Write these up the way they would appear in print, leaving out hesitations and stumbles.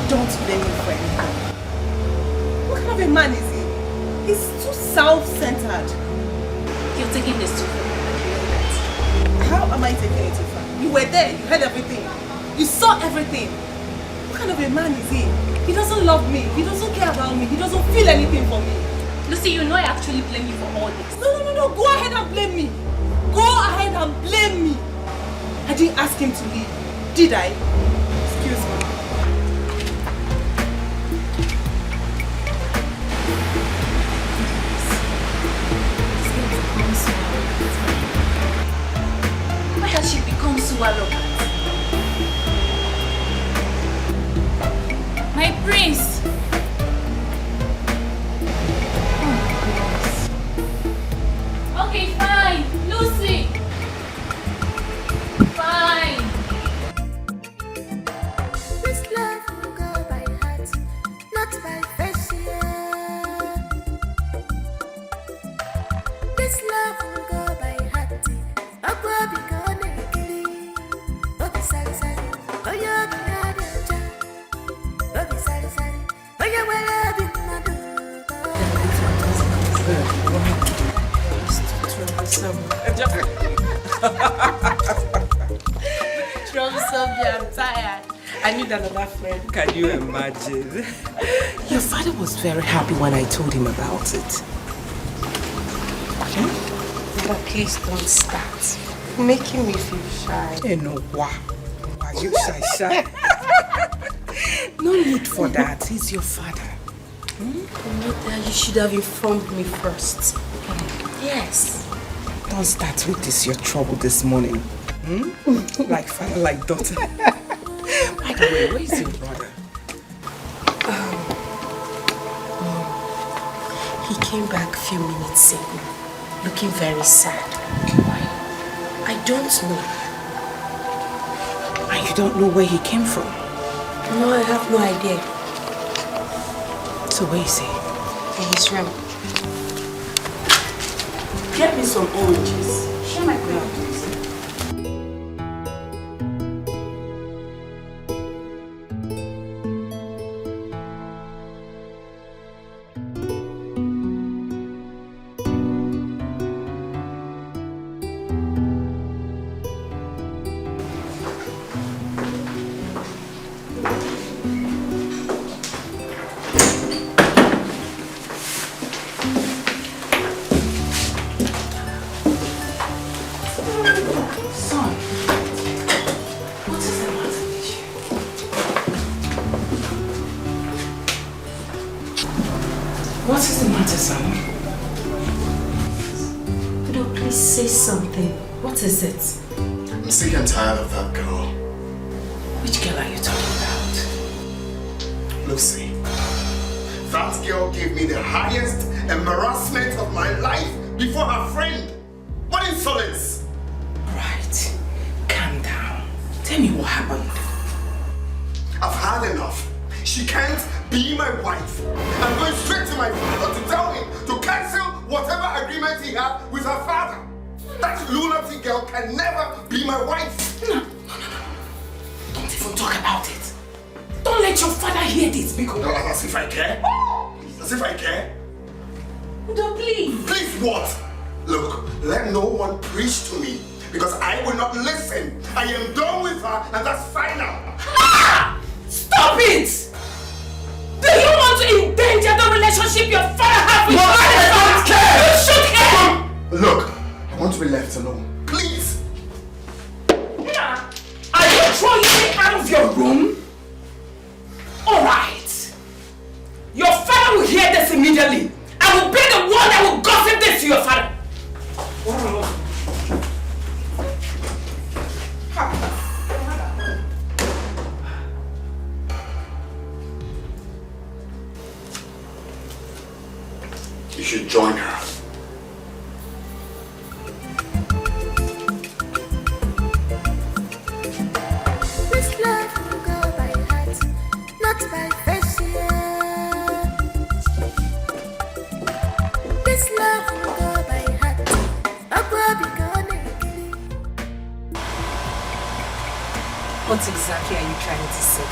Don't blame me for anything. What kind of a man is he? He's too self-centered. You're taking this too far. How am I taking it too far? You were there, you heard everything. You saw everything. What kind of a man is he? He doesn't love me, he doesn't care about me, he doesn't feel anything for me. Lucy, you know I actually blame you for all this. No, go ahead and blame me. Go ahead and blame me. I didn't ask him to leave, did I? Excuse me. Why has she become so arrogant? My prince! Okay, fine. Lucy! Fine. This love will go by heart, not by face, yeah. This love will go by heart. Obo bi go nekili. Obi sari sari. Oyo bi adeja. Obi sari sari. Oyo wele bi madu. Troublesome, I'm tired. I need another friend. Can you imagine? Your father was very happy when I told him about it. But please don't start making me feel shy. You know why? Are you shy? No need for that. He's your father. You should have informed me first. Yes. Don't start with this, your trouble this morning. Like father, like daughter. By the way, where is your brother? He came back a few minutes ago, looking very sad. Why? I don't know. And you don't know where he came from? No, I have no idea. So where is he? In his room. Get me some oranges. Share my grab, please. What is the matter, son? Udo, please say something. What is it? I'm sick and tired of that girl. Which girl are you talking about? Lucy. That girl gave me the highest embarrassment of my life before her friend. What insolence! Right. Calm down. Tell me what happened. I've had enough. She can't be my wife. I'm going straight to my father to tell him to cancel whatever agreement he had with her father. That lunatic girl can never be my wife. No. Don't even talk about it. Don't let your father hear this because... No, as if I care. As if I care. Udo, please. Please what? Look, let no one preach to me because I will not listen. I am done with her and that's final. Ah! Stop it! Do you want to endanger the relationship your father has with your father? I don't care! You should care! Look, I want to be left alone. Please! Are you throwing me out of your room? Alright. Your father will hear this immediately. I will be the one that will gossip this to your father. You should join her. This love will go by heart, not by face, yeah. This love will go by heart. Obo bi go nekili. What exactly are you trying to say?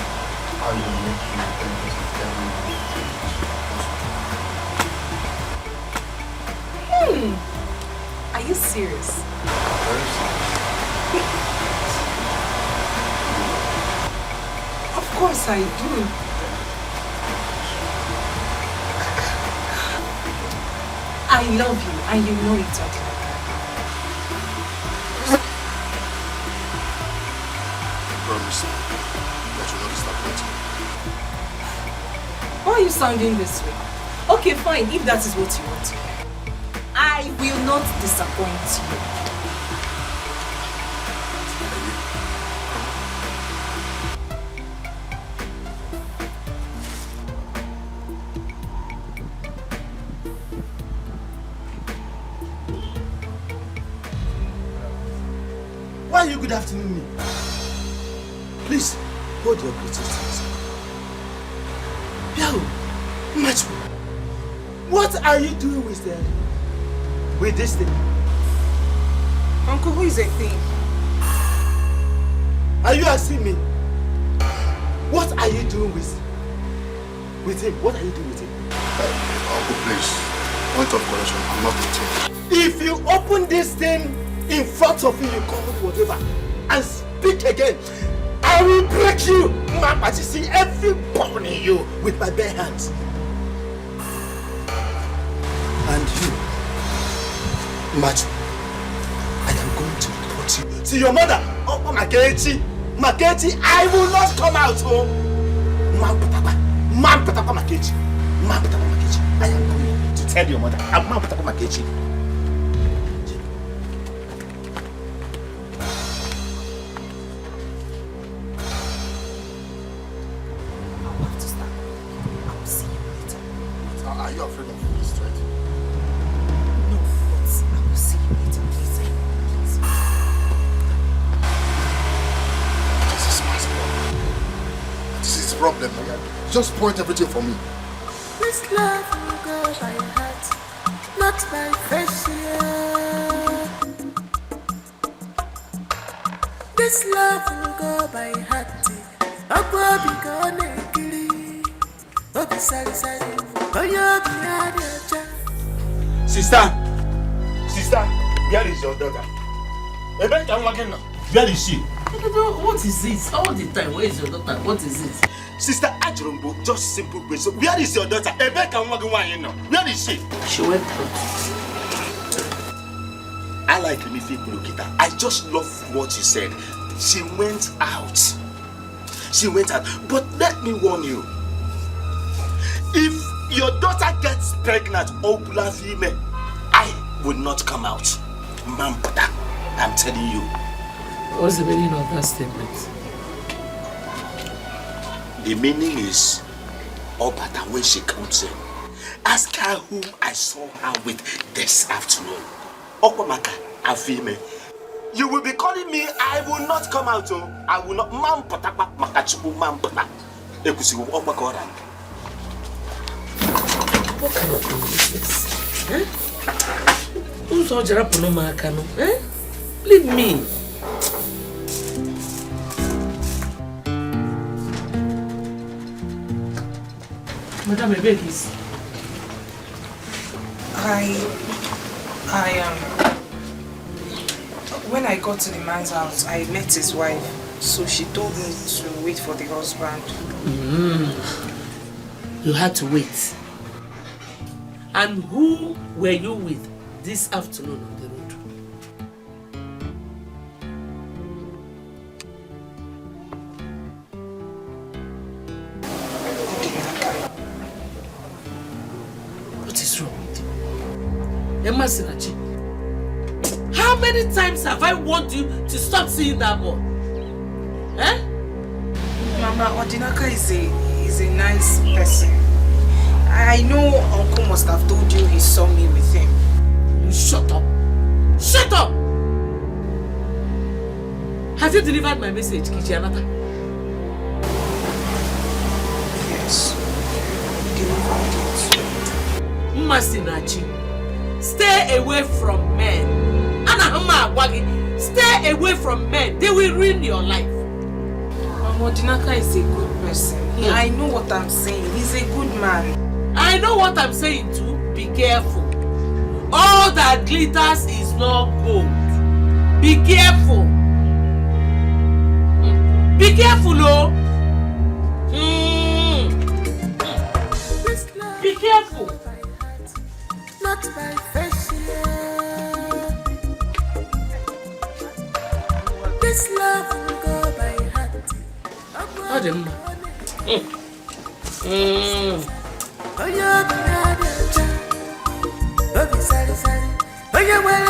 how you make you benefit everyone. Are you serious? Very serious. Of course I do. I love you and you know it, Adinaka. Promise that you'll not disappoint me. Why are you sounding this way? Okay, fine, if that is what you want to hear. I will not disappoint you. Why are you good afternoon me? Please, hold your greetings. Yo, Machu, what are you doing with this thing? Uncle, who is a thing? Are you asking me? What are you doing with him? What are you doing with him? Uncle, please. Point of correction, I'm not with him. If you open this thing in front of you, you call it whatever, and speak again, I will break you, Mama, to see every bone in you with my bare hands. And you, Machu, I am going to report you to your mother. Oh, Makechi, I will not come out. Oh, Mampatapa Makechi, I am going to tell your mother. I'm Mampatapa Makechi. Are you afraid of this threat? No, but I will see you later, please. This is my problem. This is the problem. Just point everything for me. This love will go by heart, not by face. This love will go by heart. Akwa biko nekiri, obi sari sari, oyo biadeja. Sister, where is your daughter? Where is she? What is this? All the time, where is your daughter? What is it? Sister Ajurumbo, just simple question. Where is your daughter? Where is she? She went out. I like Mifi Kulukita. I just love what you said. She went out. But let me warn you. If your daughter gets pregnant, Obula female, I will not come out. Mampata, I'm telling you. What's the meaning of that statement? The meaning is, Obata, when she comes in, ask her whom I saw her with this afternoon. Okwamaka, a female. You will be calling me, I will not come out. Oh. I will not. Mampata, makachubu, mampata. Ekusiwu, Okwakora. What kind of thing is this? Who's all Jarapuno Makano? Leave me. Madam Rebekis. When I got to the man's house, I met his wife. So she told me to wait for the husband. You had to wait. And who were you with this afternoon on the road? What is wrong with you? Emma Sinachi, how many times have I warned you to stop seeing that boy? Mama, Odinaka is a nice person. I know Uncle must have told you he saw me with him. You shut up! Shut up! Have you delivered my message, Kichianata? Yes. Delivered it. Masinachi, stay away from men. Anahama Wagi, stay away from men. They will ruin your life. Odinaka is a good person. I know what I'm saying. He's a good man. I know what I'm saying too. Be careful. All that glitters is not gold. Be careful. Be careful, oh. Be careful. Not by face, this love will go by heart. Adam. Oh, you're the other sorry. Oh, you're well,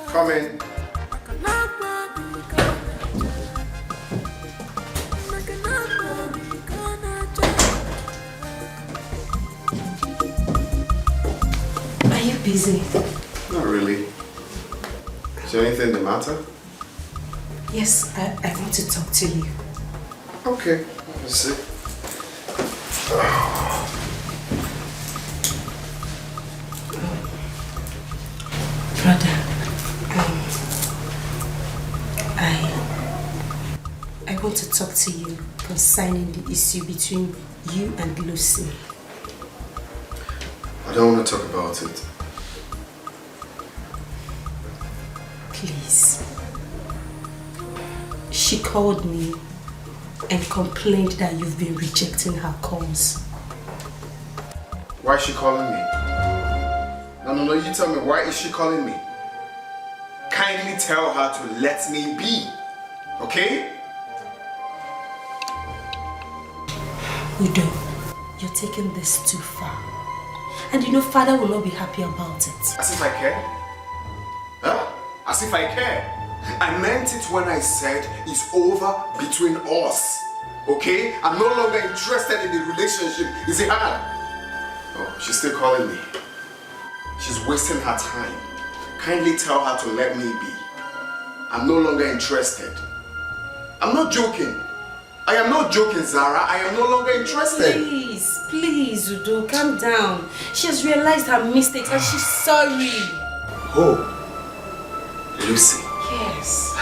Come in. Are you busy? Not really. Is there anything the matter? Yes, I want to talk to you. Okay, let's see. Brother, I want to talk to you concerning the issue between you and Lucy. I don't want to talk about it. Please. She called me and complained that you've been rejecting her calls. Why is she calling me? No, you tell me, why is she calling me? Kindly tell her to let me be, okay? Udo, you're taking this too far. And you know Father will not be happy about it. As if I care? Huh? As if I care? I meant it when I said it's over between us, okay? I'm no longer interested in the relationship. Is it hard? Oh, she's still calling me. She's wasting her time. Kindly tell her to let me be. I'm no longer interested. I'm not joking. I am not joking, Zara. I am no longer interested. Please, Udo, calm down. She has realized her mistakes and she's sorry. Oh, Lucy. Yes.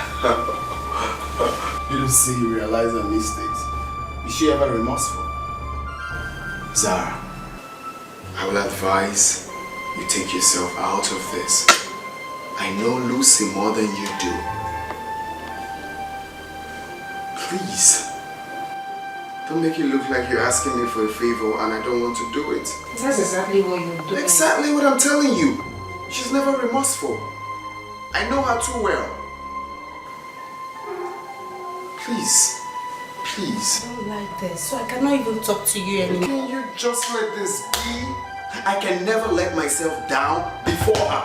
Lucy realized her mistakes. Is she ever remorseful? Zara, I will advise you take yourself out of this. I know Lucy more than you do. Please. Don't make it look like you're asking me for a favor and I don't want to do it. That's exactly what you're doing. Exactly what I'm telling you. She's never remorseful. I know her too well. Please. Please. I don't like this, so I cannot even talk to you anymore. Can you just let this be? I can never let myself down before her.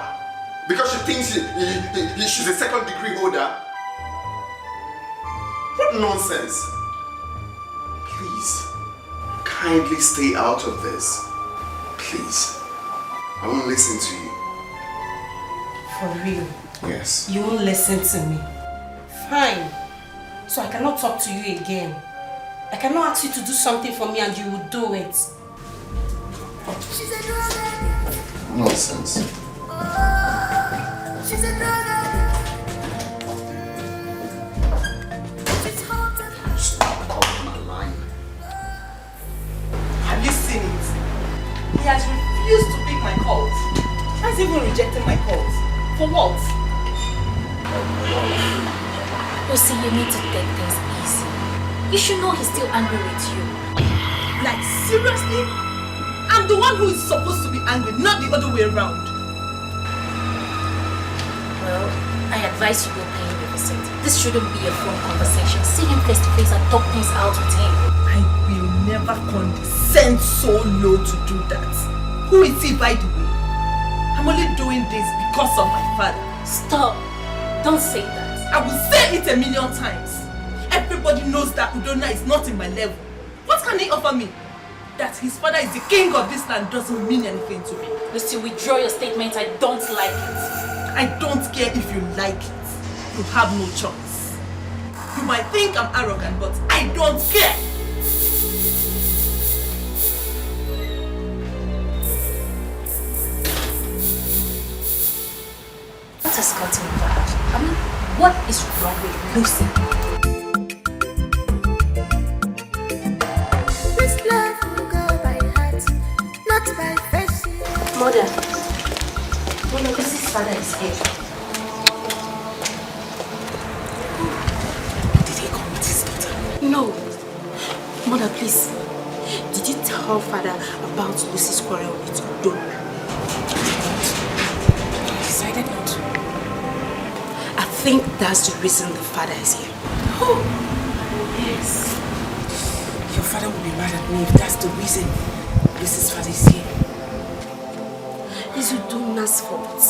Because she thinks she's a second degree holder. What nonsense. Please, kindly stay out of this. Please. I won't listen to you. For real? Yes. You won't listen to me. Fine. So I cannot talk to you again. I cannot ask you to do something for me and you will do it. She's a drug addict. Nonsense. She's a drug addict. She's haunted. Stop calling my line. Have you seen it? He has refused to pick my calls. He's even rejecting my calls. For what? Lucy, you need to take things easy. You should know he's still angry with you. Like, seriously? I'm the one who is supposed to be angry, not the other way around. Well, I advise you go pay him a visit. This shouldn't be a phone conversation. See him face to face and talk things out with him. I will never condescend so low to do that. Who is he, by the way? I'm only doing this because of my father. Stop. Don't say that. I will say it 1,000,000 times. Everybody knows that Udona is not in my level. What can he offer me? That his father is the king of this land doesn't mean anything to me. Lucy, withdraw your statement. I don't like it. I don't care if you like it. You have no choice. You might think I'm arrogant, but I don't care. has gotten bad? I mean, what is wrong with Lucy? This love will go by heart, not by face. Mother, Lucy's father is here. Did he come with his daughter? No. Mother, please. Did you tell father about Lucy's quarrel with Udo? I decided not to. I think that's the reason the father is here. Oh, yes. Your father will be mad at me if that's the reason Lucy's father is here. It's Udona's fault.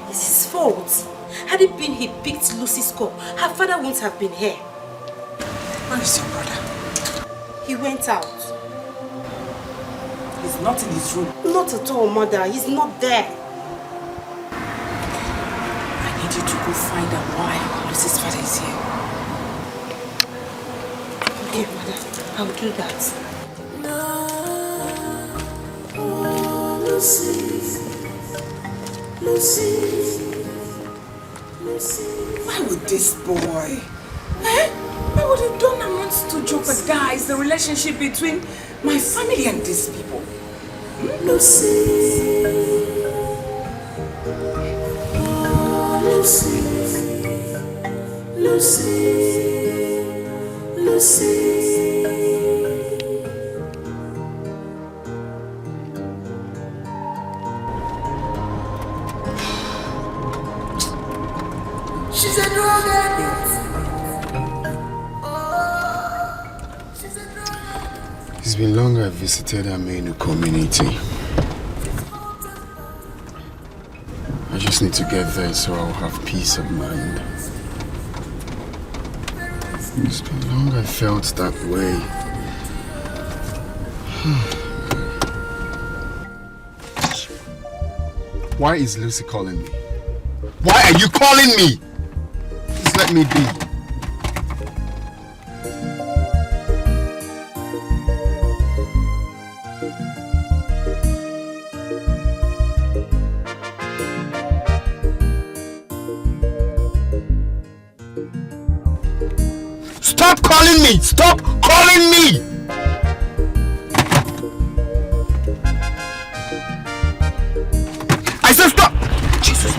It's his fault. Had it been he picked Lucy's call, her father wouldn't have been here. Where is your brother? He went out. He's not in his room. Not at all, Mother. He's not there. I need you to go find out why Lucy's father is here. Okay, Mother. I'll do that. Lucy, Lucy, Lucy. Why would this boy? Why would Udona want to jeopardize the relationship between my family and these people? Lucy, Lucy, Lucy, Lucy. She's a drug addict. She's a drug addict. It's been long I visited Aminu community. I just need to get there so I'll have peace of mind. It's been long I felt that way. Why is Lucy calling me? Why are you calling me? Just let me be. Stop calling me! Stop calling me! I said stop! Jesus!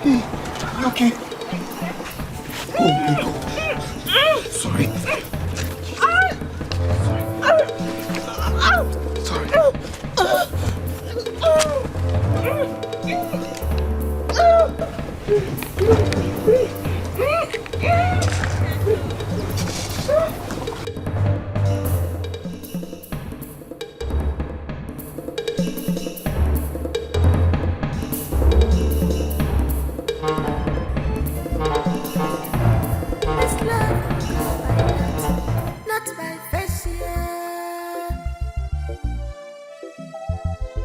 Hey, you okay? Oh my God. Sorry. This love will go by heart, not by face.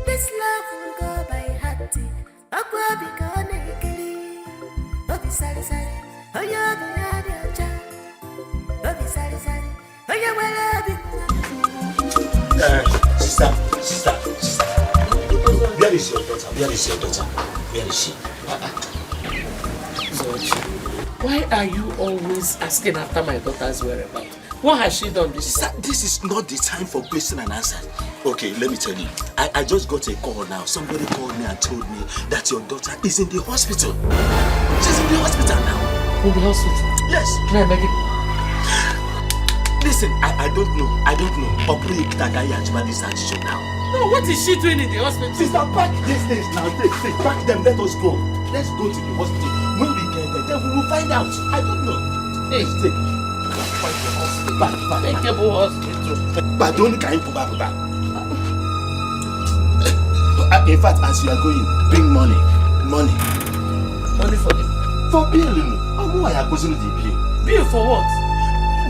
This love will go by heart. Akwa bikone kili, obi sari sari, oyo biyadi aja, obi sari sari, oyo wala bi. Sister. Where is your daughter? Where is your daughter? Where is she? Why are you always asking after my daughter's whereabouts? What has she done this time? Sister, this is not the time for question and answer. Okay, let me tell you. I just got a call now. Somebody called me and told me that your daughter is in the hospital. She's in the hospital now. In the hospital? Yes. Can I beg you? Listen, I don't know. Operate that guy at this attitude now. No, what is she doing in the hospital? Sister, pack these things now. Take, pack them. Let us go. Let's go to the hospital. When we get there, then we will find out. I don't know. Hey, take. Find the hospital. Back. Take a hospital. But don't kind of back. In fact, as you are going, bring money. Money for them? For bill. Who are you going to bill? Bill for what?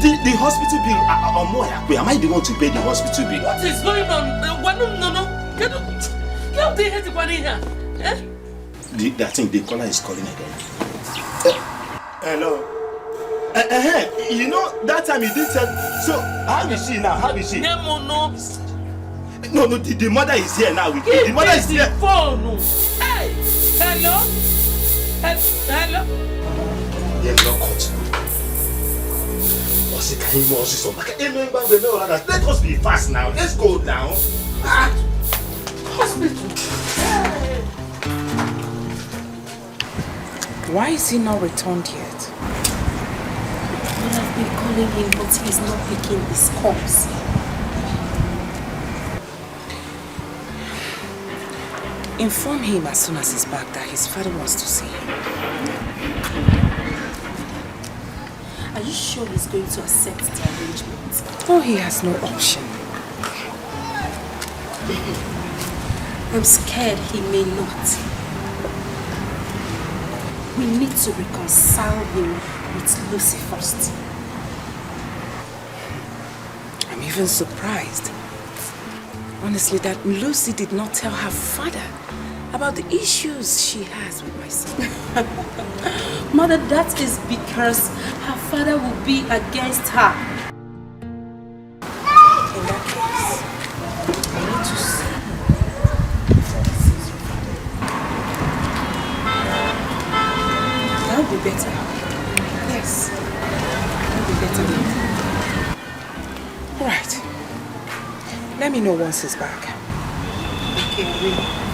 The hospital bill. Am I the one to pay the hospital bill? What is going on? No. Get the head of here. I think the caller is calling again. Hello. You know, that time you did tell. So, how is she now? How is she? No. No, the mother is here now with you. The mother is here. Phone. Hey, hello. Let us be fast now. Let's go down. Hospital. Why is he not returned yet? I've been calling him, but he's not picking his calls. Inform him as soon as he's back that his father wants to see him. Are you sure he's going to accept the arrangement? Oh, he has no option. I'm scared he may not. We need to reconcile him with Lucy first. I'm even surprised, honestly, that Lucy did not tell her father about the issues she has with my son. Mother, that is because her father will be against her. In that case, I need to see that would be better. Yes, that would be better. Right. Let me know once he's back. Okay, I will.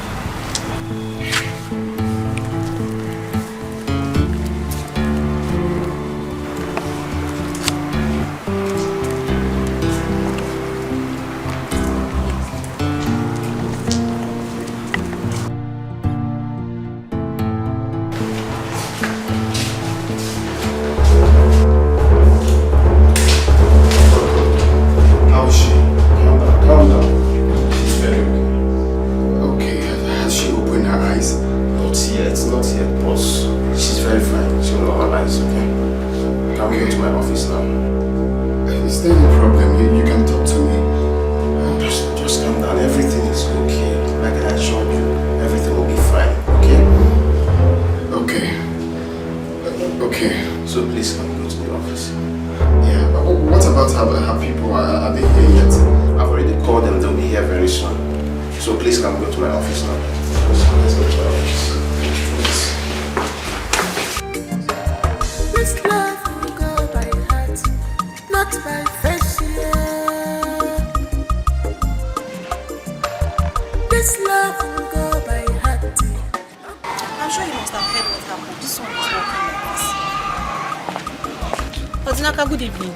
Good evening.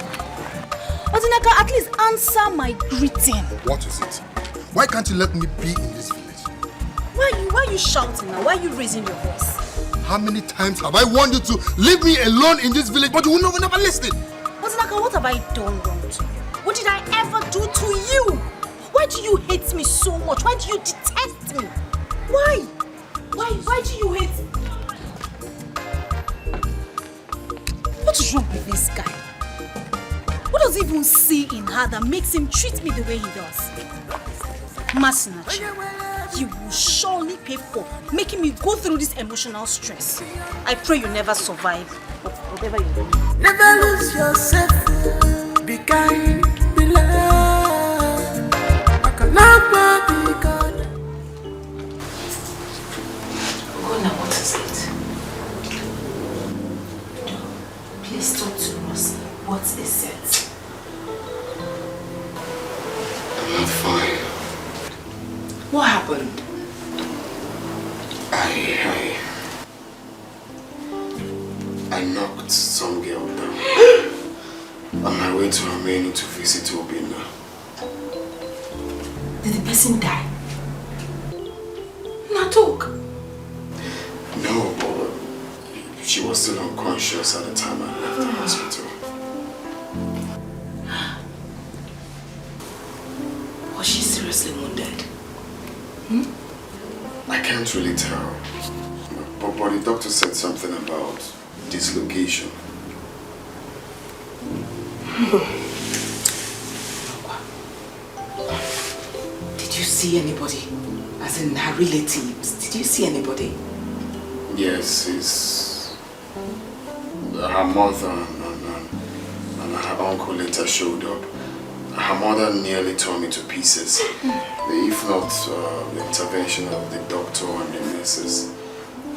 Odinaka, at least answer my greeting. What is it? Why can't you let me be in this village? Why are you shouting now? Why are you raising your voice? How many times have I warned you to leave me alone in this village, but you will never listen? Odinaka, what have I done wrong to you? What did I ever do to you? Why do you hate me so much? Why do you detest me? Why? Why do you hate me? What is wrong with this guy? What does he even see in her that makes him treat me the way he does? Masinachi, you will surely pay for making me go through this emotional stress. I pray you never survive, whatever you do. Never lose yourself. Be kind, be loved. I can never be God. Gona, what is it? Please talk to us. What is it? I'm not fine. What happened? I knocked some girl down on my way to Harmonious to visit Ubah. Did the person die? Not talk. No, but she was still unconscious at the time I left the hospital. Was she seriously wounded? I can't really tell. But the doctor said something about dislocation. Did you see anybody? As in her relatives? Did you see anybody? Yes, his her mother and her uncle later showed up. Her mother nearly tore me to pieces. If not the intervention of the doctor and the nurses.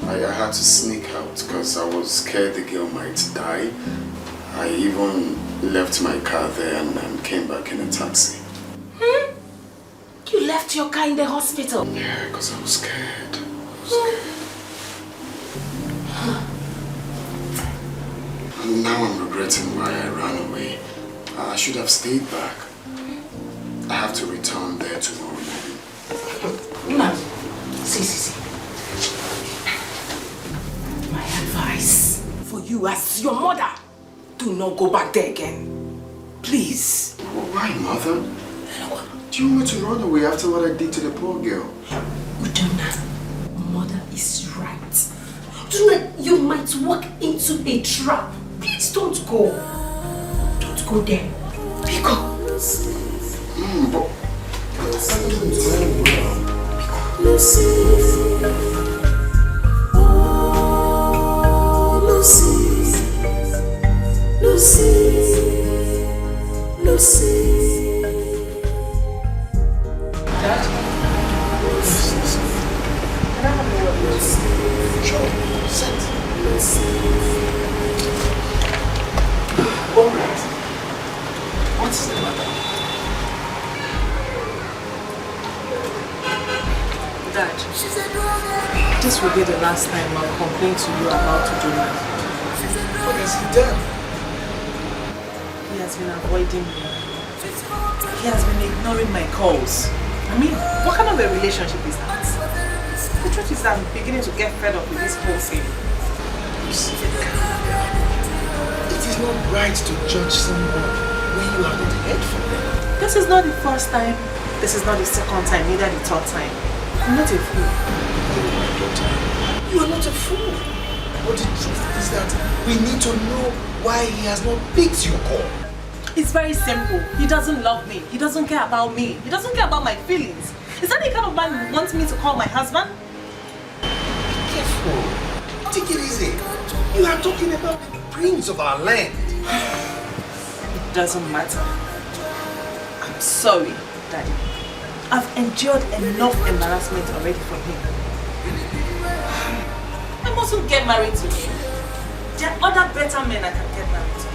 I had to sneak out because I was scared the girl might die. I even left my car there and came back in a taxi. You left your car in the hospital? Yeah, because I was scared. And now I'm regretting why I ran away. I should have stayed back. I have to return there tomorrow morning. No. See. My advice for you as your mother, do not go back there again. Please. Why, Mother? Do you want me to run away after what I did to the poor girl? Udonna, Mother is right. Udonna, you might walk into a trap. Please don't go. Don't go there. Because... But that doesn't end well. Lucy, oh Lucy, Lucy, Lucy. Dad? Can I have a word with you? Sure, sit. Alright. What's the matter? Dad, this will be the last time I'll complain to you about Udonna. What has he done? He has been avoiding me. He has been ignoring my calls. I mean, what kind of a relationship is that? The truth is that I'm beginning to get fed up with this whole thing. You see, it is not right to judge someone when you have not heard from them. This is not the first time. This is not the second time, neither the third time. I'm not a fool. Oh my daughter, you are not a fool. But the truth is that we need to know why he has not picked your call. It's very simple. He doesn't love me. He doesn't care about me. He doesn't care about my feelings. Is that the kind of man who wants me to call my husband? Be careful. Take it easy. You are talking about the prince of our land. It doesn't matter. I'm sorry, Daddy. I've endured enough embarrassment already from him. I mustn't get married to him. There are other better men I can get married to.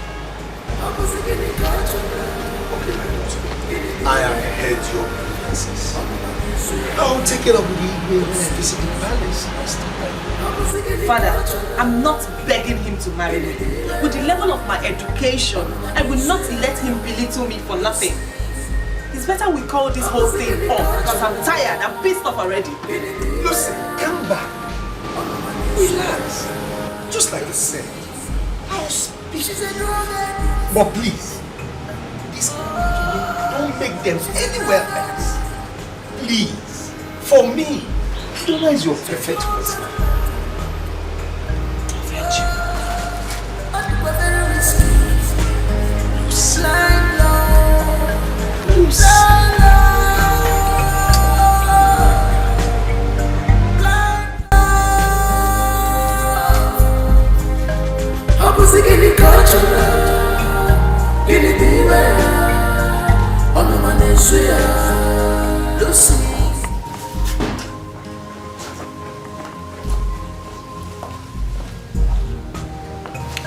Okay, my daughter. I have heard your grievances. I'll take care of the evening when I visit the palace next time. Father, I'm not begging him to marry me. With the level of my education, I will not let him belittle me for nothing. It's better we call this whole thing off because I'm tired. I'm pissed off already. Listen, come back. Relax. Just like I said, I'll speak. But please, this don't make them anywhere else. Please, for me, Udonna is your perfect husband.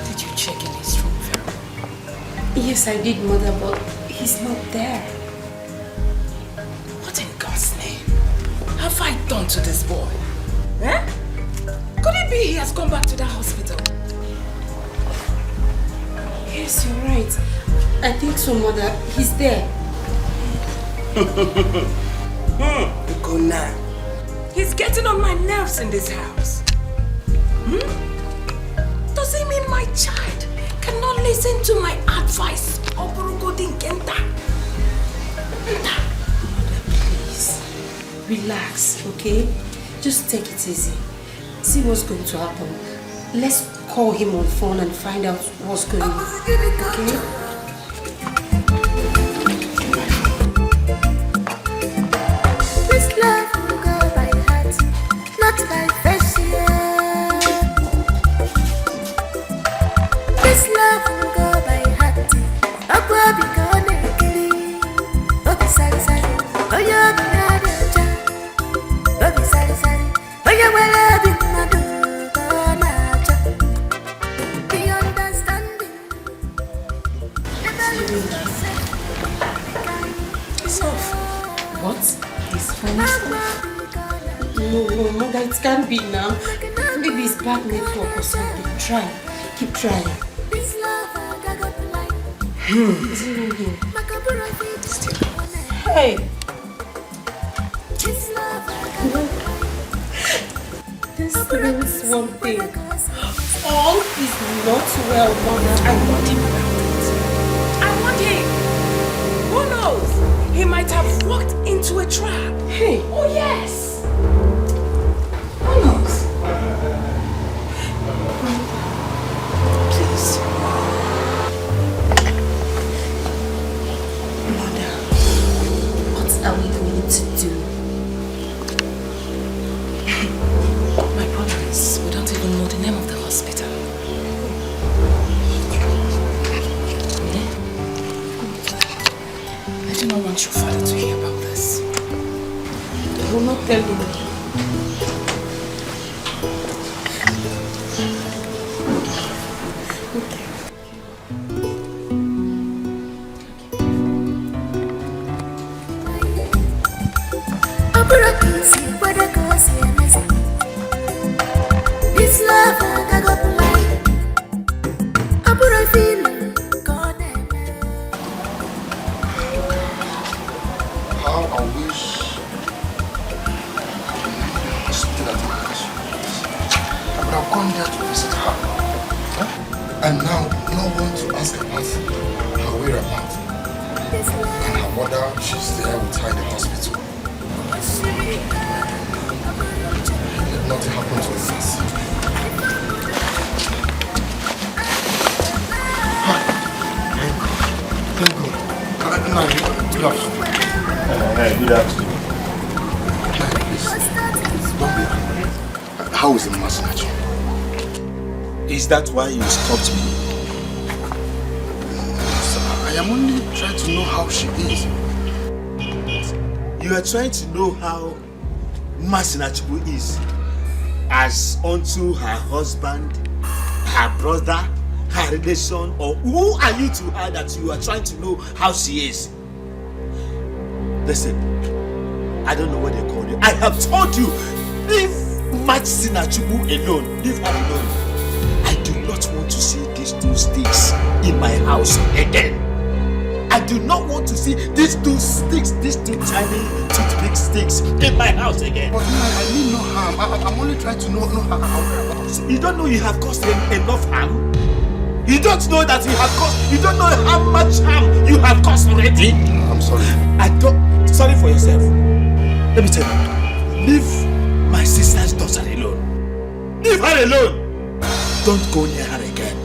Did you check in his room, Vera? Yes, I did, Mother, but he's not there. What in God's name have I done to this boy? Eh? Could it be he has gone back to the hospital? Yes, you're right. I think so, Mother. He's there. Go now. He's getting on my nerves in this house. Does it mean my child cannot listen to my advice? Please, relax, okay? Just take it easy. See what's going to happen. Let's call him on phone and find out what's going on, okay? This love will go by heart, not by fashion. No, Mother, it can't be now. Maybe it's bad network or something. Try. Keep trying. Still. Hey! This means one thing. All is not well, Mother. I want him about it. I want him. Who knows? He might have walked into a trap. Hey! Oh, yes. Who knows? Please. Mother, what are we going to do? My problem is we don't even know the name of the hospital. I do not want your father to hear about this. I will not tell him. This love I got to lie. I feel God. How I wish something at my house. I would have gone there to visit her. And now, no one to ask about her whereabouts. And her mother, she's there with her in the hospital. Let nothing happen to us. Thank God. Good afternoon. Good afternoon. Please, don't be angry. How is the Masinachi? Is that why you stopped me? Sir, I am only trying to know how she is. You are trying to know how Masinachibu is as unto her husband, her brother, her relation, or who are you to her that you are trying to know how she is? Listen, I don't know what they call you. I have told you, leave Masinachibu alone. Leave her alone. I do not want to see these two sticks in my house again. I do not want to see these two sticks, these two tiny toothpick sticks in my house again. But I mean no harm. I'm only trying to know her whereabouts. You don't know you have caused enough harm? You don't know that you have caused, you don't know how much harm you have caused already? I'm sorry. Sorry for yourself. Let me tell you, leave my sister's daughter alone. Leave her alone. Don't go near her again.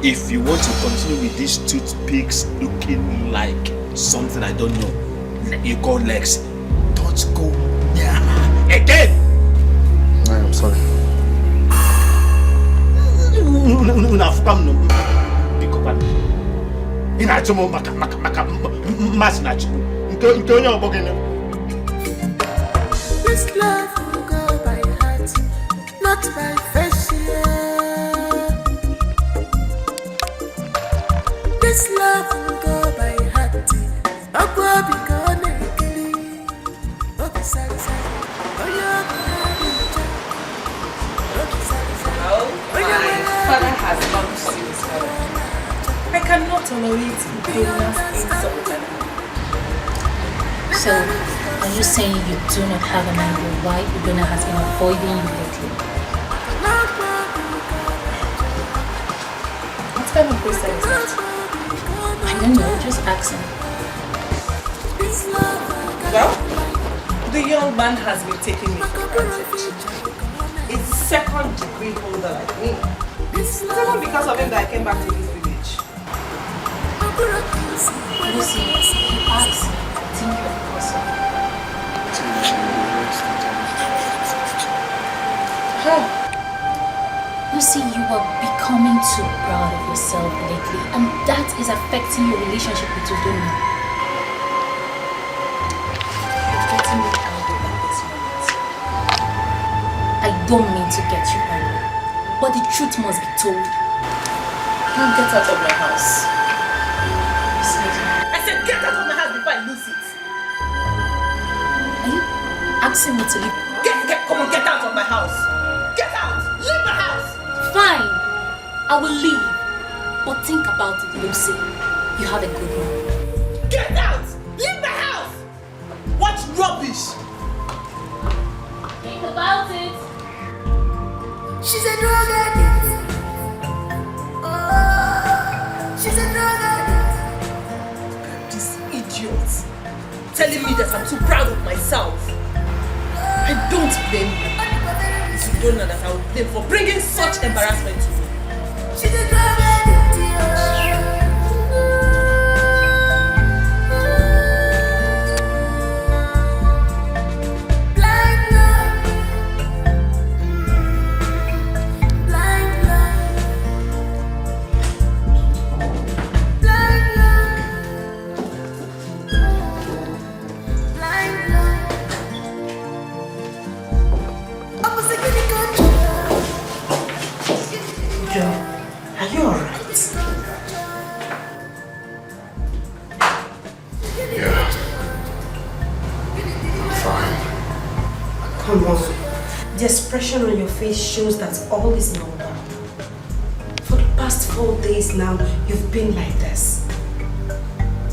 If you want to continue with these toothpicks looking like something I don't know, you call legs, don't go near her again. I am sorry. This love will go by heart, not by facial. This love will go by heart. Akwa biko nekili. Obi sari sari. Oya My father has not seen his father. I cannot tolerate Udona's insult. So, are you saying you do not have an idea why Udona has been avoiding you lately? What kind of question is that? I don't know, just asking. Well, the young man has been taking me for granted. It's second degree holder like me. It's not because of him that I came back to this village. Lucy, you asked, I think you're a person. Lucy, you are becoming too proud of yourself lately, and that is affecting your relationship with Udona. You're getting me angry at this moment. I don't mean to get you angry, but the truth must be told. Now get out of my house. Excuse me. I said get out of my house before I lose it. Are you asking me to leave? Get Come on, get out of my house. Get out! Leave my house! Fine, I will leave. But think about it, Lucy. You have a good man. Get out! Leave my house! What rubbish! Think about it. She's a drug addict. Oh, she's a drug addict. This idiot telling me that I'm too proud of myself. I don't blame you. If you don't know that I will blame for bringing such embarrassment to me. She's a drug addict. Are you alright? Yeah. I'm fine. Come on. The expression on your face shows that all is not well. For the past 4 days now, you've been like this.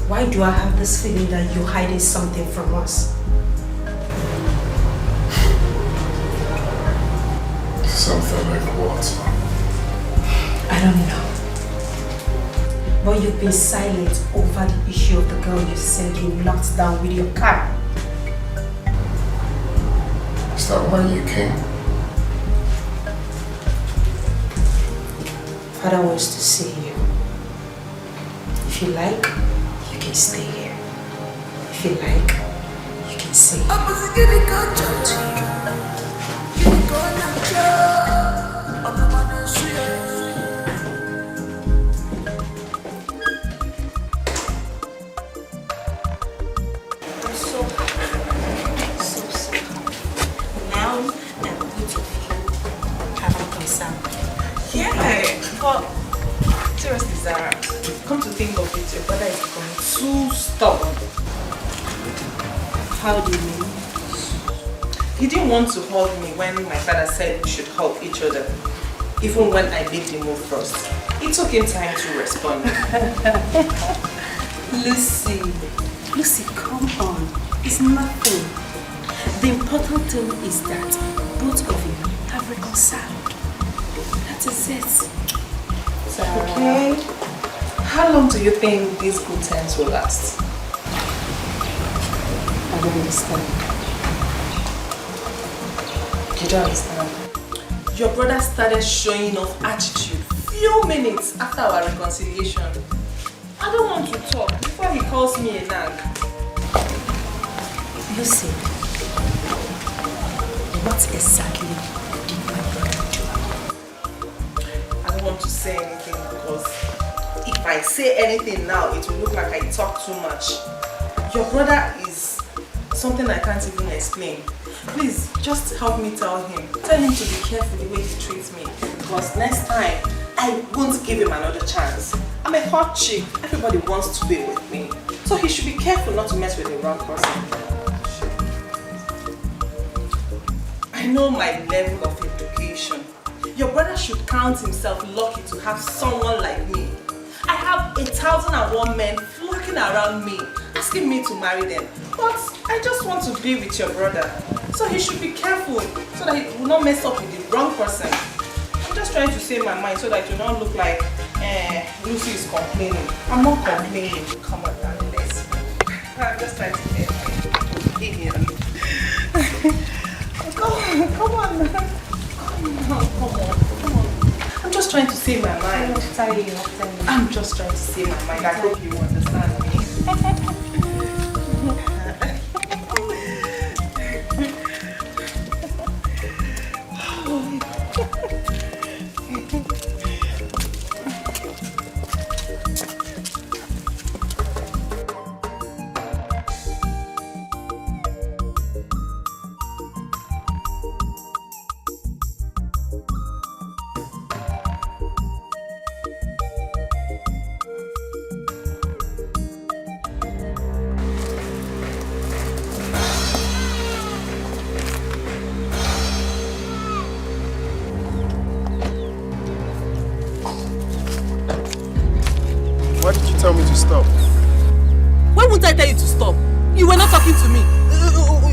Why do I have this feeling that you're hiding something from us? Something like what? I don't know. But you've been silent over the issue of the girl you said you locked down with your car. Is that why you came? Father wants to see you. If you like, you can stay here. If you like, you can stay here. But seriously, Zara, come to think of it, your brother is becoming too stubborn. How do you mean? He didn't want to hug me when my father said we should hug each other, even when I made the move first. It took him time to respond. Lucy, come on. It's nothing. The important thing is that both of you have reconciled. That is it. Zara, okay. How long do you think these good times will last? I don't understand. You don't understand? Your brother started showing off attitude few minutes after our reconciliation. I don't want to talk before he calls me a nag. Lucy, what exactly did my brother do? I don't want to say anything because if I say anything now, it will look like I talk too much. Your brother is something I can't even explain. Please, just help me tell him. Tell him to be careful the way he treats me. Because next time, I won't give him another chance. I'm a hot chick. Everybody wants to be with me. So he should be careful not to mess with the wrong person. I know my level of education. Your brother should count himself lucky to have someone like me. I have 1,001 men flocking around me, asking me to marry them. But I just want to be with your brother. So he should be careful so that he will not mess up with the wrong person. I'm just trying to say my mind so that it will not look like Lucy is complaining. I'm not complaining. Come on, darling, let's go. I'm just trying to get my opinion. Come on. I'm just trying to say my mind. I'm just trying to say my mind. I hope you understand me. tell me to stop? Why won't I tell you to stop? You were not talking to me.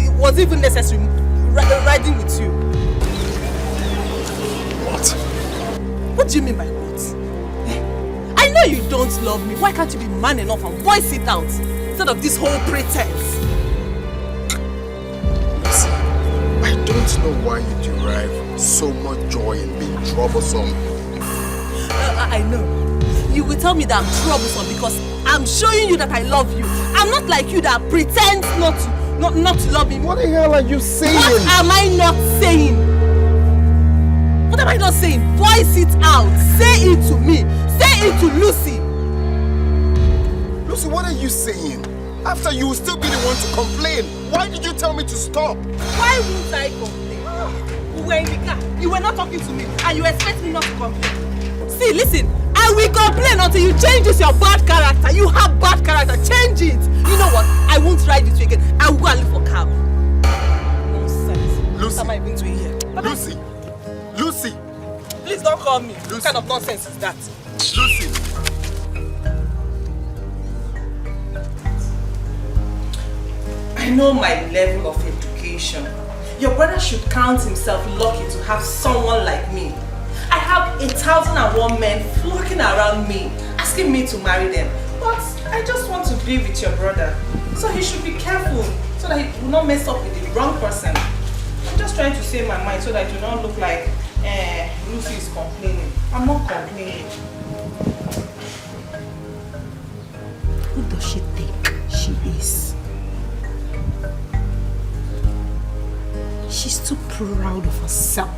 It was even necessary riding with you. What? What do you mean by what? I know you don't love me. Why can't you be man enough and voice it out instead of this whole pretense? Listen, I don't know why you derive so much joy in being troublesome. I know. You will tell me that I'm troublesome because I'm showing you that I love you. I'm not like you that pretends not to love me. What the hell are you saying? What am I not saying? What am I not saying? Voice it out. Say it to me. Say it to Lucy. Lucy, what are you saying? After you will still be the one to complain. Why did you tell me to stop? Why won't I complain? We were in the car. You were not talking to me and you expect me not to complain. See, listen. I will complain until you change this your bad character. You have bad character. Change it. You know what? I won't ride with you again. I will go and look for cab. Nonsense. Lucy. What am I even doing here? Lucy. Lucy. Please don't call me. Lucy. What kind of nonsense is that? Lucy. I know my level of education. Your brother should count himself lucky to have someone like me. I have 1,001 men flocking around me, asking me to marry them. But I just want to be with your brother. So he should be careful so that he will not mess up with the wrong person. I'm just trying to save my mind so that it will not look like Lucy is complaining. I'm not complaining. Who does she think she is? She's too proud of herself.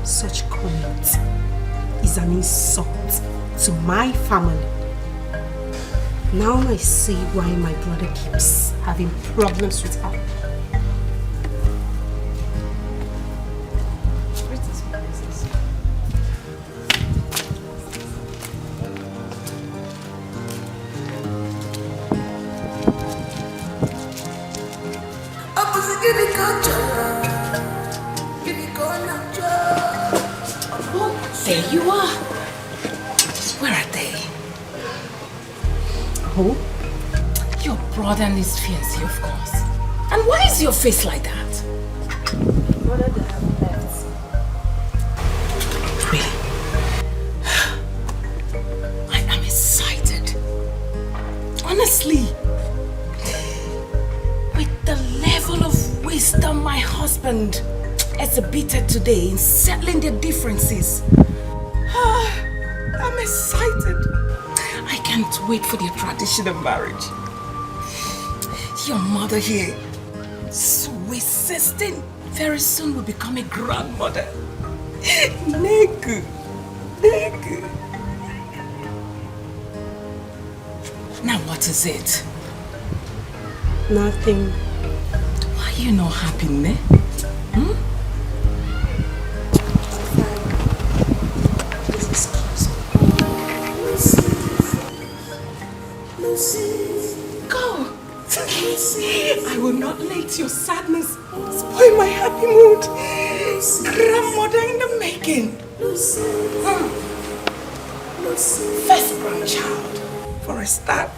Such comment is an insult to my family. Now I see why my brother keeps having problems with her. There you are. Where are they? Who? Your brother and his fiancé, of course. And why is your face like that? Brother, they have left. Really? I am excited. Honestly. With the level of wisdom my husband exhibited today in settling their differences. I'm excited. I can't wait for their traditional marriage. Your mother here, sweet sister, very soon will become a grandmother. Negu. Now what is it? Nothing. Why are you not happy, ne? Go! I will not let your sadness spoil my happy mood. Grandmother in the making. First grandchild for a start.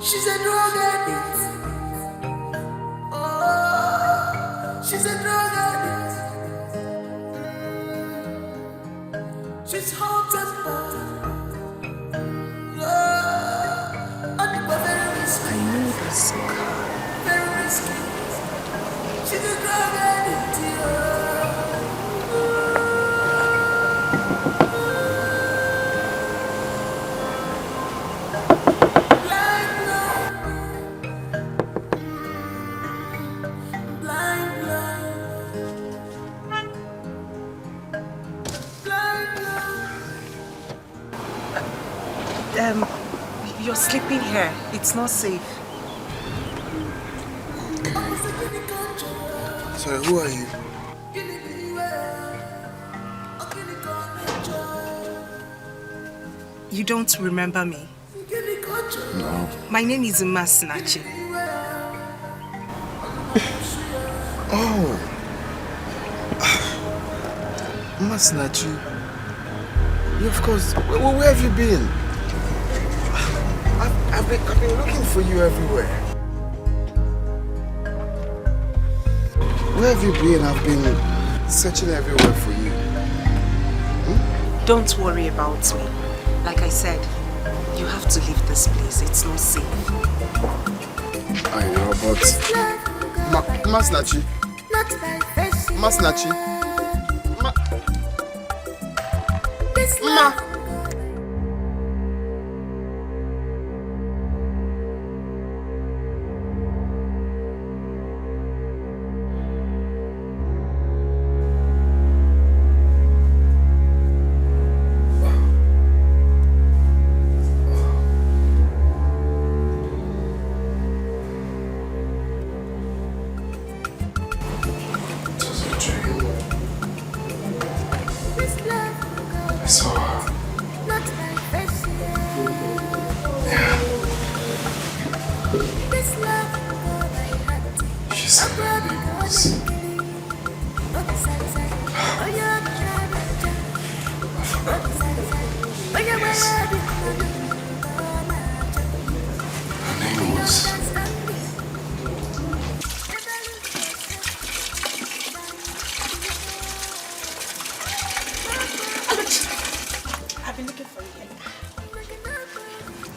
She's a drug addict. Oh, she's a drug addict. She's hot and bold. Oh, very risky. I know this. Very risky. She's a drug addict. You're sleeping here. It's not safe. Sorry, who are you? You don't remember me? No. My name is Mistress. Oh. Mistress. Of course. Where have you been? I've been looking for you everywhere. Where have you been? I've been searching everywhere for you. Don't worry about me. Like I said, you have to leave this place. It's not safe. I know, but... Mistress. Mistress. Ma!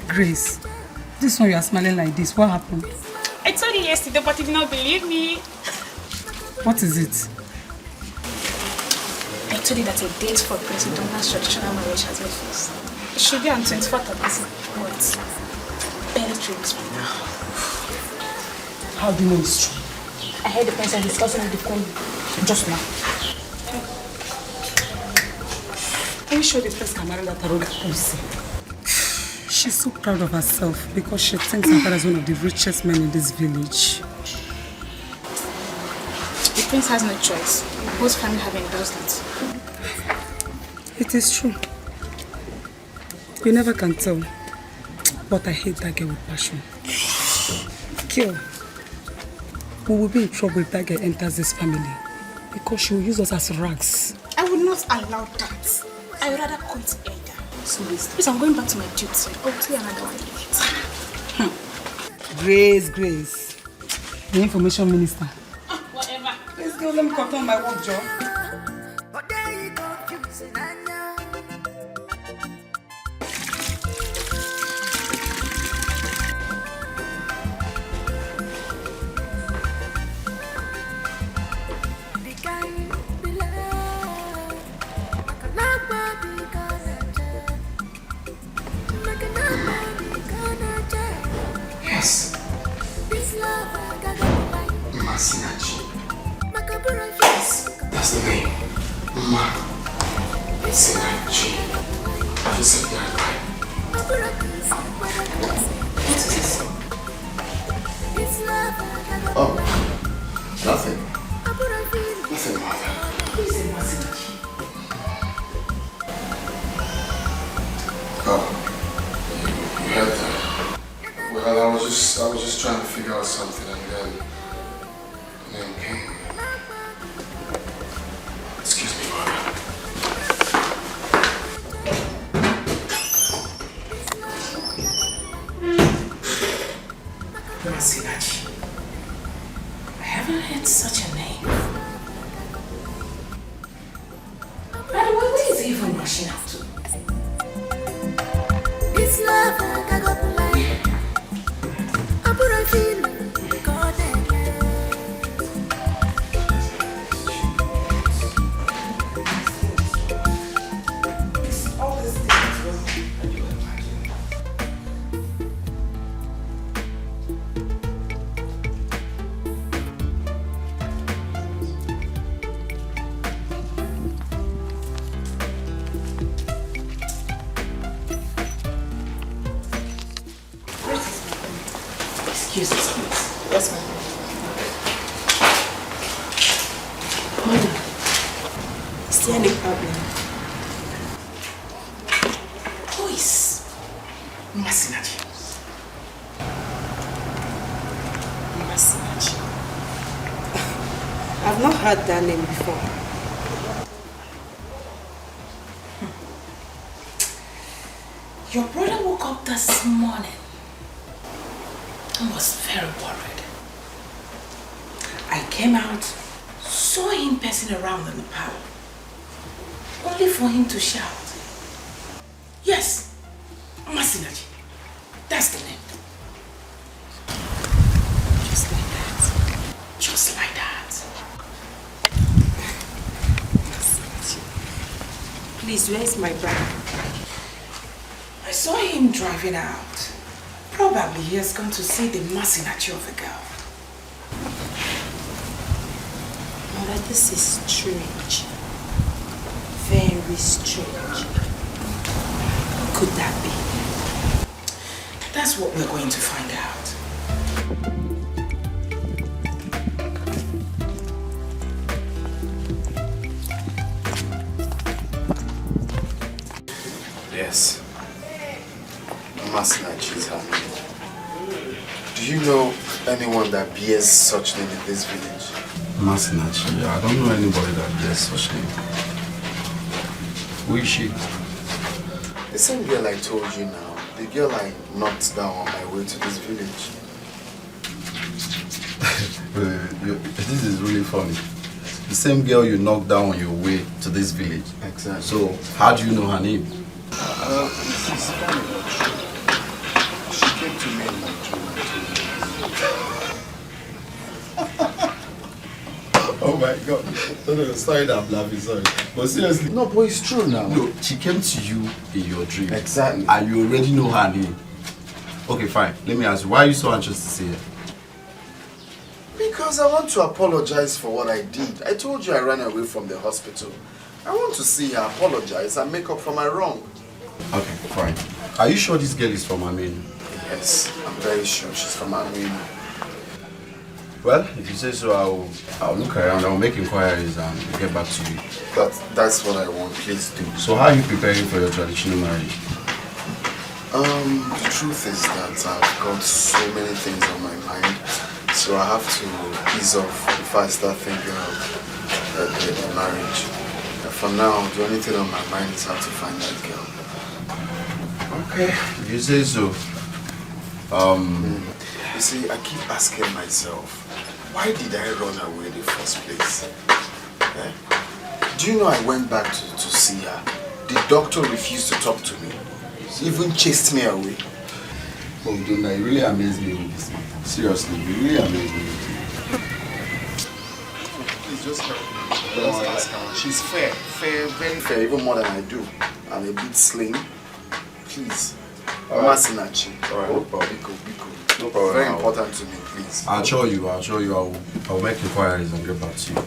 Grace, this one you are smiling like this. What happened? I told you yesterday, but you did not believe me. What is it? I told you that a date for Prince Donald's traditional marriage has been fixed. It should be on 24th of this month. Barely 3 weeks from now. How do you know it's true? I heard the princess discussing with the queen just now. Are you sure this place can marry that arrogant person? She's so proud of herself because she thinks her father is one of the richest men in this village. The prince has no choice. Both families have endorsed it. It is true. You never can tell. But I hate that girl with passion. Kill. We will be in trouble if that girl enters this family. Because she will use us as rags. I would not allow that. I would rather quit Ada. So please, I'm going back to my duty. I'll tell you another one later. Grace. The information minister. Whatever. Let's go, let me cut on my work job. That's the name. Chinenye. Have you said that right? What is this? Oh, nothing. Nothing, mother. Who is it, Chinenye? Oh, you heard that? Well, I was just trying to figure out something and then came. Excuse me, mother. Chinenye. I haven't heard such a name. By the way, where is he even rushing out to? This love I got to life. I put a feeling God All these things, what can you imagine? Excuse us, please. Yes, ma'am. Mother, is there any problem? Who is Masinachi. I've not heard that name before. Your brother woke up this morning and was very worried. I came out, saw him passing around in the parlor, only for him to shout. Yes, Masinachi. That's the name. Just like that. Just like that. Masinachi. Please, where is my brother? I saw him driving out. Probably he has gone to see the Masinachi of the girl. Mother, this is strange. Very strange. Could that be? That's what we're going to find out. Yes. Masinachi is her name. Do you know anyone that bears such name in this village? Masinachi, I don't know anybody that bears such name. Who is she? The same girl I told you now. The girl I knocked down on my way to this village. This is really funny. The same girl you knocked down on your way to this village. Exactly. So, how do you know her name? It's funny. She came to me in my dream. Oh my God. No, sorry that I'm laughing, sorry. But seriously. No, but it's true now. No, she came to you in your dream. Exactly. And you already know her name. Okay, fine. Let me ask you, why are you so anxious to see her? Because I want to apologize for what I did. I told you I ran away from the hospital. I want to see her apologize and make up for my wrong. Okay, fine. Are you sure this girl is from Armenia? Yes, I'm very sure she's from Armenia. Well, if you say so, I'll look around, I'll make inquiries and get back to you. That's what I want, please do. So how are you preparing for your traditional marriage? The truth is that I've got so many things on my mind, so I have to ease off before I start thinking of the marriage. For now, the only thing on my mind is how to find that girl. Okay, if you say so. You see, I keep asking myself, why did I run away in the first place? Eh? Do you know I went back to see her? The doctor refused to talk to me. He even chased me away. Oh, Donna, you really amazed me with this. Seriously, you really amazed me. Please just help me. Don't ask her. She's fair, very fair, even more than I do. I'm a bit slim. Please. Masinachi. Alright. Biko. No problem. Very important to me, please. I'll show you. I'll make inquiries and get back to you.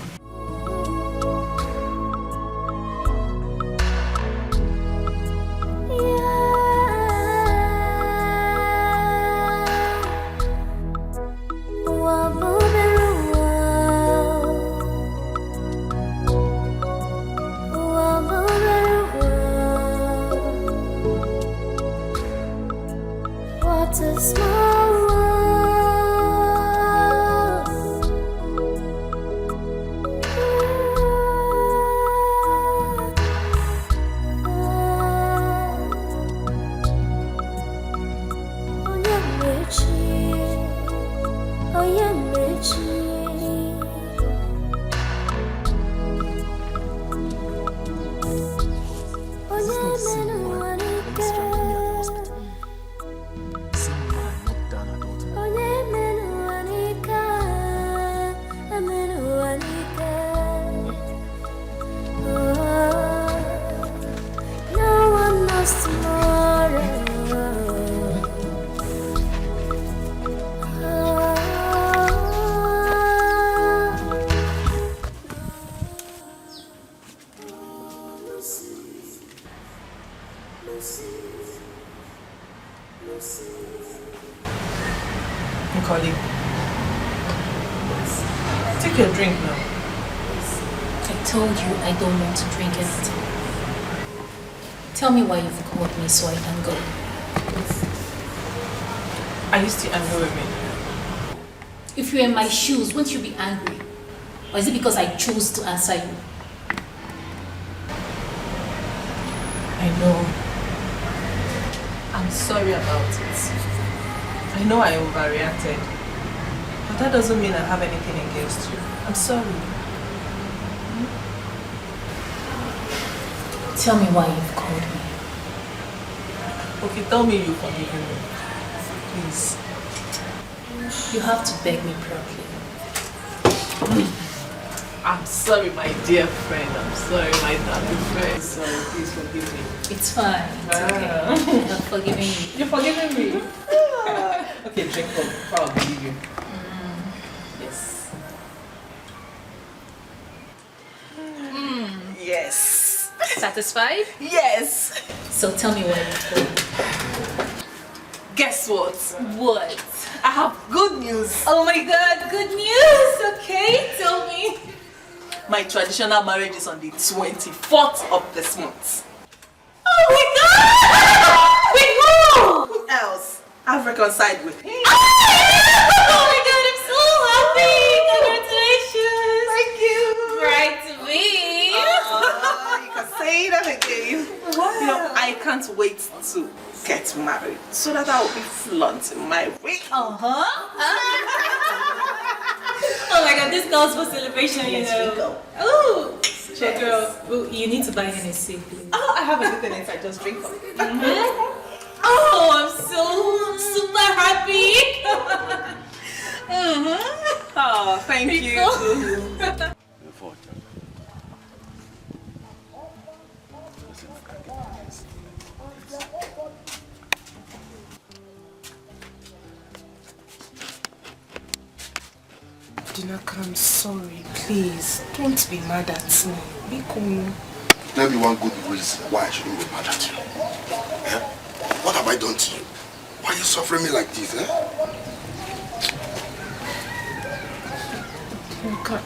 What a small world. Colleague, take your drink now. I told you I don't want to drink anything. Tell me why you've called me so I can go. Are you still angry with me? If you were in my shoes, wouldn't you be angry? Or is it because I chose to answer you? I know. I'm sorry about it. I know I overreacted. But that doesn't mean I have anything against you. I'm sorry. Tell me why you've called me. Okay, tell me you forgive me. Please. You have to beg me properly. I'm sorry, my dear friend. I'm sorry, my darling friend. Sorry, please forgive me. It's fine. It's okay. I'm forgiving you. You're forgiving me? Okay, drink up before I'll believe you. Yes. Yes. Satisfied? Yes. So tell me why you called me. Guess what? What? I have good news. Oh my god, good news! Okay, tell me. My traditional marriage is on the 24th of this month. Oh my god! Wait, who? Who else? I've reconciled with him. Oh my god, I'm so happy! Congratulations! Thank you. Bride to be. You can say that again. Wow. You know, I can't wait to get married so that I will be flaunting my ring. Oh my god, this calls for celebration, you know. Oh, Cheers. girl, you need to buy Hennessy, please. Oh, I have everything inside. Just drink up. Oh, I'm so super happy. Oh, thank you. Dinaka, I'm sorry. Please, don't be mad at me. Be cool. Tell me one good reason why I shouldn't be mad at you. Eh? What have I done to you? Why are you suffering me like this, eh? Dinaka,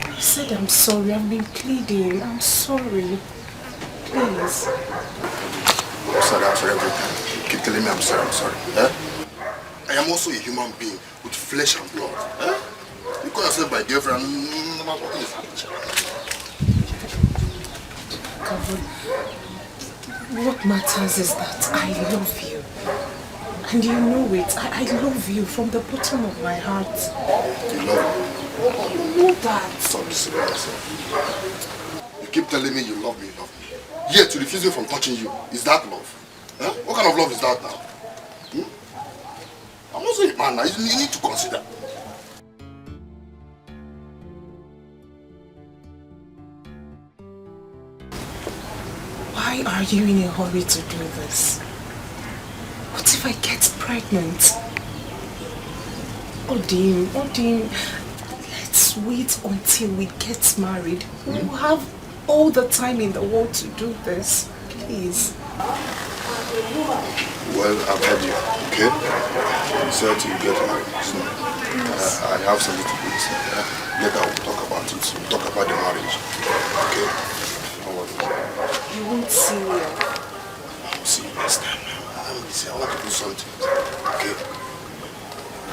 I said I'm sorry. I've been pleading. I'm sorry. Please. I'm sorry every time. You keep telling me I'm sorry, eh? I am also a human being with flesh and blood, eh? You call yourself my girlfriend, what is happening? What matters is that I love you. And you know it. I love you from the bottom of my heart. You love me? You know that. Stop deceiving yourself. You keep telling me you love me. Yet you refuse me from touching you. Is that love? Eh? What kind of love is that now? I'm also a man now. You need to consider. Why are you in a hurry to do this? What if I get pregnant? Odim, let's wait until we get married. We'll have all the time in the world to do this. Please. Well, I've heard you, okay? You said you get married, so I have something to do. So, later we'll talk about it. We'll talk about the marriage, okay? Don't worry. You won't see me. I'll see you next time. I'm busy. I want to do something, okay?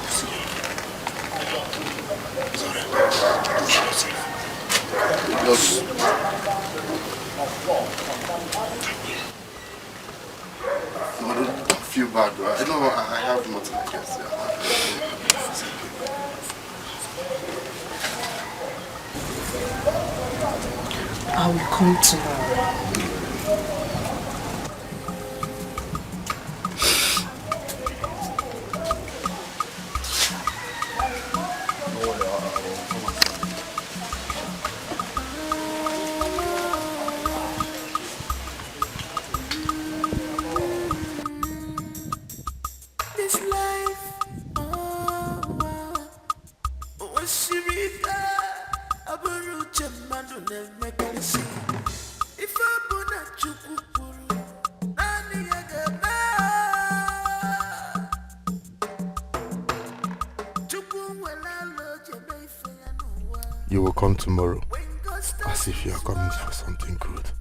See you. It's alright. Do yourself. Just... No, don't feel bad, bro. I know I have nothing against you. I will come tomorrow. You will come tomorrow, as if you are coming for something good.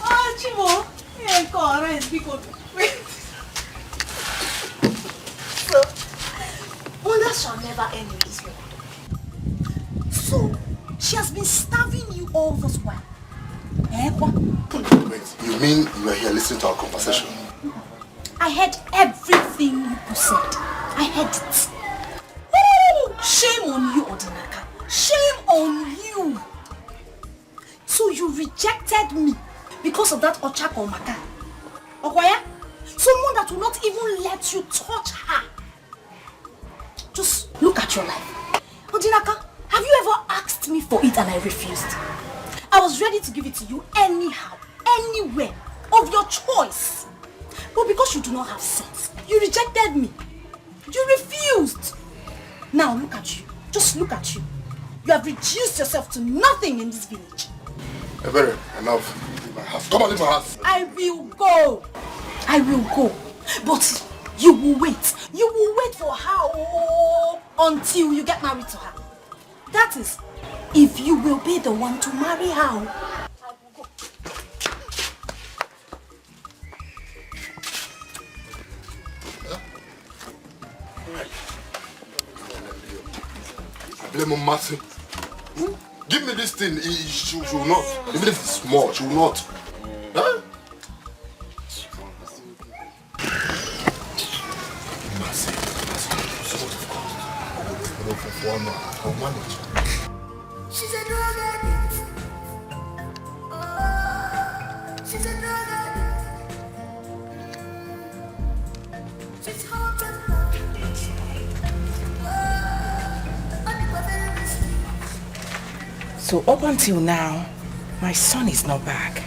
Oh, Chimo. Yeah, correct. Because wait. So, wonders shall never end in this world. So, she has been starving you all this while. Wait, you mean you were here listening to our conversation? I heard everything you said. I heard it. Woo! Shame on you, Odinaka. Shame on you. So you rejected me because of that Ochako Maka. Okwaya? Someone that will not even let you touch her. Just look at your life. Odinaka, have you ever asked me for it and I refused? I was ready to give it to you anyhow, anywhere, of your choice. But because you do not have sense, you rejected me. You refused. Now look at you. Just look at you. You have reduced yourself to nothing in this village. Ebere, enough. Leave my house. Come on, leave my house. I will go. I will go. But you will wait. You will wait for her until you get married to her. That is, if you will be the one to marry her. Blame on Martin. Give me this thing. She will not. Even if it's small, she will not. Huh? I'll manage. She's a drug addict. Oh, she's a drug addict. She's hot and cold. So up until now, my son is not back.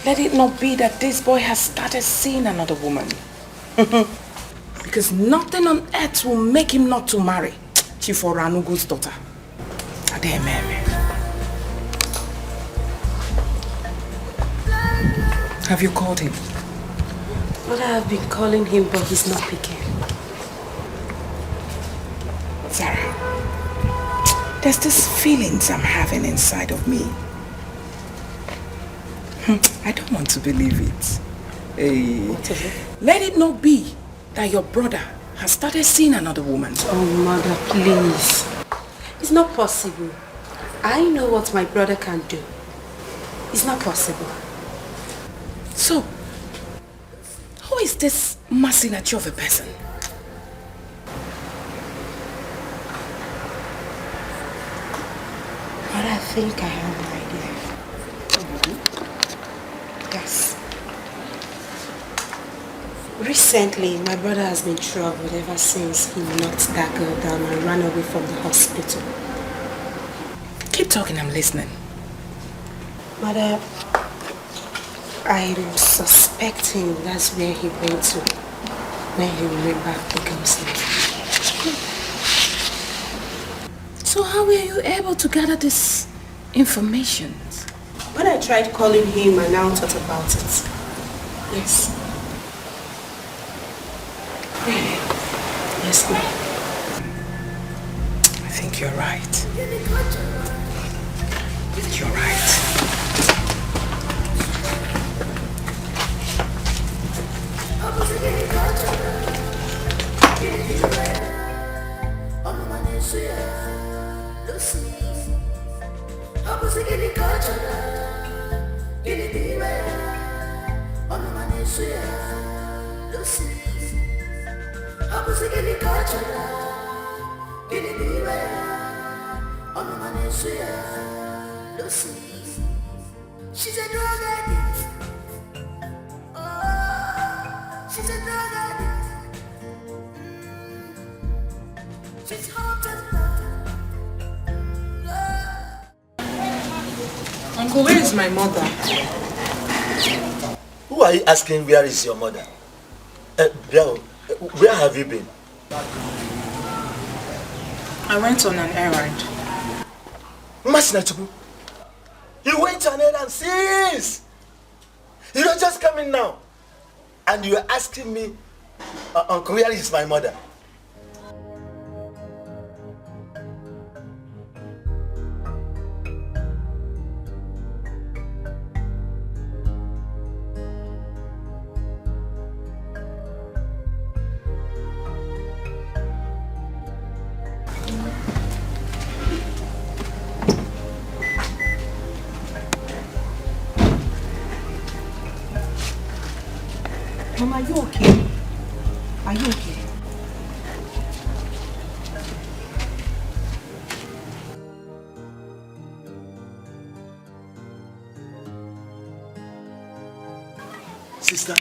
Let it not be that this boy has started seeing another woman. Because nothing on earth will make him not to marry Chief Oranugu's daughter. Have you called him? But I have been calling him, but he's not picking. Sarah, there's this feelings I'm having inside of me. I don't want to believe it. Hey, What is it? let it not be that your brother has started seeing another woman. Oh, mother, please. It's not possible. I know what my brother can do. It's not possible. So, who is this Masinachi of a person? But I think I have an idea. Yes. Recently, my brother has been troubled ever since he knocked that girl down and ran away from the hospital. Keep talking, I'm listening. Mother, I'm suspecting that's where he went to when he remembered the girl's name. So how were you able to gather this information? When I tried calling him, I now thought about it. Yes. Yes, ma'am. I think you're right. You're right. She's a drug addict. Oh, she's a drug addict. She's hot and cold. Uncle, where is my mother? Who are you asking where is your mother? Bro, where have you been? I went on an errand. Masinachuku, you went on errand since. You don't just come in now. And you are asking me, Uncle, where is my mother? you okay? Are you okay? Sister,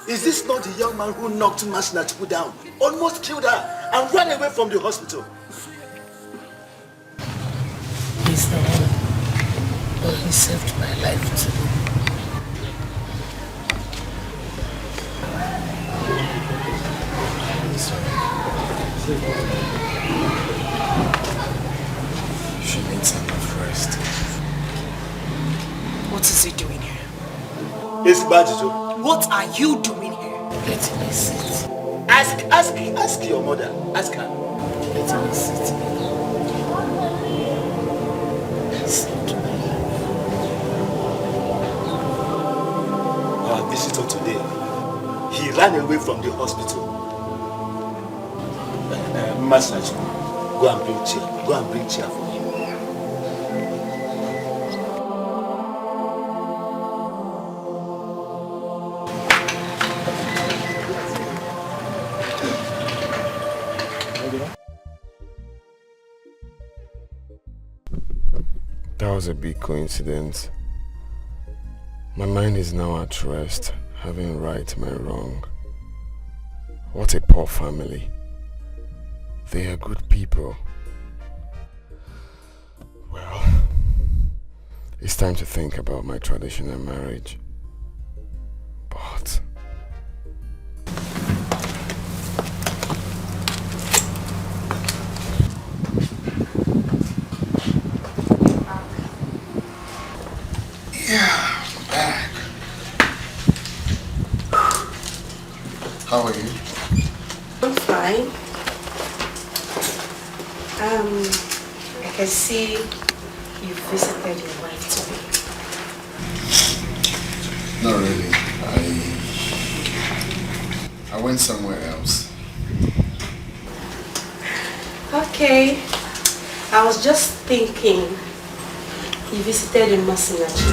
is this not the young man who knocked Masinachuku down, almost killed her, and ran away from the hospital? He's the one. But he saved my life too. She needs enough rest. What is he doing here? It's Bajijo. What are you doing here? Let me sit. Ask your mother. Ask her. Let me sit. Our visitor today, he ran away from the hospital. Masinachuku, go and bring chair. Go and bring chair for him. That was a big coincidence. My mind is now at rest, having right my wrong. What a poor family. They are good people. Well, it's time to think about my traditional marriage. But how are you? I'm fine. I can see you visited your wife today. Not really. I went somewhere else. Okay. I was just thinking you visited in Masinachi.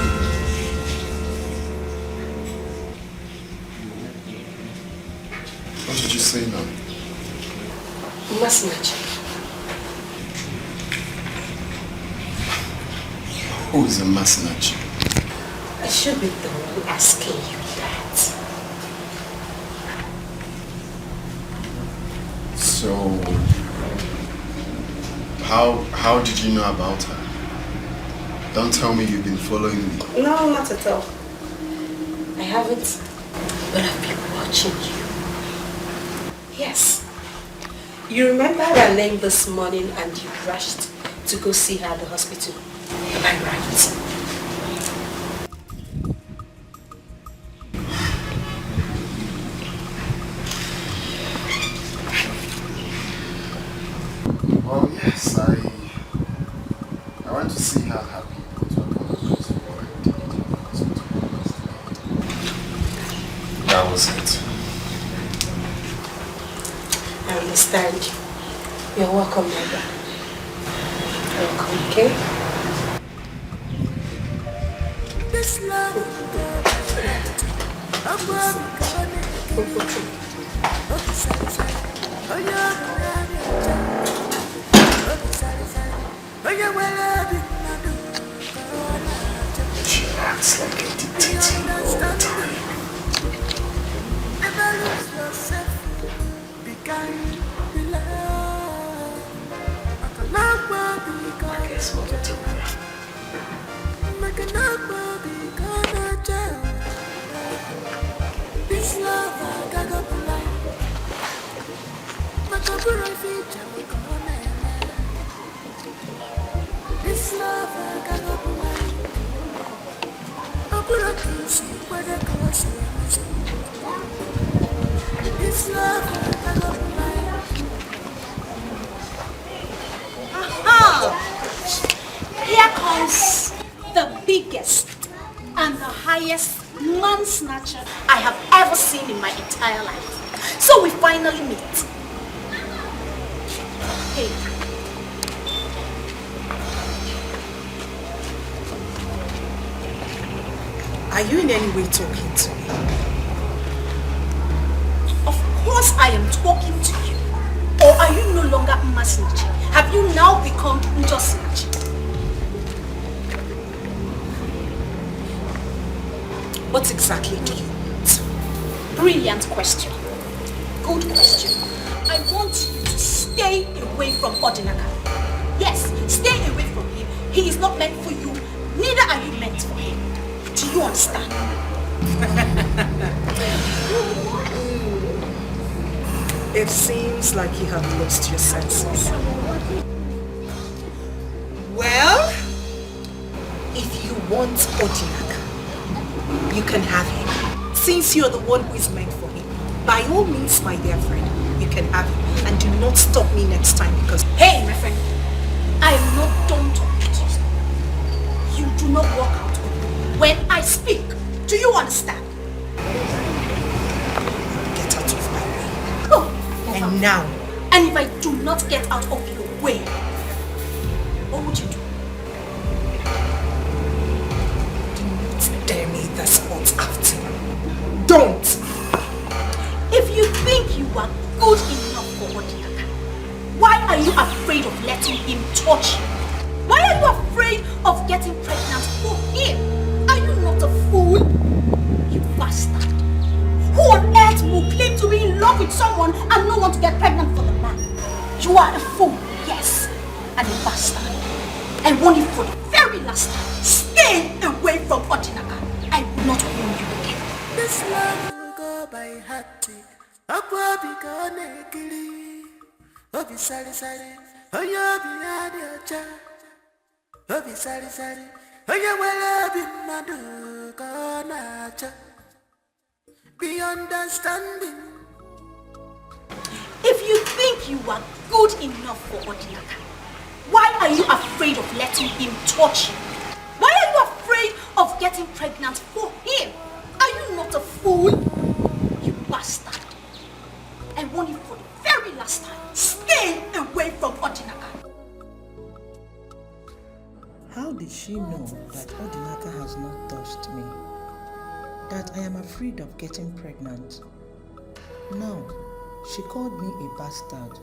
What did you say now? Masinachi. Who is a Masinachi? I should be the one asking you that. So, how did you know about her? Don't tell me you've been following me. No, not at all. I haven't, but I've been watching you. Yes. You remember her name this morning and you rushed to go see her at the hospital. Am I right? Well, yes, I went to see her happy to apologize for what I did in the hospital. That was it. I understand. You're welcome, Naija. Welcome, okay? This love She acts like a dictator all the time. never lose yourself. Be kind, be loved. I cannot be kind. I guess what to do. This love I got up alive. This love I got up alive. I put a kiss where the cross is. This love I got up alive. Aha! Here comes the biggest and the highest man snatcher I have ever seen in my entire life. So we finally meet. Hey. Are you in any way talking to me? because I am talking to you? Or are you no longer Masinachi? Have you now become Njosinachi? What exactly do you want? Brilliant question. Good question. I want you to stay away from Odinaka. Yes, stay away from him. He is not meant for you. Neither are you meant for him. Do you understand? It seems like you have lost your senses. Well, if you want Odinaka, you can have him. Since you're the one who is meant for him, by all means, my dear friend, you can have him. And do not stop me next time because... Hey, my friend, I am not done talking to you. You do not walk out when I speak. Do you understand? Get out of my way. Oh, and now. And if I do not get out of your way, what would you do? Do not dare me the spot after. Don't! If you think you are good enough for Odinaka, why are you afraid of letting him touch you? Why are you afraid of getting pregnant for him? Are you not a fool? You bastard. Who on earth will claim to be in love with someone and not want to get pregnant for the man? You are a fool, yes, and a bastard. I warn you for the very last time. Stay away from Odinaka. I will not warn you again. This love will go by heart. Akwa bika nekili. Obi sari sari. Oya bi adi ocha. Obi sari sari. Oya wala bi madu kanacha. Be understanding. If you think you are good enough for Odinaka, why are you afraid of letting him touch you? Why are you afraid of getting pregnant for him? Are you not a fool? You bastard. I warn you for the very last time. Stay away from Odinaka. How did she know that Odinaka has not touched me? That I am afraid of getting pregnant? Now, she called me a bastard.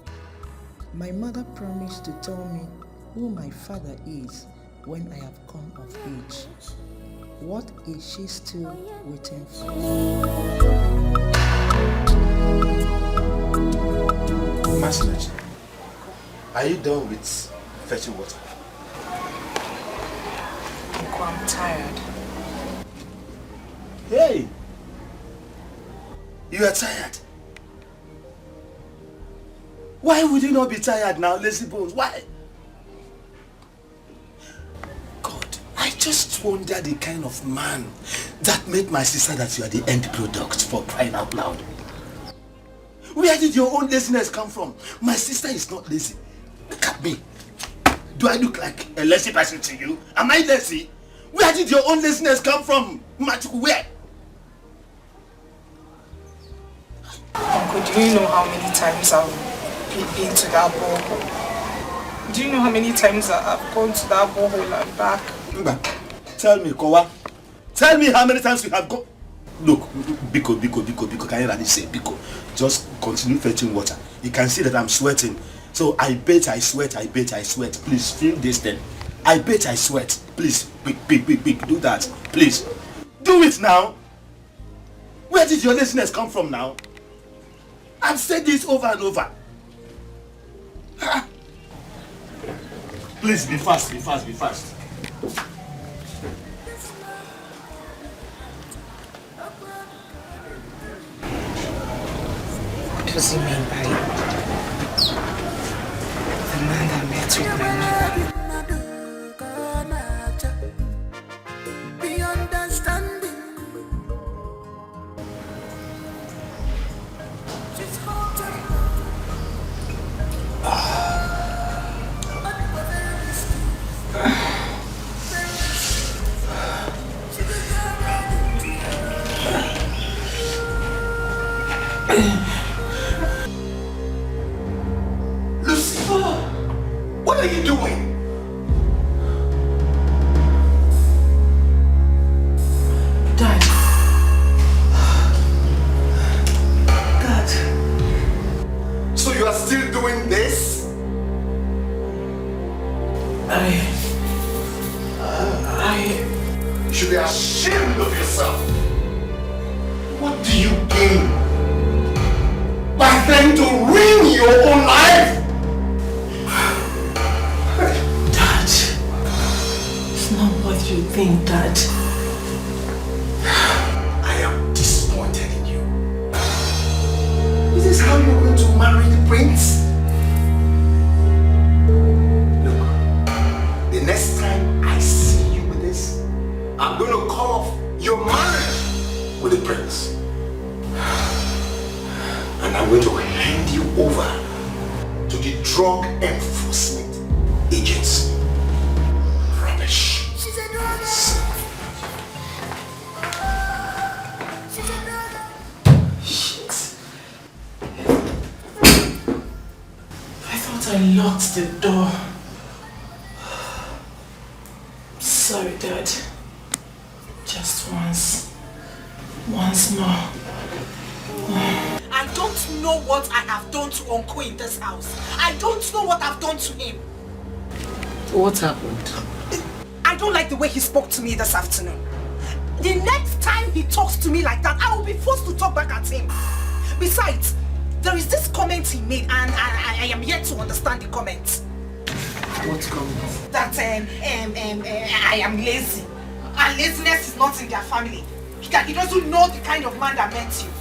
My mother promised to tell me who my father is when I have come of age. What is she still waiting for? Master, are you done with fetching water? I'm tired. Hey! You are tired? Why would you not be tired now, lazy bones? Why? God, I just wonder the kind of man that made my sister that you are the end product, for crying out loud. Where did your own laziness come from? My sister is not lazy. Look at me. Do I look like a lazy person to you? Am I lazy? Where did your own laziness come from? Matuku, where? Uncle, do you know how many times I've been to that borehole? Do you know how many times I've gone to that borehole and back? Ubah, tell me, Kowa. Tell me how many times you have gone. Look, Biko, can you really say Biko? Just continue fetching water. You can see that I'm sweating. So I bet I sweat. Please feel this then. I bet I sweat. Please, big, do that. Please. Do it now. Where did your laziness come from now? I've said this over and over. Please be fast. What does he mean by the man that met with my mother? Be understanding. She's Lucifer, what are you doing? Dad, them to ruin your own life? Dad, it's not what you think, Dad. I am disappointed in you. Is this how you're going to marry the prince? Look, the next time I see you with this, I'm going to call off your marriage with the prince. And I'm going to hand you over to the drug enforcement agency. Rubbish. She's a drugger. She's a drugger. Shit. I thought I locked the door. Sorry, Dad. Just once. Once more. I don't know what I have done to Uncle in this house. I don't know what I've done to him. What happened? I don't like the way he spoke to me this afternoon. The next time he talks to me like that, I will be forced to talk back at him. Besides, there is this comment he made and I am yet to understand the comment. What comment? That I am lazy. And laziness is not in their family. That he doesn't know the kind of man that meant you.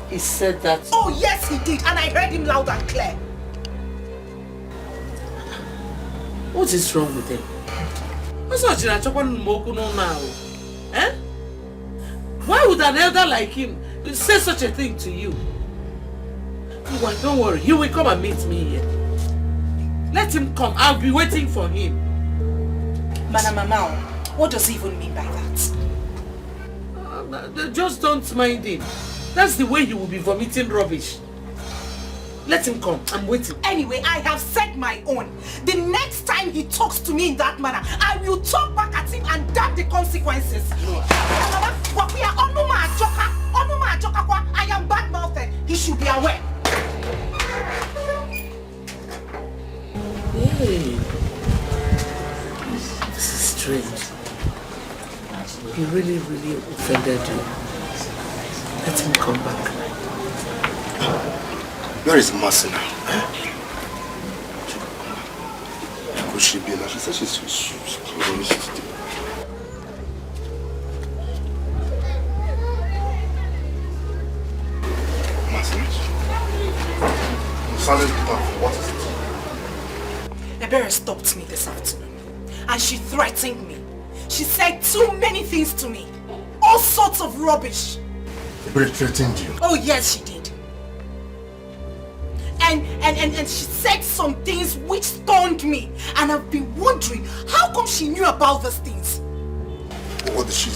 He said that. Oh yes, he did, and I heard him loud and clear. What is wrong with him? What's not now? Eh? Why would an elder like him say such a thing to you? Ubah, don't worry, he will come and meet me here. Let him come, I'll be waiting for him. Mama, what does he even mean by that? Just don't mind him. That's the way he will be vomiting rubbish. Let him come. I'm waiting. Anyway, I have said my own. The next time he talks to me in that manner, I will talk back at him and damn the consequences. I am bad-mouthed. He should be aware. Hey. This is strange. He really offended you. Let him come back. Where is Mercy now? Could she be now? She said she's Mercy? What is it? Ebere stopped me this afternoon and she threatened me. She said too many things to me. All sorts of rubbish. Ebere threatened you? Oh yes, she did. And she said some things which stunned me. And I've been wondering, how come she knew about these things? What did she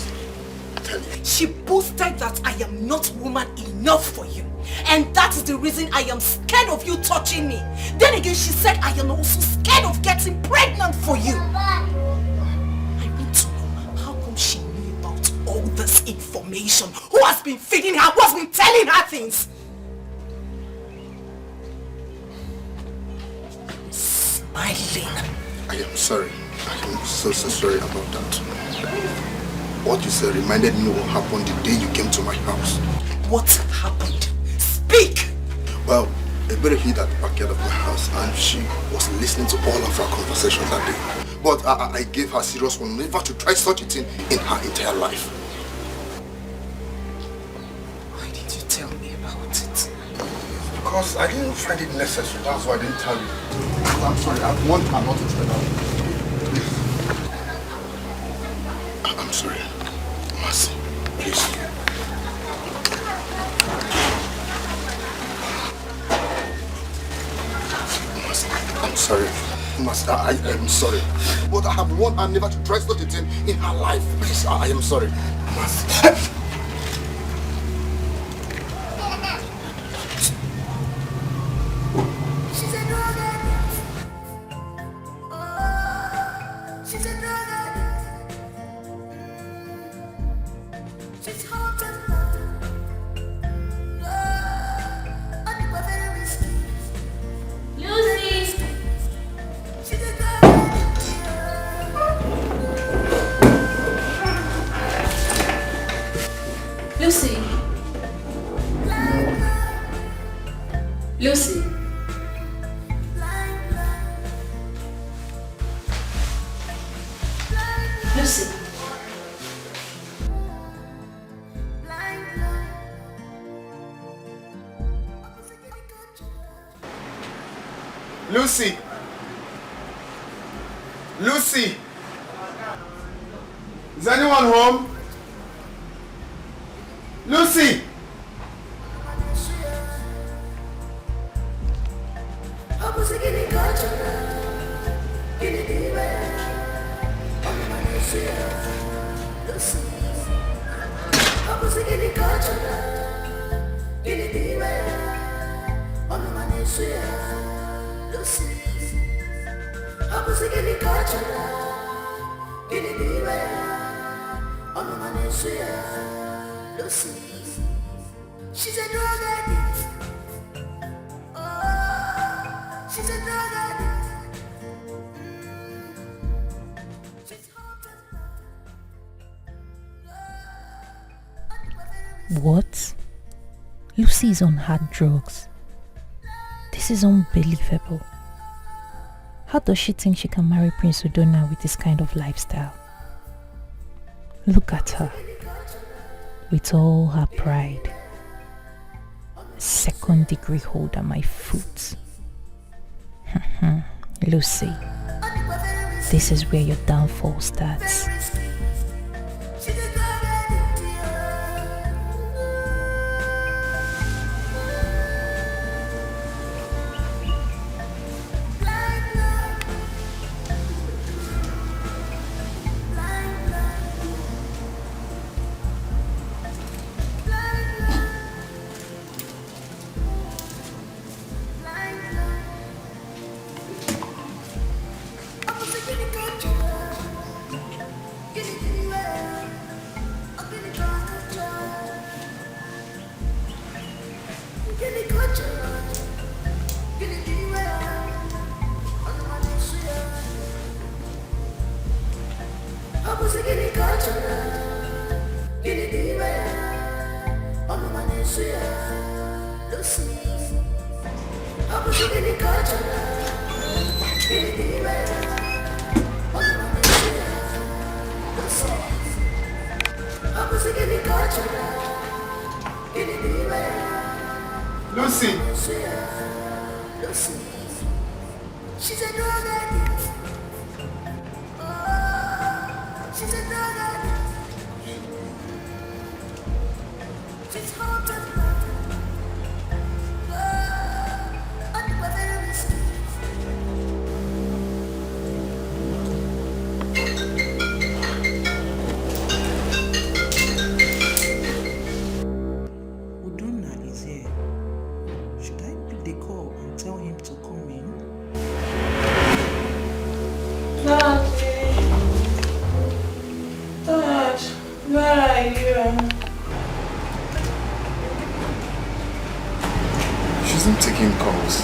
tell you? She boasted that I am not woman enough for you. And that is the reason I am scared of you touching me. Then again, she said I am also scared of getting pregnant for you. I need to know, how come she knew about all this information? Who has been feeding her? Who has been telling her things? Smiling. I am sorry. I am so sorry about that. What you said reminded me what happened the day you came to my house. What happened? Speak! Well, Ebere hid at the backyard of my house and she was listening to all of our conversations that day. But I gave her serious warning never to try such a thing in her entire life. Why did you tell me about it? Because I didn't find it necessary. That's why I didn't tell you. I'm sorry. I want her not to tell her. Please. I'm sorry. Mercy, please. Mercy, I'm sorry. Master, I am sorry. But I have warned her never to try such a thing in her life. Please, I am sorry. Mercy. She's a drug addict. Oh, she's a drug addict. She's hot and cold. Oh, and it was very risky. Lucy! She's a drug addict. Lucy. Lucy. Lucy! Lucy! Is anyone home? Lucy! She's a drug addict. Oh, she's a drug addict. She's What? Lucy is on hard drugs. This is unbelievable. How does she think she can marry Prince Udona with this kind of lifestyle? Look at her. With all her pride. Second degree hold at my foot. Lucy, this is where your downfall starts. Lucy! She's a drug addict. Oh, she's a drug addict. She's hopeless. Udona is here. Should I pick the call and tell him to come in? Dad, where are you? She isn't taking calls.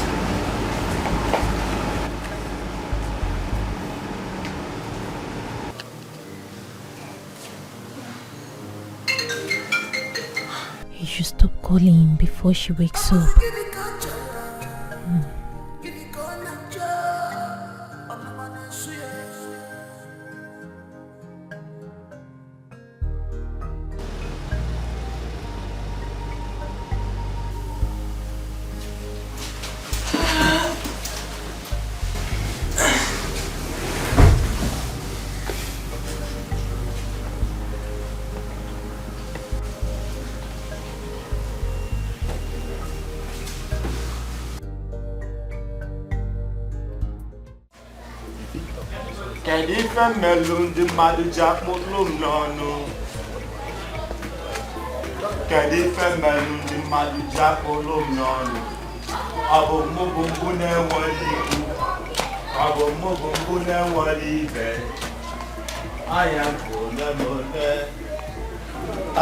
You should stop calling before she wakes up. Kedu ife mmelụ ndị mmadụ ji akpụlụ m n'ọnụ? Kedu ife mmelụ ndị mmadụ ji akpụlụ m n'ọnụ? Ọ bụ mụ bụ mbụ na-enweghị ikwu. Ọ bụ mụ bụ mbụ na-enweghị ibe. Anya m ole m ole.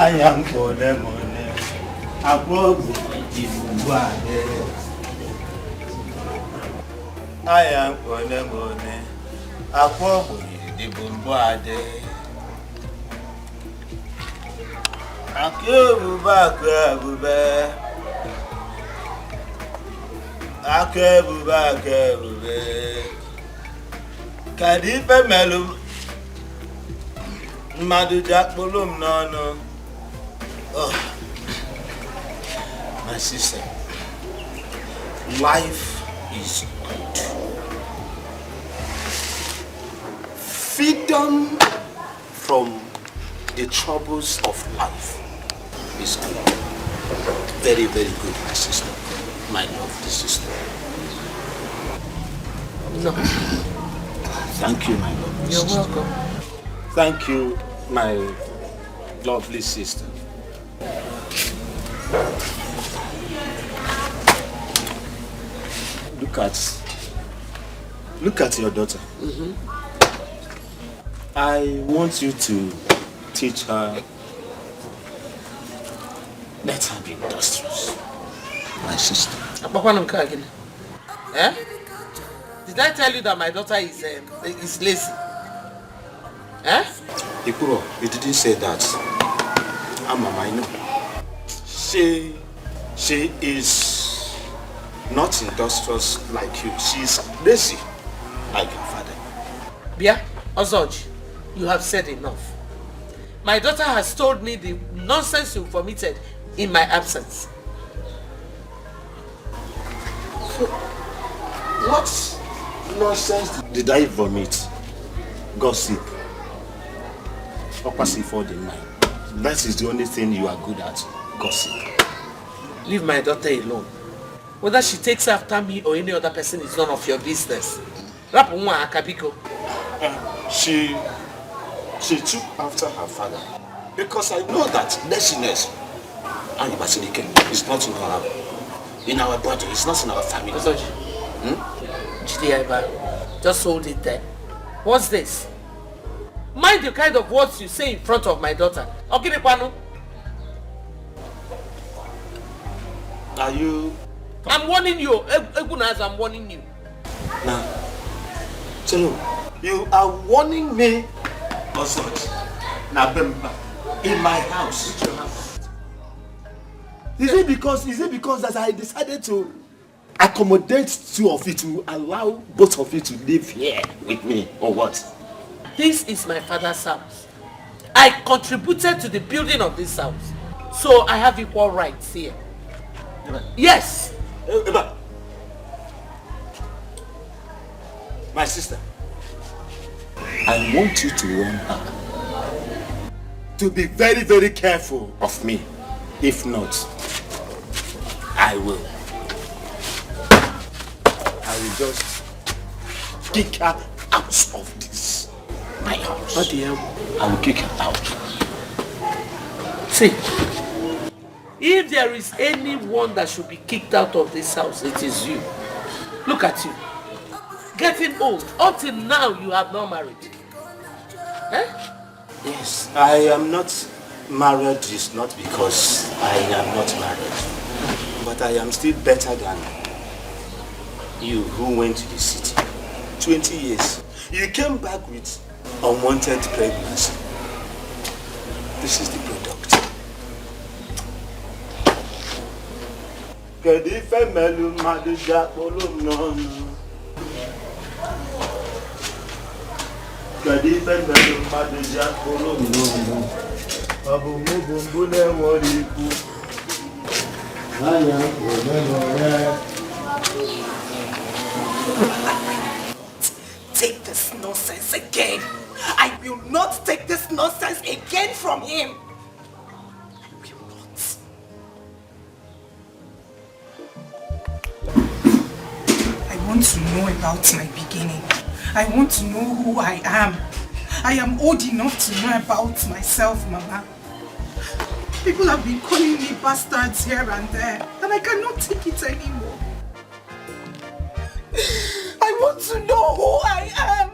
Anya m ole m ole. Agwa ogu ibu adị. Anya m ole m ole. Akwa ogbenye dịbụ mbụ adị. Akụ ebube akụ ebube. Akebube. Kadife melum. Madu Jack Bolum no. Oh. My sister. Life is good. Freedom from the troubles of life is good. Very, very good, my sister. My lovely sister. No. Thank you, my lovely sister. You're welcome. Thank you, my lovely sister. Look at your daughter. I want you to teach her. Let her be industrious. My sister. Eh? Did I tell you that my daughter is lazy? Eh? Ikuro, you didn't say that. Mama, I know. She is not industrious like you. She's lazy like your father. Bia, Ozoj, you have said enough. My daughter has told me the nonsense you vomited in my absence. So, what nonsense did I vomit? Gossip. Or passing for the mind. That is the only thing you are good at. Gossip. Leave my daughter alone. Whether she takes after me or any other person is none of your business. She took after her father because I know that laziness and imbecility is not in our body, it's not in our family. Just hold it there. What's this? Mind the kind of words you say in front of my daughter. Are you? I'm warning you. I'm warning you. Now, Chelo, you are warning me also. Now, in my house. Is it because that I decided to accommodate two of you to allow both of you to live here with me or what? This is my father's house. I contributed to the building of this house. So I have equal rights here. Yes. My sister, I want you to warn her to be very, very careful of me. If not, I will just kick her out of this, my house. What the hell? I will kick her out. See, if there is anyone that should be kicked out of this house, it is you. Look at you. Getting old. Until now, you have not married. Eh? Yes, I am not married. Is not because I am not married, but I am still better than you who went to the city. 20 years. You came back with unwanted pregnancy. This is the product. Take this nonsense again. I will not take this nonsense again from him. I will not. I want to know about my beginning. I want to know who I am. I am old enough to know about myself, Mama. People have been calling me bastards here and there, and I cannot take it anymore. I want to know who I am.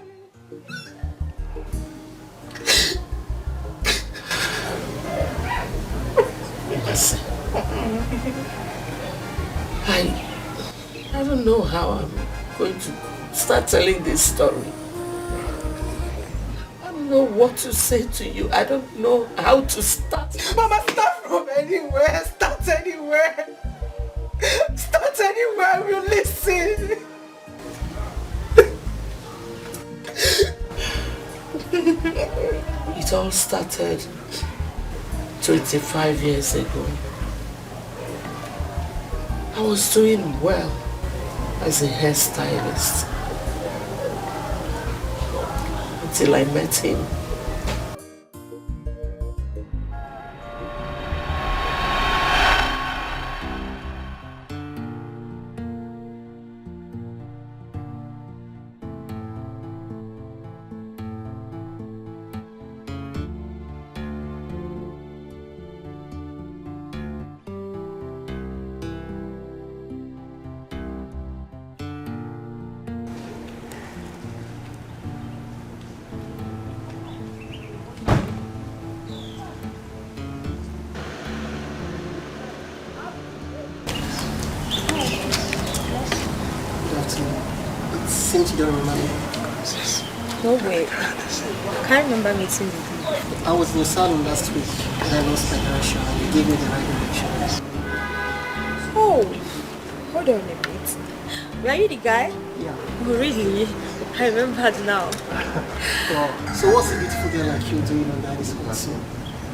I don't know how I'm going to start telling this story. I don't know what to say to you. I don't know how to start. Mama, start from anywhere. Start anywhere. Start anywhere. I will listen. see. It all started 25 years ago. I was doing well as a hairstylist until I met him. Since you don't remember me. No way. I can't remember meeting with you. I was in your salon last week and I lost my direction and you gave me the right direction. Oh, hold on a bit. Were you the guy? Yeah. Oh, really? I remembered now. Wow. So what's a beautiful girl like you doing on that this one soon?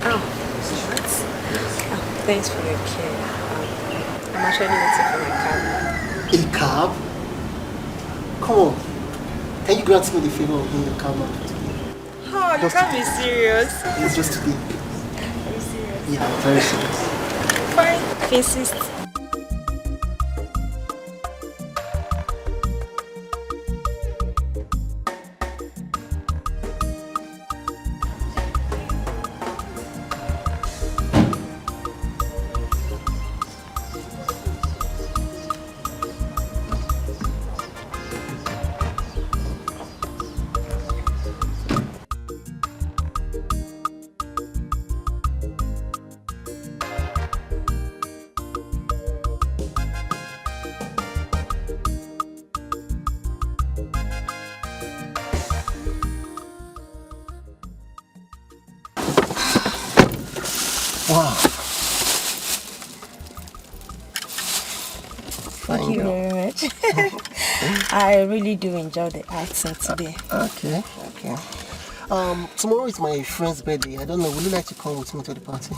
Oh, what? Oh, thanks for your care. I'm actually waiting for my cab. A cab? Come on. Can you grant me the favor of being the cabman? Oh, you can't be serious. It's just today. Are you serious? Yeah, I'm very serious. Fine, if you insist. Wow. Thank you very much. I really do enjoy the accent today. Okay. Tomorrow is my friend's birthday. I don't know, would you like to come with me to the party?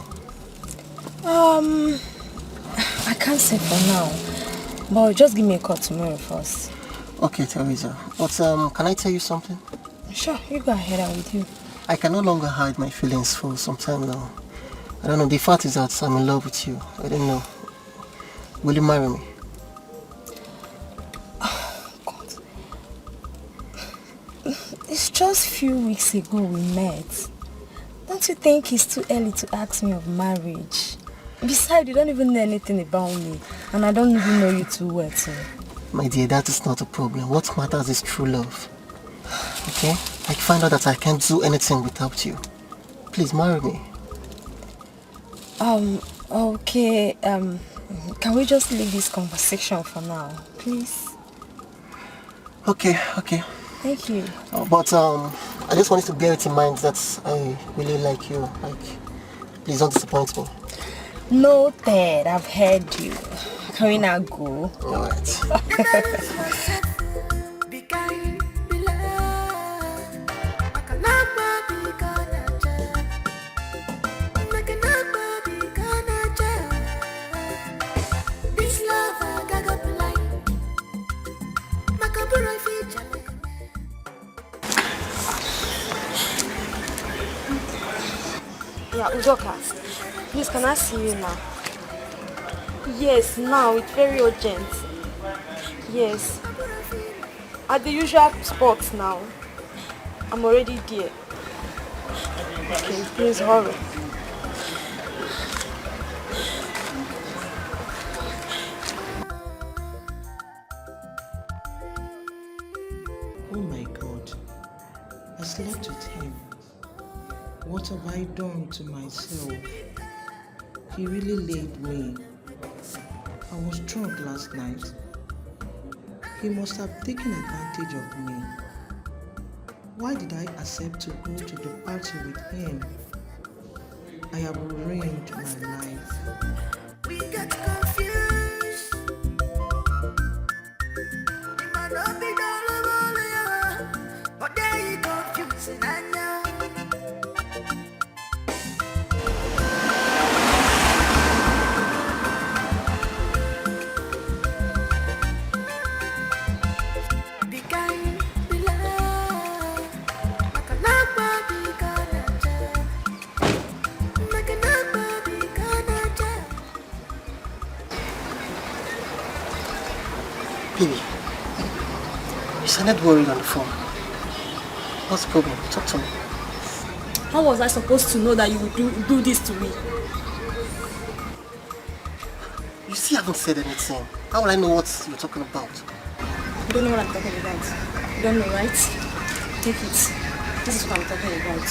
I can't say for now, but just give me a call tomorrow first. Okay, Teresa. But can I tell you something? Sure, you go ahead, I'm with you. I can no longer hide my feelings for some time now. I don't know, the fact is that I'm in love with you. I don't know. Will you marry me? Oh, God. It's just a few weeks ago we met. Don't you think it's too early to ask me of marriage? Besides, you don't even know anything about me. And I don't even know you too well, too. My dear, that is not a problem. What matters is true love. Okay? I find out that I can't do anything without you. Please marry me. Okay, can we just leave this conversation for now, please? Okay. Thank you. But I just wanted to bear it in mind that I really like you. Like, please don't disappoint me. Noted, I've heard you. Can we now go? Alright. Yeah, Udoka, please can I see you now? Yes, now, it's very urgent. Yes. At the usual spot now. I'm already there. Okay, please hurry. Oh my God, I slept with him. What have I done to myself? He really laid me. I was drunk last night. He must have taken advantage of me. Why did I accept to go to the party with him? I have ruined my life. We got confused. Baby, you sounded worried on the phone. What's the problem? Talk to me. How was I supposed to know that you would do this to me? You still haven't said anything. How will I know what you're talking about? You don't know what I'm talking about. You don't know, right? Take it. This is what I'm talking about.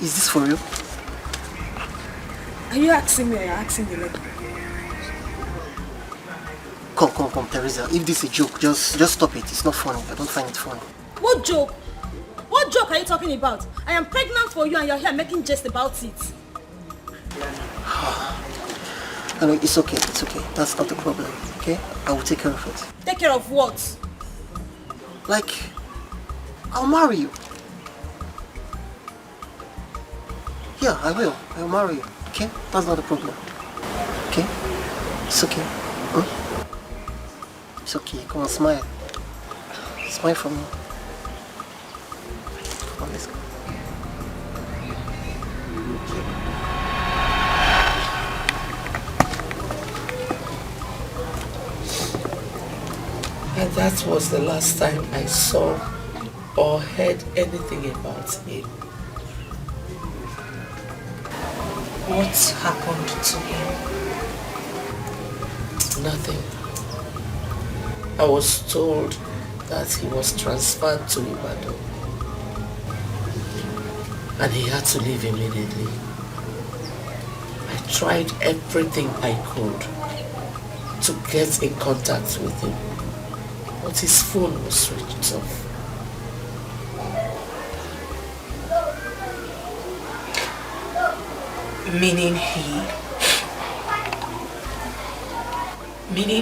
Is this for real? Are you asking me or you're asking the lady? Come, Teresa. If this is a joke, just stop it. It's not funny. I don't find it funny. What joke? What joke are you talking about? I am pregnant for you and you're here making jest about it. I know, it's okay. That's not the problem, okay? I will take care of it. Take care of what? Like, I'll marry you. Yeah, I will. I'll marry you, okay? That's not the problem. Okay? It's okay. Hmm? It's okay. Come on, smile. Smile for me. Come on, let's go. And that was the last time I saw or heard anything about him. What happened to him? Nothing. I was told that he was transferred to Ibadan and he had to leave immediately. I tried everything I could to get in contact with him, but his phone was switched off. Meaning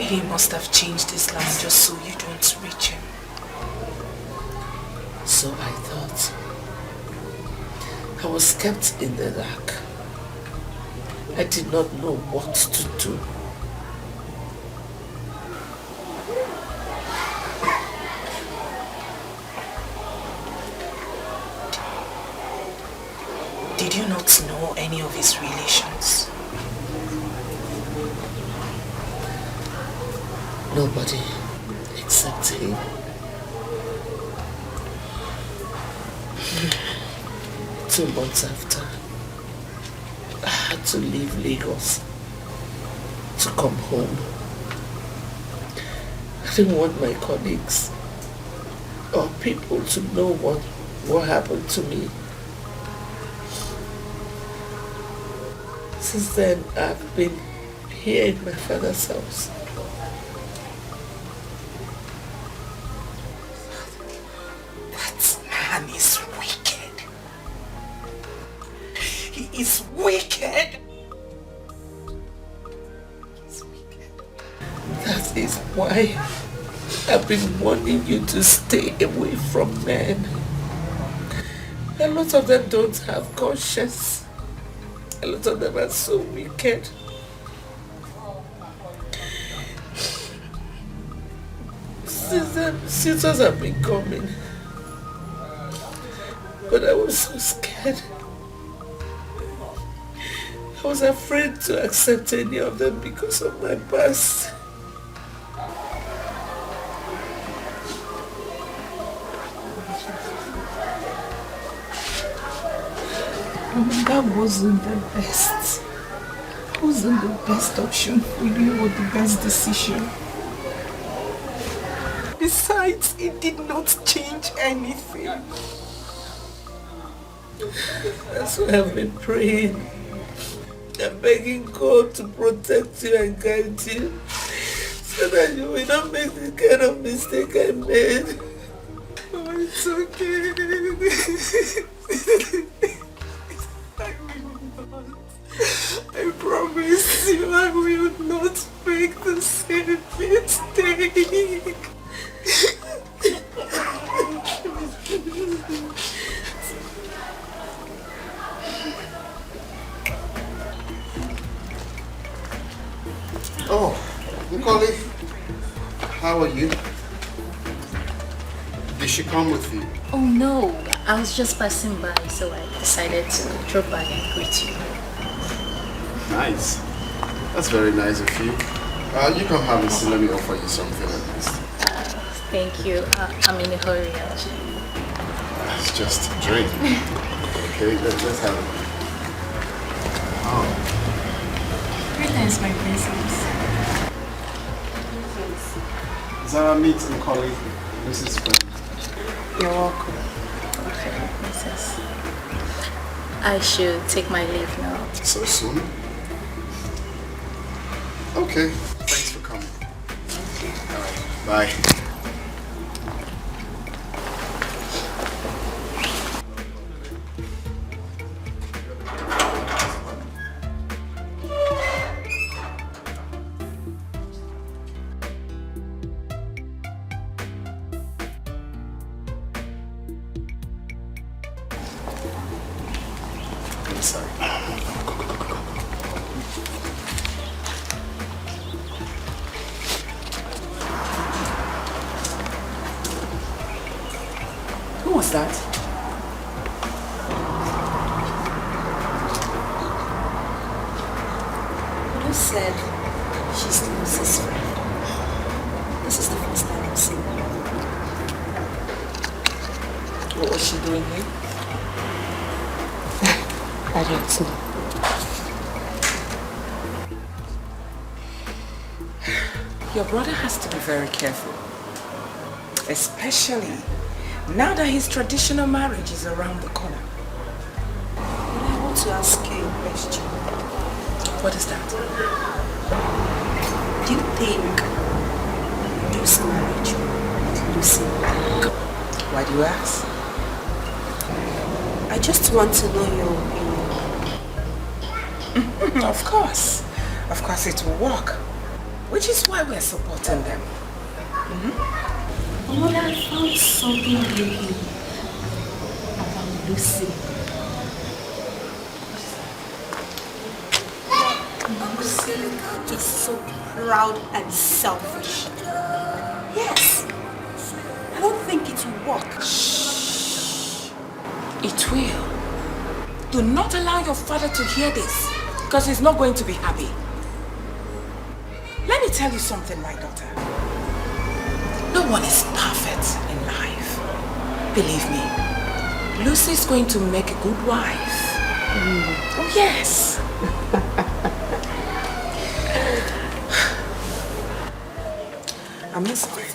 he must have changed his line just so you don't reach him. So I thought. I was kept in the dark. I did not know what to do. Did you not know any of his relations? Nobody except him. 2 months after, I had to leave Lagos to come home. I didn't want my colleagues or people to know what happened to me. Since then, I've been here in my father's house. That man is wicked. He is wicked. That is why I've been warning you to stay away from men. A lot of them don't have conscience. A lot of them are so wicked. Suitors have been coming. But I was so scared. I was afraid to accept any of them because of my past. That wasn't the best. It wasn't the best option for you or the best decision. Besides, it did not change anything. That's why I've been praying and begging God to protect you and guide you so that you will not make the kind of mistake I made. Oh, it's okay. I promise you I will not make the same mistake. Oh, Nicole, how are you? Did she come with you? Oh no, I was just passing by, so I decided to drop by and greet you. Nice. That's very nice of you. You can have a seat. Let me offer you something at least. Thank you. I'm in a hurry, actually. It's just a drink. Okay, let's have it. Oh. Greetings, my princess. Zara, meet and colleague, Mrs. Friend. You're welcome. Okay, princess. I should take my leave now. So soon? Okay, thanks for coming. Alright, bye. Who was that? Who said she's Lucy's friend? This is the first time I've seen her. What was she doing here? I don't know. Your brother has to be very careful. Especially now that his traditional marriage is around the corner. But I want to ask you a question. What is that? Do you think this marriage with Lucy will work? Why do you ask? I just want to know your opinion. Of course. Of course it will work. Which is why we're supporting them. But I found something lately about Lucy. Lucy is so proud and selfish. Yes. I don't think it will work. Shh. It will. Do not allow your father to hear this, because he's not going to be happy. Let me tell you something, my daughter. No one is perfect in life. Believe me, Lucy's going to make a good wife. Oh, yes. I'm inside.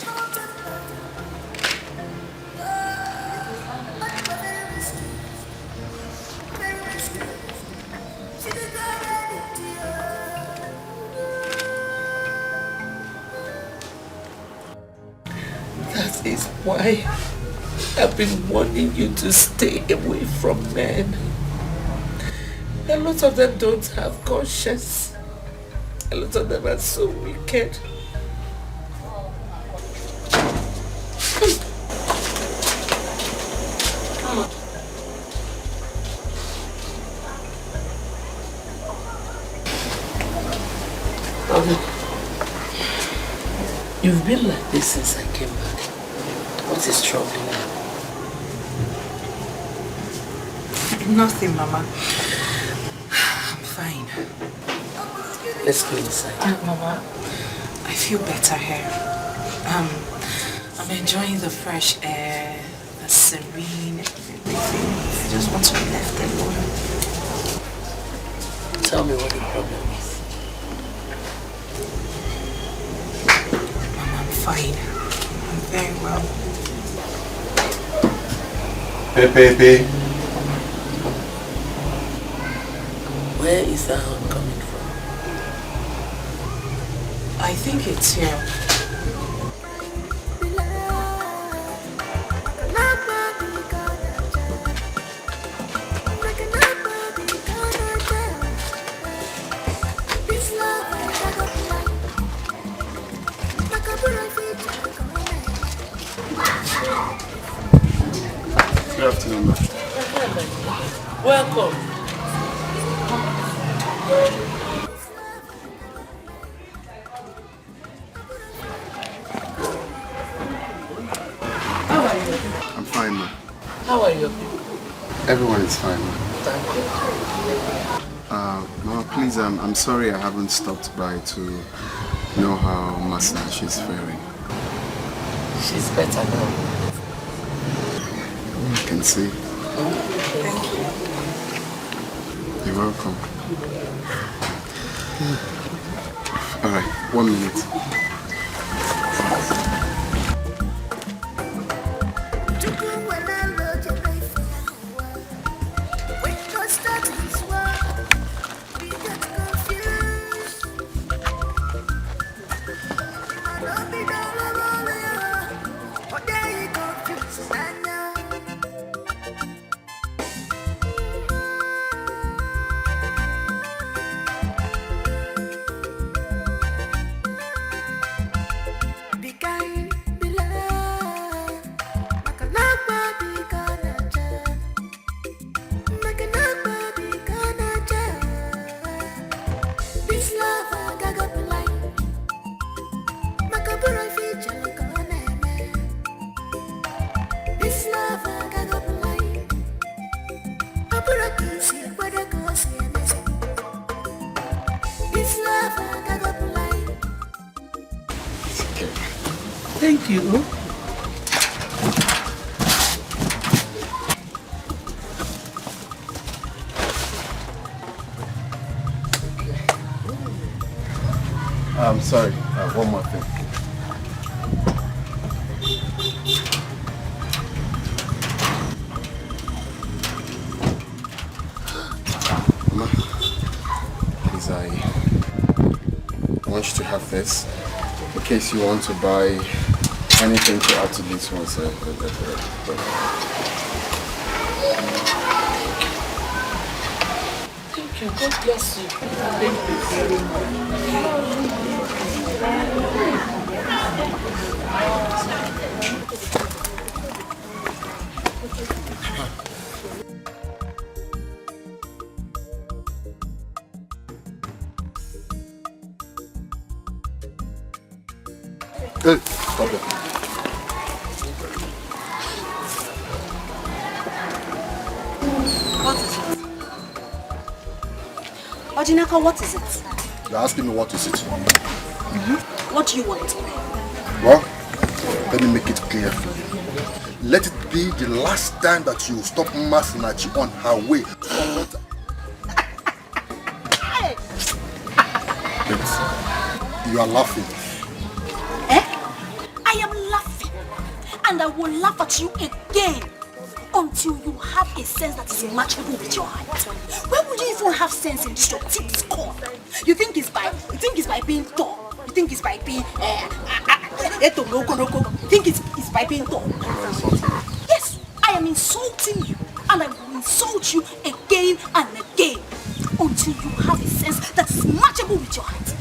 That is why I've been warning you to stay away from men. A lot of them don't have conscience. A lot of them are so wicked. You've been like this since I came back. What is troubling you? Nothing, Mama. I'm fine. Let's go inside. Mama, I feel better here. I'm enjoying the fresh air, the serene, everything. I just want to be left alone. Tell me what the problem is. Mama, I'm fine. I'm very well. Pepe. Where is the sound coming from? I think it's here. Good afternoon, ma'am. Welcome. I'm fine, ma'am. How are your people? Everyone is fine. Thank you. Mama, please, I'm sorry I haven't stopped by to know how Master is faring. She's better now. I can see. Thank you. You're welcome. Alright, 1 minute. Thank you. I'm sorry, one more thing. Mama, please, I want you to have this in case you want to buy anything to add to this one. Thank you. God bless you. Thank you very much. Hey, stop it. What is it? Odinaka, what is it? You're asking me what is it? What do you want? Well, let me make it clear. Let it be the last time that you stop Masinachi on her way. You are laughing. I am laughing, and I will laugh at you again until you have a sense that is matchable with your height. Where would you even have sense in this your thick skull? You think it's by being tall? You think it's by being you think it's by being tall? Yes, I am insulting you, and I will insult you again and again until you have a sense that is matchable with your height.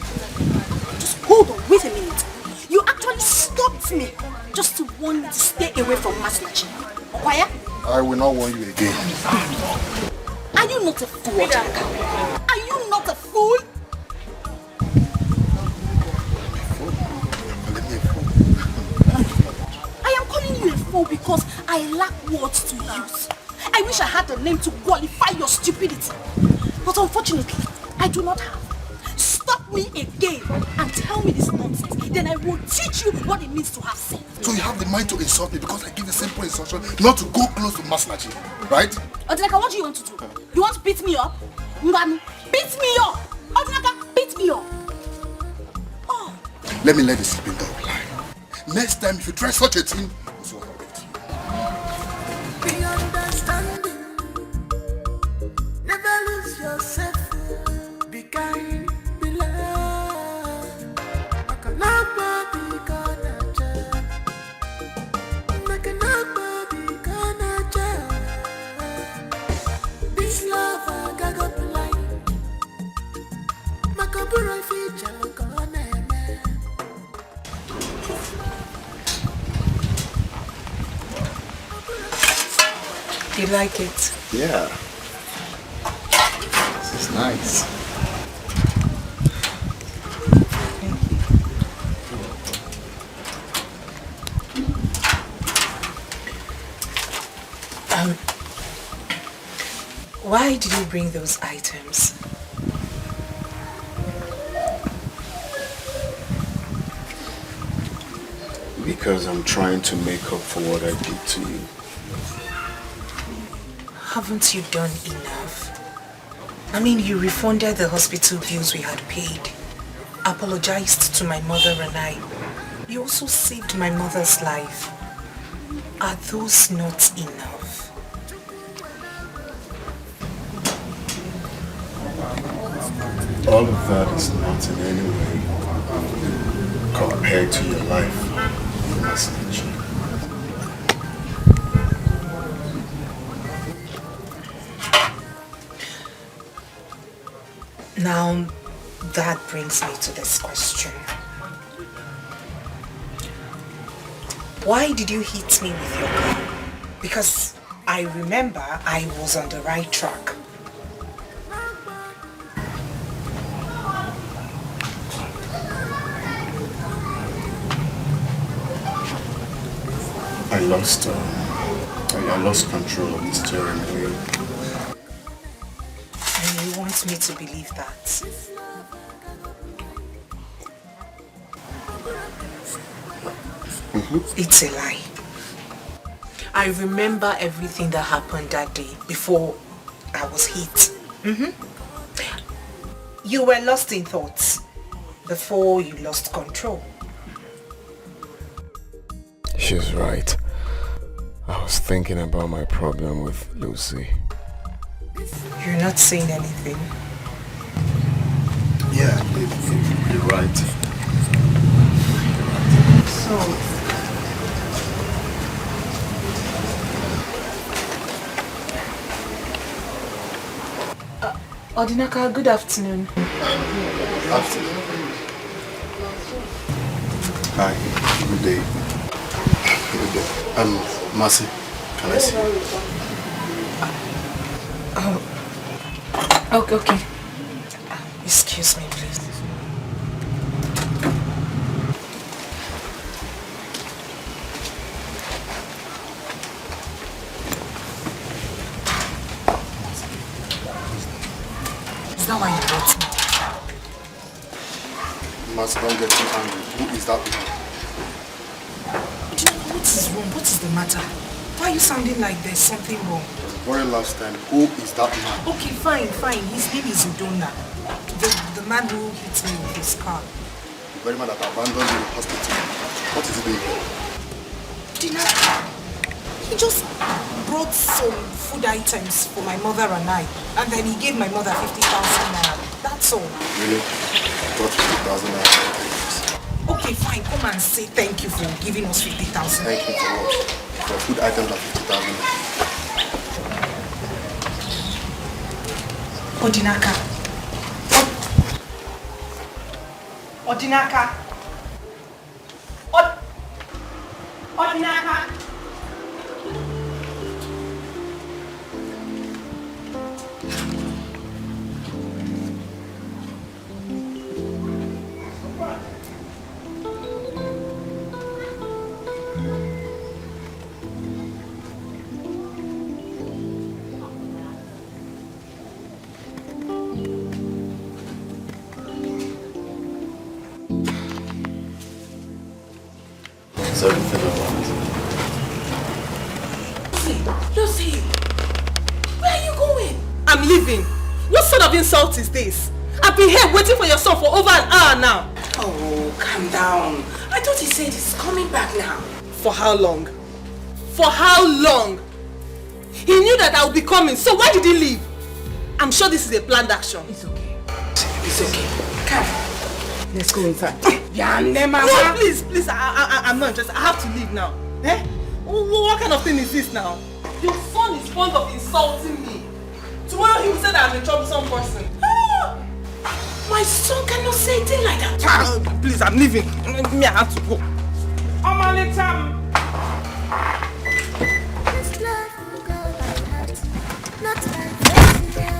Just hold on, wait a minute. You actually stopped me just to warn me to stay away from Masinachi. Okwaya? I will not warn you again. Are you not a fool? Are you not a fool? I am calling you a fool because I lack words to use. I wish I had a name to qualify your stupidity. But unfortunately, I do not have. Stop me again and tell me this nonsense. Then I will teach you what it means to have sense. So you have the mind to insult me because I give a simple instruction not to go close to Masinachi, right? Odinaka, what do you want to do? You want to beat me up? Ngani, beat me up! Odinaka, beat me up! Oh. Let me let the sleeping dog lie. Next time if you try such a thing, this will happen to you. Be understanding. Never lose yourself. Be kind, be loved. Makanapa be kanaja. Makanapa be kanaja. This love I got blind. Makabura feature kaneme. You like it? Yeah. This is nice. Why did you bring those items? Because I'm trying to make up for what I did to you. Haven't you done enough? I mean, you refunded the hospital bills we had paid, apologized to my mother and I. You also saved my mother's life. Are those not enough? All of that is not in any way compared to your life. Message. Now, that brings me to this question. Why did you hit me with your car? Because I remember I was on the right track. I lost control of the steering wheel. And you want me to believe that? It's a lie. I remember everything that happened that day before I was hit. You were lost in thoughts before you lost control. She's right. I was thinking about my problem with Lucy. You're not saying anything. Yeah, you're right. So, Odinaka, good afternoon. Afternoon. Hi, good day. Good day. Mercy, can I see you? Okay. Excuse me, please. Is that why you brought me? Mercy, don't get too angry. Who is that man? What is wrong? What is the matter? Why are you sounding like there's something wrong? The very last time, who is that man? Okay, fine. His name is Udona. The man who hit me with his car. The very man that abandoned you in the hospital. What is he doing here? Dinner. He just brought some food items for my mother and I. And then he gave my mother 50,000 naira. That's all. Really? I got 50,000 naira. Okay, fine. Come and say thank you for giving us 50,000. Thank you for what? For food items at 50,000. Odinaka. Odinaka. Odinaka. Lucy, where are you going? I'm leaving. What sort of insult is this? I've been here waiting for your son for over an hour now. Oh, calm down. I thought he said he's coming back now. For how long? For how long? He knew that I would be coming, so why did he leave? I'm sure this is a planned action. It's okay. It's okay. Come. Let's go inside. No, please, I'm not interested. I have to leave now. Eh? What kind of thing is this now? Your son is fond of insulting me. Tomorrow he will say that I'm a troublesome person. My son cannot say anything like that. Please, I'm leaving. Me, I have to go. This life will go by heart, not by failure.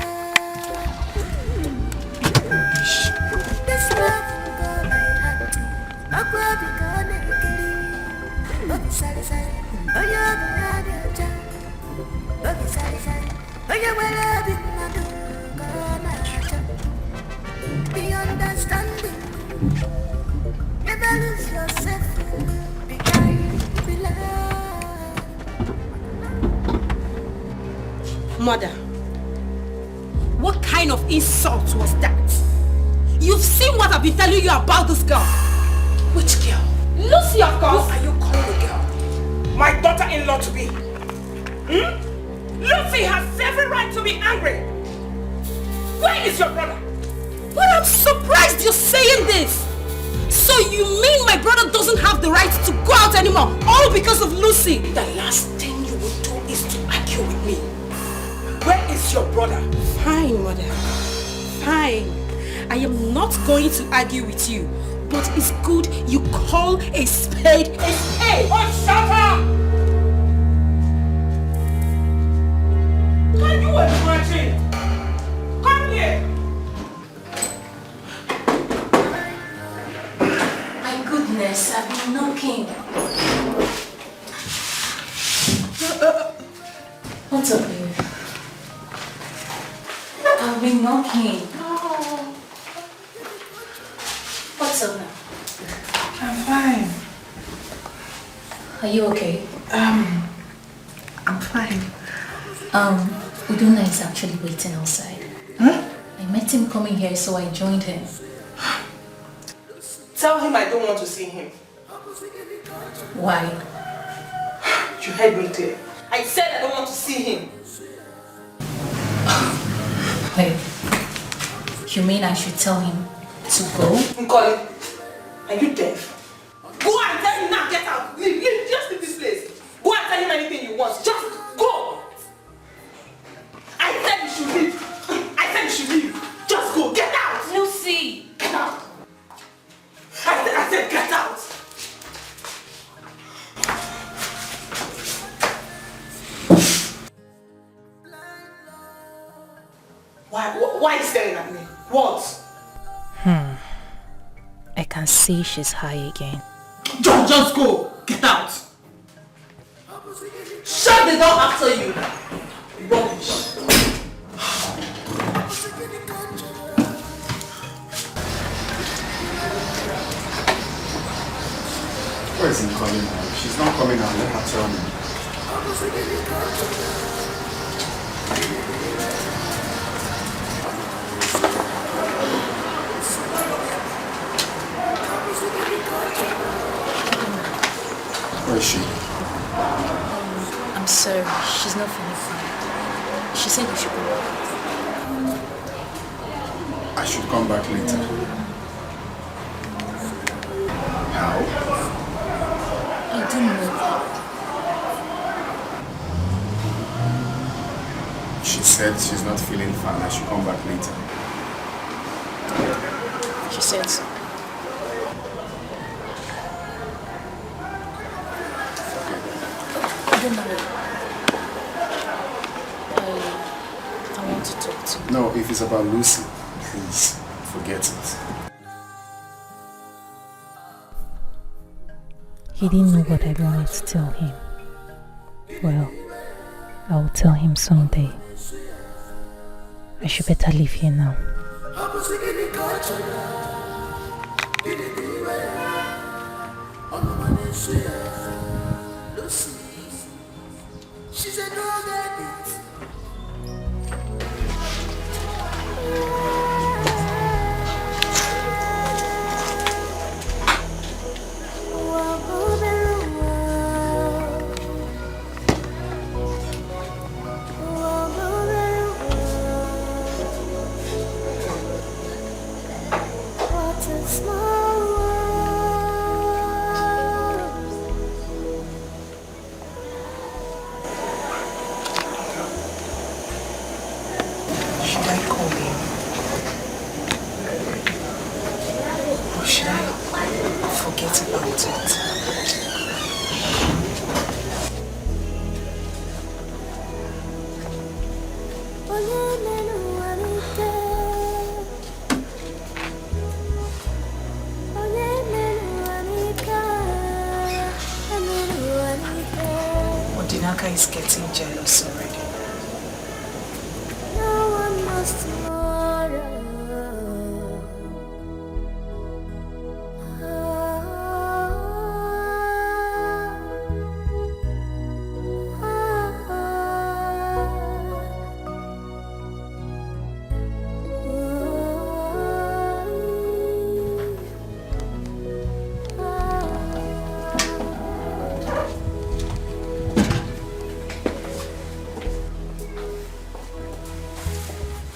This life will go by heart. Aqua become a killing. Bobby Sally Sally. Oh, you're the Naija. Bobby Sally Sally. Oh, you're well. Mother, what kind of insult was that? You've seen what I've been telling you about this girl. Which girl? Lucy, of course. Who are you calling a girl? My daughter-in-law to be. Lucy has every right to be angry. Where is your brother? But I'm surprised you're saying this. So you mean my brother doesn't have the right to go out anymore, all because of Lucy? The last thing you will do is to argue with me. Where is your brother? Fine, Mother. Fine. I am not going to argue with you, but it's good you call a spade a spade. Oh, shut up! Can you imagine? Come here. My goodness, I've been knocking. What's up, baby? I've been knocking. What's up now? I'm fine. Are you okay? I'm fine. Udona is actually waiting outside. Huh? I met him coming here, so I joined him. Tell him I don't want to see him. Why? You heard me clear. I said I don't want to see him. Wait. You mean I should tell him to go? Nkoli, are you deaf? Go and tell him now, get out. Leave, just leave this place. Go and tell him anything you want. Just go. I said you should leave. I said you should leave. Just go, get out. Lucy! Get out. I said get out. Why are you staring at me? What? I can see she's high again. Just go! Get out! Shut the door after you! Rubbish! Where is Nkoli now? She's not coming out. Let her tell me. Where is she? I'm sorry, she's not feeling fine. She said we should go back. I should come back later. How? I don't know. She said she's not feeling fine. I should come back later. She said so. I don't know. I want to talk to you. No, if it's about Lucy, please forget it. He didn't know what I wanted to tell him. Well, I will tell him someday. I should better leave here now. She's a dog addict. What a small Should I call him? Or should I forget about it? Odinaka is getting jealous already. No one knows tomorrow.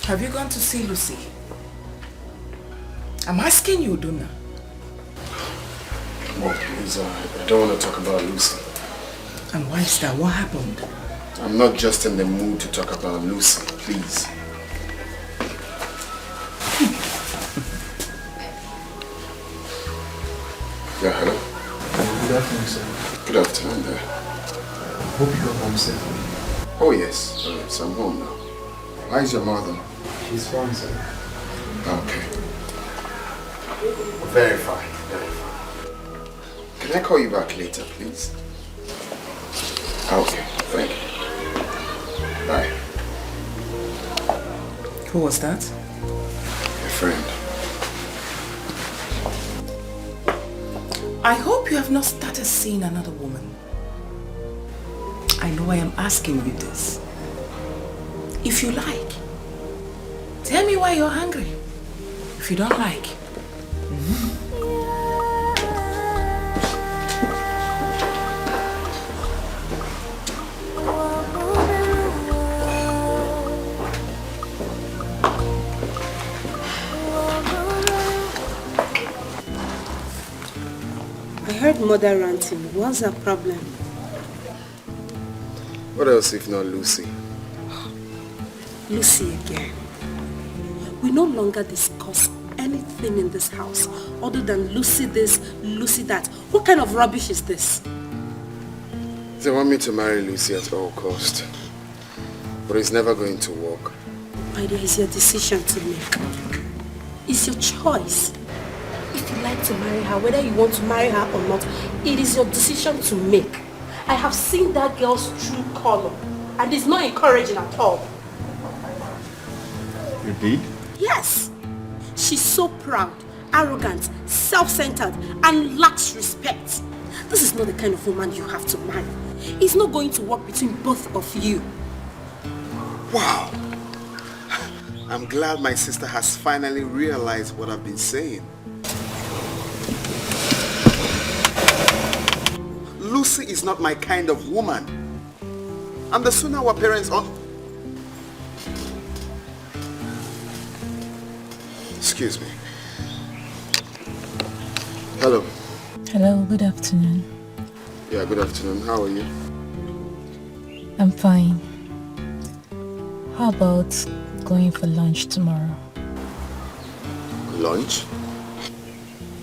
Have you gone to see Lucy? I'm asking you, Donna. Oh, please, I don't want to talk about Lucy. And why is that? What happened? I'm not just in the mood to talk about Lucy, please. Yeah, hello? Good afternoon, sir. Good afternoon there. Hope you got home safely. Oh yes, yes, I'm home now. How is your mother? She's fine, sir. Okay. Very fine, very fine. Can I call you back later, please? Okay, thank you. Bye. Who was that? A friend. I hope you have not started seeing another woman. I know I am asking you this. If you like, tell me why you're hungry. If you don't like, I heard mother ranting. What's her problem? What else if not Lucy? Lucy again. We no longer discuss anything in this house other than Lucy this, Lucy that. What kind of rubbish is this? They want me to marry Lucy at all cost. But it's never going to work. My dear, it's your decision to make. It's your choice. If you like to marry her, whether you want to marry her or not, it is your decision to make. I have seen that girl's true color, and it's not encouraging at all. You did? Yes. She's so proud, arrogant, self-centered, and lacks respect. This is not the kind of woman you have to marry. It's not going to work between both of you. Wow. I'm glad my sister has finally realized what I've been saying. Lucy is not my kind of woman. And the sooner our parents Excuse me. Hello. Hello, good afternoon. Yeah, good afternoon. How are you? I'm fine. How about going for lunch tomorrow? Lunch?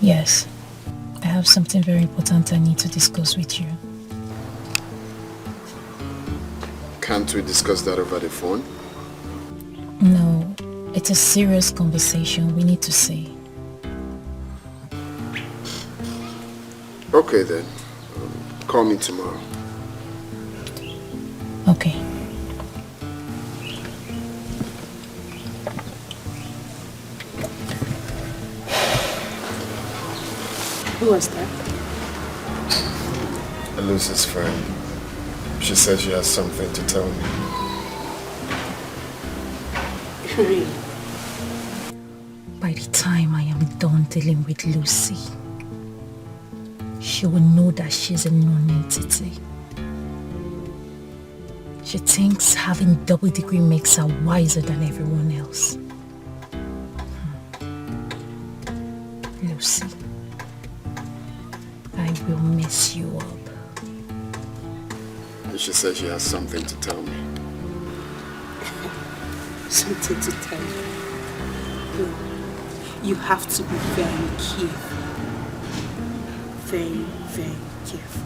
Yes. I have something very important I need to discuss with you. Can't we discuss that over the phone? No, it's a serious conversation we need to see. Okay then. Call me tomorrow. Okay. Who was that? Lucy's friend. She says she has something to tell me. Really? By the time I am done dealing with Lucy, she will know that she's a non-entity. She thinks having double degree makes her wiser than everyone else. Lucy, I will mess you up. She says she has something to tell me. Something to tell you. No. You have to be very careful. Very, very careful.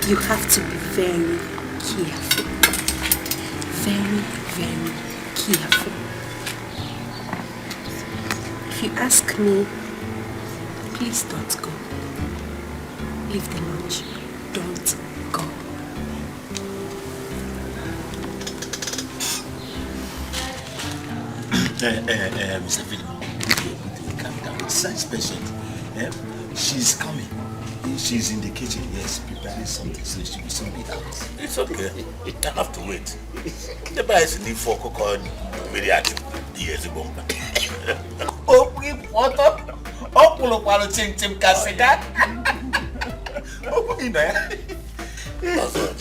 You have to be very careful. Very, very careful. If you ask me, please don't go. Leave the lunch. Don't go. Mr. Philip, calm down. Science patient. Eh? She's coming. She's in the kitchen, yes, preparing something, so she will soon be out. It's okay. I have to wait. The boy is in for cocoa, Miriati, years ago. Oh, we photo. Oh, pull up on Tim Cassetta. Oh, you know. That's what.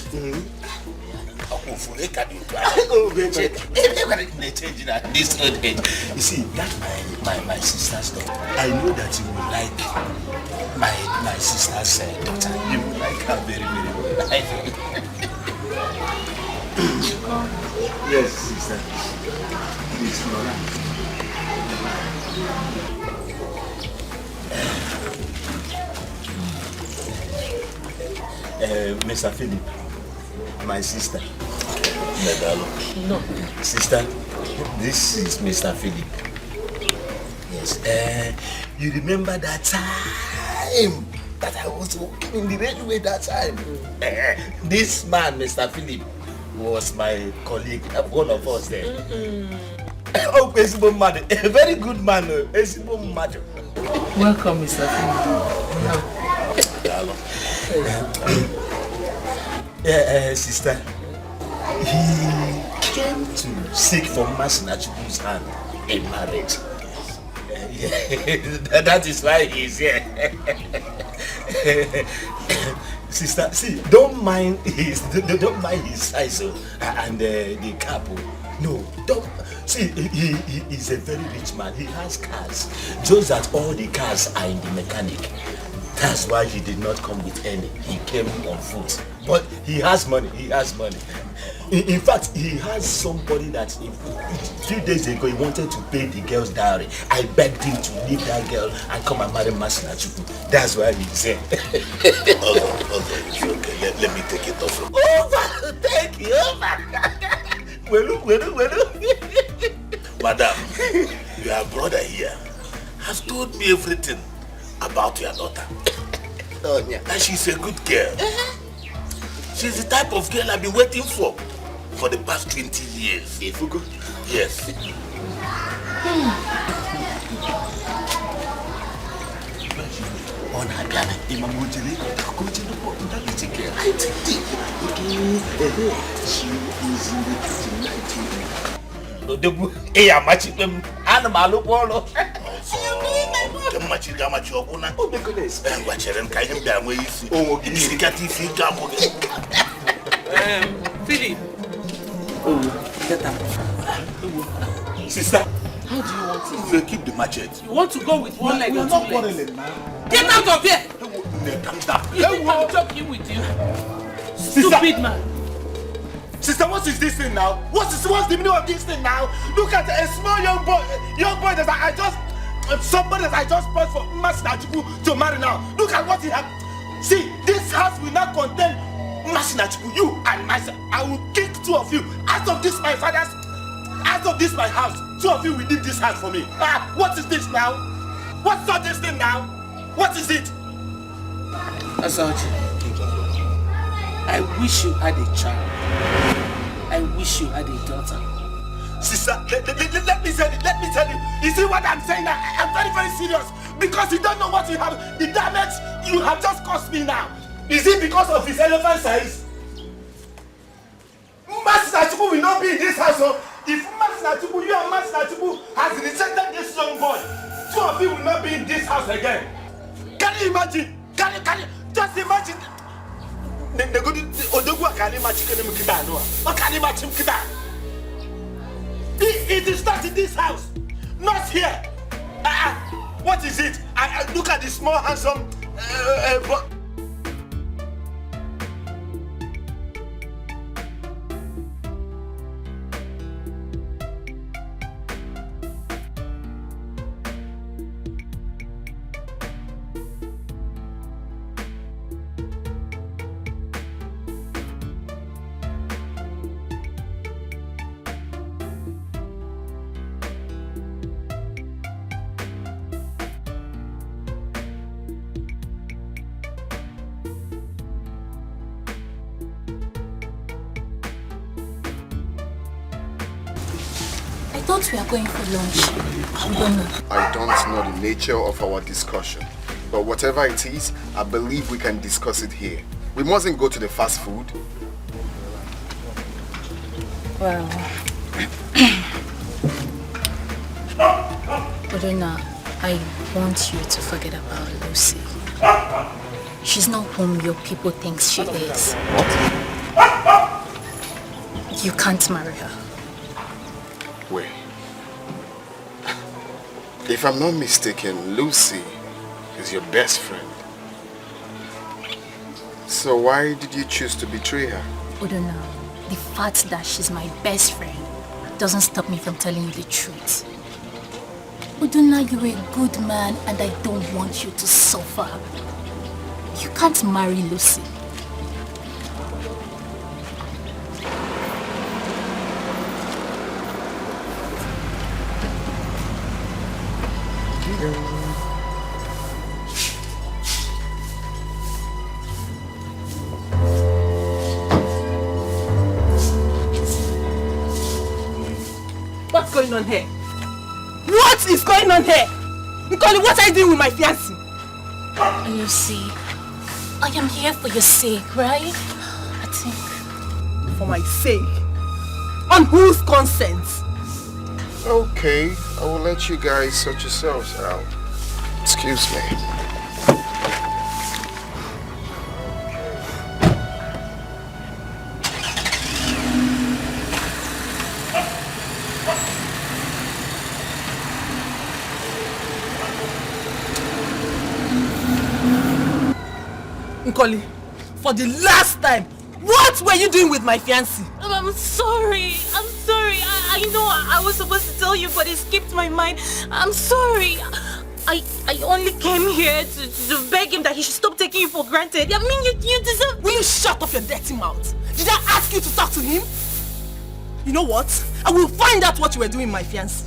This old age. You see, that's my sister's daughter. I know that you will like my sister's daughter. You will like her very, very well. Yes, sister. Please, Nora. Mr. Philip, my sister. No. Sister, this is Mr. Philip. Yes. You remember that time that I was walking in the railway that time? This man, Mr. Philip, was my colleague, one of us there. Oh, Esibo Madu, a very good man, Esibo Madu. Welcome, Mr. Philip. Sister, he came to seek for Masinachukwu's hand in marriage. That is why he's here. Sister, see, don't mind his size and the cap. No, don't. See, he is a very rich man. He has cars. Just that all the cars are in the mechanic. That's why he did not come with any. He came on foot. But he has money. He has money. In fact, he has somebody that a few days ago he wanted to pay the girl's dowry. I begged him to leave that girl and come and marry Masinachuku. That's why he's here. Okay, it's okay. Let me take it off. Over! Take it over! Madam, your brother here has told me everything about your daughter. Oh, yeah. And she's a good girl. She's the type of girl I've been waiting for the past 20 years. Ifugo? Yes. She is in the kitchen. Hey, I'm matching them. Animal, oh my goodness. Philip. Oh, get up. Sister, how do you want it? You keep the machete. You want to go with one leg or two legs? Get out of here! I'm joking with you. Stupid man. Sister, what is this thing now? What's the meaning of this thing now? Look at a small young boy that somebody that I just bought for Masinachuku to marry now. Look at what he has. See, this house will not contain Masinachuku, you and myself. I will kick two of you out of this my house. Two of you will leave this house for me. What is this now? What's all this thing now? What is it? Asaochi, I wish you had a child. I wish you had a daughter. Sister, let me tell you. You see what I'm saying now? I'm very, very serious. Because you don't know what you have. The damage you have just caused me now. Is it because of his elephant size? Masinachuku will not be in this house. So if Masinachuku, you and Masinachuku has rejected this young boy, two of you will not be in this house again. Can you imagine? Can you just imagine? It is not in this house, not here. What is it? I look at the small handsome thought we were going for lunch. I don't know the nature of our discussion. But whatever it is, I believe we can discuss it here. We mustn't go to the fast food. Well, Udonna, I want you to forget about Lucy. She's not whom your people think she is. You can't marry her. Wait. If I'm not mistaken, Lucy is your best friend. So why did you choose to betray her? Udonna, the fact that she's my best friend doesn't stop me from telling you the truth. Udonna, you're a good man and I don't want you to suffer. You can't marry Lucy. What's going on here? What is going on here? Nicole, what are you doing with my fiancé? Lucy, I am here for your sake, right? I think. For my sake? On whose consent? Okay, I will let you guys sort yourselves out. Excuse me. Nkoli, for the last time, what were you doing with my fiancé? I'm sorry. I'm sorry. I know I was supposed to tell you, but it skipped my mind. I'm sorry. I only came here to beg him that he should stop taking you for granted. I mean, you deserve... Will you shut up your dirty mouth? Did I ask you to talk to him? You know what? I will find out what you were doing with my fiancé.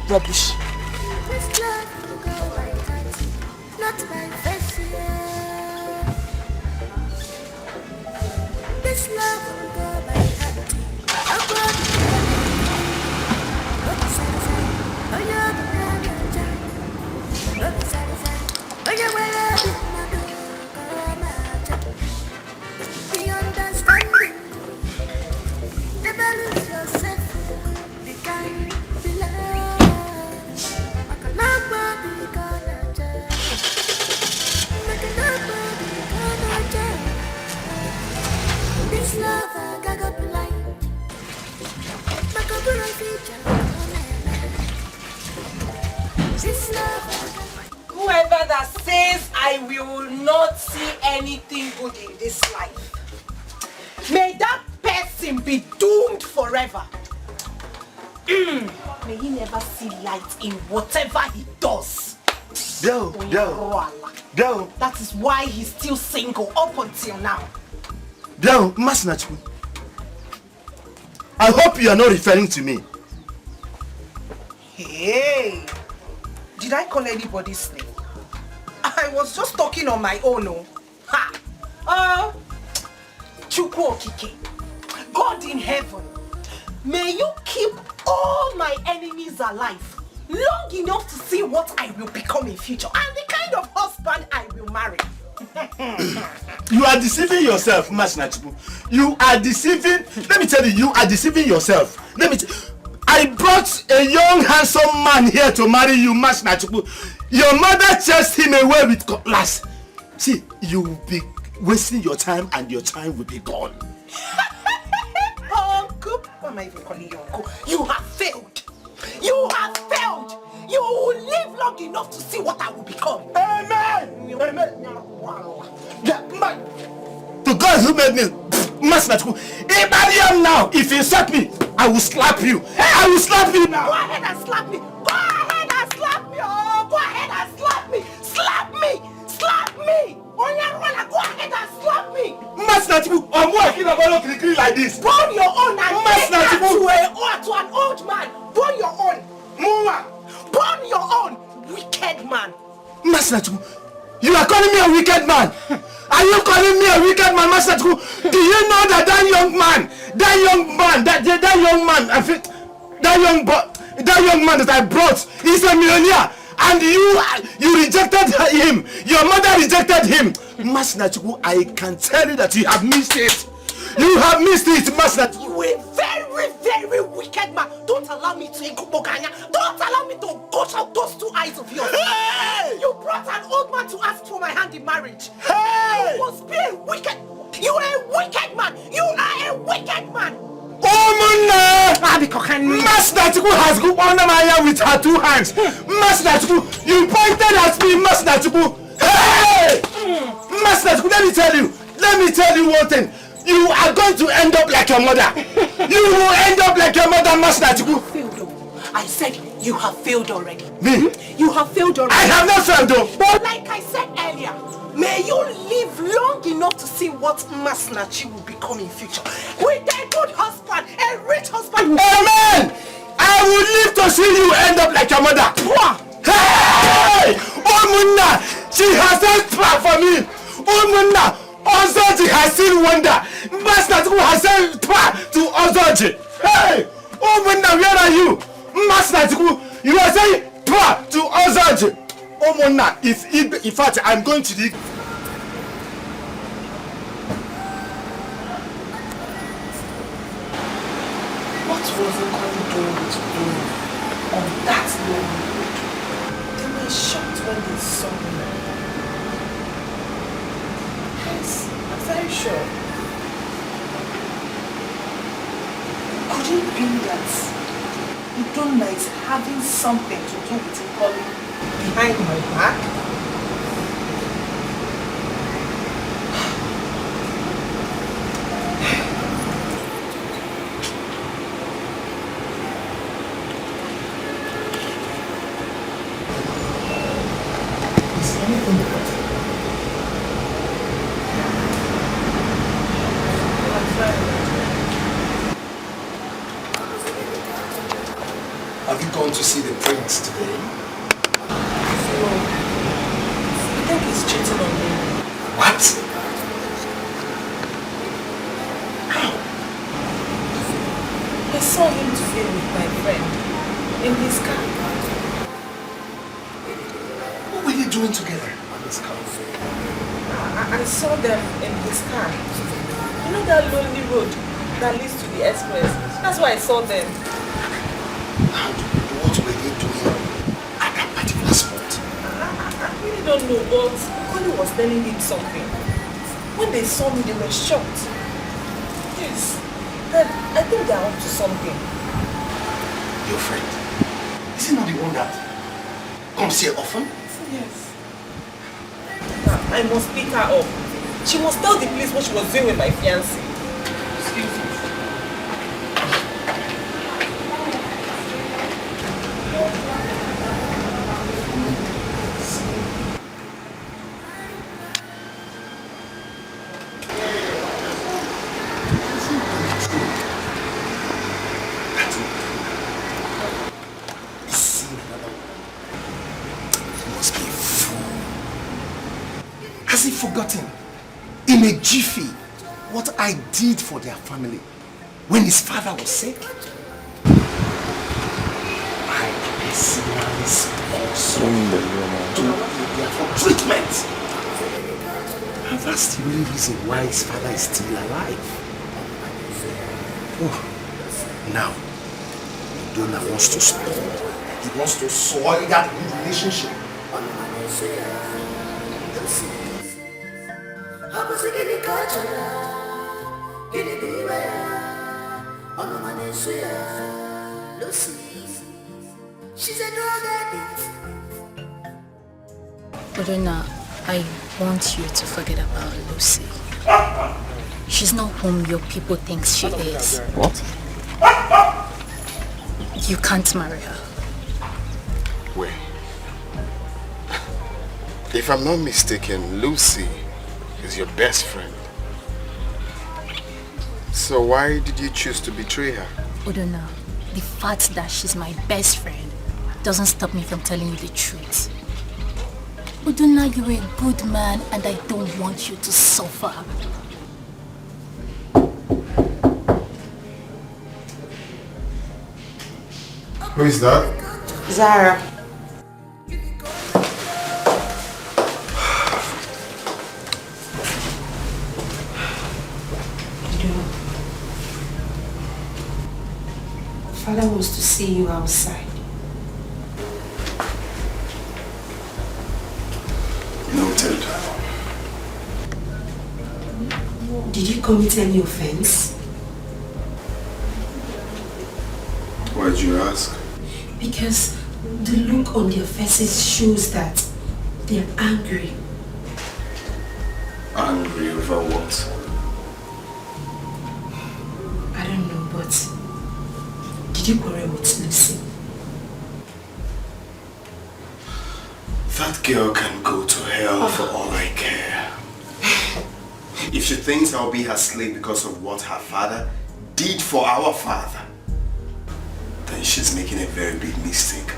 Rubbish. This love will go by heart, not by fancy. This love will go by heart. I'll go to the satisfied. Oh, you're the manager. Oh, the satisfied. Oh, you're well up in my door. The understanding. Never lose yourself. Be kind, be loved. This love I got blind. This love. Whoever that says I will not see anything good in this life, may that person be doomed forever. May he never see light in whatever he does. Go. That is why he's still single up until now. Down, Masnachu. I hope you are not referring to me. Hey, did I call anybody's name? I was just talking on my own. Oh. Ha! Chukwu Okike, God in heaven, may you keep all my enemies alive long enough to see what I will become in future and the kind of husband I will marry. You are deceiving yourself, Masnachu. You are deceiving. Let me tell you, you are deceiving yourself. I brought a young, handsome man here to marry you, Masnachu. Your mother chased him away with cutlass. See, you will be wasting your time and your time will be gone. Uncle, why am I even calling you uncle? You have failed. You have failed. You will live long enough to see what I will become. Amen. The God who made me, Masnachu, if I am now, if you insult me, I will slap you. I will slap you now. Go ahead and slap me. Go ahead and slap me. Oh, go ahead and slap me. Slap me. Slap me. Go ahead and slap me. Masnachu, I'm working about to like this. Burn your own and take that to an old man. Burn your own. Mama. Burn your own, wicked man. Masnachu, you are calling me a wicked man. Are you calling me a wicked man, Masnachu? Do you know that that young man, I think, that young boy, That young man that I brought is a millionaire. And you rejected him. Your mother rejected him. Masinachuku, I can tell you that you have missed it. You have missed it, Masinachuku. You are a very, very wicked man. Don't allow me to Ikuboganya. Don't allow me to gush out those two eyes of yours. Hey! You brought an old man to ask for my hand in marriage. Hey! You must be a wicked. You are a wicked man. You are a wicked man. Masinachuku has gone under my hair with her two hands. Masinachuku, you pointed at me, Masinachuku. Hey! Masinachuku, let me tell you one thing. You are going to end up like your mother. You will end up like your mother, Masinachuku. I said you have failed already. Me? You have failed already. I have not failed though. But like I said earlier, may you live long enough to see what Masinachi will become in future. With a good husband, a rich husband. Amen! I will live to see you end up like your mother. Hey! Omunna! She has done spa for me. Omunna! Ozoji has seen wonder. Masinachi has sent spa to Ozoji. Hey! Omunna, where are you? Masinachi, you are saying spa to Ozoji. Omunna, in fact, I'm going to the... What was Nkomi doing with you on that long road? They were shocked when they saw me. Yes, I'm very sure. Could it be that Udonna is having something to do with Nkomi behind my back? Have you gone to see the prince today? No. I think he's cheating on me. What? How? I saw him today with my friend in his car. What were you doing together on this car? I saw them in his car. You know that lonely road that leads to the express? That's why I saw them. What were they doing at that particular spot? I really don't know, but Connie was telling him something. When they saw me, they were shocked. Yes, I think they're up to something. Your friend? Is he not the one that comes here often? Yes. I must pick her up. She must tell the police what she was doing with my fiancé. Excuse me. Has he forgotten in a jiffy what I did for their family when his father was sick? I personally sponsored to their treatment. And that's the only reason why his father is still alive. Oh, now, Donna wants to spoil. He wants to soil that good relationship. She's a drug addict. Odonna, I want you to forget about Lucy. She's not whom your people think she is. What? You can't marry her. Wait. If I'm not mistaken, Lucy is your best friend. So why did you choose to betray her? Odonna, the fact that she's my best friend doesn't stop me from telling you the truth. Odonna, you're a good man and I don't want you to suffer. Who is that? Zara. Father wants to see you outside. Noted. Did you commit any offense? Why'd you ask? Because the look on their faces shows that they're angry. Angry over what? I don't know, but did you quarrel with Lucy? That girl can go to hell for all I care. If she thinks I'll be her slave because of what her father did for our father, then she's making a very big mistake.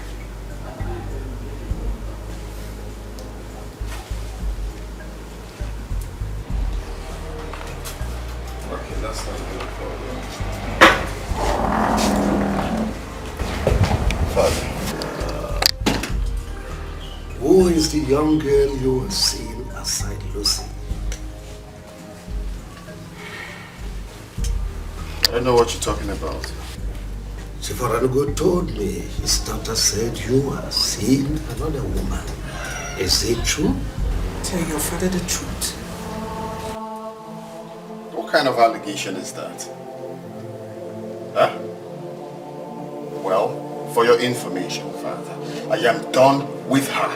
Okay, that's not a problem. Father, who is the young girl you were seeing aside Lucy? I don't know what you're talking about. Sifaranugo told me his daughter said you are seeing another woman. Is it true? Tell your father the truth. What kind of allegation is that? Huh? Well, for your information, Father, I am done with her.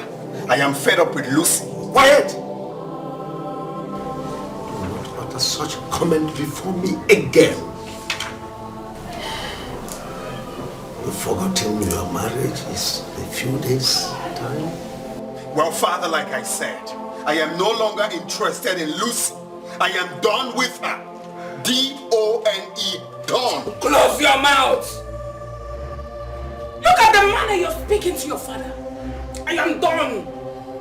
I am fed up with Lucy. Quiet! Do not utter such a comment before me again. You've forgotten your marriage is a few days' time? Well, Father, like I said, I am no longer interested in Lucy. I am done with her. D-O-N-E, done. Close your mouth! Look at the manner you're speaking to your father. I am done.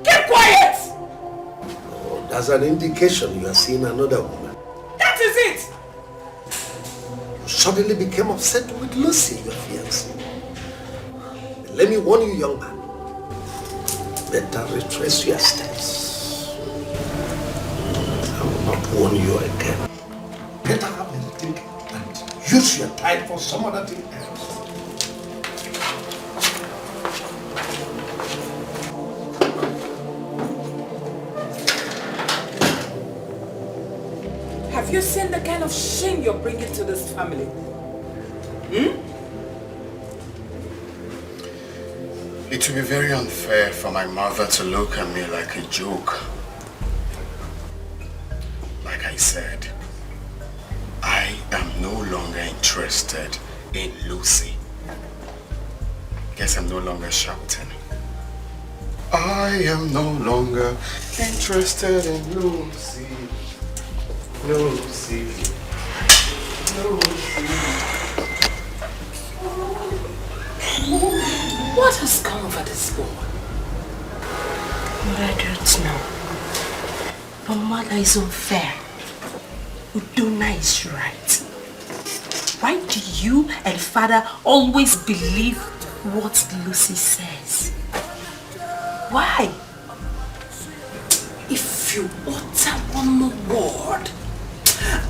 Keep quiet! Oh, that's an indication you are seeing another woman. That is it! You suddenly became upset with Lucy, your fiancée. Let me warn you, young man. Better retrace your steps. I will not warn you again. Better have a think and use your time for some other thing else. Have you seen the kind of shame you're bringing to this family? It would be very unfair for my mother to look at me like a joke. Like I said, I am no longer interested in Lucy. Guess I'm no longer shouting. I am no longer interested in Lucy. Lucy. Lucy. What has come over this boy? I don't know. But mother is unfair. Udona is right. Why do you and father always believe what Lucy says? Why? If you utter one more word,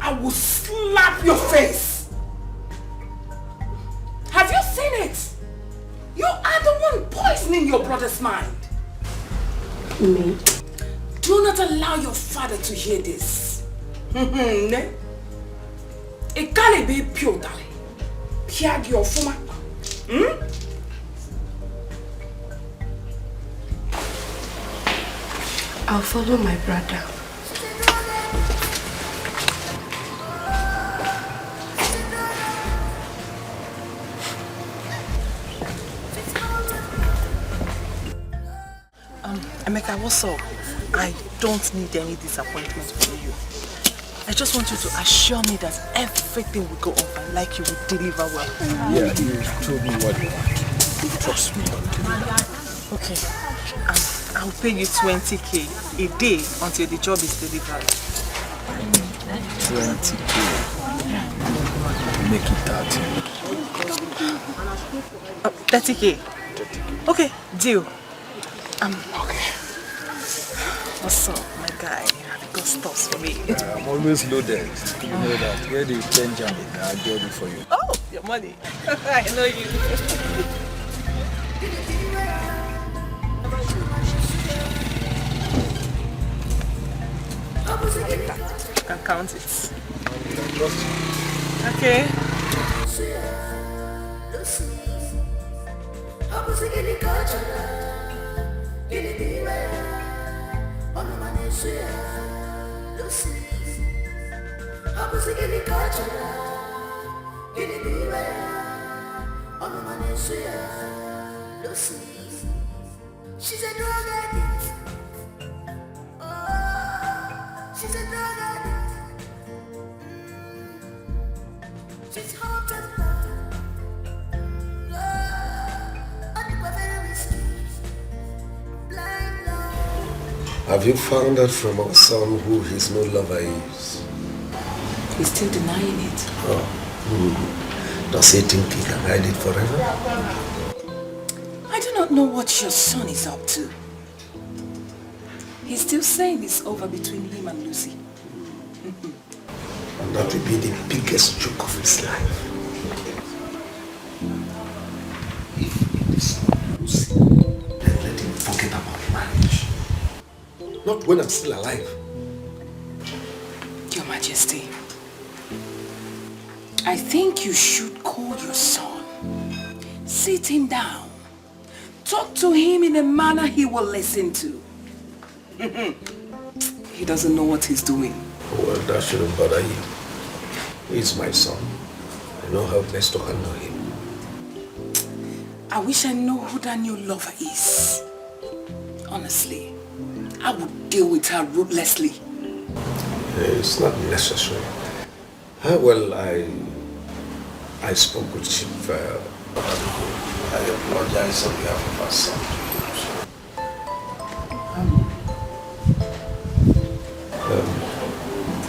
I will slap your face. Have you seen it? You are the one poisoning your brother's mind. Me? Do not allow your father to hear this. It can't be pure, darling. Piag your fuma. I'll follow my brother. Emeka, what's up? I don't need any disappointment from you. I just want you to assure me that everything will go on fine, like you will deliver well. Yeah, you told me what you want. Trust me. Okay. I'll pay you 20k a day until the job is delivered. 20k. Make it 30. 30K. Okay, deal. Okay. What's up, my guy? Have you got stuffs for me? I'm always loaded. You know that. Where the danger, I'll get it for you. Oh, your money. I know you. You can count it. Okay. She's a drug addict. Oh, she's a drug addict. She's hot and cold. I think we're very risky. Blind love. Have you found out from our son who his new lover is? He's still denying it. Oh. Does he think he can hide it forever? I do not know what your son is up to. He's still saying it's over between him and Lucy. And that will be the biggest joke of his life. If it is not Lucy, then let him forget about marriage. Not when I'm still alive. Your Majesty, I think you should call your son. Sit him down. Talk to him in a manner he will listen to. He doesn't know what he's doing. Well, that shouldn't bother you. He's my son. I know how best to handle him. I wish I know who that new lover is. Honestly, I would deal with her ruthlessly. It's not necessary. Well, I spoke with Chief. I apologize on behalf of our son.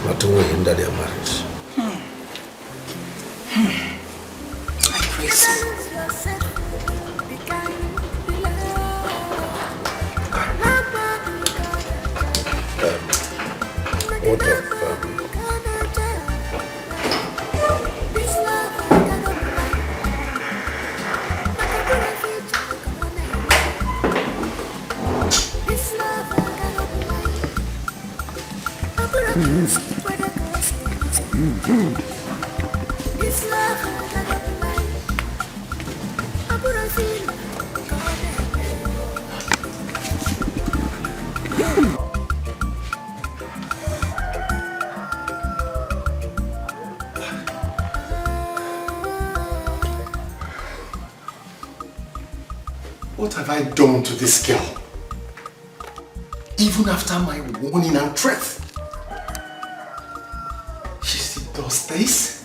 Nothing will hinder their marriage. I praise you. What of What have I done to this girl? Even after my warning and threat, she still does this?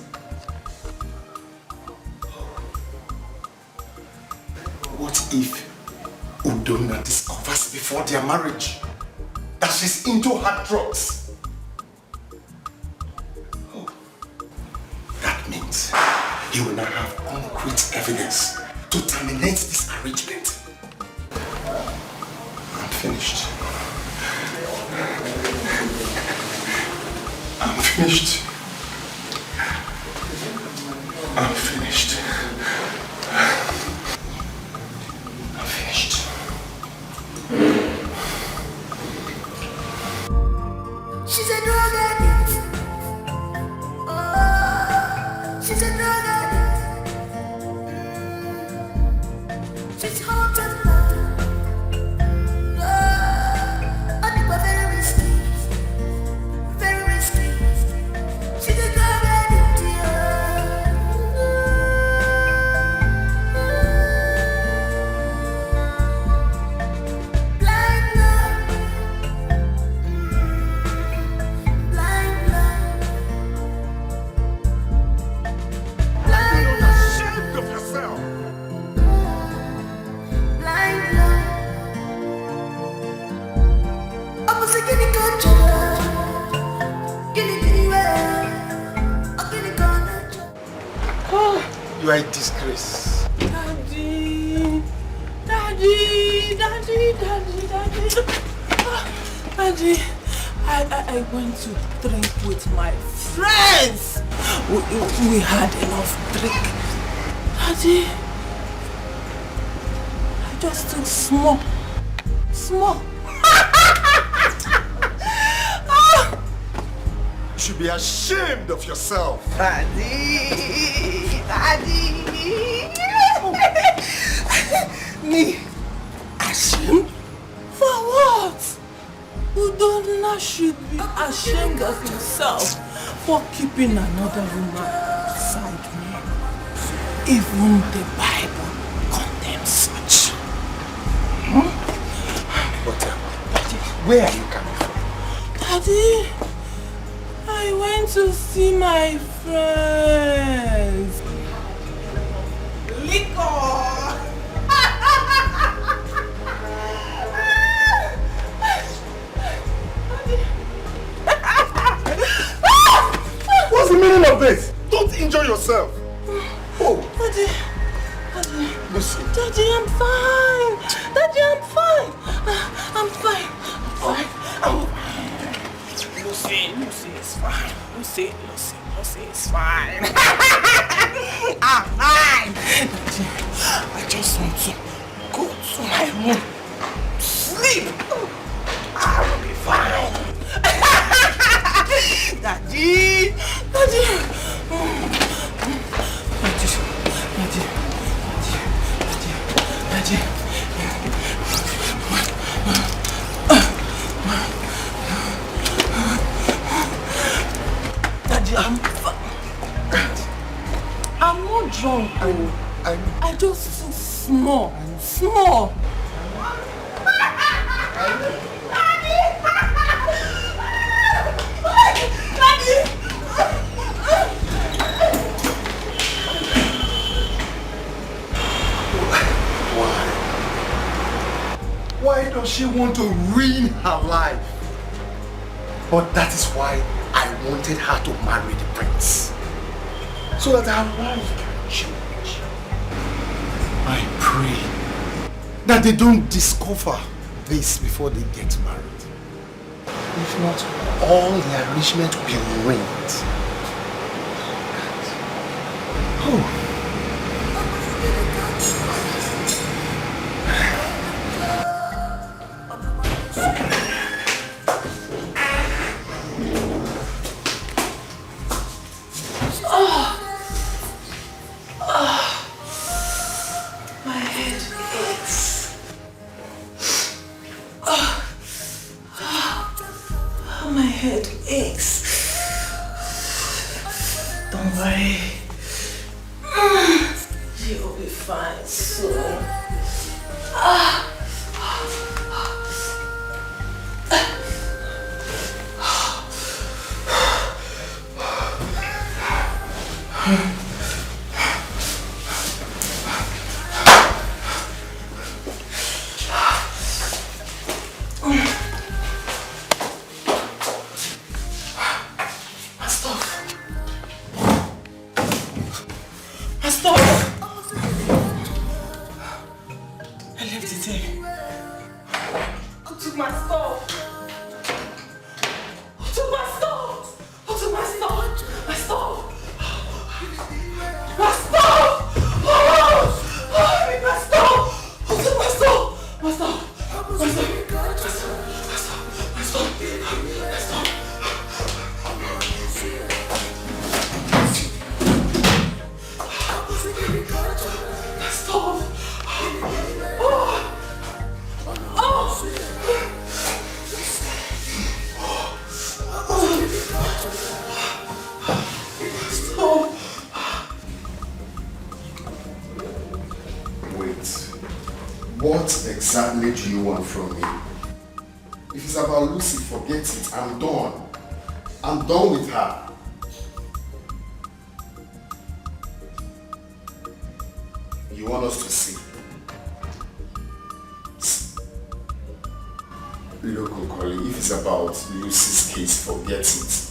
What if Udonna discovers before their marriage that she's into hard drugs? Oh, that means he will now have concrete evidence to terminate this arrangement. I'm finished. I'm finished. I'm finished. I'm finished. She's a drug addict. Oh, she's a drug addict. She's hot and cold. Oh, I think we're very risky. Very risky. She's a drug addict. Blind love. Blind love. Blind love. Ashamed of yourself. Blind love. I'm a second controller. You are a disgrace. Daddy. Daddy, I went to drink with my friends. We had enough drink. Daddy, I just took small. You should be ashamed of yourself. Daddy. Me? Ashamed? For what? Udonna should be ashamed of himself for keeping another woman beside me. Even the Bible condemns such. But where are you coming from? Daddy, I went to see my friends. Liquor! What's the meaning of this? Don't injure yourself. Oh. Daddy. Lucy. Daddy, I'm fine. Daddy, I'm fine. I'm fine. Lucy is fine. Lucy is fine. I'm fine. Daddy, I just want to go to my room. Sleep. I will be fine. Daddy. Daddy, I'm not drunk. I just took small. Why does she want to ruin her life? But that is why I wanted her to marry the prince. So that her life can change. I pray that they don't discover this before they get married. If not, all the arrangement will be ruined. Oh. What exactly do you want from me? If it's about Lucy, forget it. I'm done. I'm done with her. You want us to see? Look, Okoli, if it's about Lucy's case, forget it.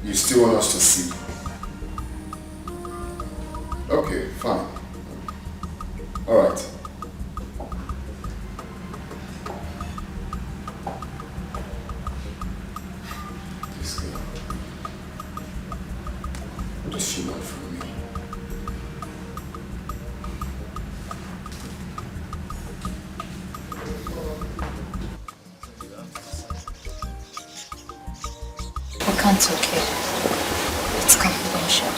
You still still want us to see? Okay, fine. Alright. This girl. What does she want from me? We can't talk here. It's confidential.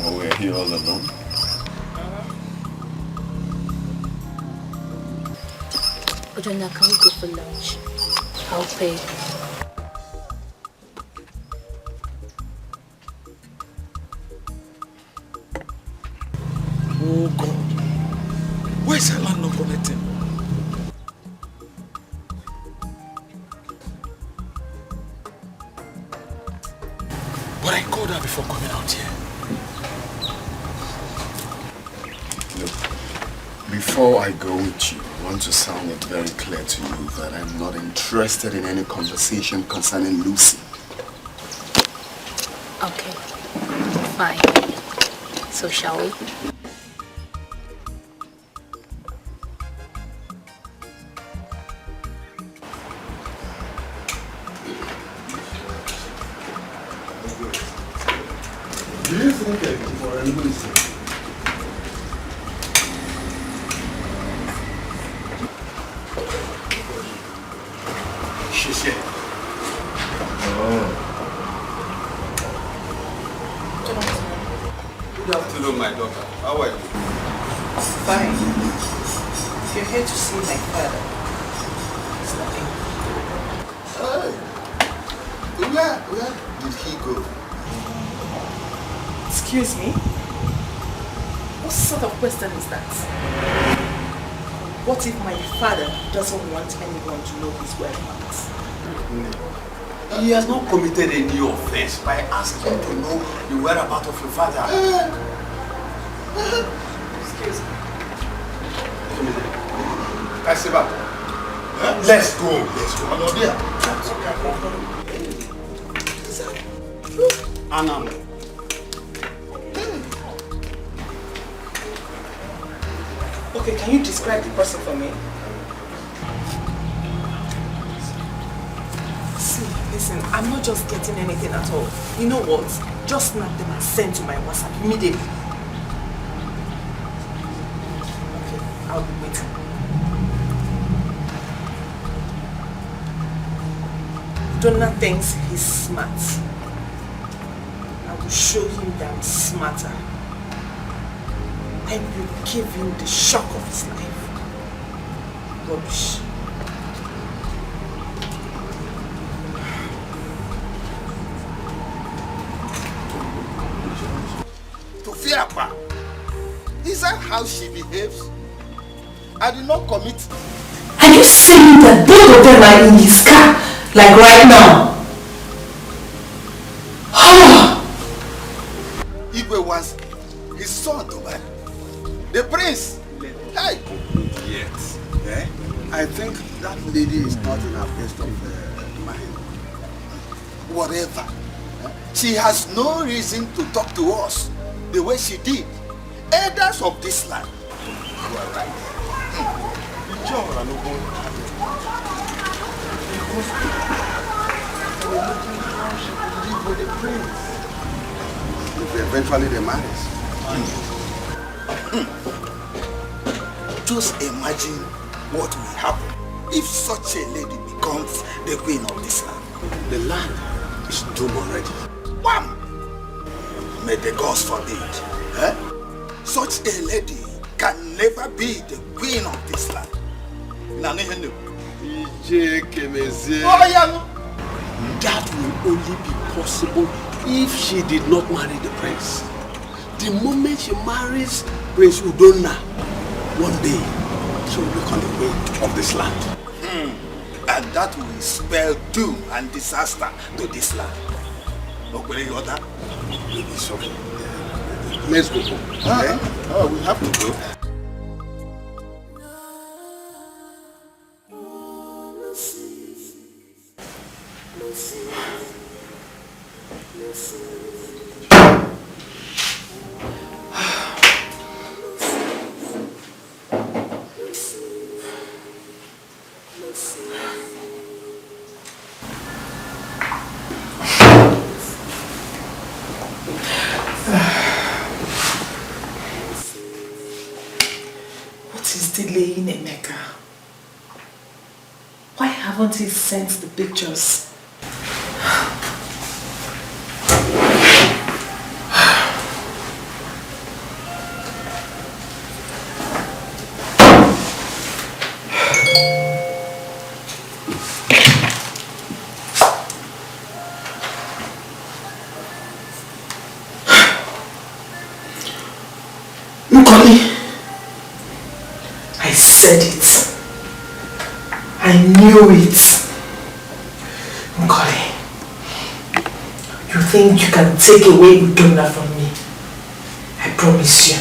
Oh, we're here all alone. Ojana, can we go for lunch? I'll pay. Oh God. Where's her land not connecting? But I called her before coming out here. Look, before I go with you, I want to sound it very clear to you that I'm not interested in any conversation concerning Lucy. Okay, fine. So shall we? Do you think I can for anybody's sake? She's here. Good afternoon, my daughter. How are you? Fine. If you're here to see my father, it's nothing. Hey! Where did he go? Excuse me? What sort of question is that? What if my father doesn't want anyone to know his whereabouts? He has not committed any offense by asking to know the whereabouts of your father. Excuse me. Kasiba, let's go. I'm not there. Anam. Okay, can you describe the person for me? See, listen, I'm not just getting anything at all. You know what? Just snap them and send to my WhatsApp immediately. Okay, I'll be waiting. Donna thinks he's smart. I will show him that I'm smarter. I will give him the shock of his life. Rubbish. Tofiapa, is that how she behaves? I did not commit. Are you saying that both of them are in his car, like right now? Igwe was his son to marry. The prince. Hey. Yes. Eh? I think that lady is not in her best of mind. Whatever. She has no reason to talk to us the way she did. Elders of this land. You are right. With the prince. If eventually they marry. Just imagine what will happen if such a lady becomes the queen of this land. The land is doomed already. Wham! May the gods forbid. Eh? Such a lady can never be the queen of this land. That will only be possible if she did not marry the prince. The moment she marries Prince Udonna, one day she will become the queen of this land. And that will spell doom and disaster to this land. It's okay. Let's go home. Okay? Oh, we have to go. is delaying Emeka? Why haven't he sent the pictures? I said it. I knew it. Nkoli, you think you can take away Udonna from me? I promise you,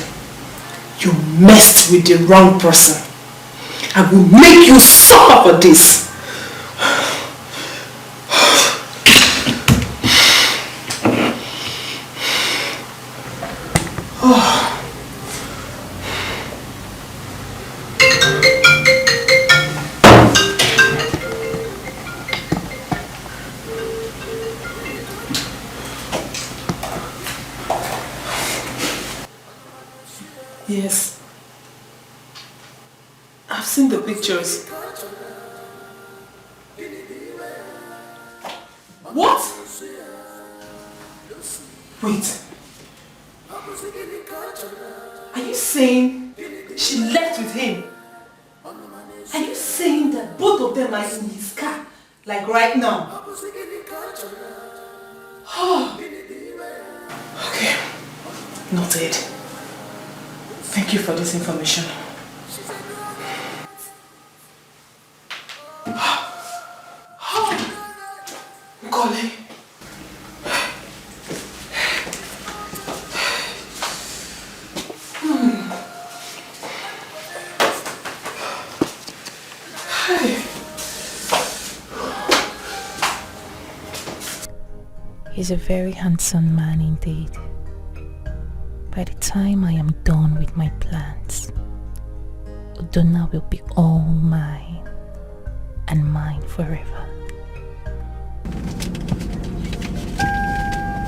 you messed with the wrong person. I will make you suffer for this. Yes. I've seen the pictures. What? Wait. Are you saying she left with him? Are you saying that both of them are in his car? Like right now? Oh. Okay. Noted. Thank you for this information. Golly. He's a very handsome man indeed. By the time I am done with my plans, Udonna will be all mine and mine forever.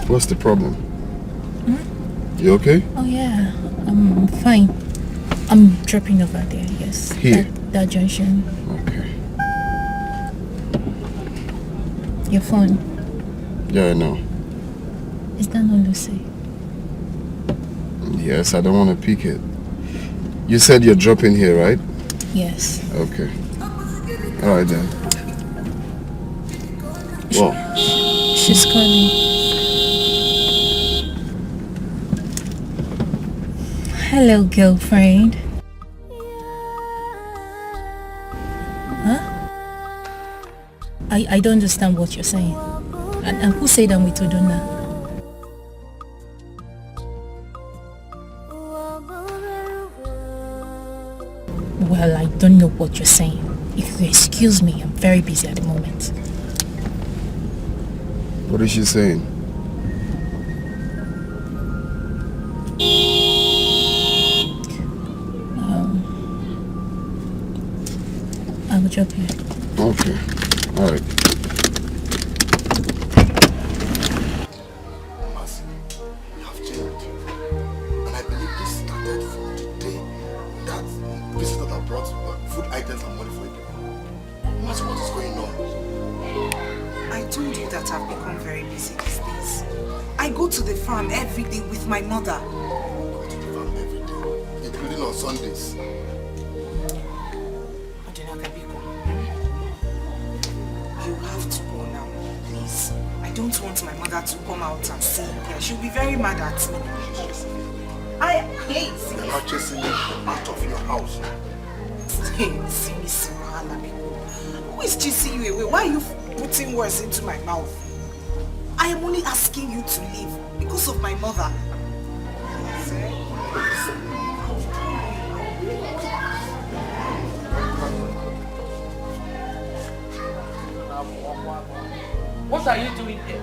What's the problem? You okay? Oh yeah, I'm fine. I'm dropping over there, yes. Here? That junction. Okay. Your phone? Yeah, I know. Is that not Lucy? Yes, I don't want to pick it. You said you're dropping here, right? Yes. Okay. Alright then. Well. She's calling. Hello, girlfriend. Huh? I don't understand what you're saying. And who said I'm with Udonna? Well, I don't know what you're saying. If you excuse me, I'm very busy at the moment. What is she saying? I will drop you. Okay. Alright. Mercy, you have changed. And I believe this started from the day that visitor that brought food items and money for you. Mercy, what is going on? I told you that I've become very busy these days. I go to the farm every day with my mother. You go to the farm every day, including on Sundays. You have to go now, please. I don't want my mother to come out and see you here. She'll be very mad at me. Hey, see. They're not chasing you out of your house. Hey, see me, who is chasing you away? Why are you putting words into my mouth? I am only asking you to leave because of my mother. What are you doing here?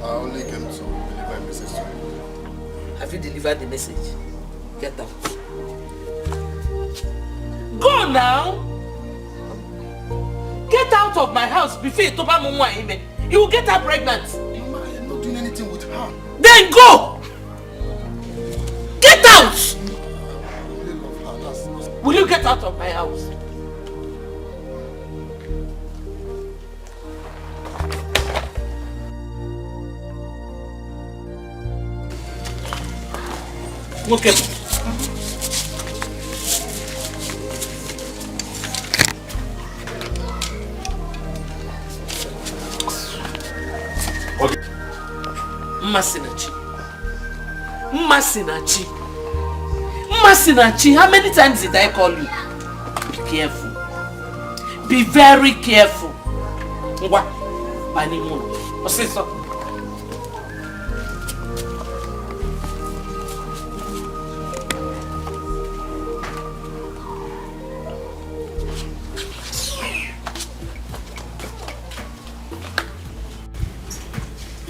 I only came to deliver a message to you. Have you delivered the message? Get out. Go now! Get out of my house before you will get her pregnant. Mama, I am not doing anything with her. Then go! Get out! Get out of my house. Look at me. Masinachi, how many times did I call you? Be careful. Be very careful. What? What's this?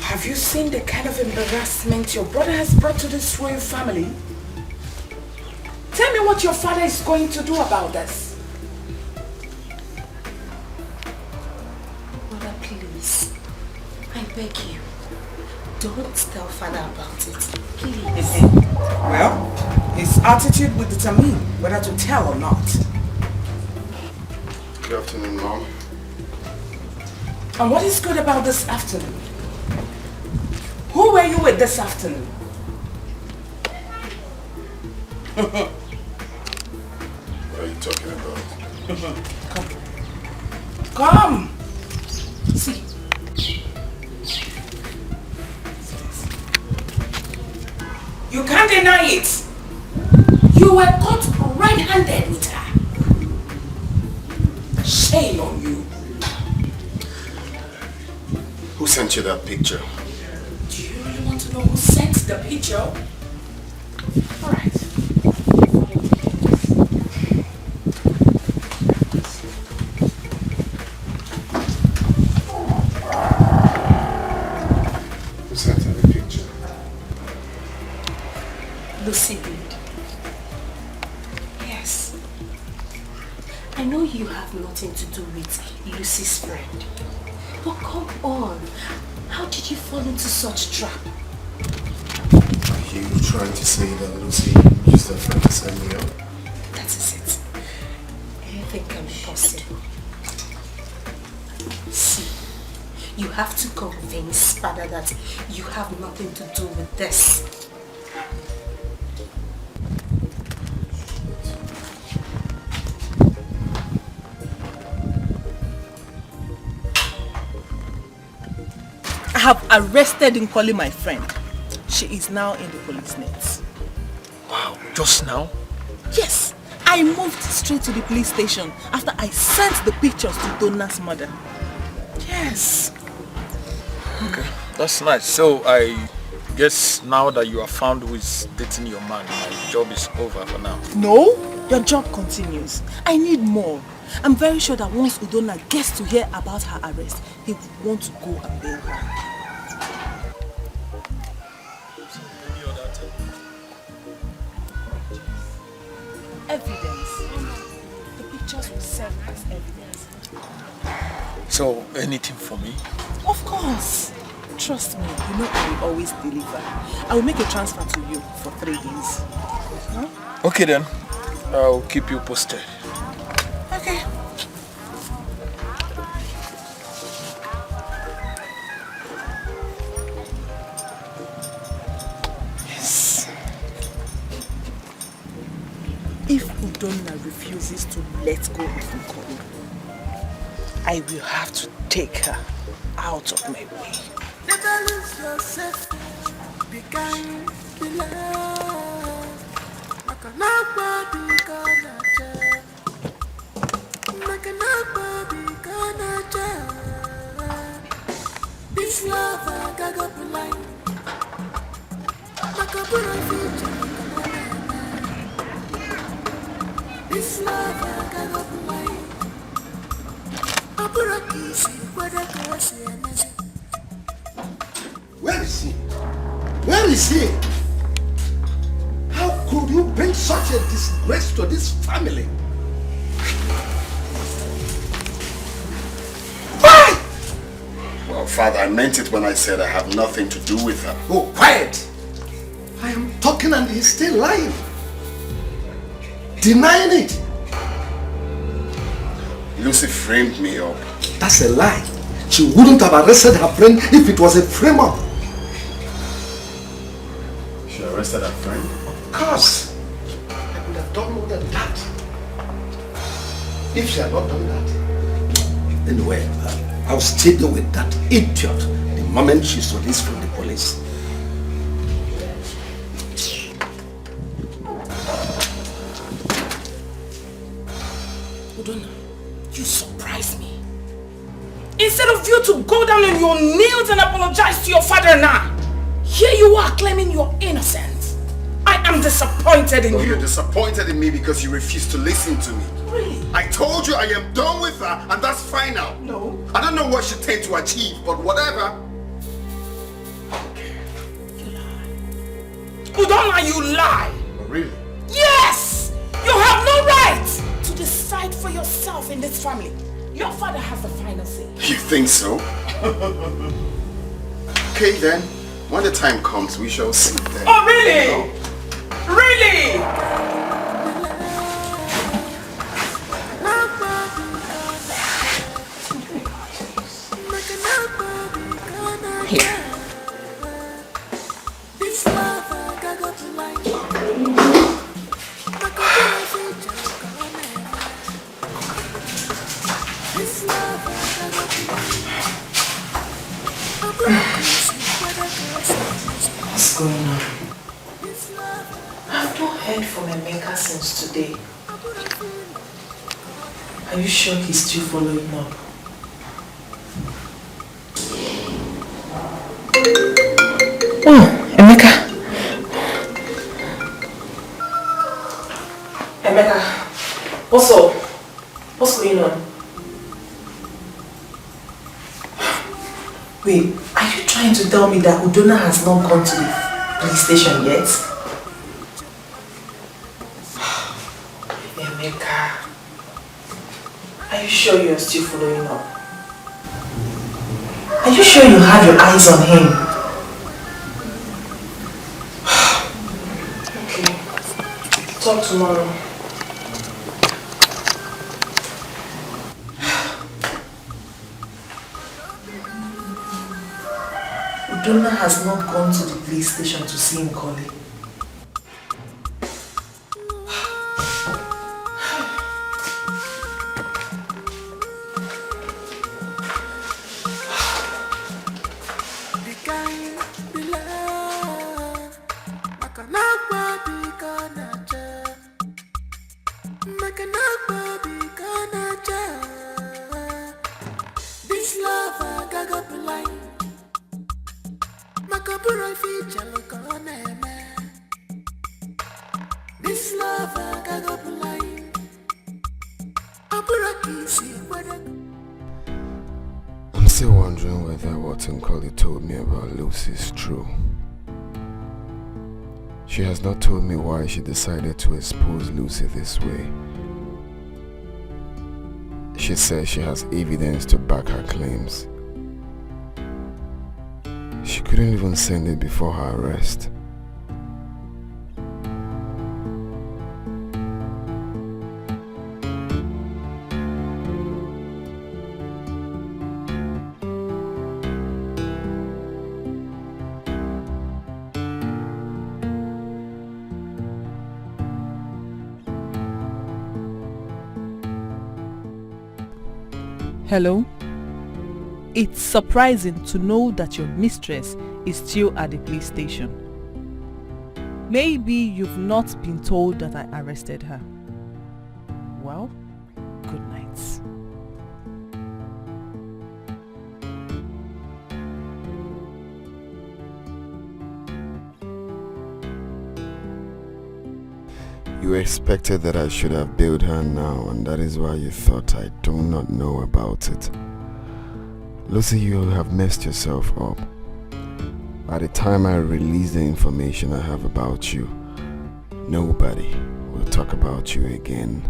Have you seen the kind of embarrassment your brother has brought to this royal family? Tell me what your father is going to do about this. Mother, please. I beg you. Don't tell father about it. Please. Well, his attitude will determine whether to tell or not. Good afternoon, Mom. And what is good about this afternoon? Who were you with this afternoon? What are you talking about? Come. See. You can't deny it. You were caught red-handed with her. Shame on you. Who sent you that picture? Do you really want to know who sent the picture? All right. Who sent her the picture? Lucy did. Yes. I know you have nothing to do with Lucy's friend. But come on. How did you fall into such trap? Are you trying to say that Lucy used her friend to set me up? That is it. Anything can be possible. See, you have to convince father that you have nothing to do with this. I have arrested Nkoli, my friend. She is now in the police net. Wow, just now? Yes, I moved straight to the police station after I sent the pictures to Donna's mother. Yes. Okay, that's nice. So I guess now that you are found who is dating your man, my job is over for now. No, your job continues. I need more. I'm very sure that once Udonna gets to hear about her arrest, he will want to go and bail her. Evidence. The pictures will serve as evidence. So, anything for me? Of course. Trust me, you know I will always deliver. I will make a transfer to you for 3 days. Huh? Okay then, I'll keep you posted. Okay. Yes. If Udonna refuses to let go of Nkoli, I will have to take her out of my way. Never lose yourself. Be kind, be love. Like an apple, be gonna jam. Like an apple, be gonna jam. This love, I got up line. Like a burro feature. This love, I got up line. A burro kiss, what I can see. Where is he? Where is he? How could you bring such a disgrace to this family? Why? Well, Father, I meant it when I said I have nothing to do with her. Oh, quiet! I am talking and he's still lying. Denying it. Lucy framed me up. That's a lie. She wouldn't have arrested her friend if it was a frame-up. She arrested her friend? Of course. I could have done more than that. If she had not done that. Anyway, I'll still deal with that idiot the moment she's released from the police. Udonna, you surprised me. Instead of you to go down on your knees and apologize to your father now, here you are claiming you're innocent. I am disappointed in you. You're disappointed in me because you refuse to listen to me. Really? I told you I am done with her and that's final. No. I don't know what she tend to achieve, but whatever. Udonna, you lie. Oh, really? Yes! You have no right to decide for yourself in this family. Your father has the final say. You think so? Okay then, when the time comes, we shall see then. Oh really? You know? Really? Here. What's going on? I've not heard from Emeka since today. Are you sure he's still following up? Oh, Emeka. Emeka, what's up? What's going on? Wait, are you trying to tell me that Udonna has not gone to the police station yet? Emeka, are you sure you're still following up? Are you sure you have your eyes on him? Okay, talk tomorrow. Udonna has not gone to the police station to see him calling. This love I got blind. This love I got blind. I'm still wondering whether what Nkoli told me about Lucy is true. She has not told me why she decided to expose Lucy this way. She says she has evidence to back her claims. She couldn't even send it before her arrest. Hello? It's surprising to know that your mistress is still at the police station. Maybe you've not been told that I arrested her. Well, good night. You expected that I should have bailed her now, and that is why you thought I do not know about it. Lucy, you'll have messed yourself up. By the time I release the information I have about you, nobody will talk about you again.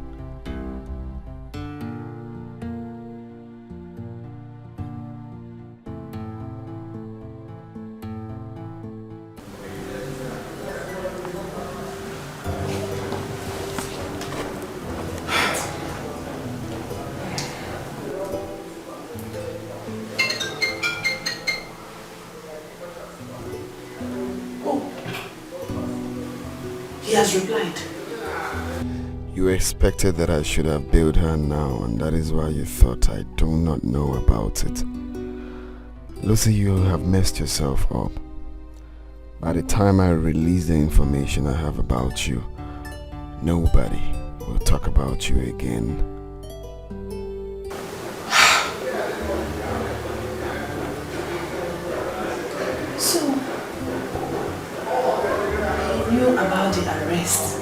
He has replied. You expected that I should have billed her now, and that is why you thought I do not know about it. Lucy, you have messed yourself up. By the time I release the information I have about you, nobody will talk about you again. So, he knew about the arrest.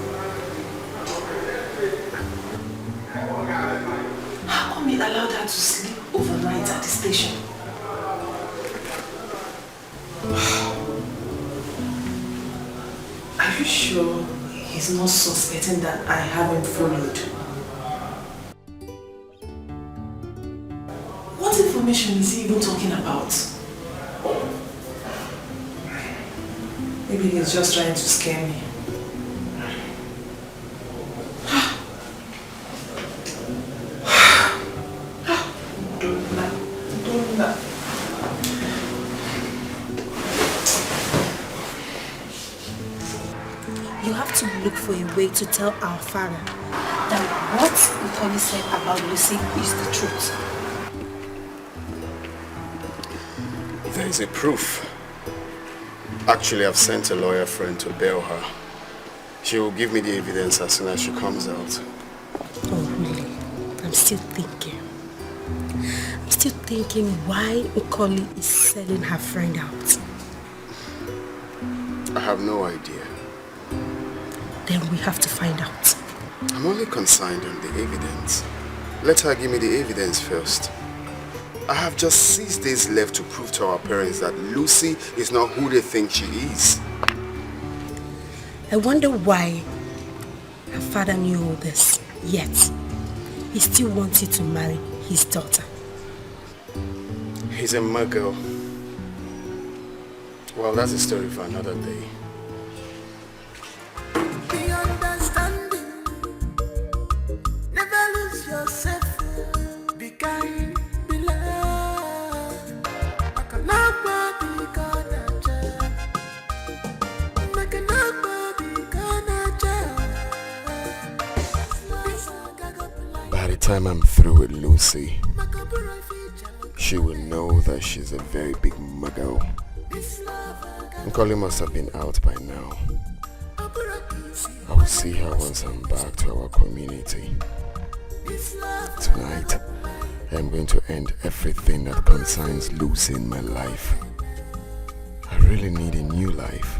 How come he allowed her to sleep overnight at the station? Are you sure he's not suspecting that I haven't followed? What information is he even talking about? Maybe he's just trying to scare me. You have to look for a way to tell our father that what Ntoli said about Lucy is the truth. There is a proof. Actually, I've sent a lawyer friend to bail her. She will give me the evidence as soon as she comes out. Oh, really? I'm still thinking why Nkoli is selling her friend out. I have no idea. Then we have to find out. I'm only concerned on the evidence. Let her give me the evidence first. I have just 6 days left to prove to our parents that Lucy is not who they think she is. I wonder why her father knew all this, yet he still wanted to marry his daughter. He's a muggle. Well, that's a story for another day. Be understanding. Never lose yourself. Be kind, be loved. I cannot be gonna I cannot be gonna By the time I'm through with Lucy, she will know that she's a very big muggle. Nkoli must have been out by now. I will see her once I'm back to our community. Tonight, I am going to end everything that concerns Lucy in my life. I really need a new life.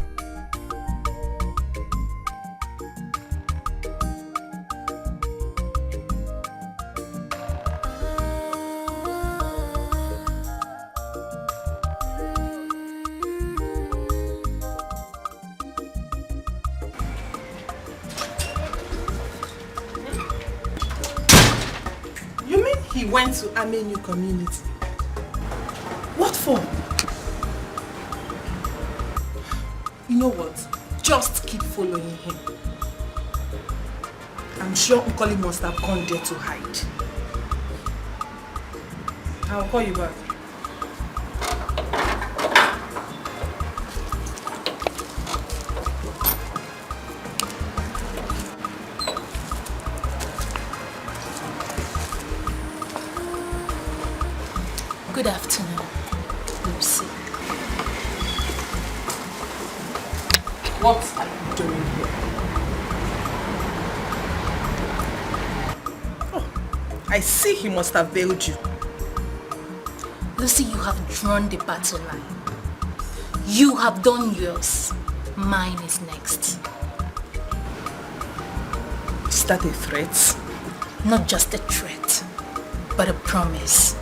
Went to Amenu community. What for? You know what? Just keep following him. I'm sure Nkoli must have gone there to hide. I'll call you back. Good afternoon, Lucy. What are you doing here? Oh, I see he must have bailed you. Lucy, you have drawn the battle line. You have done yours. Mine is next. Is that a threat? Not just a threat, but a promise.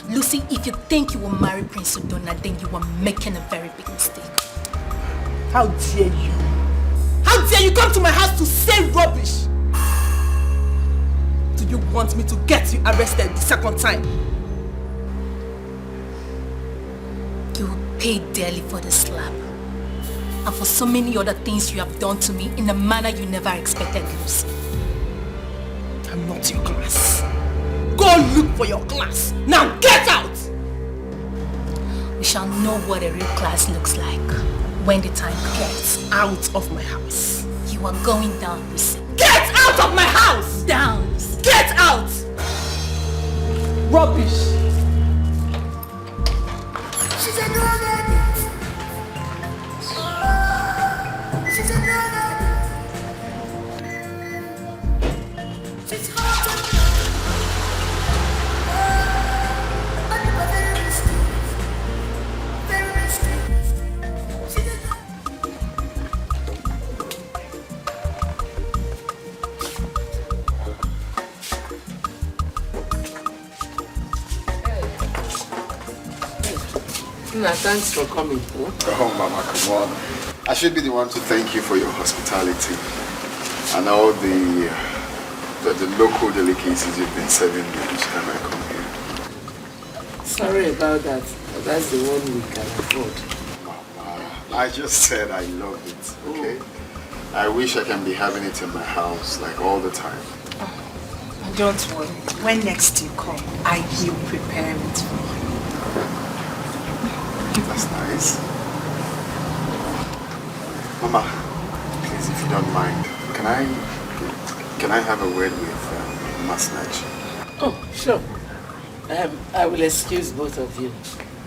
Lucy, if you think you will marry Prince Udonna, then you are making a very big mistake. How dare you? How dare you come to my house to say rubbish? Do you want me to get you arrested the second time? You will pay dearly for the slap. And for so many other things you have done to me in a manner you never expected, Lucy. I'm not your class. Go look for your class. Now get out! We shall know what a real class looks like when the time comes. Get out of my house. You are going down, Lucy. Get out of my house! Down, Lucy. Get out! Rubbish. She's a drug addict. She's a drug addict. She's hot and but very mysterious. Very mysterious. She's a Thanks for coming. Oh, Mama, come on. I should be the one to thank you for your hospitality and all the local delicacies you've been serving me each time I come here. Sorry about that. But that's the one we can afford. Mama, I just said I love it, okay? I wish I can be having it in my house like all the time. Don't worry. When next you come, I will prepare it for you. That's nice. Mama, please, if you don't mind, can I have a word with Mistress? Oh, sure. I will excuse both of you.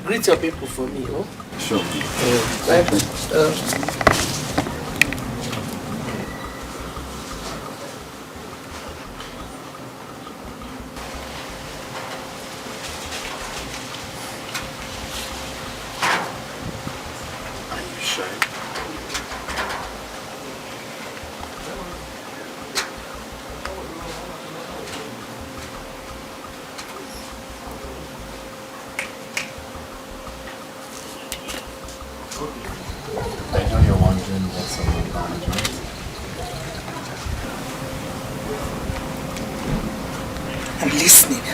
Greet your people for me, oh? Sure. I know you're wondering what's on my mind, right? I'm listening.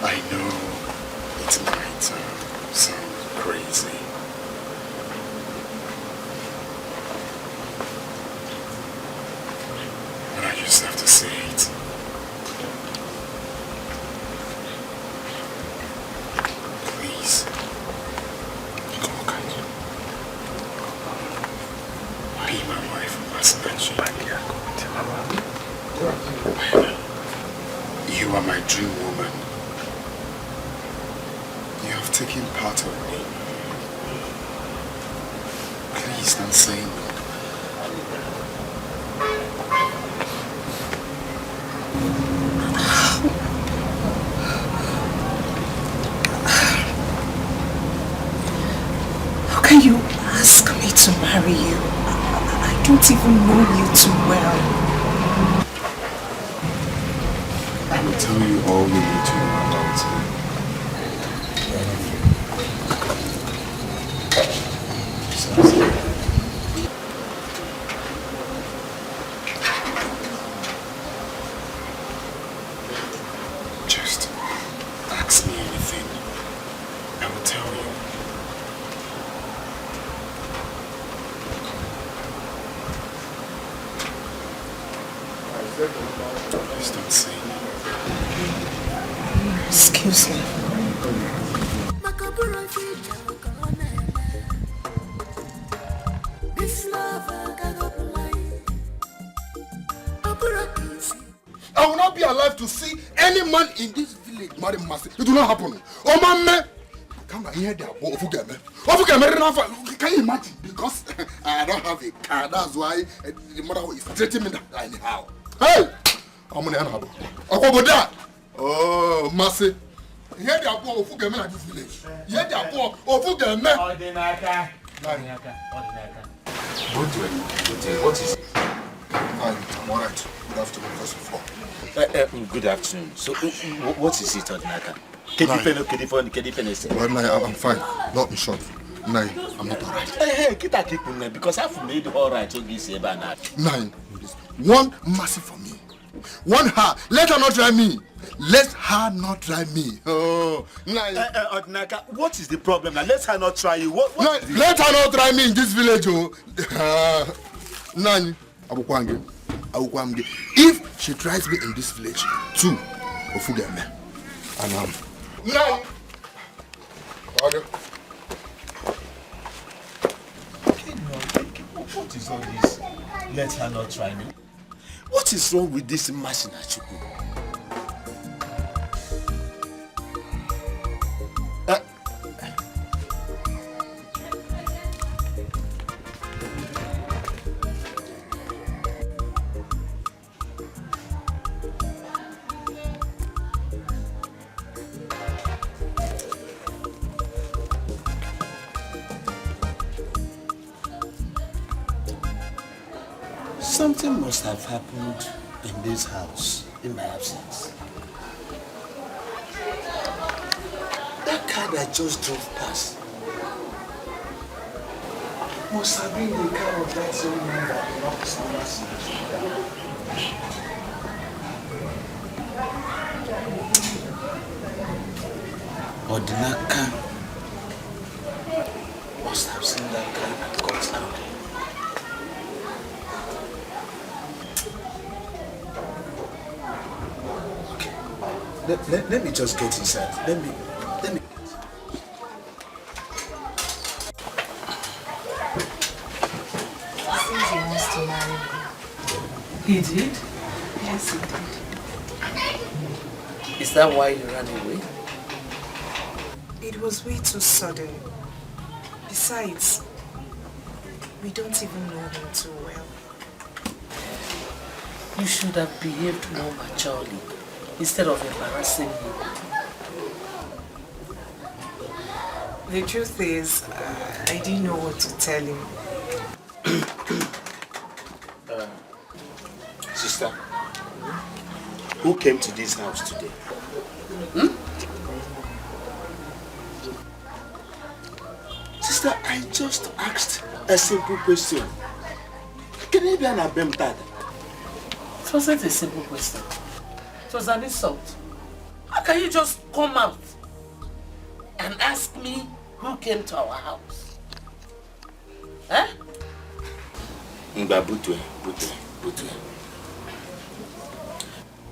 I know it might sound crazy. But I just have to say it. Please. Be my wife, Mistress. You are my dream woman. You have taken part of me. Please don't say no. How can you ask me to marry you? I don't even know you too well. I will tell you all you need to know about me. Just ask me anything. I will tell you. Please don't say no. Excuse me. This love I I will not be alive to see any man in this village marry Master. It will not happen. Oh, man, come here, there. Can you imagine? Because I don't have a car. That's why the mother is treating me anyhow. Hey, I'm going to have a oh, Master. Here they are poor of Fugamen at this village. Here they are poor of Fugamen. What is it? I'm alright. Good afternoon, first of all. Good afternoon. So, what is it, Odinaka? Well, I'm fine. Not in short. Nine, I'm not alright. Hey, because I've made alright. Nine, one mercy for me. One her. Let her not try me. Let her not try me. Oh, nine. Odinaka, what is the problem now? Let her not try you. What let her not try me in this village. Oh, nine. If she tries me in this village, two, Ofugame. And nine. is all this? Let her not try me. What is wrong with this Masinachuku? Something must have happened in this house in my absence. That car that just drove past must have been the car of that same man that knocks on us. Odinaka must have seen that car and got out. Let me just get inside. Let me. He says he wants to marry me. He did? Yes, he did. Is that why you ran away? It was way too sudden. Besides, we don't even know him too well. You should have behaved more maturely instead of embarrassing him. The truth is, I didn't know what to tell him. Sister, who came to this house today? Sister, I just asked a simple question. Can you be an abemtad? It wasn't a simple question. It was an insult. How can you just come out and ask me who came to our house? Eh? Butwe.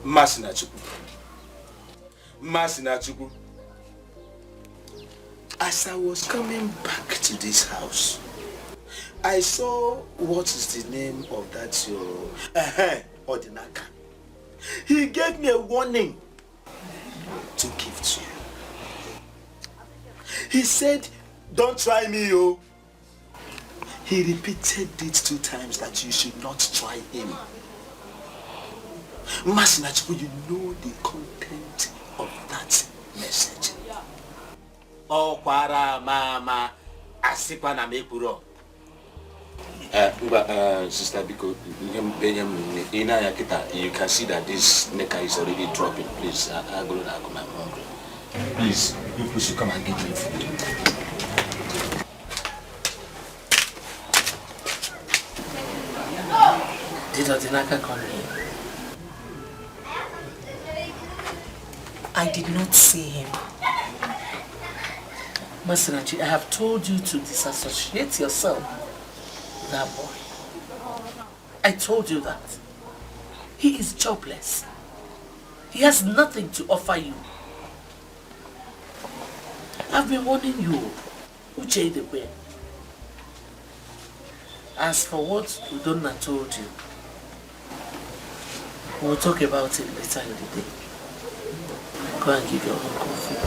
Masinachuku. As I was coming back to this house, I saw what is the name of that your Odinaka. He gave me a warning to give to you. He said, don't try me, yo. He repeated it 2 times that you should not try him. Masinachuku, you know the content of that message. Oh, para mama, asipa na mekuro. Sister, because you can see that this necker is already dropping. Please, I'm hungry. Please, you should come and give me food. Did Odinaka come here? I did not see him. Masinachi, I have told you to disassociate yourself with that boy. I told you that. He is jobless. He has nothing to offer you. I've been warning you. Uche the way. As for what Udonna told you, we'll talk about it later in the day. Go and give your uncle food.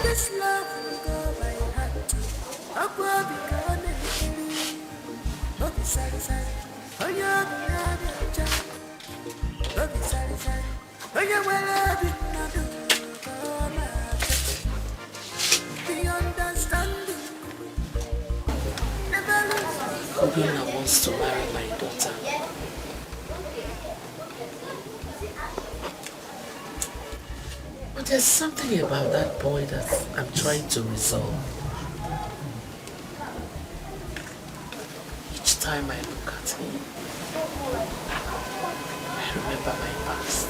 This love will go by heart. Aqua become sorry. Oh, yeah, sorry. Oh, yeah, well, I did not do. The understanding. Never lose. Udonna wants to marry my daughter. But there's something about that boy that I'm trying to resolve. Each time I look at him, I remember my past.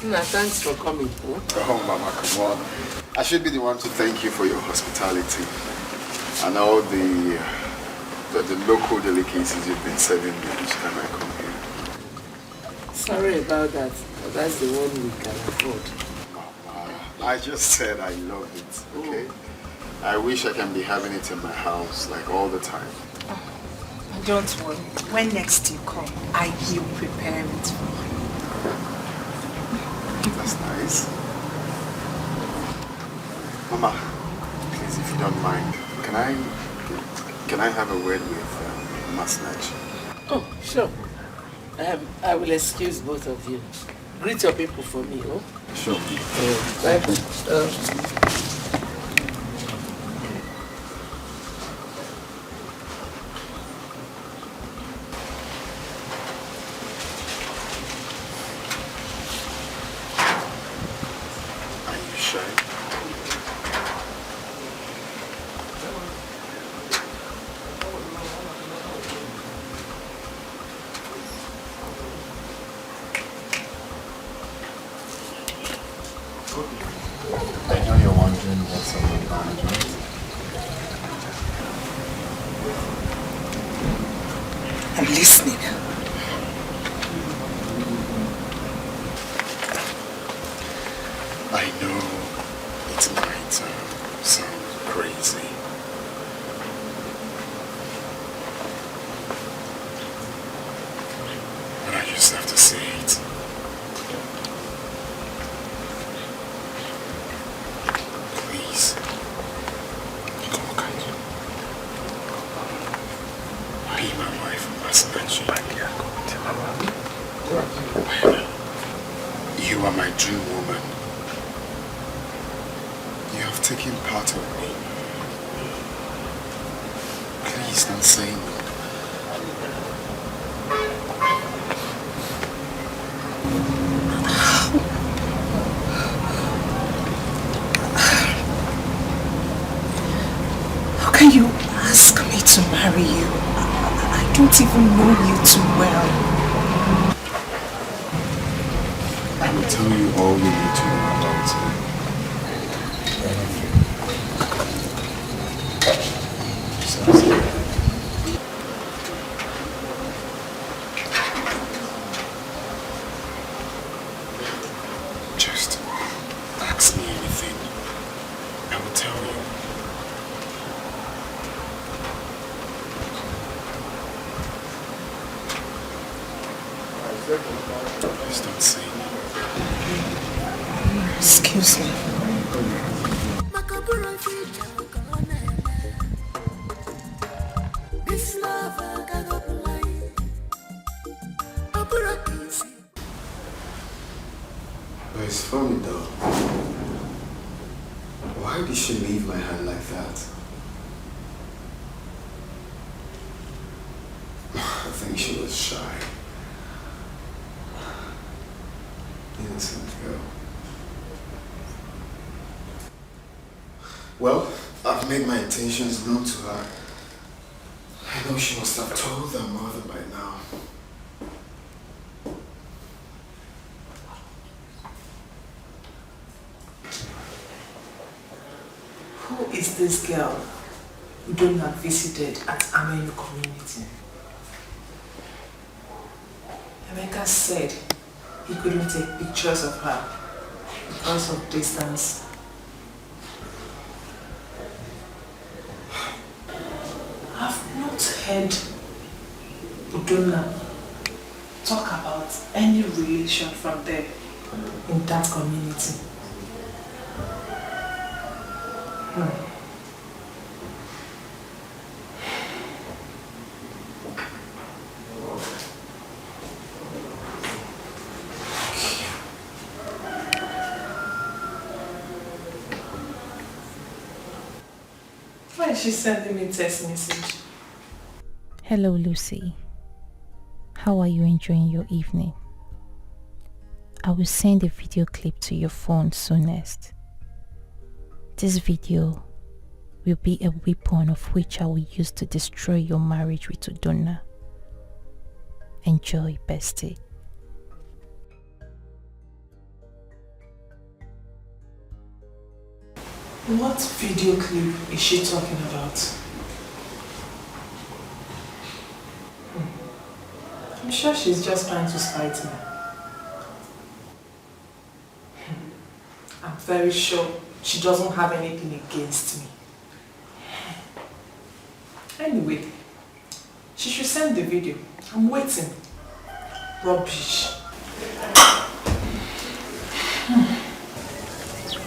Nah, thanks for coming. Oh, Mama, come on. I should be the one to thank you for your hospitality and all the local delicacies you've been serving me each time I come here. Sorry about that, but that's the one we can afford. I just said I love it, okay? I wish I can be having it in my house, like all the time. Don't worry. When next you come, I will prepare it for you. That's nice. Mama, please, if you don't mind, can I have a word with Mistress? Oh, sure. I will excuse both of you. Greet your people for me, oh? Sure. Bye. I know you're wondering what's up with management. I'm listening. I know it might sound crazy. But I just have to say it. Please. Be my wife, Masinachi. You are my dream woman. You have taken part of me. Please don't say no. How can you ask me to marry you? I don't even know you too well. I will tell you all you need to know about me. Just ask me anything. I will tell you. Please don't say no. Excuse me. This love I got up light. But it's funny though. Why did she leave my hand like that? I think she was shy. Innocent girl. Well, I've made my intentions known to her. I know she must have told her mother by now. Who is this girl who don't have visited at Amenu community? Emeka said he couldn't take pictures of her because of distance. I've not heard Udonna talk about any relation from there in that community. Why is she sending me a text message? Hello, Lucy. How are you enjoying your evening? I will send a video clip to your phone soonest. This video will be a weapon of which I will use to destroy your marriage with Udonna. Enjoy, bestie. What video clip is she talking about? I'm sure she's just trying to spite me. I'm very sure she doesn't have anything against me. Anyway, she should send the video. I'm waiting. Rubbish.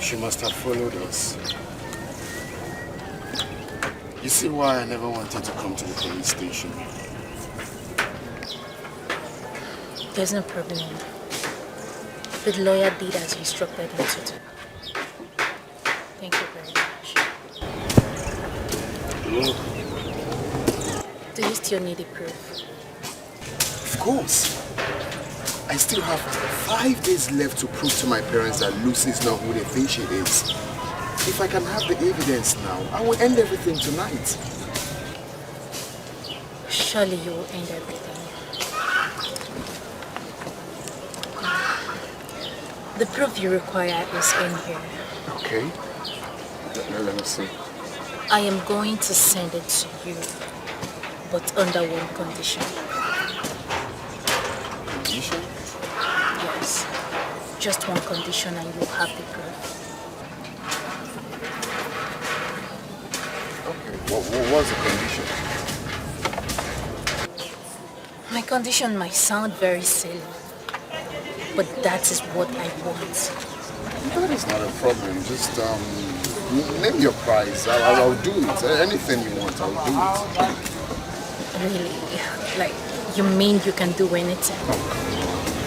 She must have followed us. You see why I never wanted to come to the police station? There's no problem. The lawyer did as you instructed him to do. Thank you very much. Do you still need the proof? Of course. I still have 5 days left to prove to my parents that Lucy is not who they think she is. If I can have the evidence now, I will end everything tonight. Surely you will end everything. The proof you require is in here. Okay. Let me see. I am going to send it to you, but under one condition. Condition? Yes. Just one condition and you'll have the proof. Okay. What's the condition? My condition might sound very silly, but that is what I want. That is not a problem. Just name your price. I'll do it. Anything you want, I'll do it. Really? Like, you mean you can do anything? Oh,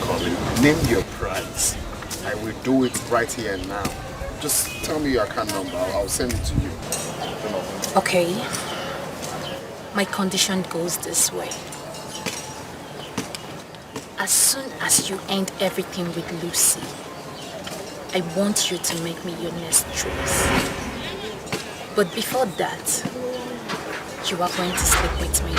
Colin, name your price. I will do it right here and now. Just tell me your account number. I'll send it to you. Okay. My condition goes this way. As soon as you end everything with Lucy, I want you to make me your next choice. But before that, you are going to sleep with me.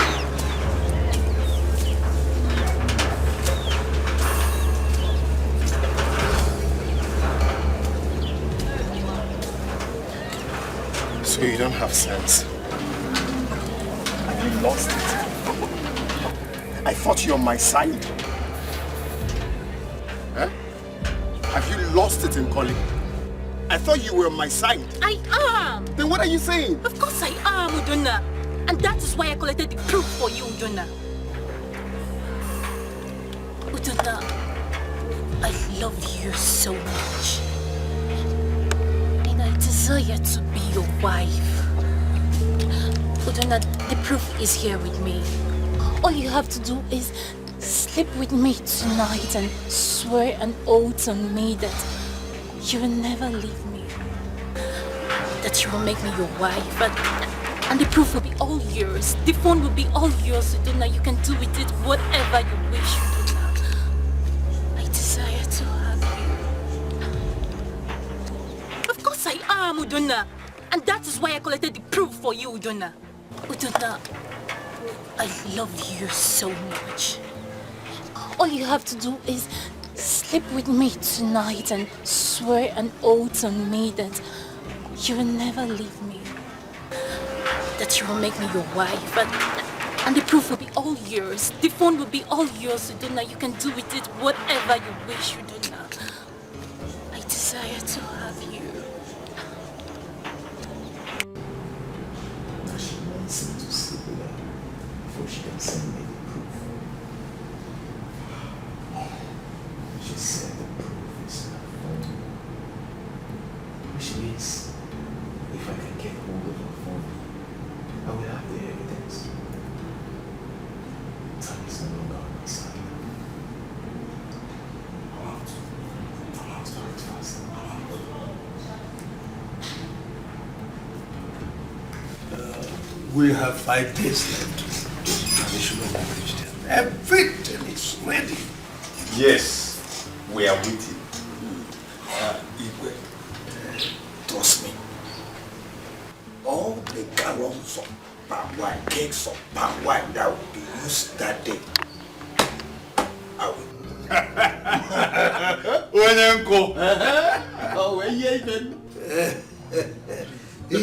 So you don't have sense? Have you lost it? I thought you're on my side. Huh? Have you lost it in calling? I thought you were on my side. I am! Then what are you saying? Of course I am, Udonna. And that is why I collected the proof for you, Udonna. Udonna, I love you so much. And I desire to be your wife. Udonna, the proof is here with me. All you have to do is sleep with me tonight and swear an oath on me that you will never leave me. That you will make me your wife. And the proof will be all yours. The phone will be all yours, Udonna. You can do with it whatever you wish, Udonna. I desire to have you. Of course I am, Udonna. And that is why I collected the proof for you, Udonna. Udonna, I love you so much. All you have to do is sleep with me tonight and swear an oath on me that you will never leave me. That you will make me your wife. And the proof will be all yours. The phone will be all yours, Udonna. You can do with it whatever you wish, Udonna. I desire to have you. Now she wants me to sleep with her before she can send me the proof. She said the proof is her phone. Which means if I can get hold of her phone, I will have the evidence. Time is no longer on my side. I'm out. I'm out very fast. I'm out. We have 5 days left. We should have reached them. Everything is ready. Yes, we are waiting. Igwe, trust me. All the gallons of palm wine, cakes of palm wine that will be used that day, I will. When uncle. Oh, where you even? I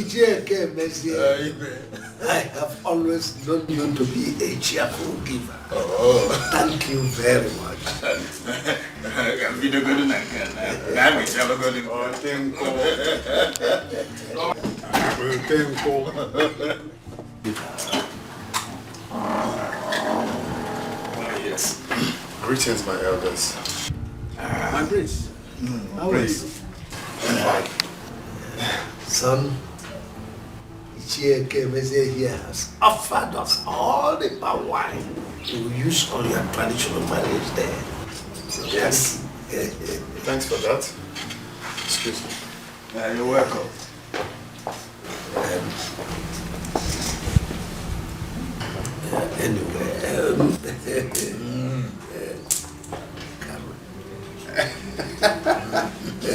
have always known you to be a cheerful giver. Oh. Thank you very much. Yes. Greetings, my elders. My prince. How are you? Son, Ichie here has offered us all the palm wine to use on your traditional marriage there. Yes. Thanks for that. Excuse me. You're welcome.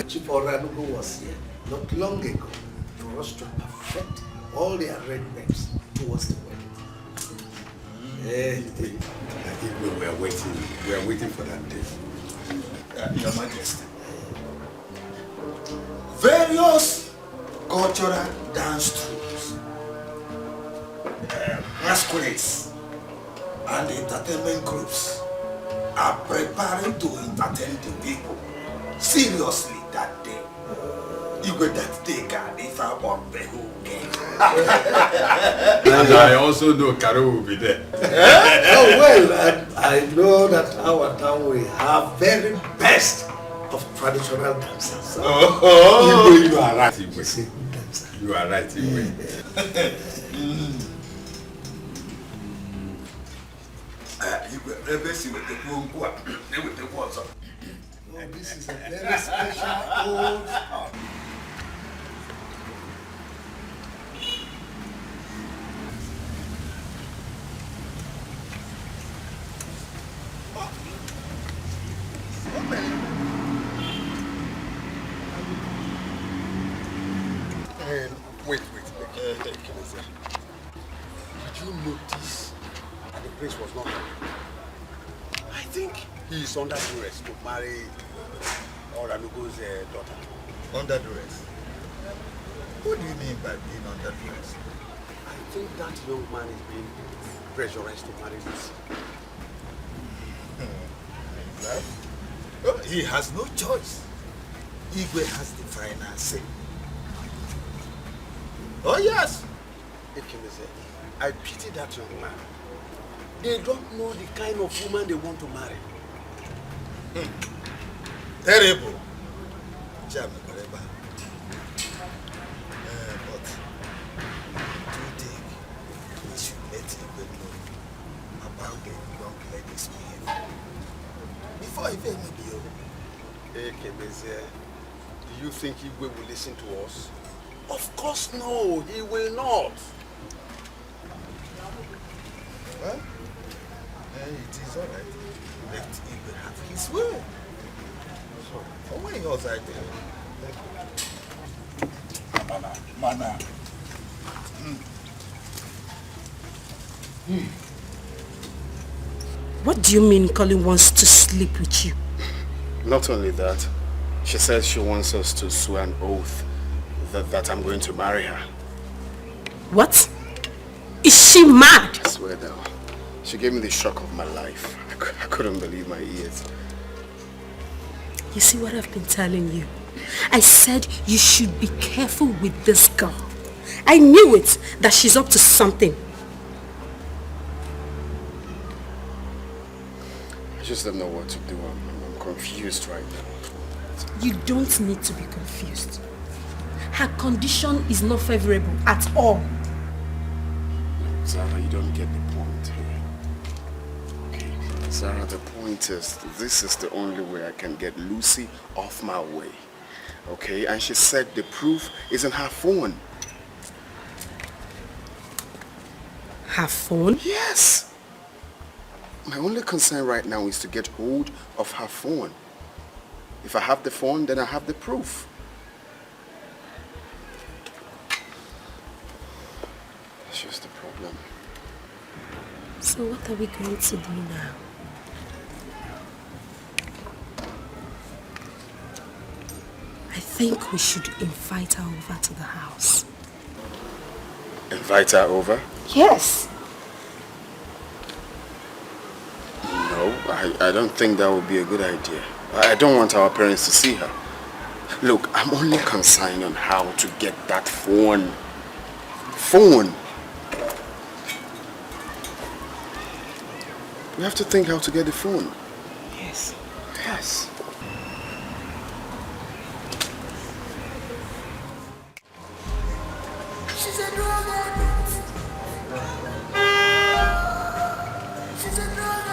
Chief Oranugo was here not long ago for us to perfect all the arrangements towards the wedding. We are waiting for that day. Your Majesty. Various cultural dance troupes, masquerades, and entertainment groups are preparing to entertain the people seriously that day. You got that day, God, if I want the whole game. And I also know Karo will be there. Oh, well, I know that our town will have very best of traditional dancers. Igwe, you are right, Igwe. You are right, Igwe. This is a very special old song. Wait. Did you notice that the prince was not married? I think he is under duress to marry Oranugo's daughter. Under duress? What do you mean by being under duress? I think that young man is being pressurized to marry Lucy. Well, he has no choice. Igwe has the final say. Oh yes! I pity that young man. They don't know the kind of woman they want to marry. Terrible. But do you think we should let Igwe know about the young lady's behavior before he may be over? Hey, Kemeze, do you think Igwe will listen to us? Of course no, he will not. Well, it is all right. Let Igwe have his way. For when he was like Mana. What do you mean Colin wants to sleep with you? Not only that, she says she wants us to swear an oath that I'm going to marry her. What? Is she mad? I swear down. She gave me the shock of my life. I couldn't believe my ears. You see what I've been telling you? I said you should be careful with this girl. I knew it, that she's up to something. I just don't know what to do. I'm confused right now. You don't need to be confused. Her condition is not favorable at all. Zara, you don't get the point here. Okay, Zara, the point is, this is the only way I can get Lucy off my way. Okay, and she said the proof is in her phone. Her phone? Yes. My only concern right now is to get hold of her phone. If I have the phone, then I have the proof. That's just the problem. So what are we going to do now? I think we should invite her over to the house. Invite her over? Yes. No, I don't think that would be a good idea. I don't want our parents to see her. Look, I'm only concerned on how to get that phone. We have to think how to get the phone. Yes. Yes. She's a drug addict. She's a drug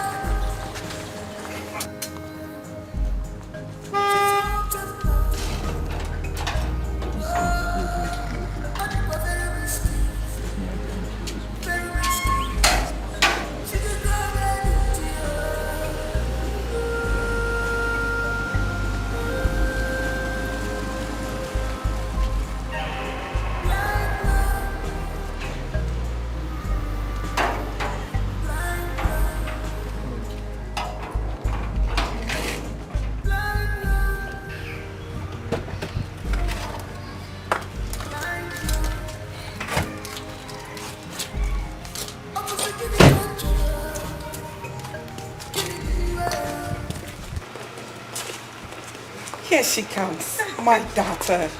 Here she comes, my daughter.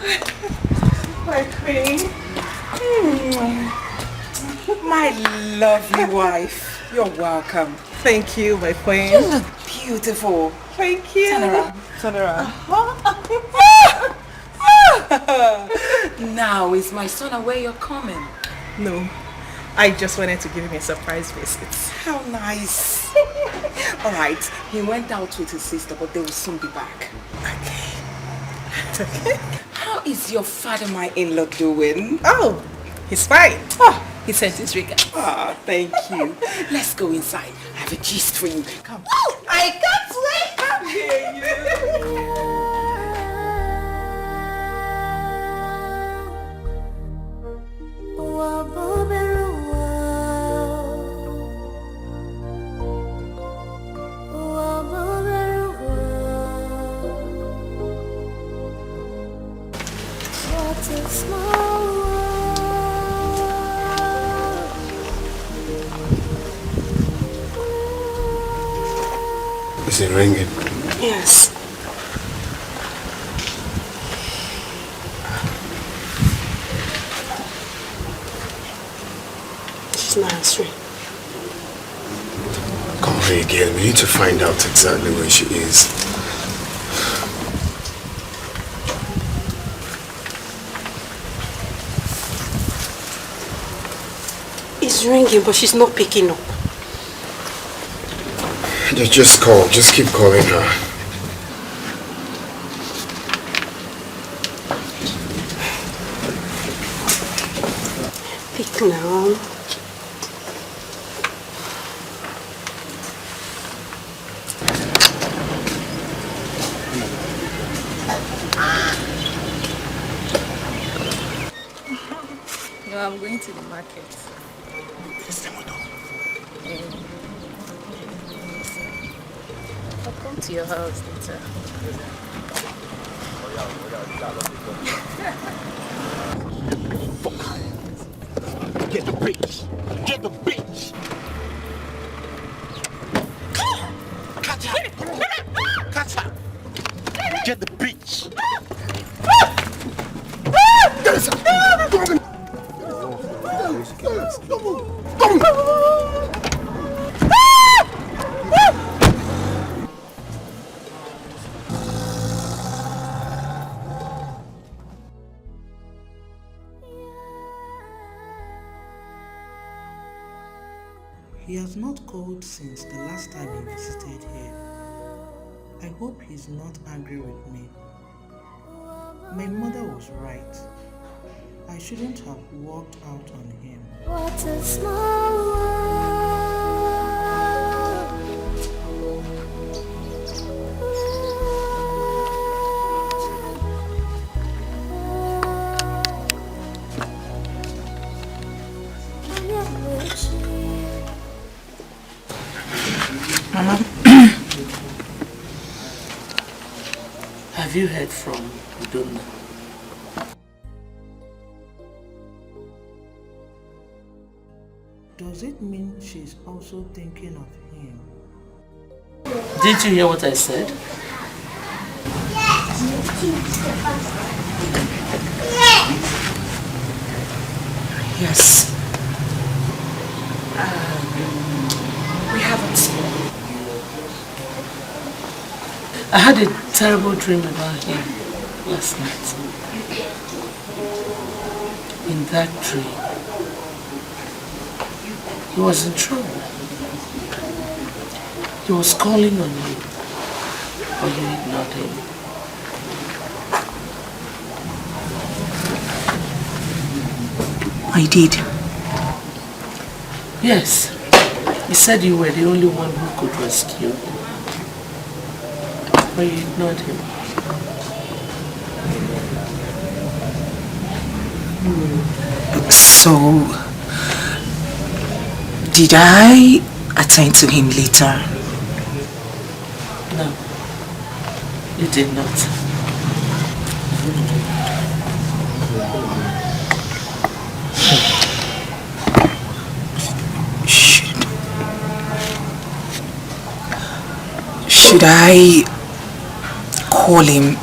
My queen. My lovely wife. You're welcome. Thank you, my queen. You look beautiful. Thank you. Turn around. Turn around. Now is my son aware you're coming? No, I just wanted to give him a surprise visit. How nice. All right, he went out with his sister, but they will soon be back. Okay. How is your father, my in-law, doing? Oh, he's fine. Oh, he sent his regards. Oh, thank you. Let's go inside. I have a gist for you. Come. Oh, I can't wait. Come here, you. Is it ringing? Yes. She's not answering. Come here again. We need to find out exactly where she is. It's ringing, but she's not picking up. Just call. Just keep calling her. Pick now. No, I'm going to the market. I'll come to your house later. Get the bitch! Get the bitch! Catch her! Catch her! Get the bitch! Yes! Come on! He has not called since the last time he visited here. I hope he's not angry with me. My mother was right. I shouldn't have walked out on him. What a small world. Mama, have you heard from Udonna? Does it mean she's also thinking of him? Did you hear what I said? Yes. We haven't spoken. I had a terrible dream about him last night. In that dream, he was in trouble. He was calling on you, but you ignored him. I did. Yes. He said you were the only one who could rescue him. But you ignored him. So, did I attend to him later? No. You did not. Should I call him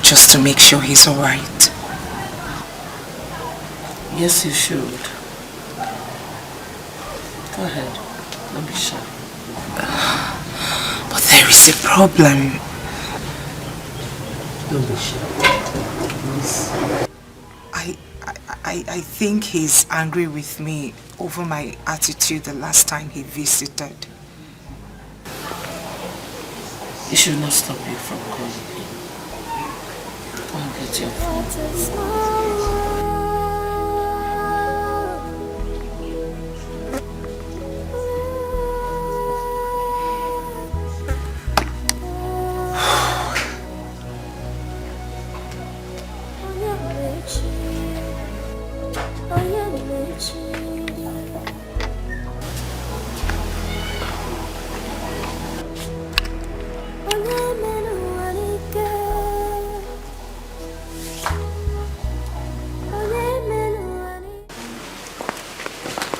just to make sure he's alright? Yes, you should. Go ahead. Don't be shy. But there is a problem. Don't be shy. I think he's angry with me over my attitude the last time he visited. It should not stop you from calling him. Go and get your phone.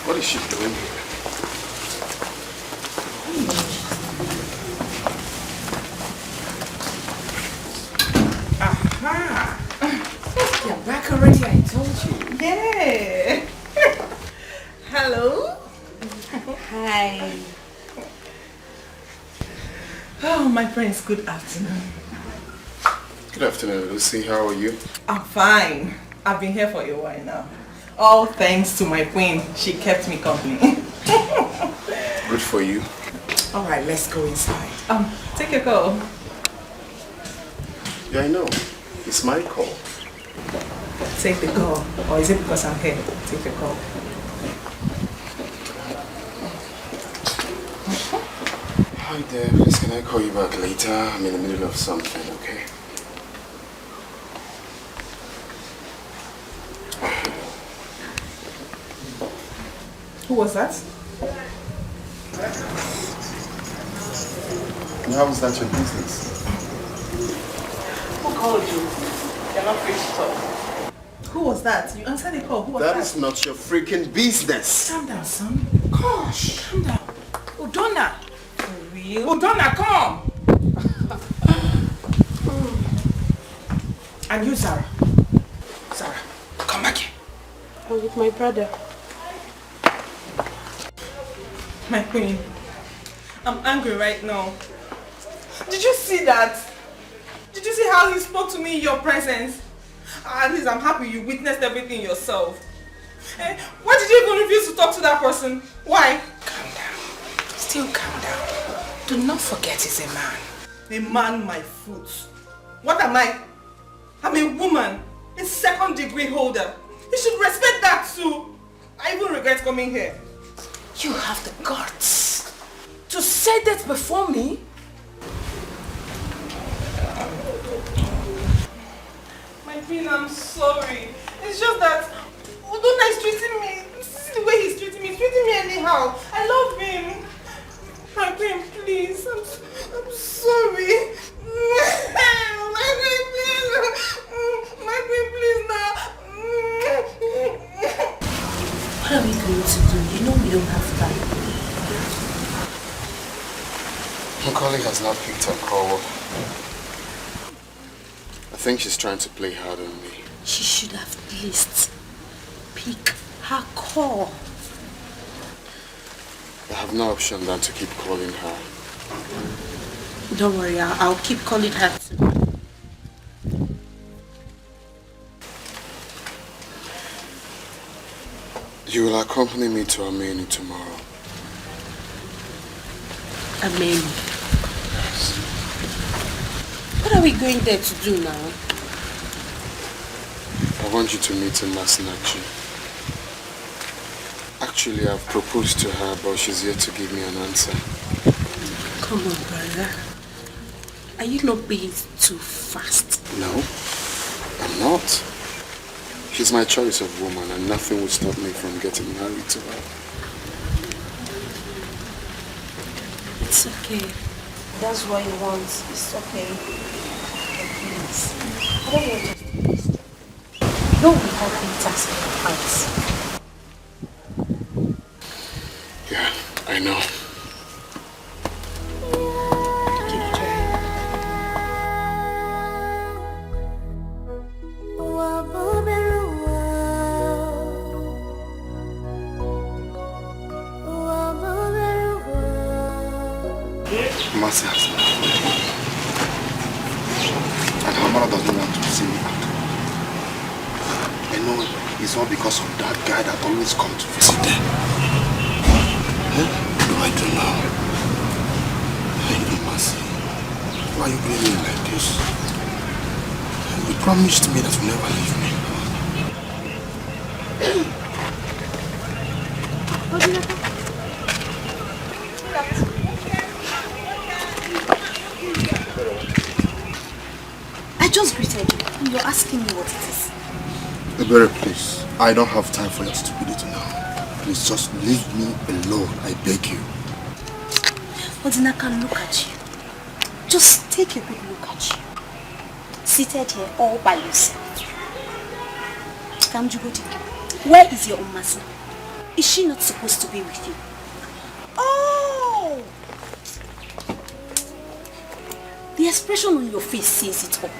What is she doing here? Aha! You're back already, I told you. Yeah! Hello? Hi. Oh, my friends, good afternoon. Good afternoon, Lucy. How are you? I'm fine. I've been here for a while now. All thanks to my queen. She kept me company. Good for you. Alright, let's go inside. Take a call. Yeah, I know. It's my call. Take the call. Or is it because I'm here? Take the call. Hi there, please can I call you back later? I'm in the middle of something, okay? Who was that? And how is that your business? Who called you? You're not free to talk. Who was that? You answered the call. Who was that? That is not your freaking business. Calm down, son. Gosh, calm down. Udonna. For real? Udonna, come. And you, Sarah. Sarah, come back here. I'm with my brother. My queen, I'm angry right now. Did you see that? Did you see how he spoke to me in your presence? At least I'm happy you witnessed everything yourself. Why did you even refuse to talk to that person? Why? Calm down. Still calm down. Do not forget he's a man. A man, my foot. What am I? I'm a woman. A second-degree holder. You should respect that too. I even regret coming here. You have the guts to say that before me? My queen, I'm sorry. It's just that Udonna is treating me. This is the way he's treating me. He's treating me anyhow. I love him. My queen, please. I'm sorry. What are we going to do has not picked her call. I think she's trying to play hard on me. She should have at least pick her call. I have no option than to keep calling her. Don't worry, I'll keep calling her too. You will accompany me to Ameni tomorrow. Ameni? What are we going there to do now? I want you to meet Masinachi. Actually, I've proposed to her, but she's yet to give me an answer. Come on, brother. Are you not being too fast? No, I'm not. She's my choice of woman, and nothing will stop me from getting married to her. It's okay. That's what you want. It's okay. Please. I don't want to do this. Don't be having tasks in the house. Yeah, I know. Mercy has left. And her mother doesn't want to see me out. I know it's all because of that guy that always comes to visit them. What do I do now? Hey, Mercy, why are you doing me like this? You promised me that you'll never leave me. I just greeted you. You're asking me what it is. Ebere, please. I don't have time for your stupidity now. Please just leave me alone. I beg you. Odinaka, look at you. Just take a good look at you. Seated here all by yourself. Kamjugoti, where is your Umasi? Is she not supposed to be with you? Oh! The expression on your face says it all.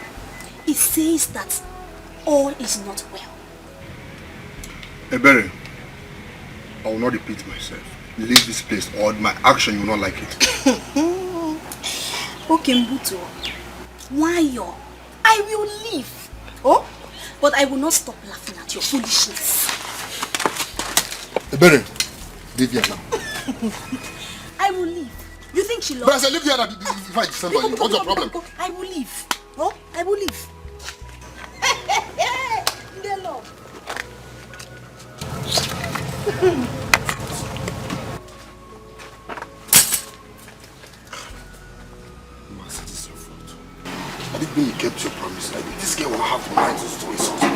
It says that all is not well. Ebere, I will not repeat myself. Leave this place or my action, you will not like it. Okay, Mbuto. Why yo? I will leave. Oh? But I will not stop laughing at your foolishness. Ebere, leave here now. I will leave. You think she loves But I said leave here now if I descend on you. What's your problem? I will leave. Oh? I will leave. They love. I didn't mean you kept your promise. Like this girl will have the mind to do something.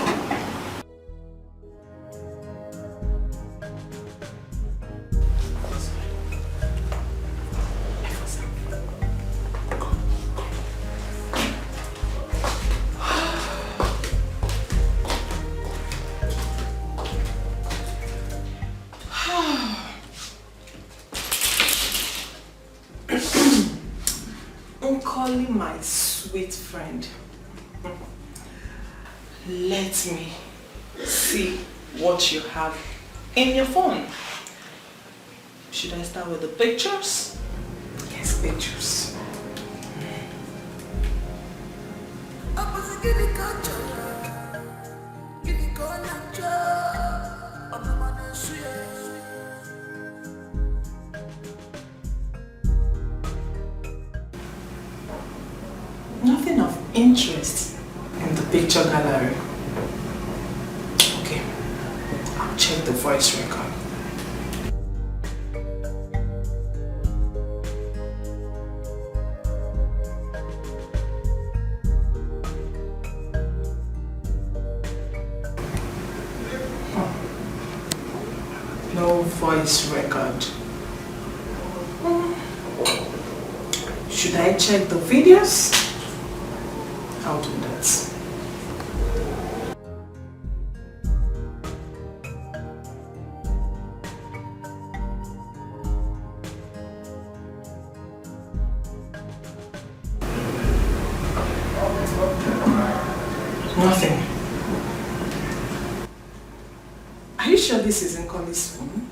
My sweet friend, let me see what you have in your phone. Should I start with the pictures? Yes, pictures. Nothing of interest in the picture gallery. Okay, I'll check the voice record. No voice record. Should I check the videos? I'll do that. Nothing. Are you sure this isn't Collie's phone?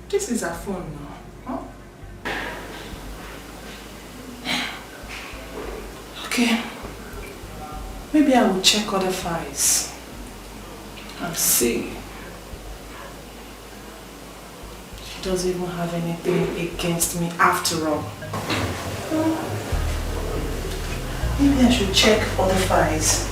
This is her phone now. Huh? Okay. Maybe I will check other files and see. She doesn't even have anything against me after all. Maybe I should check other files.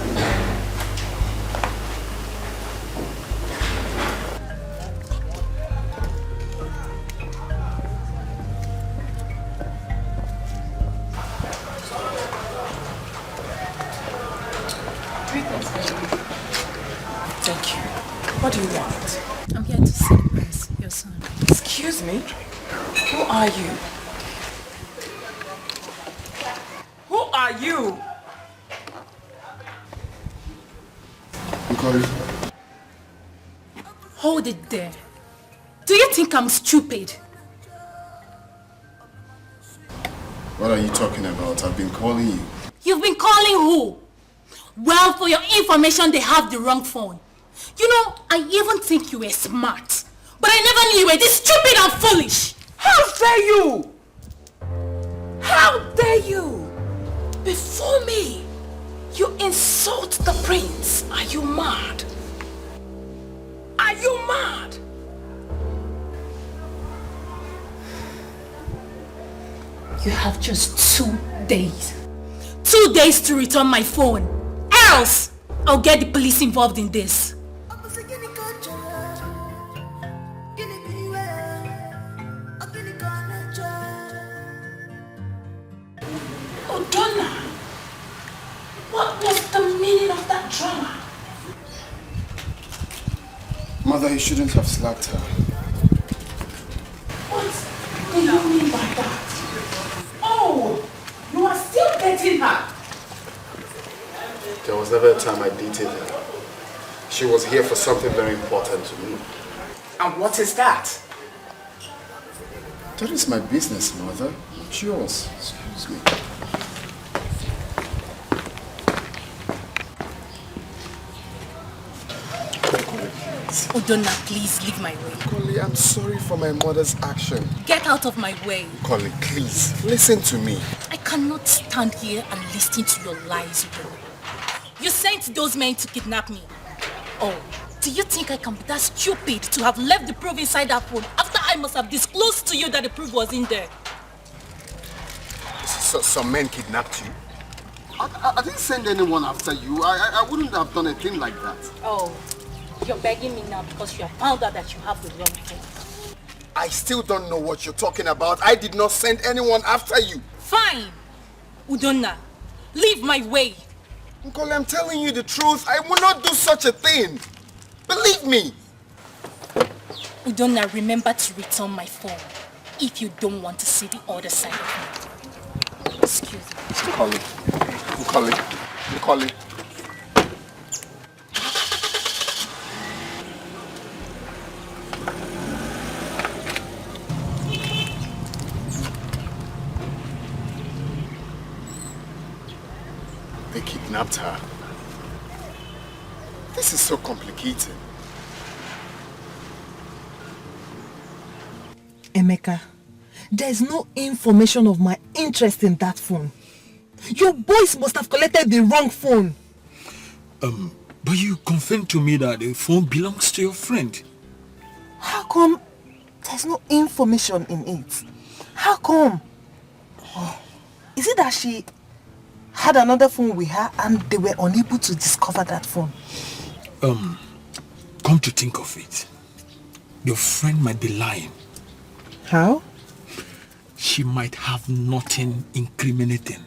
Thank you. What do you want? I'm here to see Prince, your son. Excuse me? Who are you? Who are you? Hold it there. Do you think I'm stupid? What are you talking about? I've been calling you. You've been calling who? Well, for your information, they have the wrong phone. You know, I even think you were smart. But I never knew you were this stupid and foolish. How dare you? How dare you? Before me, you insult the prince. Are you mad? Are you mad? You have just 2 days. 2 days to return my phone. Else, I'll get the police involved in this. Odonna, what was the meaning of that drama? Mother, you shouldn't have slapped her. What do you mean by that? Oh, you are still dating her? There was never a time I dated her. She was here for something very important to me. And what is that? That is my business, Mother. It's yours. Excuse me. Odonna, please leave my way. Collie, I'm sorry for my mother's action. Get out of my way. Collie, please, listen to me. I cannot stand here and listen to your lies, Odonna. You sent those men to kidnap me. Oh, do you think I can be that stupid to have left the proof inside that phone after I must have disclosed to you that the proof was in there? So, some men kidnapped you? I didn't send anyone after you. I wouldn't have done a thing like that. Oh, you're begging me now because you have found out that you have the wrong phone. I still don't know what you're talking about. I did not send anyone after you. Fine. Udonna, leave my way. Uncle, I'm telling you the truth. I will not do such a thing. Believe me. Udonna, remember to return my phone if you don't want to see the other side of me. Excuse me. Collie. They kidnapped her. This is so complicated. Emeka, there's no information of my interest in that phone. Your boys must have collected the wrong phone. But you confirmed to me that the phone belongs to your friend. How come there's no information in it? How come? Oh, is it that she had another phone with her and they were unable to discover that phone? Come to think of it, your friend might be lying. How? She might have nothing incriminating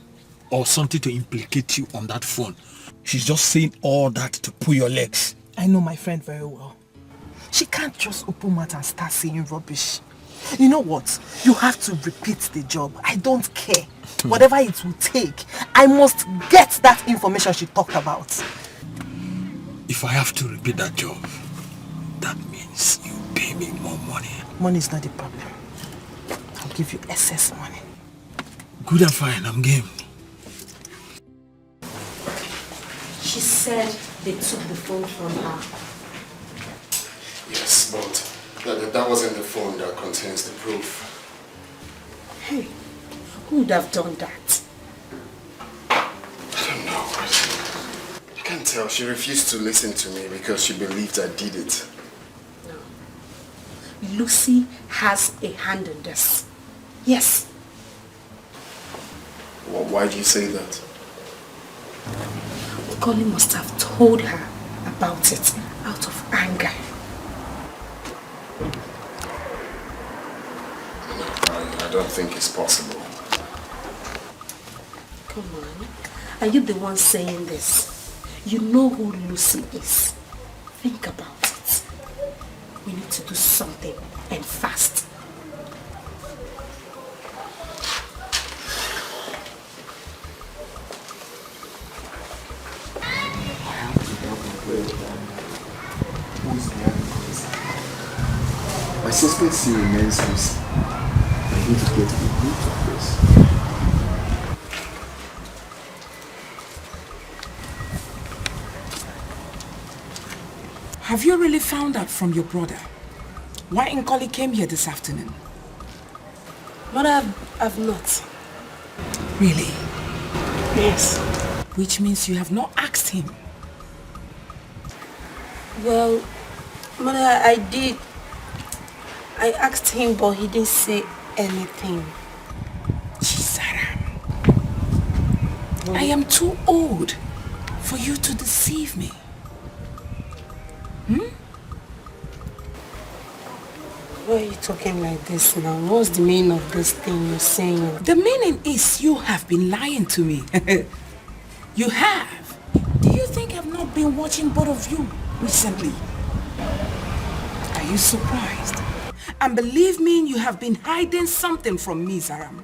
or something to implicate you on that phone. She's just saying all that to pull your legs. I know my friend very well. She can't just open mouth and start saying rubbish. You know what? You have to repeat the job. I don't care. Whatever it will take, I must get that information she talked about. If I have to repeat that job, that means you pay me more money. Money is not the problem. I'll give you excess money. Good and fine, I'm game. said they took the phone from her. Yes, but that wasn't the phone that contains the proof. Hey, who would have done that? I don't know. I can't tell. She refused to listen to me because she believed I did it. No. Lucy has a hand in this. Yes. Well, why do you say that? Colin must have told her about it out of anger. I don't think it's possible. Come on. Are you the one saying this? You know who Lucy is. Think about it. We need to do something, and fast. My suspect still remains Lucy. I need to get to the root of this. Have you really found out from your brother why Nkoli came here this afternoon? Mother, I've not. Really? Yes. Which means you have not asked him. Well, Mother, I did. I asked him, but he didn't say anything. Chisaram, I am too old for you to deceive me. Why are you talking like this now? What's the meaning of this thing you're saying? The meaning is you have been lying to me. You have. Do you think I've not been watching both of you recently? Are you surprised? And believe me, you have been hiding something from me, Zaram.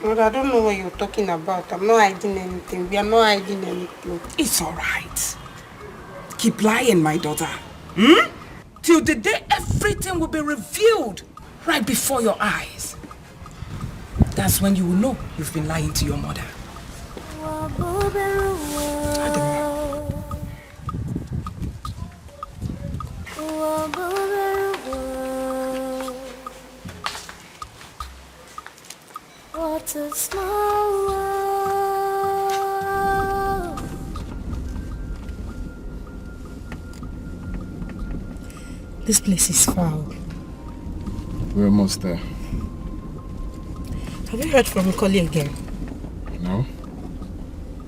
But I don't know what you're talking about. I'm not hiding anything. We are not hiding anything. It's alright. Keep lying, my daughter. Till the day everything will be revealed right before your eyes. That's when you will know you've been lying to your mother. What a small world. This place is foul. We're almost there. Have you heard from Nkoli again? No.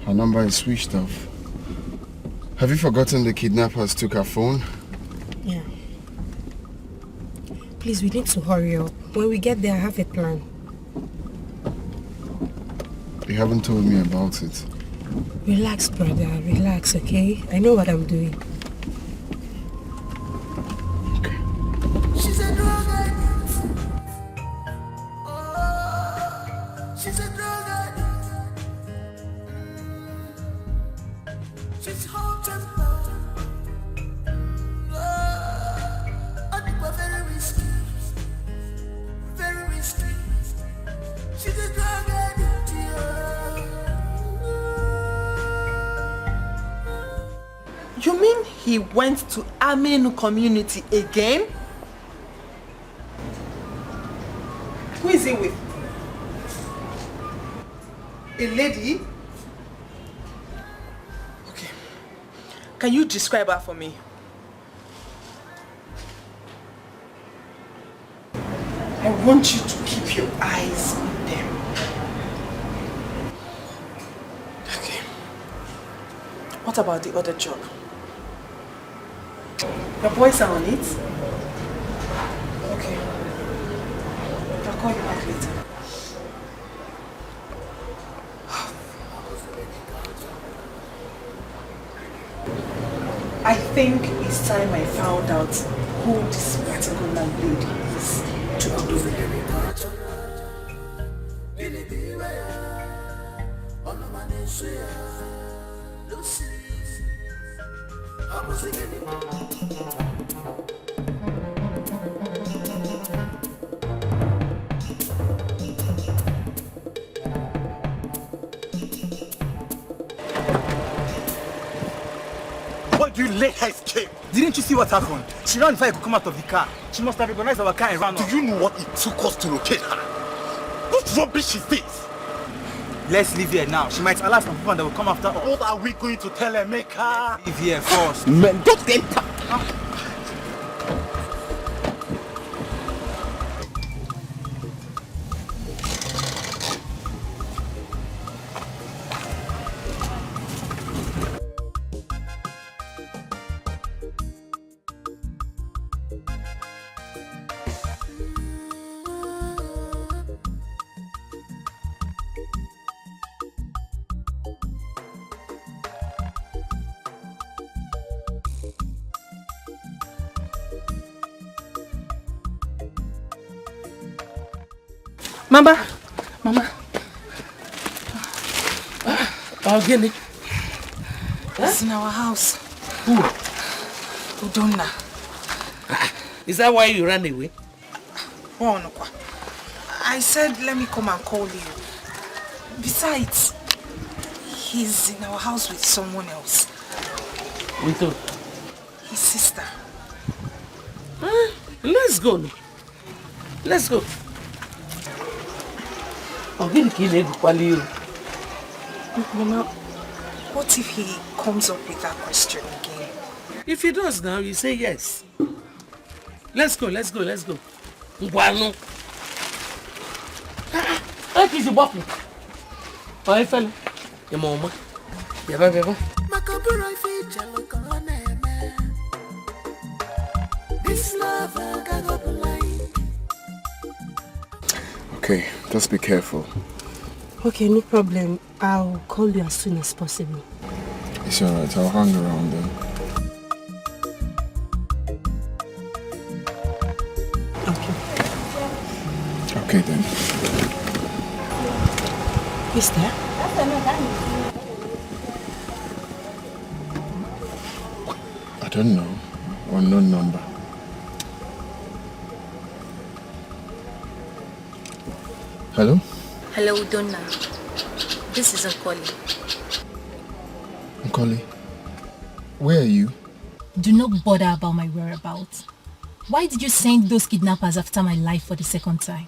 Her number is switched off. Have you forgotten the kidnappers took her phone? Yeah. Please, we need to hurry up. When we get there, I have a plan. You haven't told me about it. Relax, brother. Relax, okay? I know what I'm doing. She's a drug addict. She's a drug addict. She's hot and bad. I think we're very risky. Very risky. She's a drug addict. You mean he went to Aminu community again? Who is he with? A lady? Okay. Can you describe her for me? I want you to keep your eyes on them. Okay. What about the other job? Your boys are on it? Okay. I'll call you back later. I think it's time I found out who this particular lady is to Udo. you let her escape? Didn't you see what happened? She ran before I could come out of the car. She must have recognized our car and ran off. Do you know what it took us to locate her? What rubbish is this? Let's leave here now. She might allow some people that will come after us. What are we going to tell her, Meka? Leave here first. Man, don't enter. Mama. Gini. It's in our house. Who? Udonna. Is that why you ran away? Oh, no. I said, let me come and call you. Besides, he's in our house with someone else. With who? His sister. Let's go. Let's go. Mama, what if he comes up with that question again? If he does now, you say yes. Let's go. Ngwanu. That is the bottle. Bye, fella. Your mama. Beba. This love got up blind. Okay, just be careful. Okay, no problem. I'll call you as soon as possible. It's alright, I'll hang around then. Okay then. Is there? I don't know. Unknown number. Hello? Hello, Donna. This is Nkoli. Nkoli, where are you? Do not bother about my whereabouts. Why did you send those kidnappers after my life for the second time?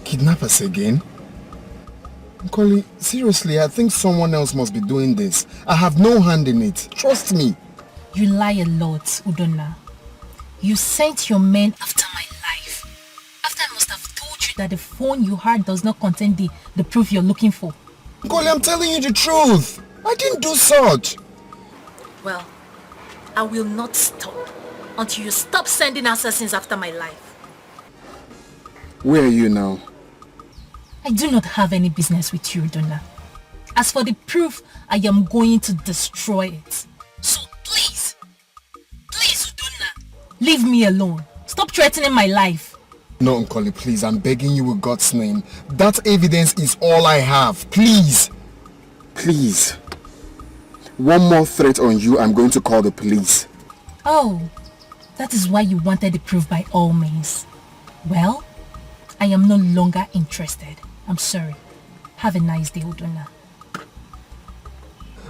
Kidnappers again? Nkoli, seriously, I think someone else must be doing this. I have no hand in it. Trust me. You lie a lot, Udonna. You sent your men after my life. After I must have told you that the phone you had does not contain the proof you're looking for. Nkoli, I'm telling you the truth. I didn't do such. Well, I will not stop until you stop sending assassins after my life. Where are you now? I do not have any business with you, Udonna. As for the proof, I am going to destroy it. So please, Udonna, leave me alone. Stop threatening my life. No, Nkoli, please, I'm begging you with God's name. That evidence is all I have. Please. Please. One more threat on you, I'm going to call the police. Oh, that is why you wanted the proof by all means. Well, I am no longer interested. I'm sorry. Have a nice day, Udonna.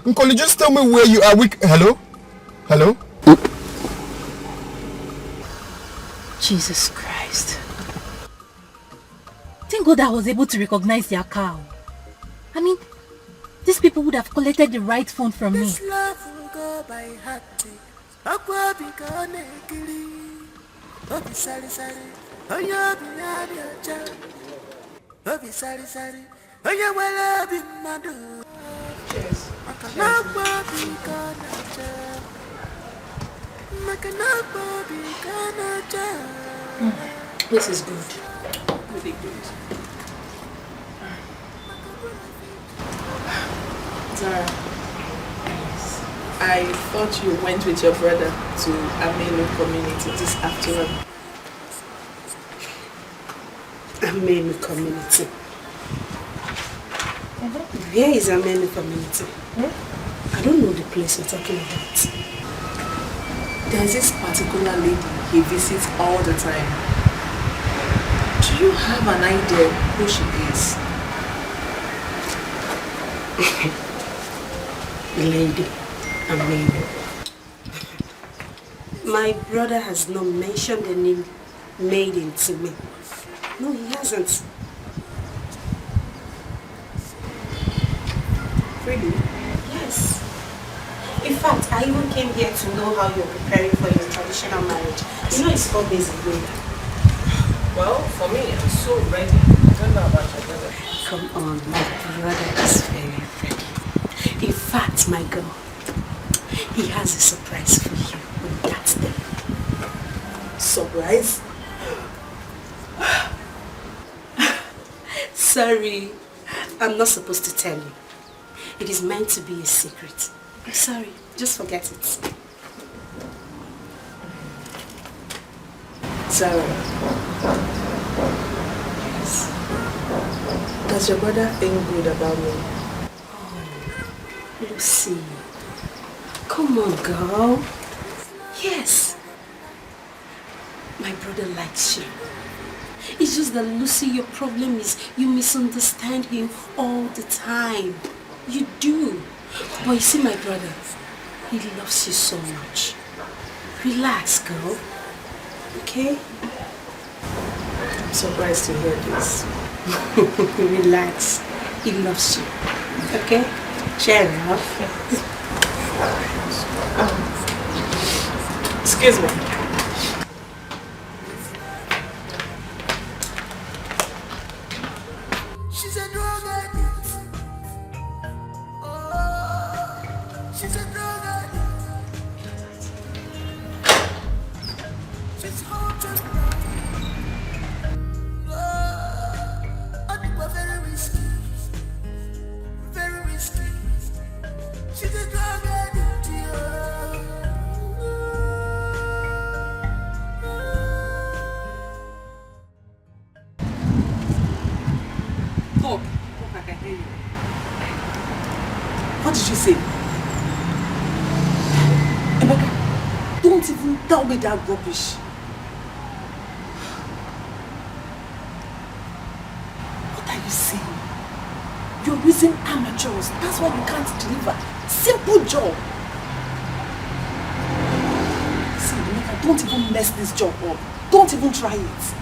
Nkoli, just tell me where you are. Hello? Hello? Jesus Christ. Thank God I was able to recognize their car. I mean, these people would have collected the right phone from me. This love will go by heart. Aqua be gone kili. Obi sari. Oya be adia. Obi sari. Oya wala be madu. Yes. Aqua be gone. Makanakwa be gone. This is good. Really good. Zara, I thought you went with your brother to Amelu community this afternoon. Amelu community. Where is Amelu community? I don't know the place you're talking about. There's this particular lady he visits all the time. Do you have an idea who she is? Lady Amelu. My brother has not mentioned the name Maiden to me. No, he hasn't. Really? Yes. In fact, I even came here to know how you're preparing for your traditional marriage. You know it's 4 days away. Well, for me, I'm so ready. I don't know about your brother. Come on, my brother is very ready. In fact, my girl, he has a surprise for you on that day. Surprise? Sorry, I'm not supposed to tell you. It is meant to be a secret. I'm sorry, just forget it. Sarah. Yes. Does your brother think good about me? Oh, Lucy. Come on, girl. Yes. My brother likes you. It's just that, Lucy, your problem is you misunderstand him all the time. You do. But you see, my brother, he loves you so much. Relax, girl. Okay? I'm surprised to hear this. Relax. He loves you. Okay? Cheer up. Excuse me. She's a drug addict. Oh, she's a drug addict. She's haunted. I think we're very risky. Very risky. She's a drug addict. Talk. Talk, I can hear you. What did you say? Emeka, don't even tell me that rubbish. What are you saying? You're using amateurs. That's why you can't deliver. Simple job. See, Emeka, don't even mess this job up. Don't even try it.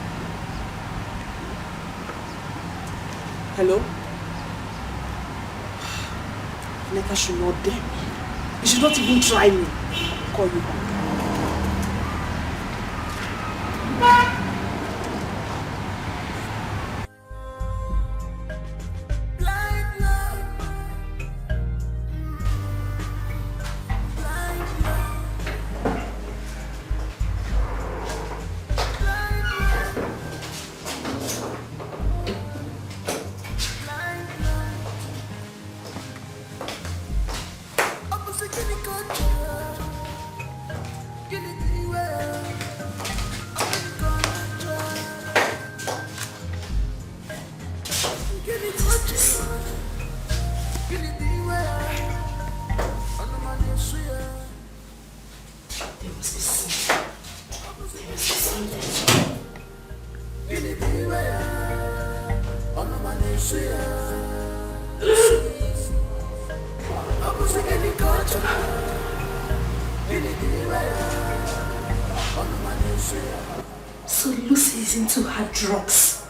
Hello? Emeka should not dare me. You should not even try me. I'll call you back. So Lucy is into her drugs.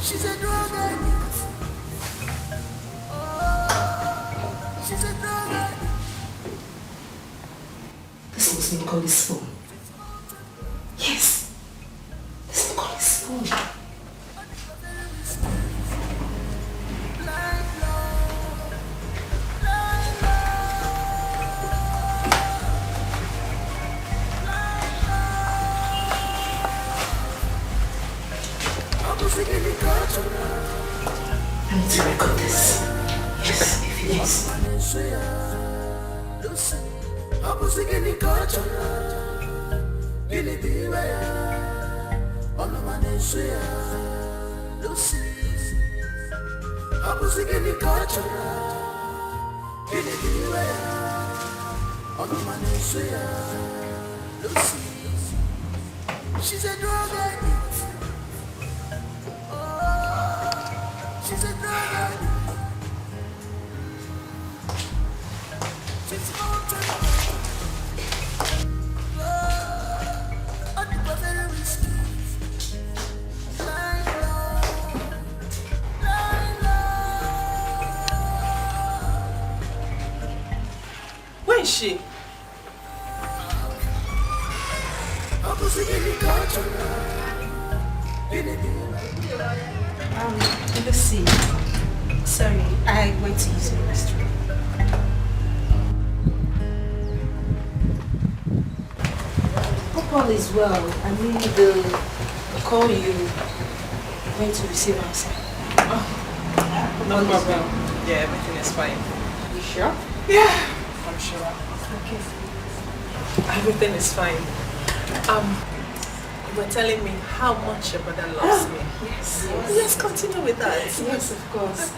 She's a drug addict. Oh, she's a drug addict. This must be Nicola's phone. Yes. This is Nicola's phone. I need to record this. Yes, if yes. She's a drug addict. Where is she? Let's see. Sorry, I went to use the restroom. Hope all is well. I mean, the call you went to receive answer. No problem. Yeah, everything is fine. You sure? Yeah, I'm sure. Okay. Everything is fine. You were telling me how much your brother loves me. Yes. Let's continue with that. Yes, of course.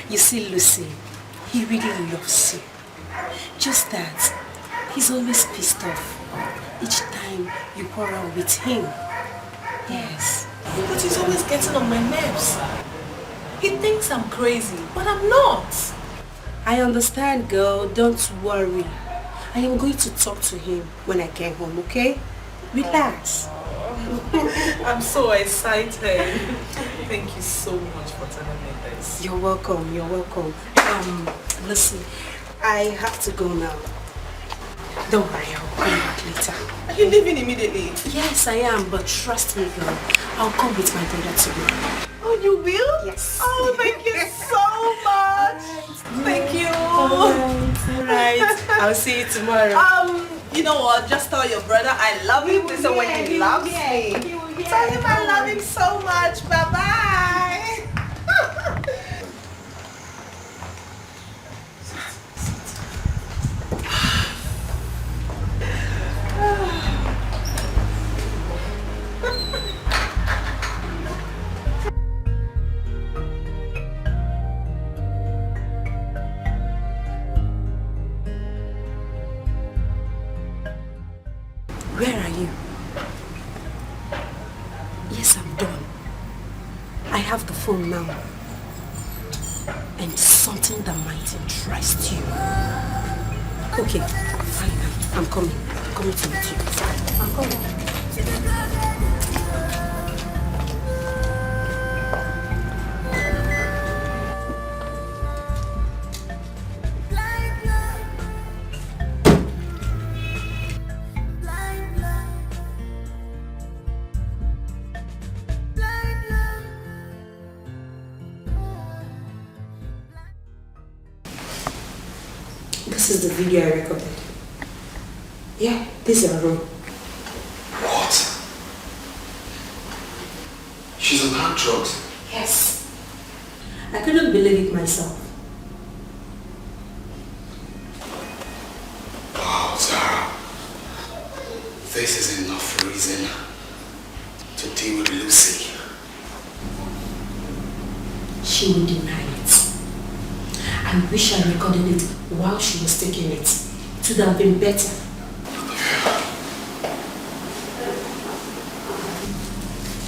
You see, Lucy, he really loves you. Just that he's always pissed off each time you quarrel with him. Yes. But he's always getting on my nerves. He thinks I'm crazy, but I'm not. I understand, girl. Don't worry. I am going to talk to him when I get home, okay? Relax. I'm so excited. Thank you so much for telling me this. You're welcome. You're welcome. Listen, I have to go now. Don't worry, I'll come back later. Are you leaving immediately? Yes, I am, but trust me, girl. I'll come with my brother tomorrow. Oh, you will? Yes. Oh, thank you so much. Thank you. Alright. I'll see you tomorrow. You know what? Just tell your brother I love him. This is when he loves me. Tell him I love him so much. Bye-bye. Where are you? Yes, I'm done. I have the phone now. And something that might interest you. Okay, fine. I'm coming. I'm coming to meet you. I'm coming. This is the video I recorded. Yeah, this is our room. What? She's on hard drugs? Yes. I couldn't believe it myself. Wow, Zara. This is enough reason to deal with Lucy. She will deny it. I wish I recorded it while she was taking it. It would have been better.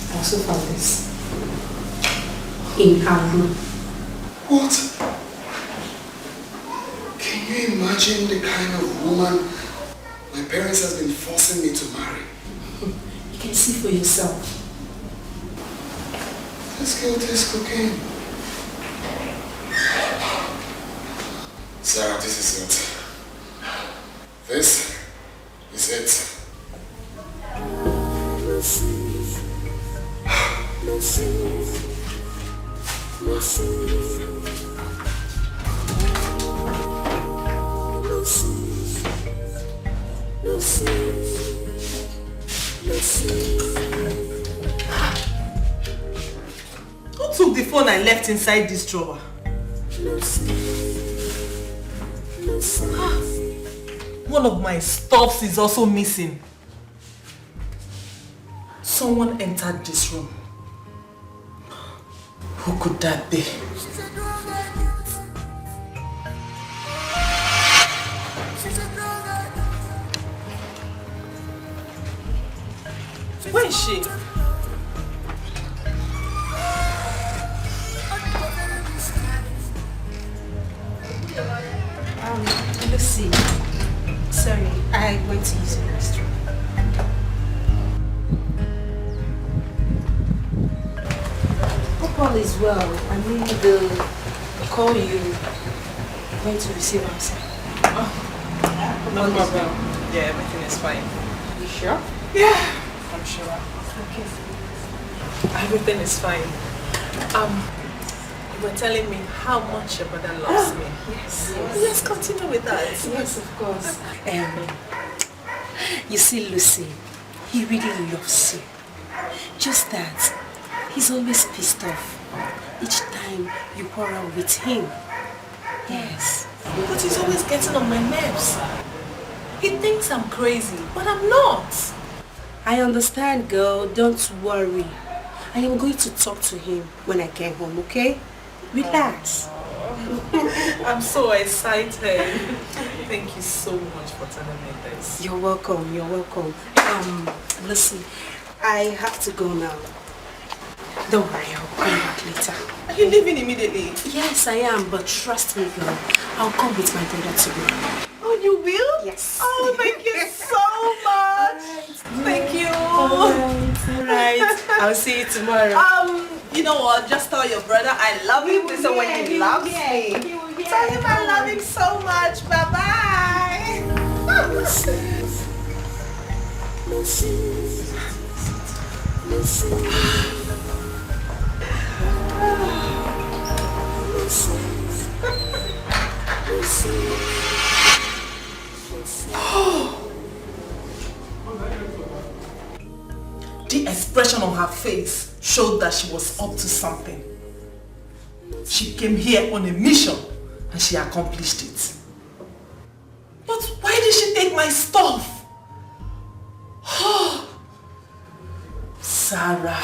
I also found this in her room. What? Can you imagine the kind of woman my parents have been forcing me to marry? You can see for yourself. This girl tastes cocaine. Sarah, this is it. This is it. Who took the phone I left inside this drawer? One of my stuffs is also missing. Someone entered this room. Who could that be? Where is she? Lucy, sorry, I went to use the restroom. Hope all is well. I mean, the call you went to receive answer. Oh, no problem. Yeah, everything is fine. You sure? Yeah, I'm sure. Okay. Everything is fine. You were telling me how much your brother loves me. Yes. Let's continue with that. Yes, of course. You see, Lucy, he really loves you. Just that he's always pissed off each time you quarrel with him. Yes. But he's always getting on my nerves. He thinks I'm crazy, but I'm not. I understand, girl. Don't worry. I am going to talk to him when I get home, okay? Relax. I'm so excited. Thank you so much for telling me this. You're welcome. You're welcome. Listen, I have to go now. Don't worry, I'll come back later. Are you leaving immediately? Yes, I am, but trust me, girl. I'll come with my brother tomorrow. Oh, you will? Yes. Oh, thank you so much. Thank you. Alright. I'll see you tomorrow. You know what? Just tell your brother I love him. This is when he loves me. Tell him I love him so much. Bye-bye. The expression on her face showed that she was up to something. She came here on a mission and she accomplished it. But why did she take my stuff? Sarah.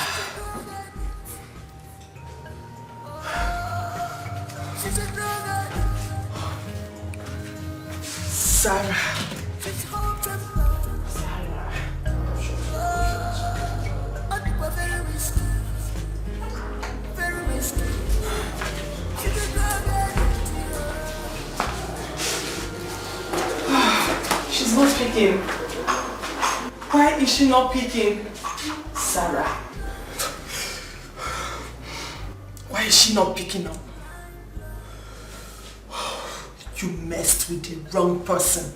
Sarah. She's not speaking. Why is she not picking? Sarah. Why is she not picking up? You messed with the wrong person.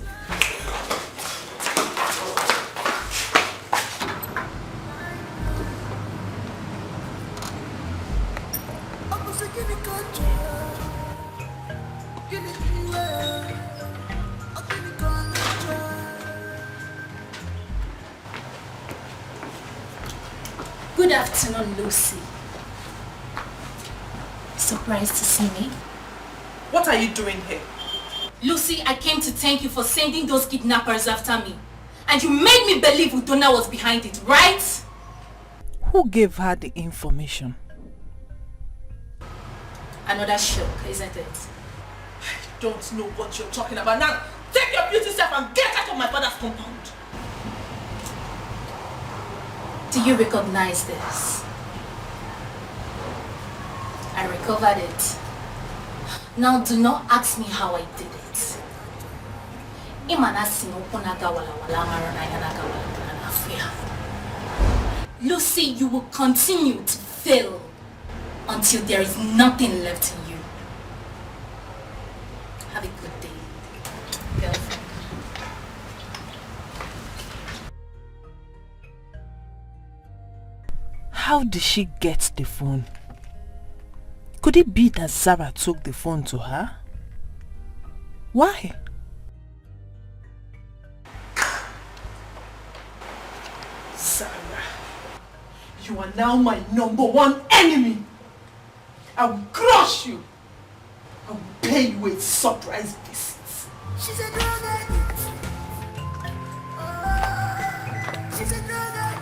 Good afternoon, Lucy. Surprised to see me? What are you doing here? Lucy, I came to thank you for sending those kidnappers after me. And you made me believe Udona was behind it, right? Who gave her the information? Another shock, isn't it? I don't know what you're talking about. Now, take your beauty self and get out of my father's compound. Do you recognize this? I recovered it. Now do not ask me how I did it. Lucy, you will continue to fail until there is nothing left in you. Have a good day, girlfriend. How did she get the phone? Could it be that Zara took the phone to her? Why? Sarah, you are now my #1 enemy. I will crush you. I will pay you a surprise visit. She's a drug addict. She's a drug addict.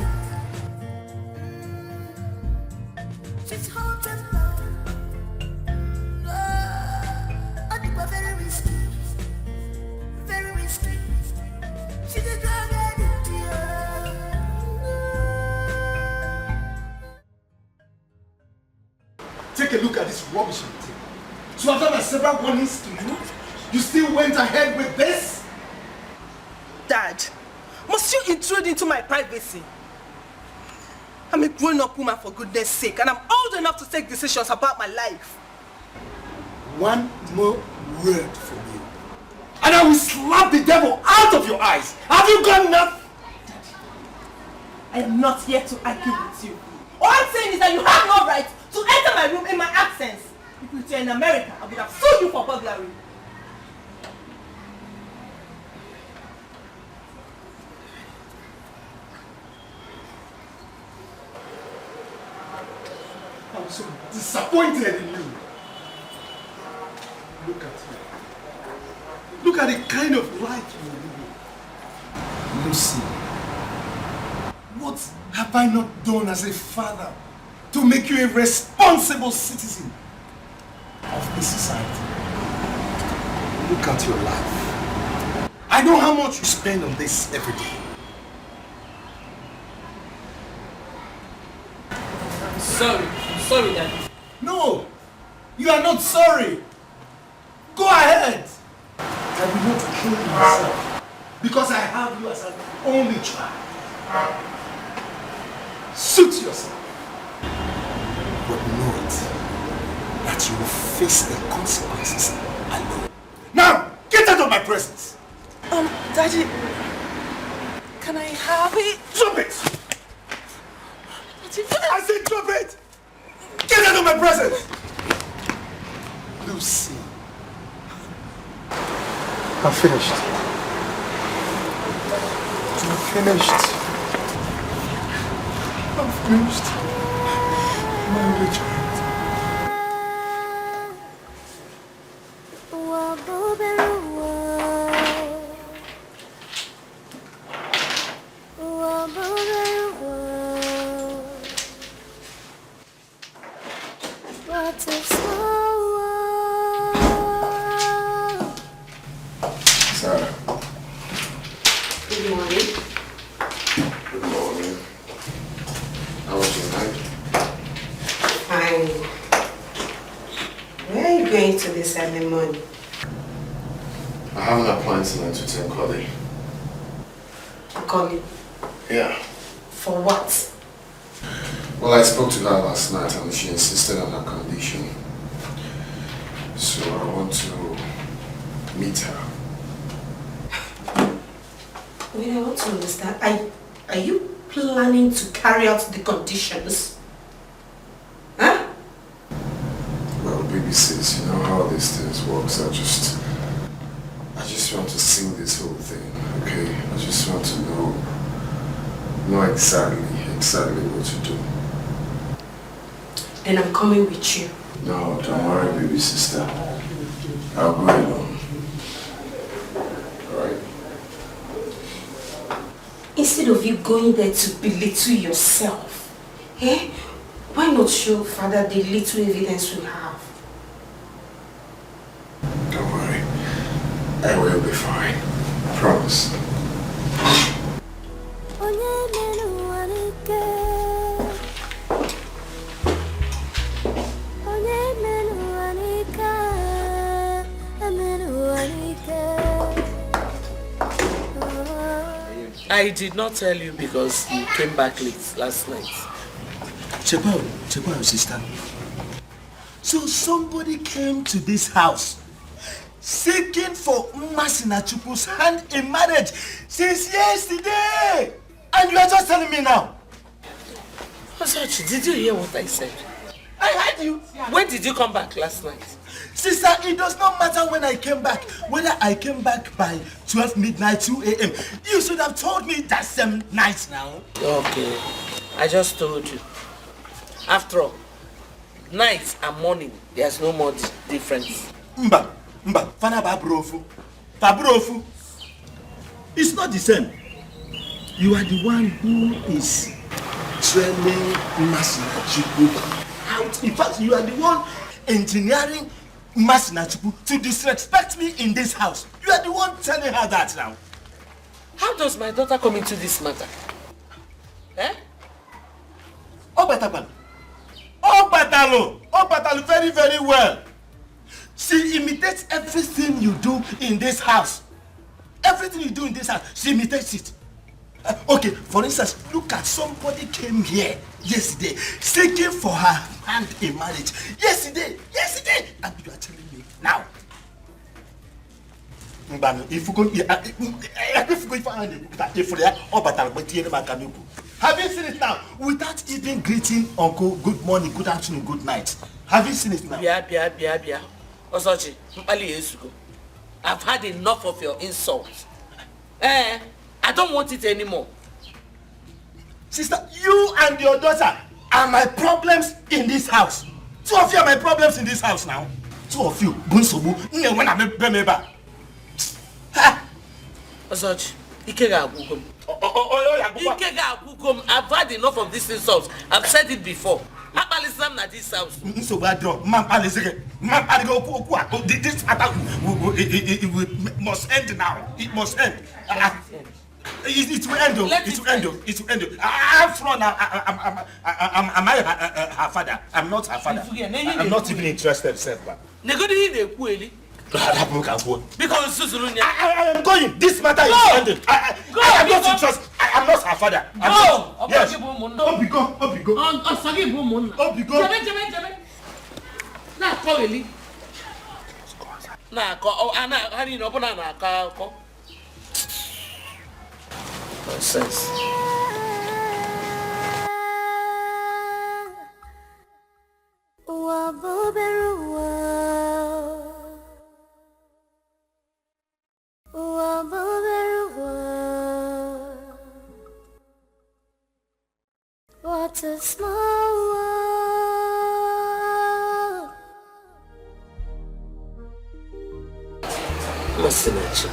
She's hot and low. I think we're very risky. Very risky. She's a drug addict. Take a look at this rubbish on the table. So I've done my several warnings to you. You still went ahead with this? Dad, must you intrude into my privacy? I'm a grown-up woman for goodness sake, and I'm old enough to take decisions about my life. One more word from you, and I will slap the devil out of your eyes. Have you got enough? I am not here to argue with you. All I'm saying is that you have no right to enter my room in my absence. If you were in America, I would have sued you for burglary. I'm so disappointed in you. Look at you. Look at the kind of life you're living. Lucy, what have I not done as a father to make you a responsible citizen of this society? Look at your life. I know how much you spend on this every day. I'm sorry, Daddy. No, you are not sorry. Go ahead. I will not kill myself because I have you as an only child. Suit yourself. But know it, that you will face the consequences alone. Now, get out of my presence. Daddy, can I have it? Drop it! I said drop it! Get out of my presence! Lucy. I'm finished. I'm finished. I'm finished. My only child. I spoke to her last night and she insisted on her condition. So I want to meet her. Wait, I want to understand. Are you planning to carry out the conditions? Huh? Well, baby sis, you know how these things work. I just want to see this whole thing, okay? I just want to know exactly what to do. Then I'm coming with you. No, don't worry, baby sister. I'll go alone. Alright? Instead of you going there to belittle yourself, why not show Father the little evidence we have? Don't worry. I will be fine. I promise. I did not tell you because you came back late last night. Chebao, sister. So somebody came to this house seeking for Mmasinachukwu's hand in marriage since yesterday! And you are just telling me now? Osachi, did you hear what I said? I heard you. When did you come back last night? Sister, it does not matter when I came back. Whether I came back by 12 midnight, 2 a.m. You should have told me that same night now. Okay. I just told you. After all, night and morning, there's no more difference. Mba, fana babrofu. It's not the same. You are the one who is training Mmasinachukwu out. In fact, you are the one engineering Mmasinachukwu to disrespect me in this house. You are the one telling her that now. How does my daughter come into this matter? Obatalo very, very well. She imitates everything you do in this house. Everything you do in this house, she imitates it. Okay, for instance, look at somebody came here yesterday seeking for her hand in marriage. Yesterday, and you are telling me now. If you go, have you seen it now? Without even greeting uncle, good morning, good afternoon, good night. Have you seen it now? Bia. Osochi, I've had enough of your insults. I don't want it anymore. Sister, you and your daughter are my problems in this house. Two of you are my problems in this house now. Two of you, Bunsobu, Bemeba. Osochi, I've had enough of these insults. I've said it before. Abalism na this house. This attack must end now. It must end. It will end. It will end. I'm from. Am I her father? I'm not her father. I'm not even interested, self. Because I am going. This matter is ended. I am not interested. I am not her father. Go. Yes. Nonsense. What a small world. Masinachi,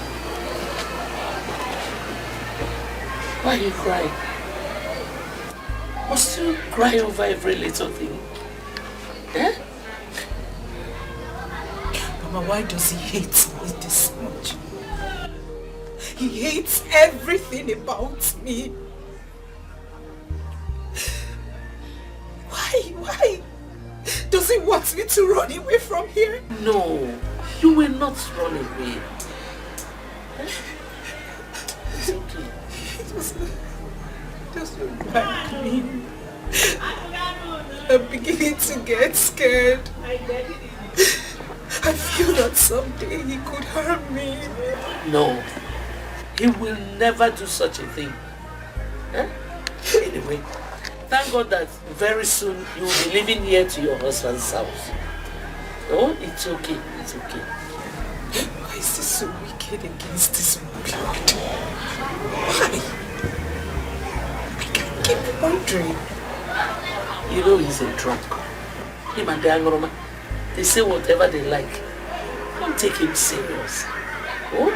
why are you crying? Must you cry over every little thing? Mama, why does he hate me this much? He hates everything about me. Why? Does he want me to run away from here? No, you will not run away. It's okay. Just like me. I'm beginning to get scared. I feel that someday he could harm me. No, he will never do such a thing. Anyway, thank God that very soon you will be living here to your husband's house. Oh, it's okay. It's okay. Why is this so wicked against this blood? Why? I can't keep wondering. You know he's a drunk. Him and the Angoroma, they say whatever they like. Don't take him serious. Oh?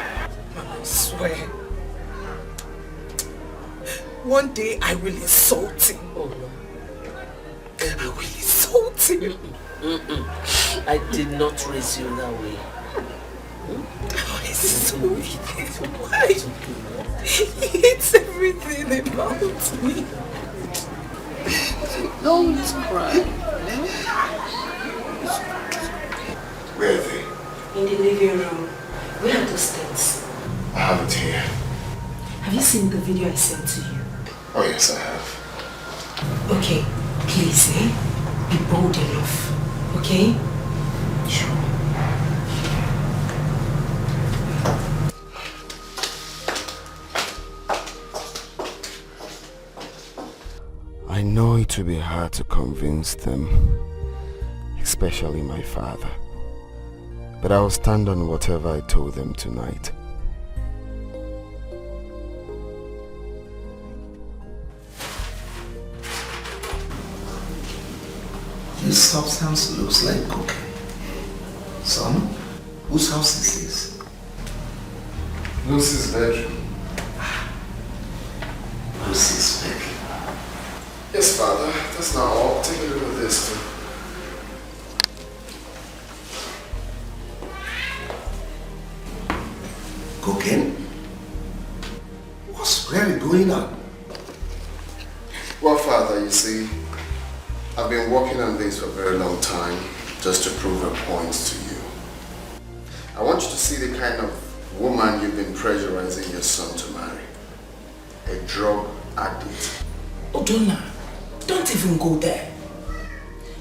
Mama, I swear. One day I will insult him. Oh no. I will insult him. I did not raise you that way. Why is this so wicked? Why? He hates everything about me. Don't cry. Where are they? In the living room. Where are those things? I have it here. Have you seen the video I sent to you? Oh yes, I have. Okay, please, be bold enough, okay? Sure. I know it will be hard to convince them, especially my father. But I'll stand on whatever I told them tonight. This substance looks like cocaine. Son, whose house is this? Lucy's bedroom. Lucy's bedroom. Yes, Father. That's not all. Take a look at this too. Cocaine? What's really going on? Well, Father, you see, I've been working on this for a very long time just to prove a point to you. I want you to see the kind of woman you've been pressurizing your son to marry. A drug addict. Udonna, don't even go there.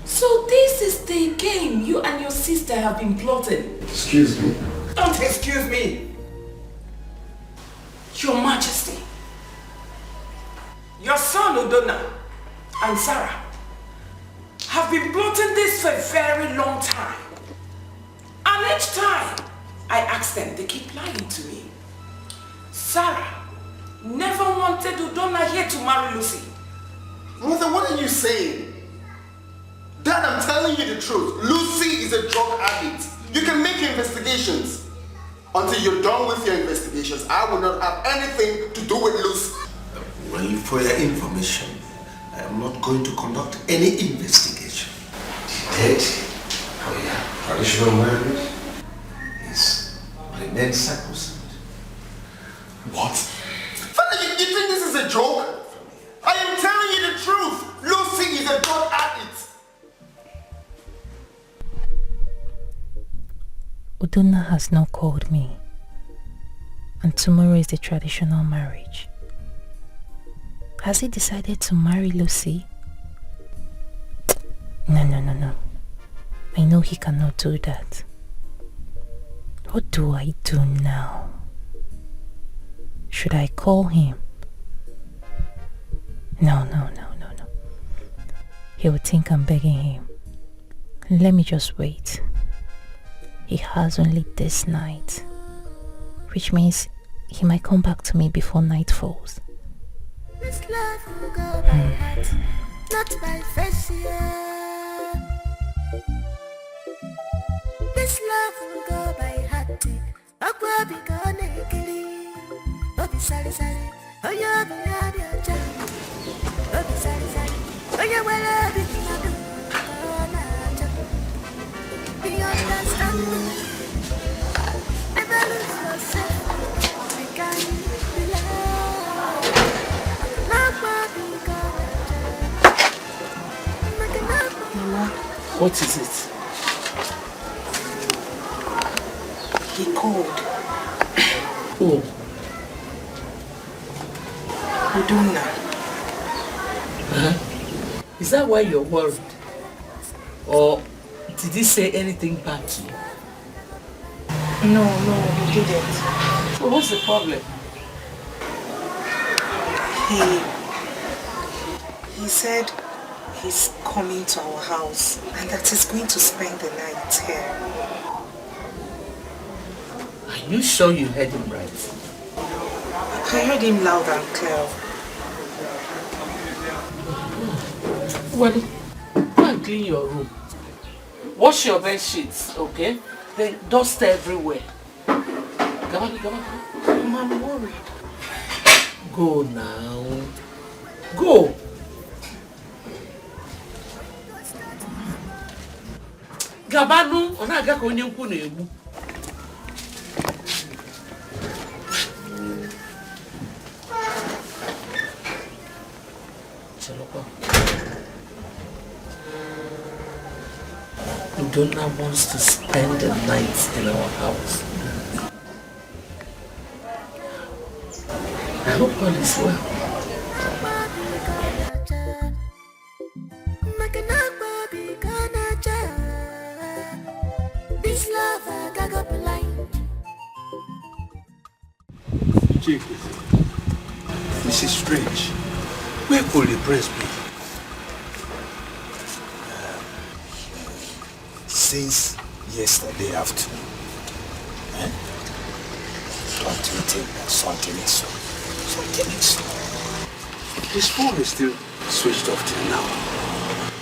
So this is the game you and your sister have been plotting. Excuse me? Don't excuse me. Your Majesty. Your son Udonna and Sarah have been plotting this for a very long time. And each time I ask them, they keep lying to me. Sarah never wanted Udonna here to marry Lucy. Mother, what are you saying? Dad, I'm telling you the truth. Lucy is a drug addict. You can make investigations. Until you're done with your investigations, I will not have anything to do with Lucy. Well, for your information, I am not going to conduct any investigation. The date for your traditional marriage remains sacrosanct. What? Father, you think this is a joke? I am telling you the truth. Lucy is a drug addict. Udonna has not called me, and tomorrow is the traditional marriage. Has he decided to marry Lucy? No. I know he cannot do that. What do I do now? Should I call him? No. He would think I'm begging him. Let me just wait. He has only this night, which means he might come back to me before night falls. This love will go by heart, not by face, yeah. This love will go by heart. Aqua be gone ekili. Obi sari sari. Oya be abi aja. Obi sari sari. Oya wala be kinadu. Ona aja. Be understand me. Never lose yourself. Be kind, be love. Aqua be gone aja. Mama, what is it? He called. Who? Udonna. Is that why you're worried? Or did he say anything bad to you? No, he didn't. So what's the problem? He said he's coming to our house and that he's going to spend the night here. Are you sure you heard him right? I heard him loud and clear. Well, go and clean your room. Wash your bed sheets, okay? Then dust everywhere. Come on. I'm worried. Go now. Go. Gabanu, onaga ko onye nkwu na-egbu. Udonna wants to spend the night in our house. I hope all is well. This love I got blind. Chief, this is strange. Where could the prince be? Since yesterday afternoon. Don't you think that something is so? His phone is still switched off till now.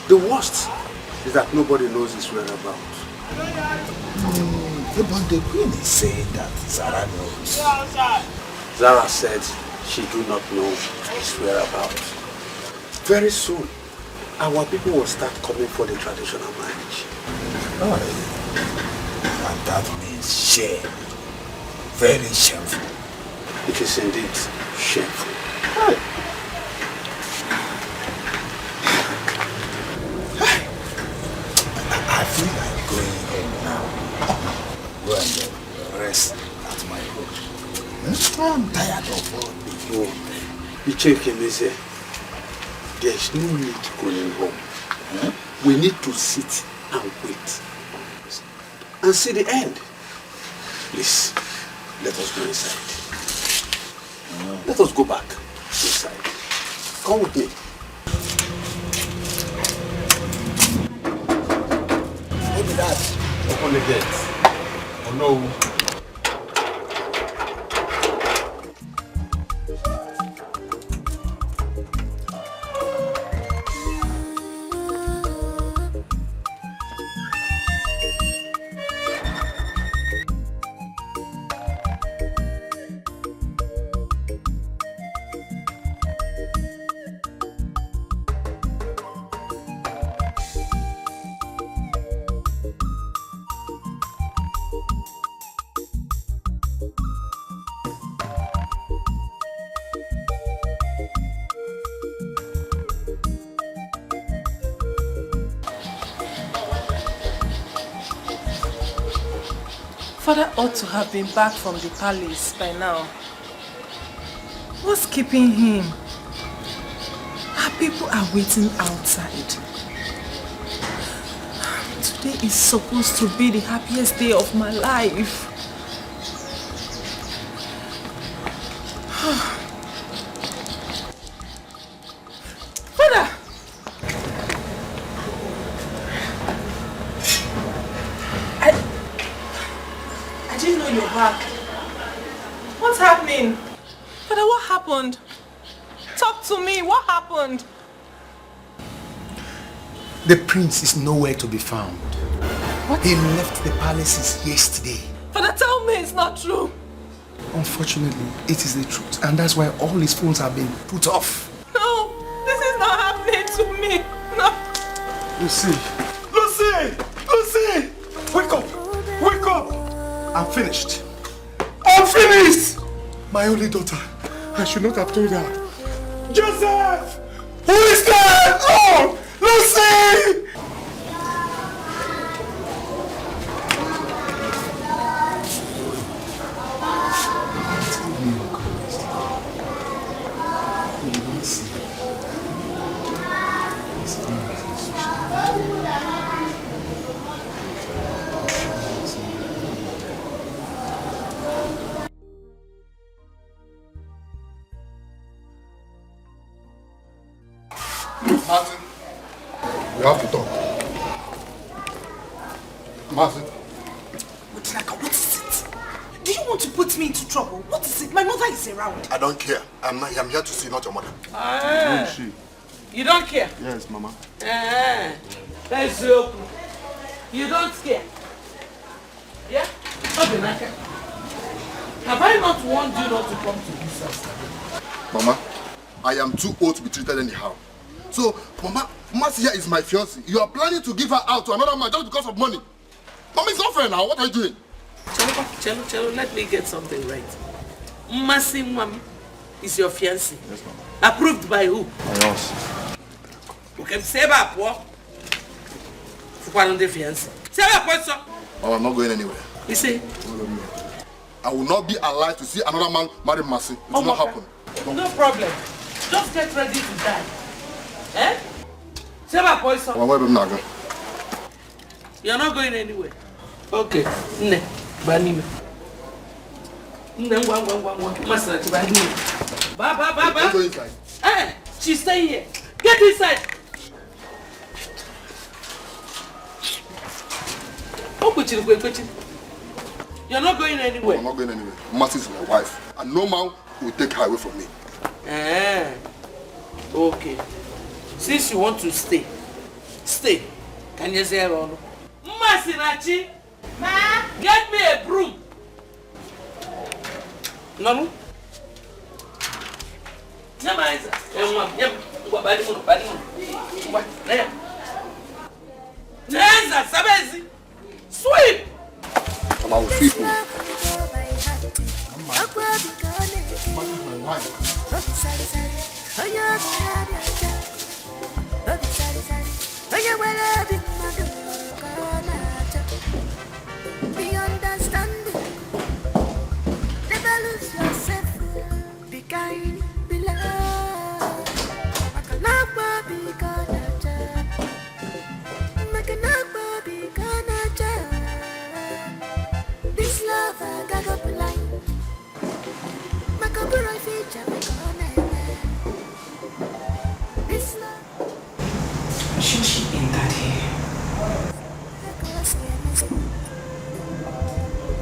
The worst is that nobody knows his whereabouts. But the queen is saying that Zara knows. Zara said she do not know his whereabouts. Very soon, our people will start coming for the traditional marriage. And that means shame. Very shameful. It is indeed shameful. I feel like going home now. Go and and rest at my home. I'm tired of all the home. You check him, there is no need going home. We need to sit and wait and see the end. Please, let us go inside. Let us go back inside. Come with me. Maybe that. Open the gate. Oh no. Father ought to have been back from the palace by now. What's keeping him? Our people are waiting outside. Today is supposed to be the happiest day of my life. Father! I didn't know you were back. What's happening? Father, what happened? Talk to me, what happened? The prince is nowhere to be found. What? He left the palaces yesterday. Father, tell me it's not true. Unfortunately, it is the truth, and that's why all his phones have been put off. No, this is not happening to me. No. Lucy! Lucy! Lucy! Wake up! Wake up! I'm finished. I'm finished! My only daughter. I should not have told her. Joseph! Who is that? Oh! Lucy! Martin, we have to talk. Martin. Mutilaka, what is it? Do you want to put me into trouble? What is it? My mother is around. I don't care. I'm here to see, not your mother. Ah. Who is she? You don't care? Yes, Mama. That's your. You don't care? Yeah? Okay, have I not warned you not to come to this house? Mama, I am too old to be treated anyhow. So, Mama, Marcia is my fiancée. You are planning to give her out to another man just because of money. Mama, it's not fair now. What are you doing? Chelo, let me get something right. Masi Mwam is your fiancé. Yes, Mama. Approved by who? By us. You can say about what? For one of the fiancé. Say about what, sir? Oh, I'm not going anywhere. You see? I will not be alive to see another man marry Mercy. It will not happen. No problem. Just get ready to die. Eh? Say about what, sir? You're not going anywhere. Okay. Ne. Banime. Ne, one. Master, banime. Ba. Let's go inside. Eh, she's staying here. Get inside. You're not going anywhere. No, I'm not going anywhere. Mercy is my wife. And no man will take her away from me. Okay. Since you want to stay, stay. Can you say hello? Masinachi, Ma, get me a broom. No. Sweep. Come on, sweep. We understand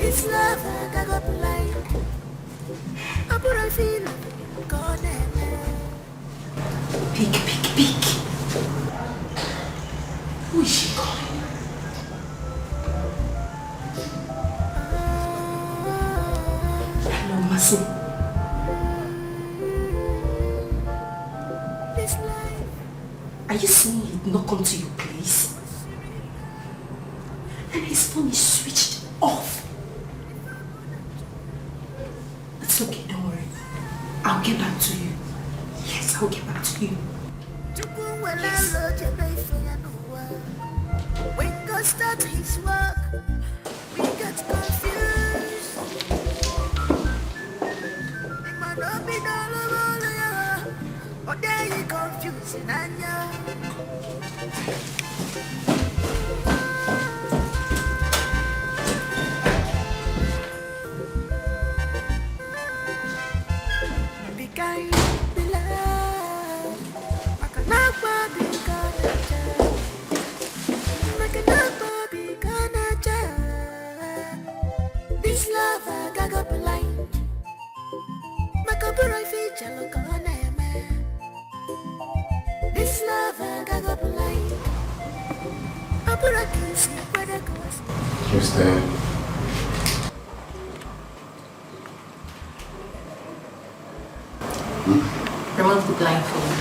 This love I got blind. I put a feel God Peek. Who is she calling? Hello, Masu. Are you saying he'd not come to your place? And his phone is switched off. It's okay, don't worry. I'll get back to you. Yes, I'll get back to you. Yes. When God starts his work, we get confused. It might not be but there you confusing and be kind, be love. I cannot be this love I got blind. Makabura feature look on this love I got blind. Abura can see where the goes. Who's there? Remove the blindfold.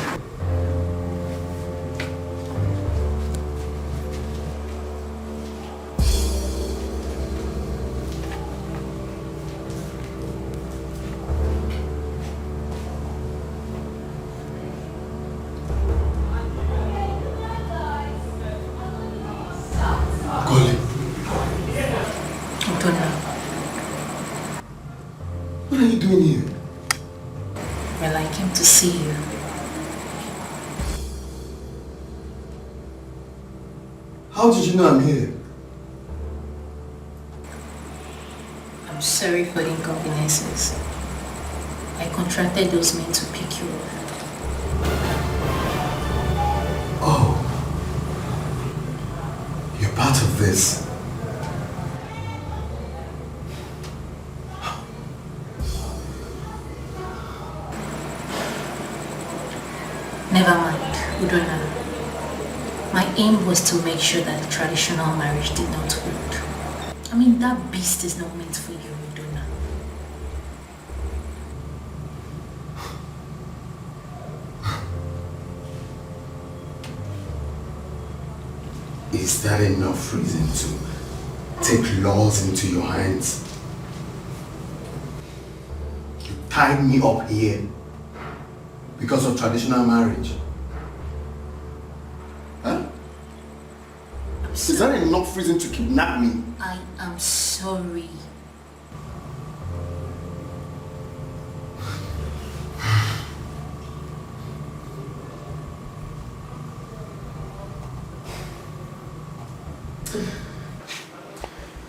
What are you doing here? Well, I came to see you. How did you know I'm here? I'm sorry for the inconveniences. I contracted those men to pick you up. Oh. You're part of this. Never mind, Udona. My aim was to make sure that the traditional marriage did not hold. I mean, that beast is not meant for you, Udona. Is that enough reason to take laws into your hands? You tied me up here because of traditional marriage. Huh? Is that enough reason to kidnap me? I am sorry.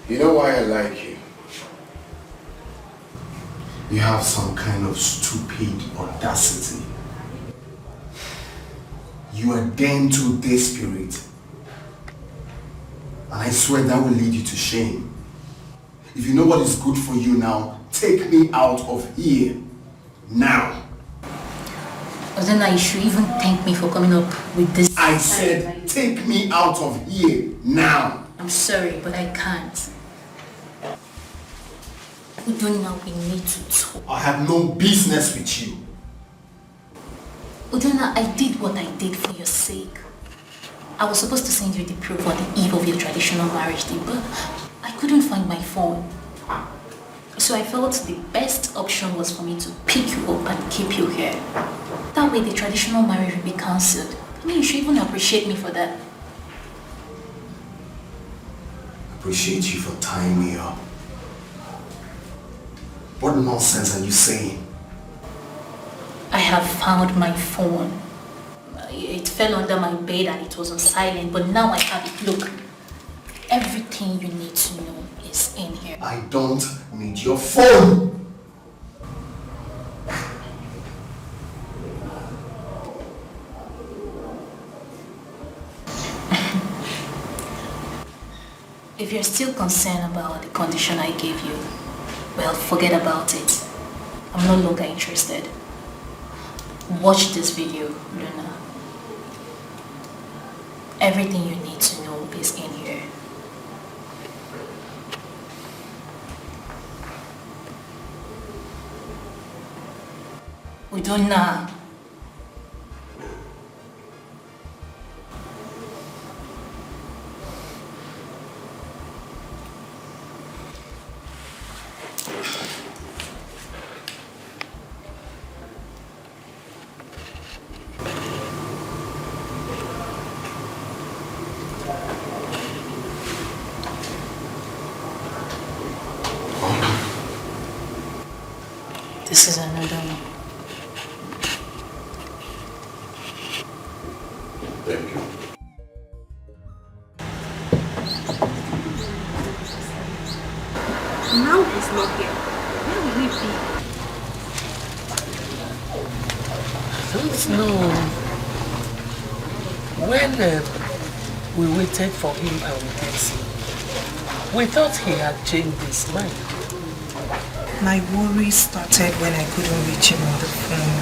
You know why I like you? You have some kind of stupid audacity. You are damned to this spirit. And I swear that will lead you to shame. If you know what is good for you now, take me out of here. Now. Ozena, you should even thank me for coming up with this. I said, take me out of here. Now. I'm sorry, but I can't. Udona, we need to talk. I have no business with you. Udona, I did what I did for your sake. I was supposed to send you the proof on the eve of your traditional marriage day, but I couldn't find my phone. So I felt the best option was for me to pick you up and keep you here. That way the traditional marriage will be cancelled. I mean, you should even appreciate me for that. Appreciate you for tying me up. What nonsense are you saying? I have found my phone. It fell under my bed and it was on silent, but now I have it. Look, everything you need to know is in here. I don't need your phone! If you're still concerned about the condition I gave you, well, forget about it. I'm no longer interested. Watch this video, Luna. Everything you need to know is in here. Udonna. This is another one. Thank you. Now he's not here. Where will he be? I don't know. When we waited for him and we thought he had changed his mind. My worry started when I couldn't reach him on the phone.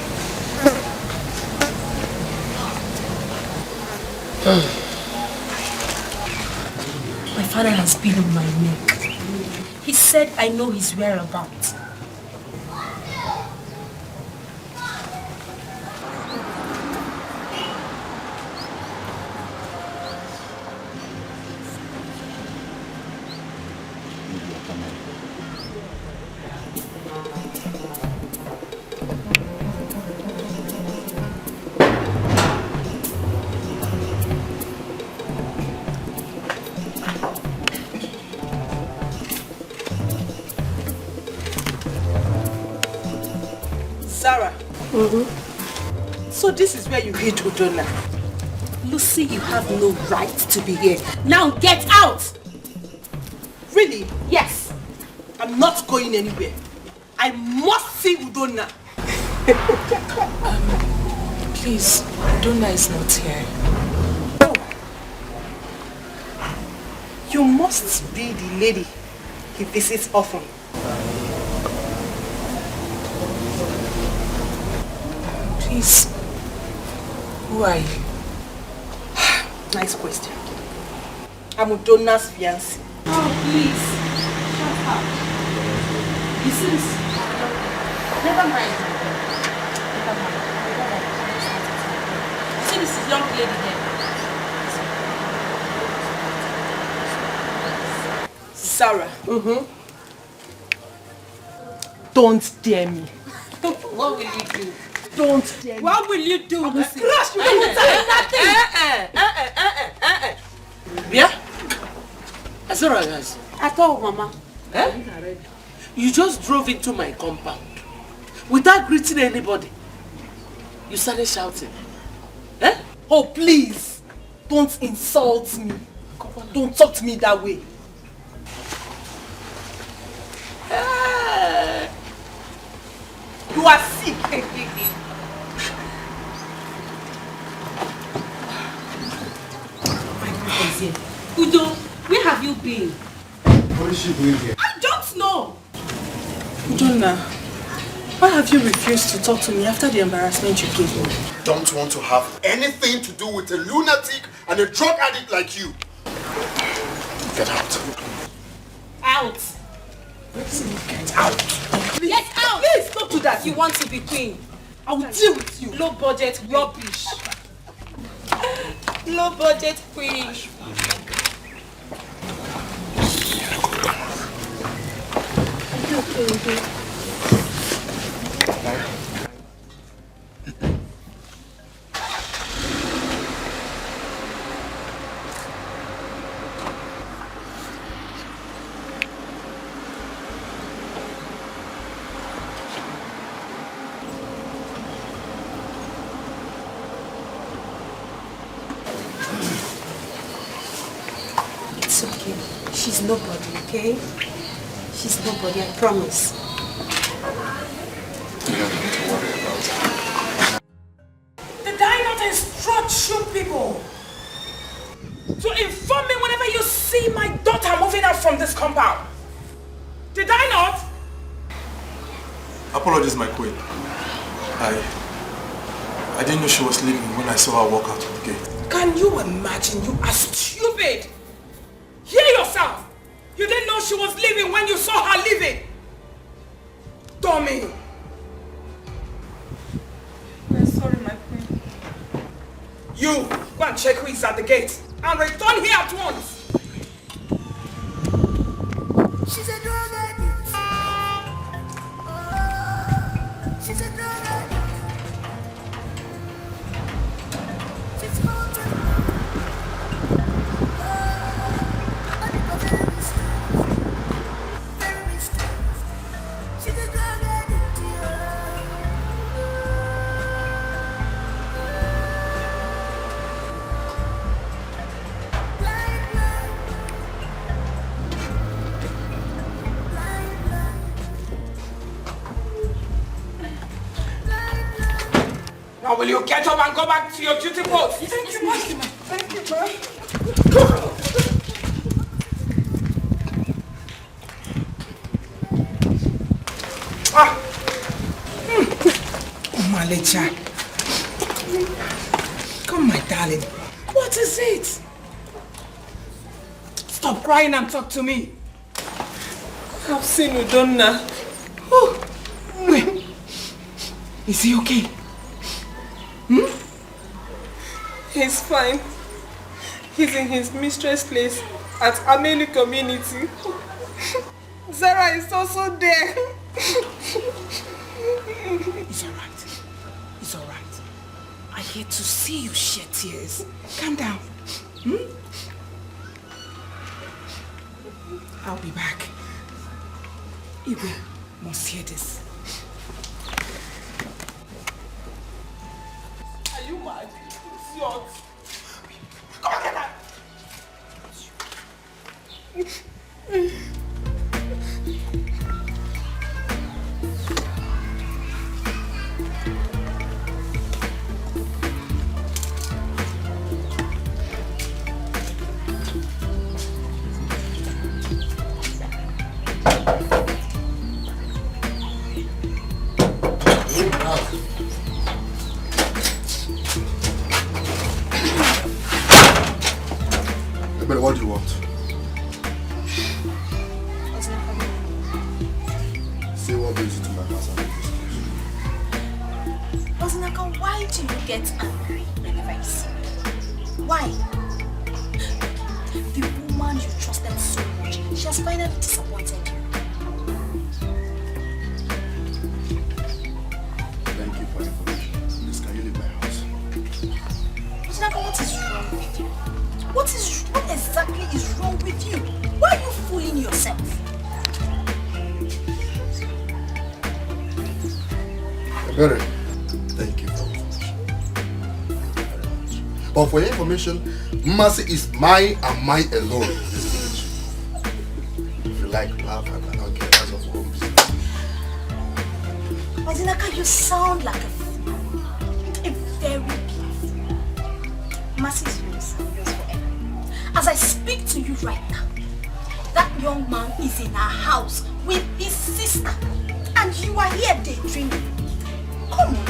My father has been on my neck. He said I know his whereabouts. So this is where you hid Udonna. Lucy, you have no right to be here. Now get out! Really? Yes. I'm not going anywhere. I must see Udonna. Please, Udonna is not here. Oh. You must be the lady he visits often. Please, who are you? Nice question. I'm Udonna's fiancé. Oh, please. Shut up. You see this? Never mind. Never mind. You see this young lady there? Sarah. Don't dare me. What will you do? Don't dare me. What will you do? Crush you. Yeah? That's all right, guys. At all, Mama. You just drove into my compound without greeting anybody. You started shouting. Oh, please. Don't insult me. Don't talk to me that way. You are sick. Udo, where have you been? What is she doing here? I don't know. Udonna, why have you refused to talk to me after the embarrassment you gave me? Don't want to have anything to do with a lunatic and a drug addict like you. Get out. Out. Get out. Please. Get out. Please, don't do that. You want to be queen. I will deal with you. Low budget rubbish. Low budget queen. Okay. It's okay. She's nobody, okay? She's nobody, I promise. You have nothing to worry about. Did I not instruct you people to inform me whenever you see my daughter moving moving out from this compound. Did I not? Apologies, my queen. I didn't know she was leaving when I saw her walk out of the gate. Can you imagine? You are stupid. Hear yourself. You didn't know she was leaving when you saw her leaving. Dummy. I'm sorry, my queen. You, go and check who is at the gate and return here at once. She's a drug addict. Oh, she's a drug addict. She's haunted. Very strange. She's a drug addict. Blind, Now will you get up and go back to your duty post? Thank you, ma. Thank you, ma. Oh, Malecha. Come, my darling. What is it? Stop crying and talk to me. I've seen Udonna. Oh, wait. Is he okay? He's fine. He's in his mistress place at Amelu community. Zara is also there. It's alright. It's alright. I hate to see you shed tears. Calm down. I'll be back. Ibe must hear this. Are you mad? It's yours. Come on, get that. But what do you want? Say what brings you to my house and this place. Ozinaka, why do you get angry whenever I see you? Why? The woman you trusted so much, she has finally disappointed you. Thank you for the information. Please, can you leave my house? Ozinaka, what is wrong with you? What exactly is wrong with you? Why are you fooling yourself? Very. Thank you for the information. But for your information, mercy is mine and mine alone in this village. If you like, laugh, I don't care. That's of home business. Ozinaka, you sound like a fool. A very big fool. Mercy is yours and yours forever. As I speak to you right now, that young man is in our house with his sister. And you are here daydreaming. Come on,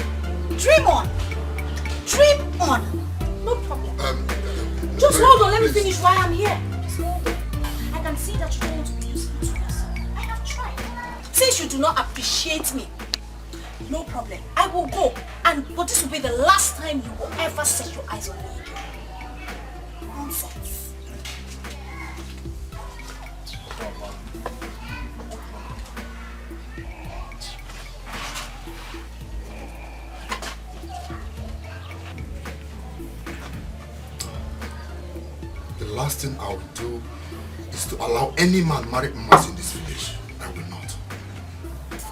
dream on. Dream on. No problem. Just hold on, let me finish why I'm here. Just hold on. I can see that you don't want to do this to yourself. I have tried. Since you do not appreciate me, no problem. I will go. But this will be the last time you will ever set your eyes on me again. Nonsense. The last thing I will do is to allow any man marry Mercy in this village. I will not.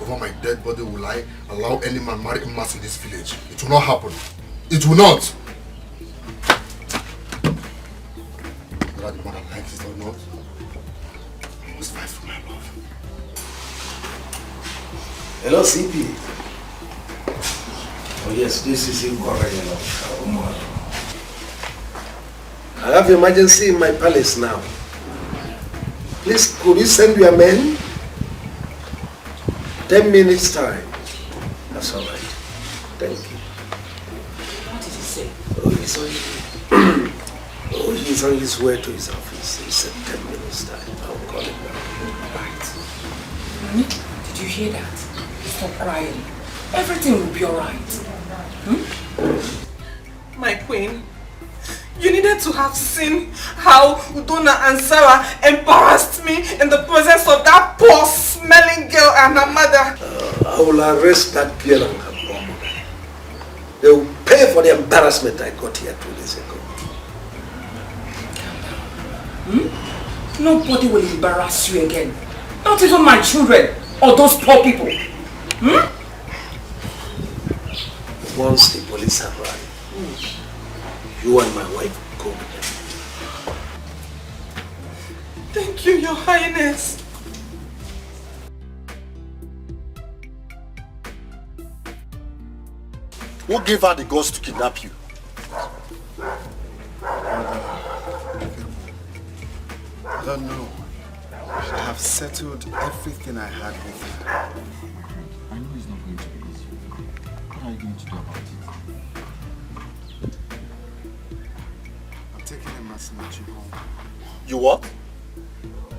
Over my dead body will I allow any man marry Mercy in this village. It will not happen. It will not. Whether the mother likes it or not, I must fight for my love. Hello, CP. Oh yes, this is Ubah. I have emergency in my palace now. Please, could you send your men? 10 minutes time. That's all right. Thank you. What did he say? He's on his way to his office. He said 10 minutes time. I'll call him now. Right. Did you hear that? Stop crying. Everything will be alright. My queen, you needed to have seen how Udona and Sarah embarrassed me in the presence of that poor smelling girl and her mother. I will arrest that girl and her mom. They will pay for the embarrassment I got here 2 days ago. Nobody will embarrass you again. Not even my children or those poor people. Once the police arrive, you and my wife go with them. Thank you, Your Highness. Who gave her the guts to kidnap you? I don't know. I have settled everything I had with her. I know it's not going to be easy. What are you going to do about it? I'm taking a Masinachi home. You what?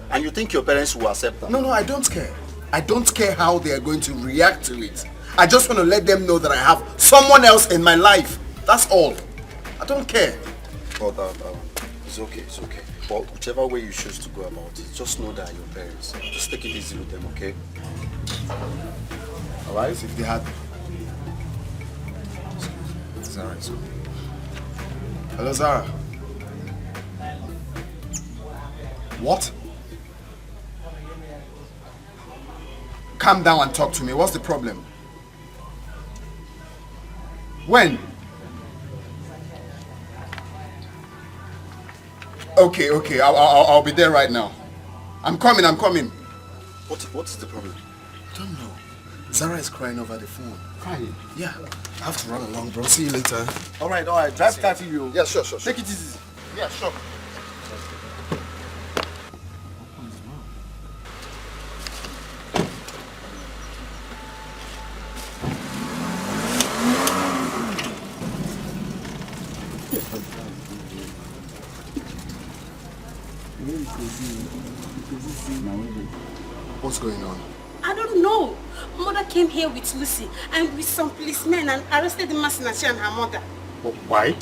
And you think your parents will accept that? No, I don't care. I don't care how they are going to react to it. I just want to let them know that I have someone else in my life. That's all. I don't care. Oh, it's okay, it's okay. But whichever way you choose to go about it, just know that your parents. Just take it easy with them, okay? Alright, if they had... Zara, it's okay. Hello, Zara. What? Calm down and talk to me. What's the problem? When? Okay, I'll be there right now. I'm coming. What is the problem? I don't know. Zara is crying over the phone. Crying? Yeah. I have to run along, bro. See you later. Alright. Drive carefully, you. Yeah, sure. Take it easy. Yeah, sure. What's going on? I don't know. Mother came here with Lucy and with some policemen and arrested the Masinachi and her mother. Why?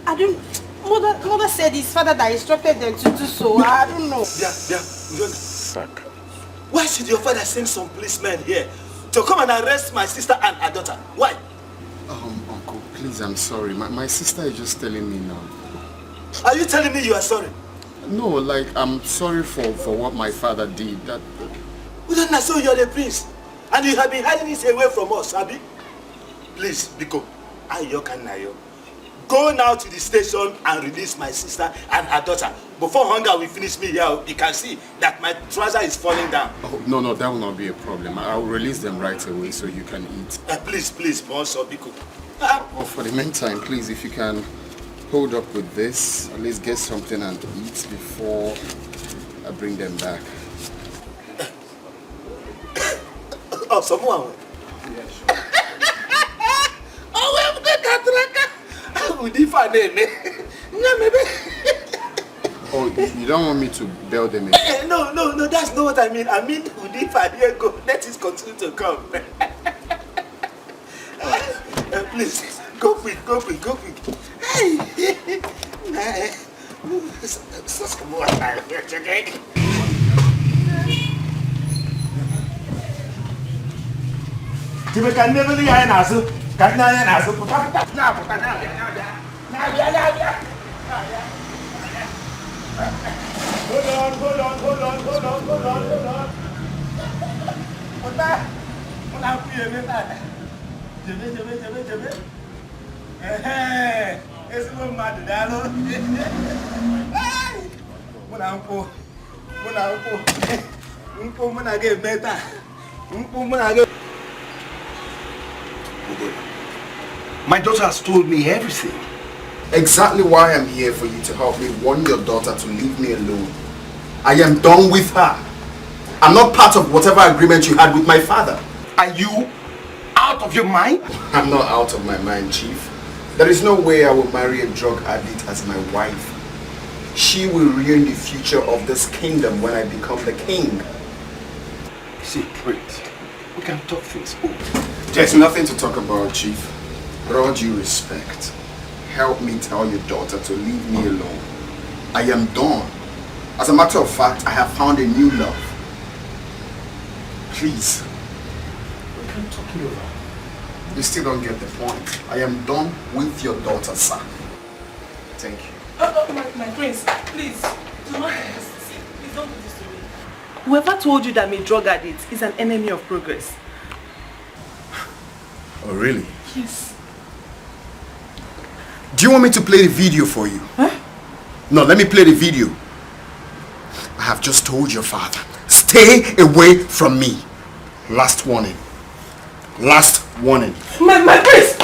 I don't... Mother said his father that instructed them to do so. I don't know. Sack. Why should your father send some policemen here to come and arrest my sister and her daughter? Why? Uncle, please, I'm sorry. My sister is just telling me now. Are you telling me you are sorry? No, like, I'm sorry for what my father did. Well, then, so you're the prince. And you have been hiding this away from us, Abi? Please, Biko, Ayo. Go now to the station and release my sister and her daughter. Before hunger will finish me here, you can see that my trouser is falling down. Oh, no, that will not be a problem. I'll release them right away so you can eat. Please, also, Biko. Oh, for the meantime, please, if you can hold up with this, at least get something and eat before I bring them back. Oh, someone. Yeah, sure. Oh, you don't want me to bail them in? No, that's not what I mean. I mean, Udifa, here go. Let it continue to come. Please, go quick. Hey! Sus como a cheguei. Tiba kan never li ay nasu. Kan na ya nasu puta. Na puta na. Hold on. Puta. Muna piye ni ta. Jebe. Esse é o mado dela. Muna get better. My daughter has told me everything. Exactly why I'm here, for you to help me warn your daughter to leave me alone. I am done with her. I'm not part of whatever agreement you had with my father. Are you out of your mind? I'm not out of my mind, Chief. There is no way I will marry a drug addict as my wife. She will ruin the future of this kingdom when I become the king. See, Prince, we can talk things over. There's nothing to talk about, Chief. With all due respect, help me tell your daughter to leave me alone. I am done. As a matter of fact, I have found a new love. Please. We can talk it over. You still don't get the point. I am done with your daughter, sir. Thank you. My prince, please, do not do this. Please don't do this to me. Whoever told you that I'm a drug addict is an enemy of progress. Oh, really? Yes. Do you want me to play the video for you? Huh? No, let me play the video. I have just told your father, stay away from me. Last warning. Last warning. My prince!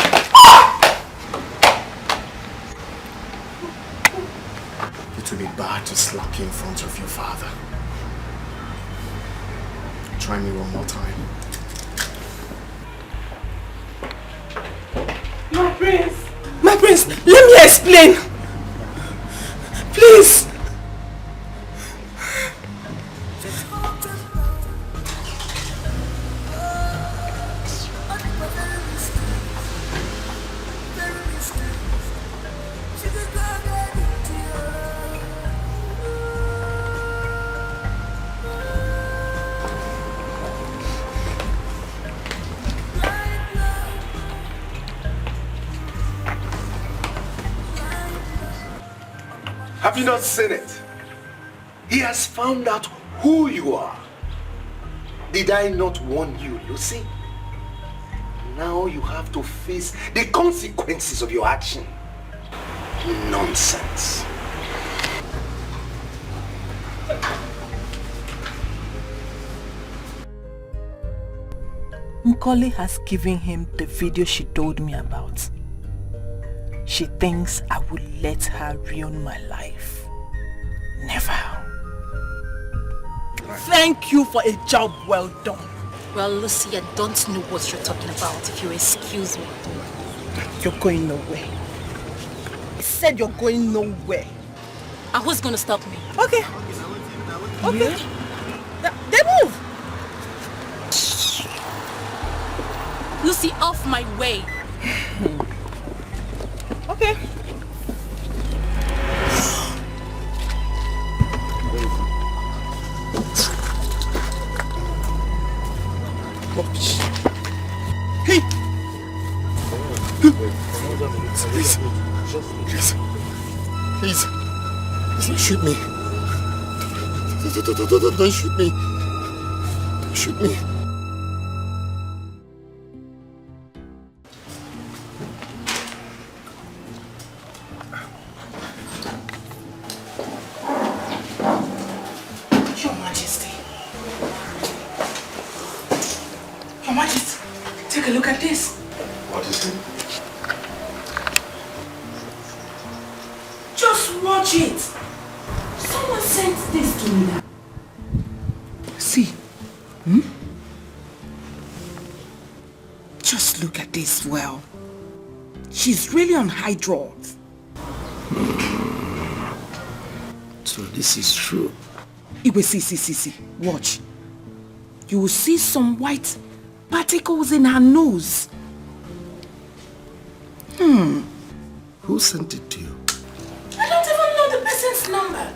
It will be bad to slap you in front of your father. Try me one more time. My prince, let me explain. Please. Have you not seen it? He has found out who you are. Did I not warn you, Lucy? Now you have to face the consequences of your action. Nonsense. Nkoli has given him the video she told me about. She thinks I will let her ruin my life. Never. Thank you for a job well done. Well, Lucy, I don't know what you're talking about, if you excuse me. You're going nowhere. I said you're going nowhere. And who's going to stop me? Okay. Okay. They move. Lucy, off my way. Okay. Hey! Please. Please. Please. Don't shoot me. Don't shoot me. Don't shoot me. Your Majesty. Your Majesty, take a look at this. What is it? Just watch it. Someone sent this to me. See. Just look at this well. She's really on high drugs. So this is true. Iwe, see. Watch. You will see some white particles in her nose. Who sent it to you? I don't even know the person's number.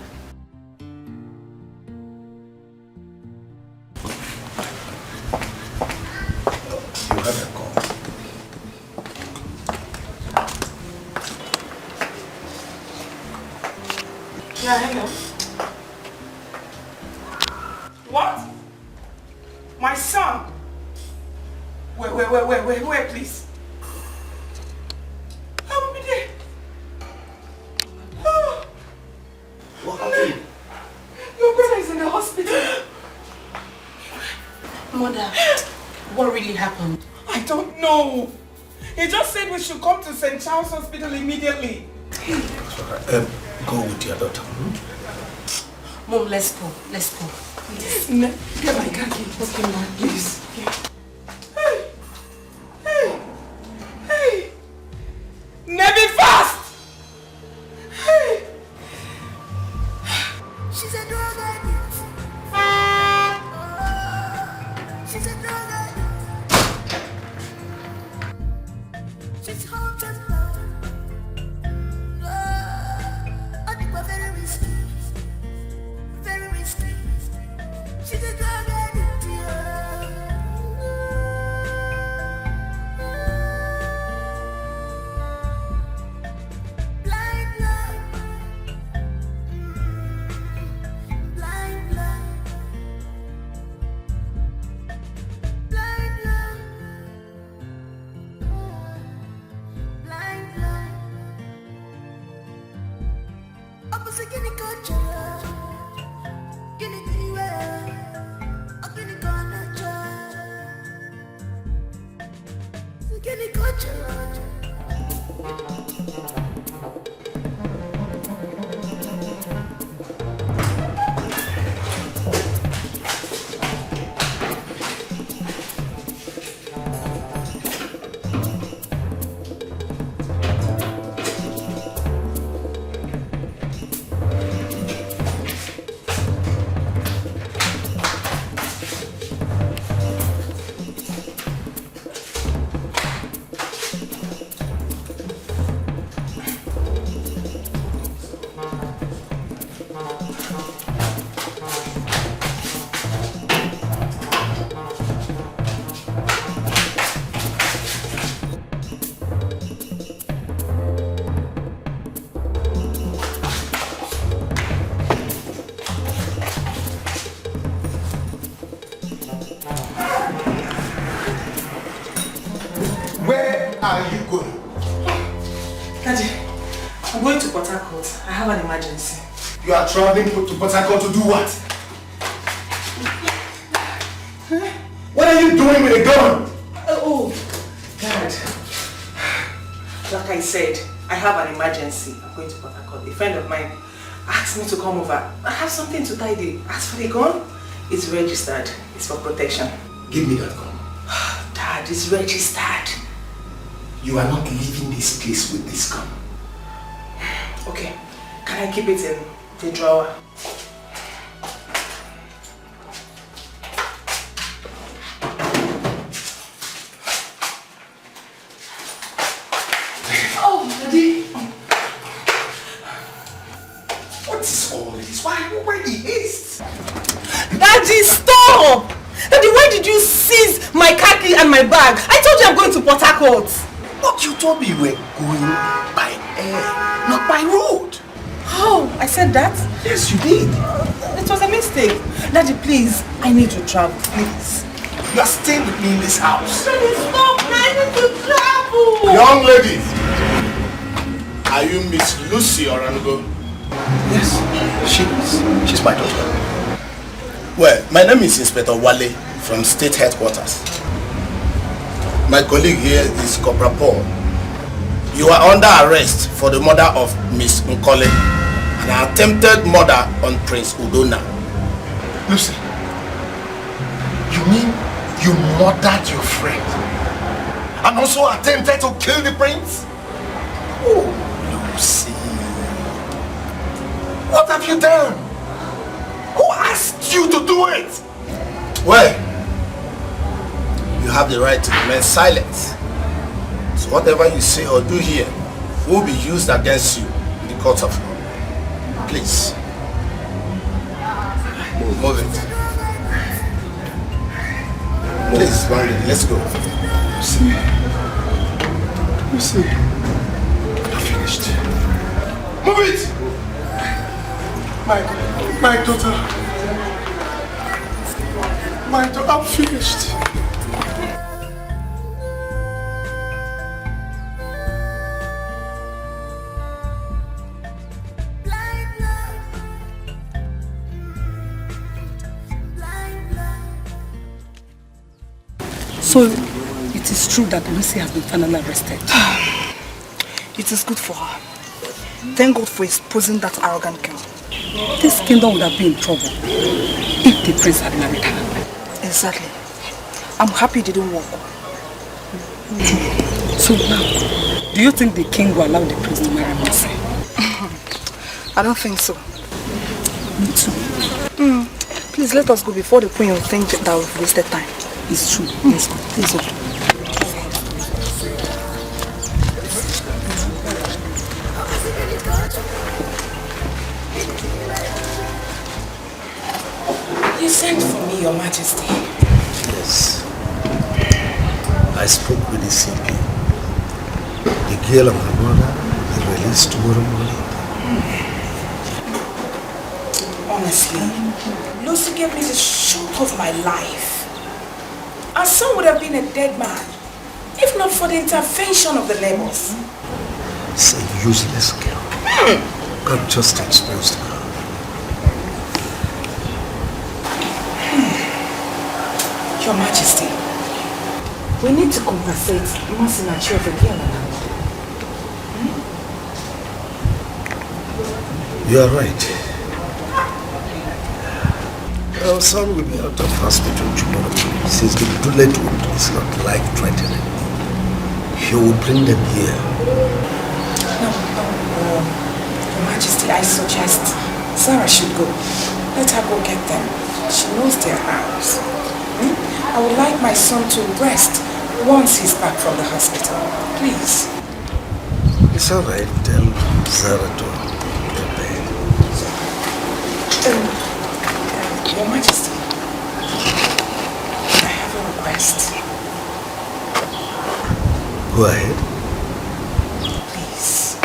You had a call. Yeah, hello. What? My son? Wait, please. I will be there. Oh. What happened? Your brother is in the hospital. Mother, what really happened? I don't know. He just said we should come to St. Charles Hospital immediately. Go with your daughter. Mom, let's go. Let's go. Please. Get my car key. Okay, Mom. Please. Hey! Never fast! Hey! She's a drug addict. She's a drug addict. She's haunted by. I think we're very risky. Very risky. She's a drug addict. Blind love. Blind love. Blind love. Blind love. Opposite Guinea culture. Guinea beware. Guinea culture. Guinea culture. Where are you going? Daddy, I'm going to Port Harcourt. I have an emergency. You are traveling to Port Harcourt to do what? What are you doing with a gun? Oh, Dad. Like I said, I have an emergency. I'm going to Port Harcourt. A friend of mine asked me to come over. I have something to tidy. As for the gun, it's registered. It's for protection. Give me that gun. Dad, it's registered. You are not leaving this place with this gun. Okay, can I keep it in the drawer? Oh, Daddy! What is all this? Why the haste? Daddy, stop! Daddy, why did you seize my car key and my bag? I told you I'm going to Port Harcourt. But you told me you were going by air, not by road. Oh, I said that? Yes, you did. It was a mistake. Daddy, please, I need to travel, please. You are staying with me in this house. Daddy, stop! I need to travel! Young lady, are you Miss Lucy Orango? Yes, she is. She's my daughter. Well, my name is Inspector Wale from State Headquarters. My colleague here is Corporal Paul. You are under arrest for the murder of Miss Nkole and an attempted murder on Prince Udona. Lucy, you mean you murdered your friend and also attempted to kill the prince? Oh, Lucy. What have you done? Who asked you to do it? Well, you have the right to remain silent. So whatever you say or do here will be used against you in the court of law. Please. Move it. Please, let's go. Lucy. You're finished. Move it! My daughter. My daughter, I'm finished. So, it is true that Lucy has been finally arrested. It is good for her. Thank God for exposing that arrogant girl. This kingdom would have been in trouble if the prince had married her. Exactly. I'm happy it didn't work. So now, do you think the king will allow the prince to marry Mercy? I don't think so. Me too. Please let us go before the queen will think that we've wasted time. It's true. Let's go. Let's go. You sent for me, Your Majesty. Yes. I spoke with the CP. The girl and her mother will be released tomorrow morning. Honestly, Lucy gave me the shock of my life. Our son would have been a dead man, if not for the intervention of the neighbors. It's a useless girl. God just exposed her. Your Majesty, we need to compensate Mercy and Children again. You are right. Our son will be out of hospital tomorrow since the bullet wound is not life-threatening. He will bring them here. No. Your Majesty, I suggest Sarah should go. Let her go get them. She knows their house. I would like my son to rest once he's back from the hospital. Please. It's all right. Tell Zara to prepare. Your Majesty, I have a request. Go ahead. Please,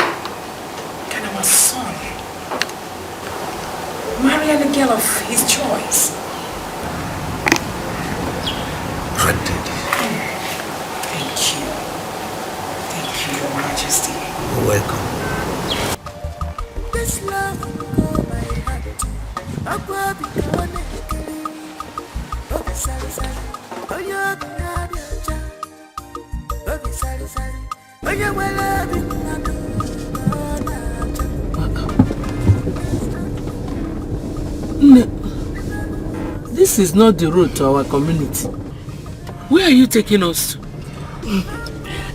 can our son marry any girl of his choice? Granted. Thank you. Thank you, Your Majesty. You're welcome. This love will go by heart. Ubah become a killing. Oh, sorry. Oh, you're the Naija. Oh, sorry. Oh, you're well up in Naija. This is not the road to our community. Where are you taking us to?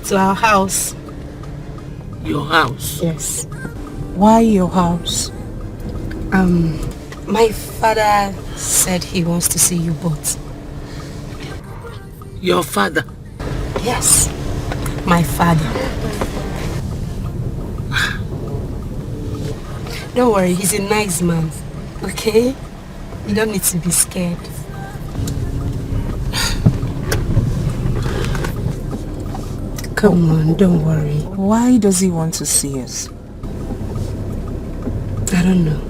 To our house. Your house? Yes. Why your house? My father said he wants to see you both. Your father? Yes, my father. Don't worry, he's a nice man, okay? You don't need to be scared. Come on, don't worry. Why does he want to see us? I don't know,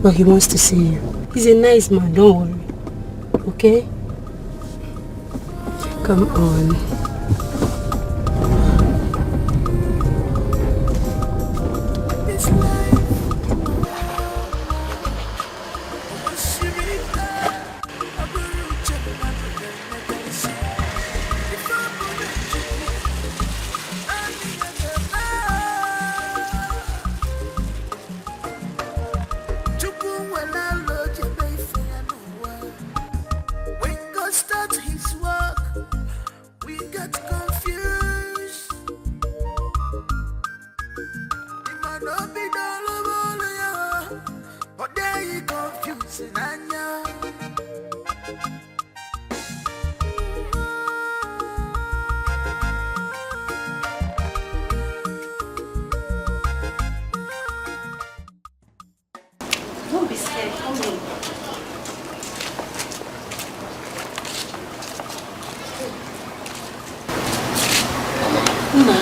but he wants to see you. He's a nice man, don't worry, okay? Come on. Don't be scared, come in. Nna,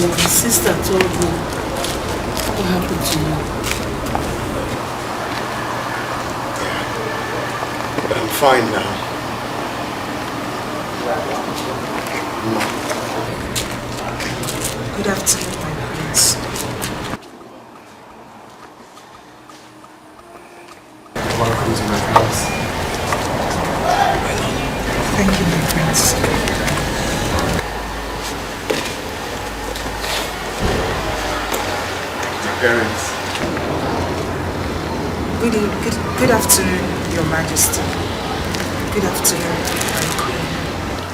your sister told me what happened to you. But I'm fine now. Good afternoon, my prince. Welcome to my house. Thank you, my prince. parents. Good afternoon, Your Majesty. Good afternoon, my queen.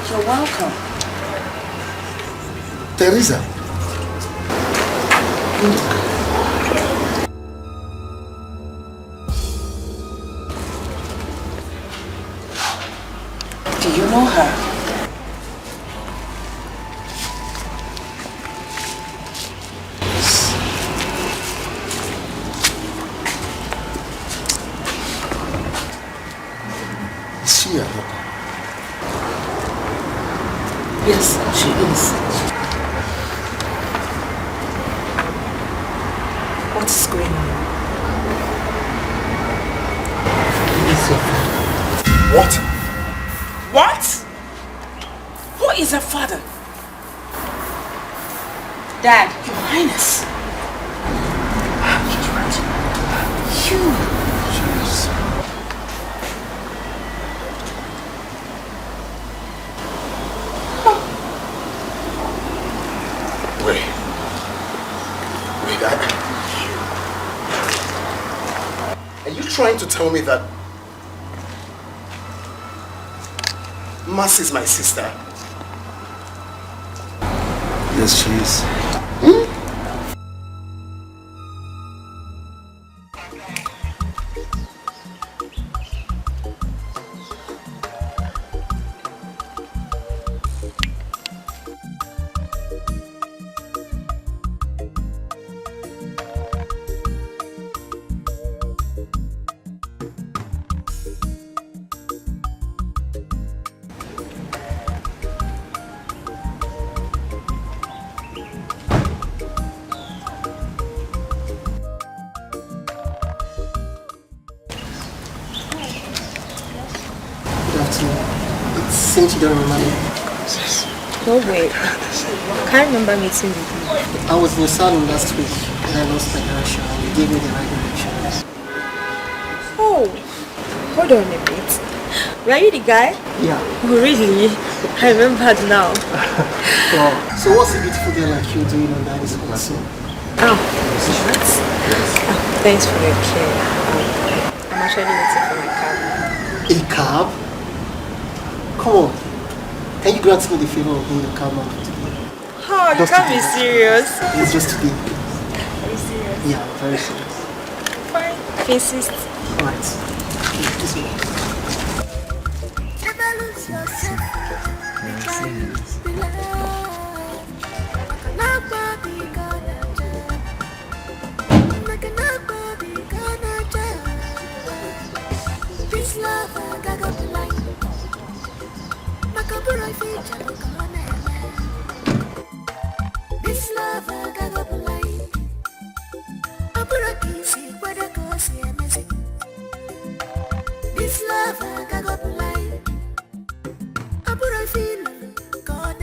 You're welcome. Teresa. Do you know her? Is she your daughter? Yes, she is. What is going on? What? What? Who is her father? Dad, Your Highness. She's right. You. Are you trying to tell me that Mas is my sister? Yes, she is. Since you don't remember. No way. I can't remember meeting with you. I was in your salon last week and I lost my direction and you gave me the right direction. Oh, hold on a bit. Were you the guy? Yeah. Oh, really? I remembered now. Wow. So what's a beautiful girl like you doing on that escalating? Oh, what? Oh, thanks for your care. I'm actually waiting for my cab. A cab? Come on. Can you grant me the favor of being a cab man for today? Oh, you Just can't be today. serious. It's just today. Are you serious? Yeah, I'm very serious. Fine. If you insist. Alright. This way. Never lose yourself. Try to be loved. Nobody gonna judge. Nobody gonna judge. This love I got blind. This love I got blind. I put a kiss in where the girls see amazing. This love I got blind. I put a feeling gone.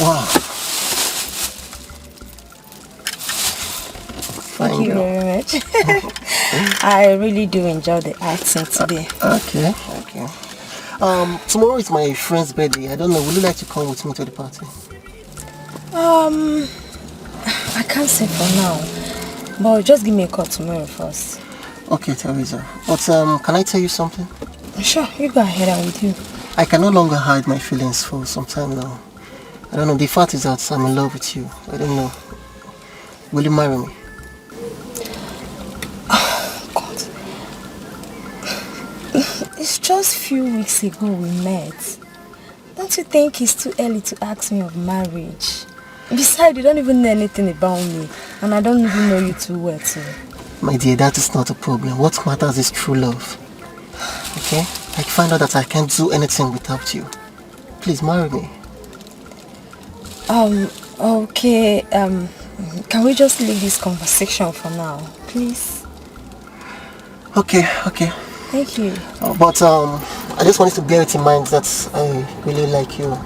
Wow. Thank you very much. I really do enjoy the accent today. Okay. Tomorrow is my friend's birthday. I don't know, would you like to come with me to the party? I can't say for now, but just give me a call tomorrow first. Okay, Teresa. But can I tell you something? Sure, you go ahead, I'm with you. I can no longer hide my feelings for some time now. I don't know, the fact is that I'm in love with you. I don't know. Will you marry me? It's just a few weeks ago we met. Don't you think it's too early to ask me of marriage? Besides, you don't even know anything about me, and I don't even know you too well too. My dear, that is not a problem. What matters is true love. Okay? I find out that I can't do anything without you. Please marry me. Okay, can we just leave this conversation for now, please? Okay. Thank you. But I just want you to bear it in mind that I really like you.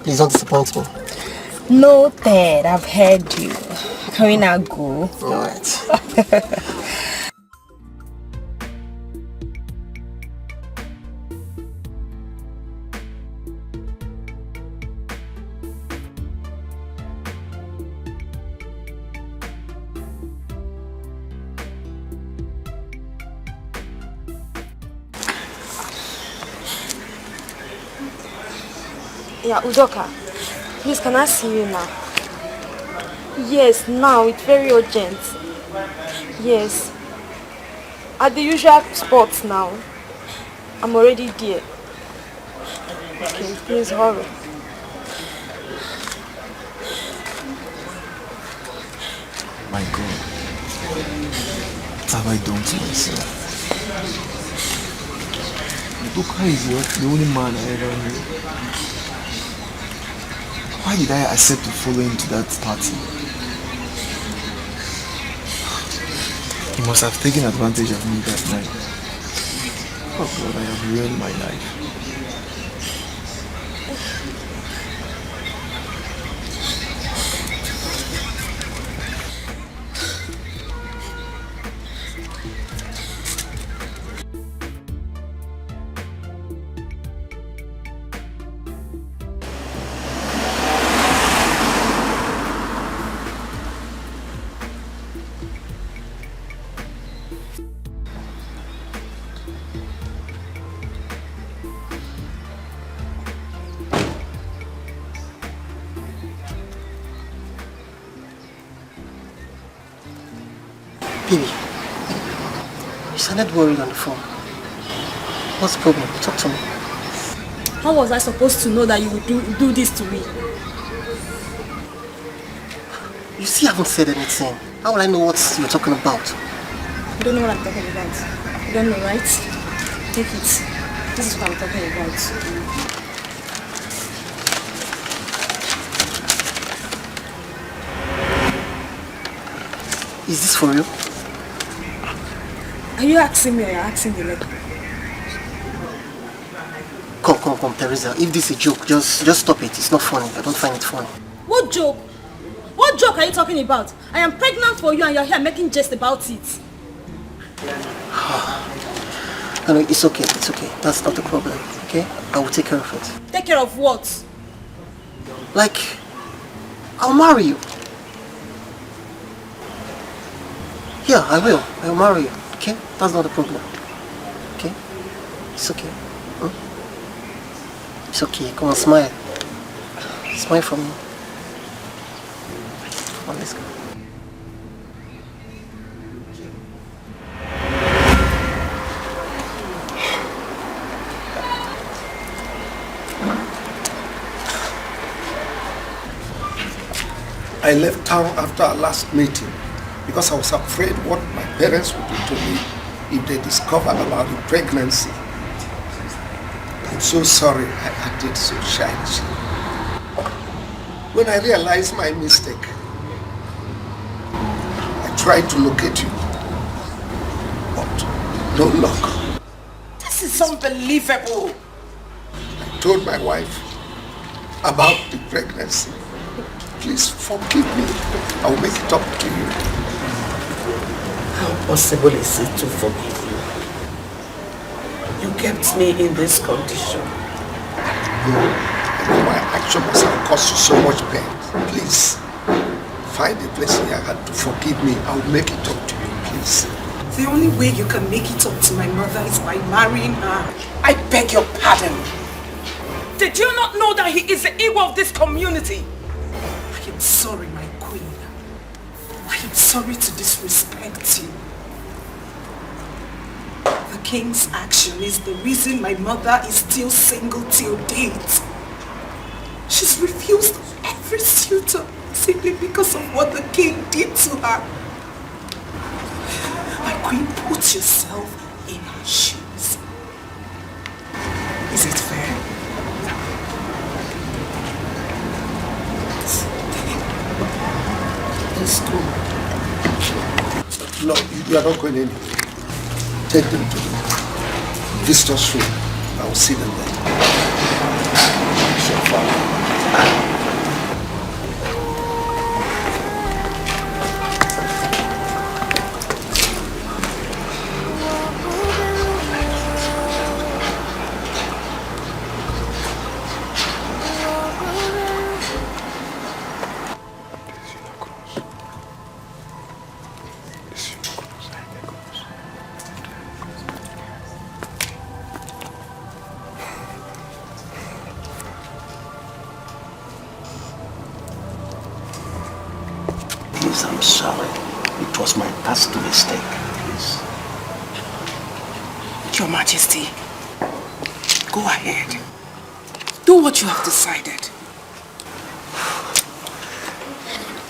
Please don't disappoint me. Noted, I've heard you. Can we now go? Alright. Yeah, Udoka, please can I see you now? Yes, now, it's very urgent. Yes. At the usual spots now. I'm already there. Okay, please hurry. My God. What have I done to myself? Udoka is the only man I ever knew. Why did I accept to follow him to that party? He must have taken advantage of me that night. Oh God, I have ruined my life. Baby, you sounded worried on the phone. What's the problem? Talk to me. How was I supposed to know that you would do this to me? You still haven't said anything. How will I know what you're talking about? You don't know what I'm talking about. You don't know, right? Take it. This is what I'm talking about. Is this for real? Are you asking me or you're asking the lady? Come, Teresa. If this is a joke, just stop it. It's not funny. I don't find it funny. What joke? What joke are you talking about? I am pregnant for you and you're here making jest about it. No, it's okay. It's okay. That's not a problem. Okay? I will take care of it. Take care of what? Like, I'll marry you. Yeah, I will. I'll marry you. Okay? That's not a problem. Okay? It's okay. It's okay. Come on, smile. Smile for me. Come on, let's go. I left town after our last meeting because I was afraid what my parents would do to me if they discover about the pregnancy. I'm so sorry I acted so childish. When I realized my mistake, I tried to locate you, but no luck. This is unbelievable. I told my wife about the pregnancy. Please forgive me. I will make it up to you. How possible is it to forgive you? You kept me in this condition. No, I know my action must have caused you so much pain. Please, find a place in your heart to forgive me. I will make it up to you, please. The only way you can make it up to my mother is by marrying her. I beg your pardon. Did you not know that he is the hero of this community? I am sorry, my queen. I am sorry to disrespect you. The king's action is the reason my mother is still single till date. She's refused every suitor simply because of what the king did to her. My queen, put yourself in her shoes. Is it fair? Let's go. No, you are not going anywhere. Take them to the visitor's room. I will see them there. Sure, Father. was my past mistake, please. Your Majesty, go ahead. Do what you have decided.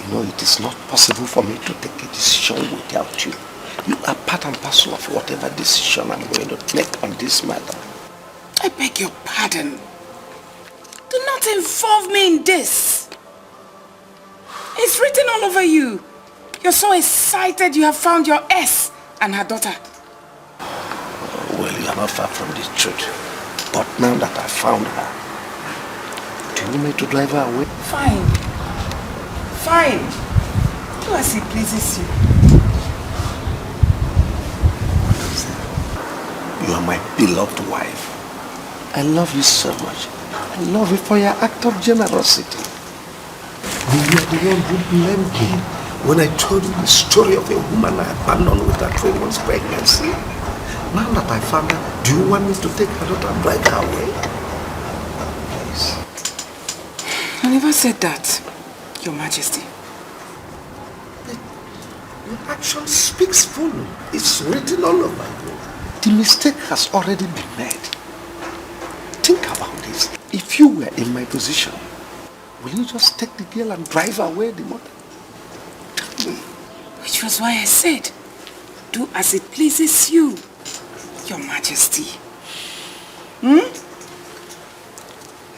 You know, it is not possible for me to take a decision without you. You are part and parcel of whatever decision I'm going to make on this matter. I beg your pardon. Do not involve me in this. It's written all over you. You're so excited you have found your S and her daughter. Well, you are not far from the truth. But now that I found her, do you want me to drive her away? Fine. Fine. Do as it pleases you. You are my beloved wife. I love you so much. I love you for your act of generosity. You are the one who blamed me when I told you the story of a woman I abandoned with her 3 months pregnancy. Now that I found her, do you want me to take her daughter and drive her away? Please. I never said that, Your Majesty. Your action speaks volume. It's written all over you. The mistake has already been made. Think about this. If you were in my position, will you just take the girl and drive away the mother? Tell me. Which was why I said, do as it pleases you, Your Majesty. Hmm?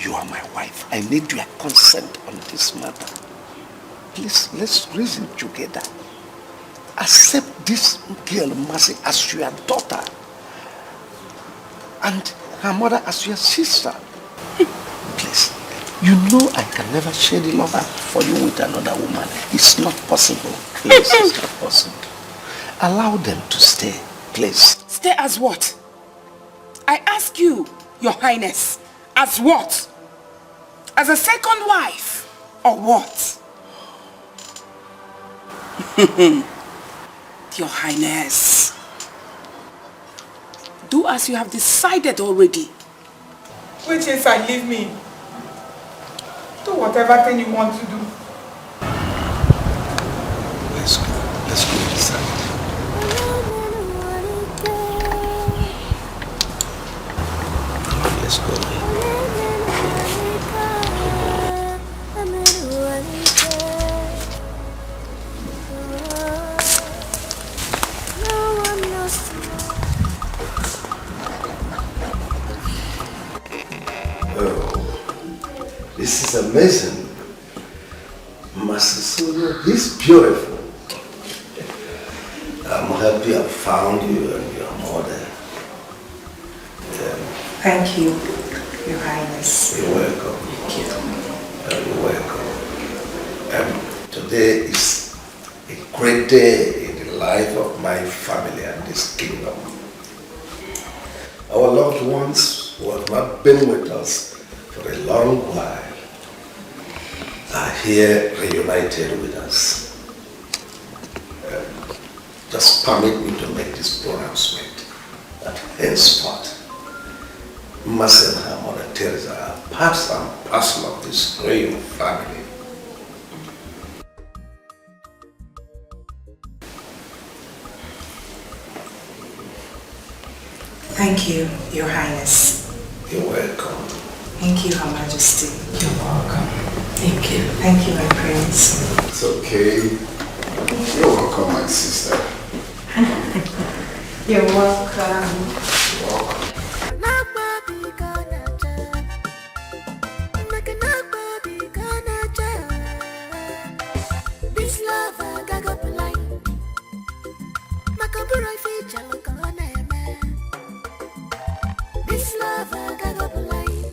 You are my wife. I need your consent on this matter. Please, let's reason together. Accept this girl, Mercy, as your daughter. And her mother as your sister. Please, you know I can never share the love for you with another woman. It's not possible. Please, it's not possible. Allow them to stay, please. Stay as what? I ask you, Your Highness, as what? As a second wife, or what? Your Highness, do as you have decided already. Which is I leave me. Do whatever thing you want to do. Let's go inside. Let's go. Oh, this is amazing. Masisolo, he's beautiful. I'm happy I found you and your mother. Thank you, Your Highness. You're welcome. You're welcome. Today is a great day in the life of my family and this kingdom. Our loved ones who have not been with us for a long while are here reunited with us. Just permit me to make this pronouncement that henceforth, Mercy and her mother Teresa are part and parcel of this royal family. Thank you, Your Highness. You're welcome. Thank you, Her Majesty. You're welcome. Thank you. Thank you, my prince. It's okay. You're welcome, my sister. You're welcome. You're welcome. This love I got up line. Makabura feature this love I got up line.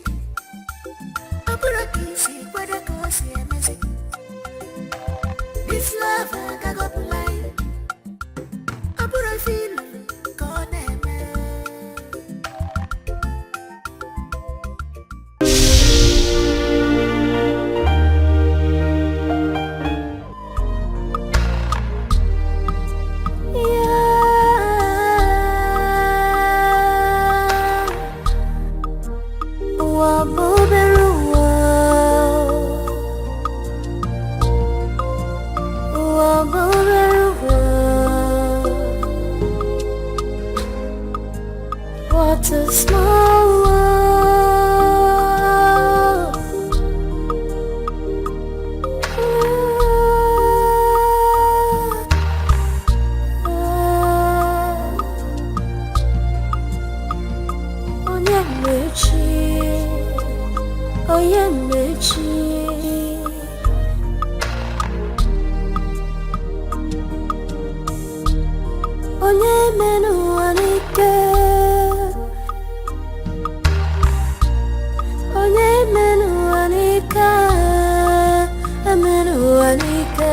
Abura kisi kwada kosi amazing. This love I got up line. Abura feel gone What a small world. Onye mechi, onye mechi. Onye menu anike. Onye menu anika, amenu anika.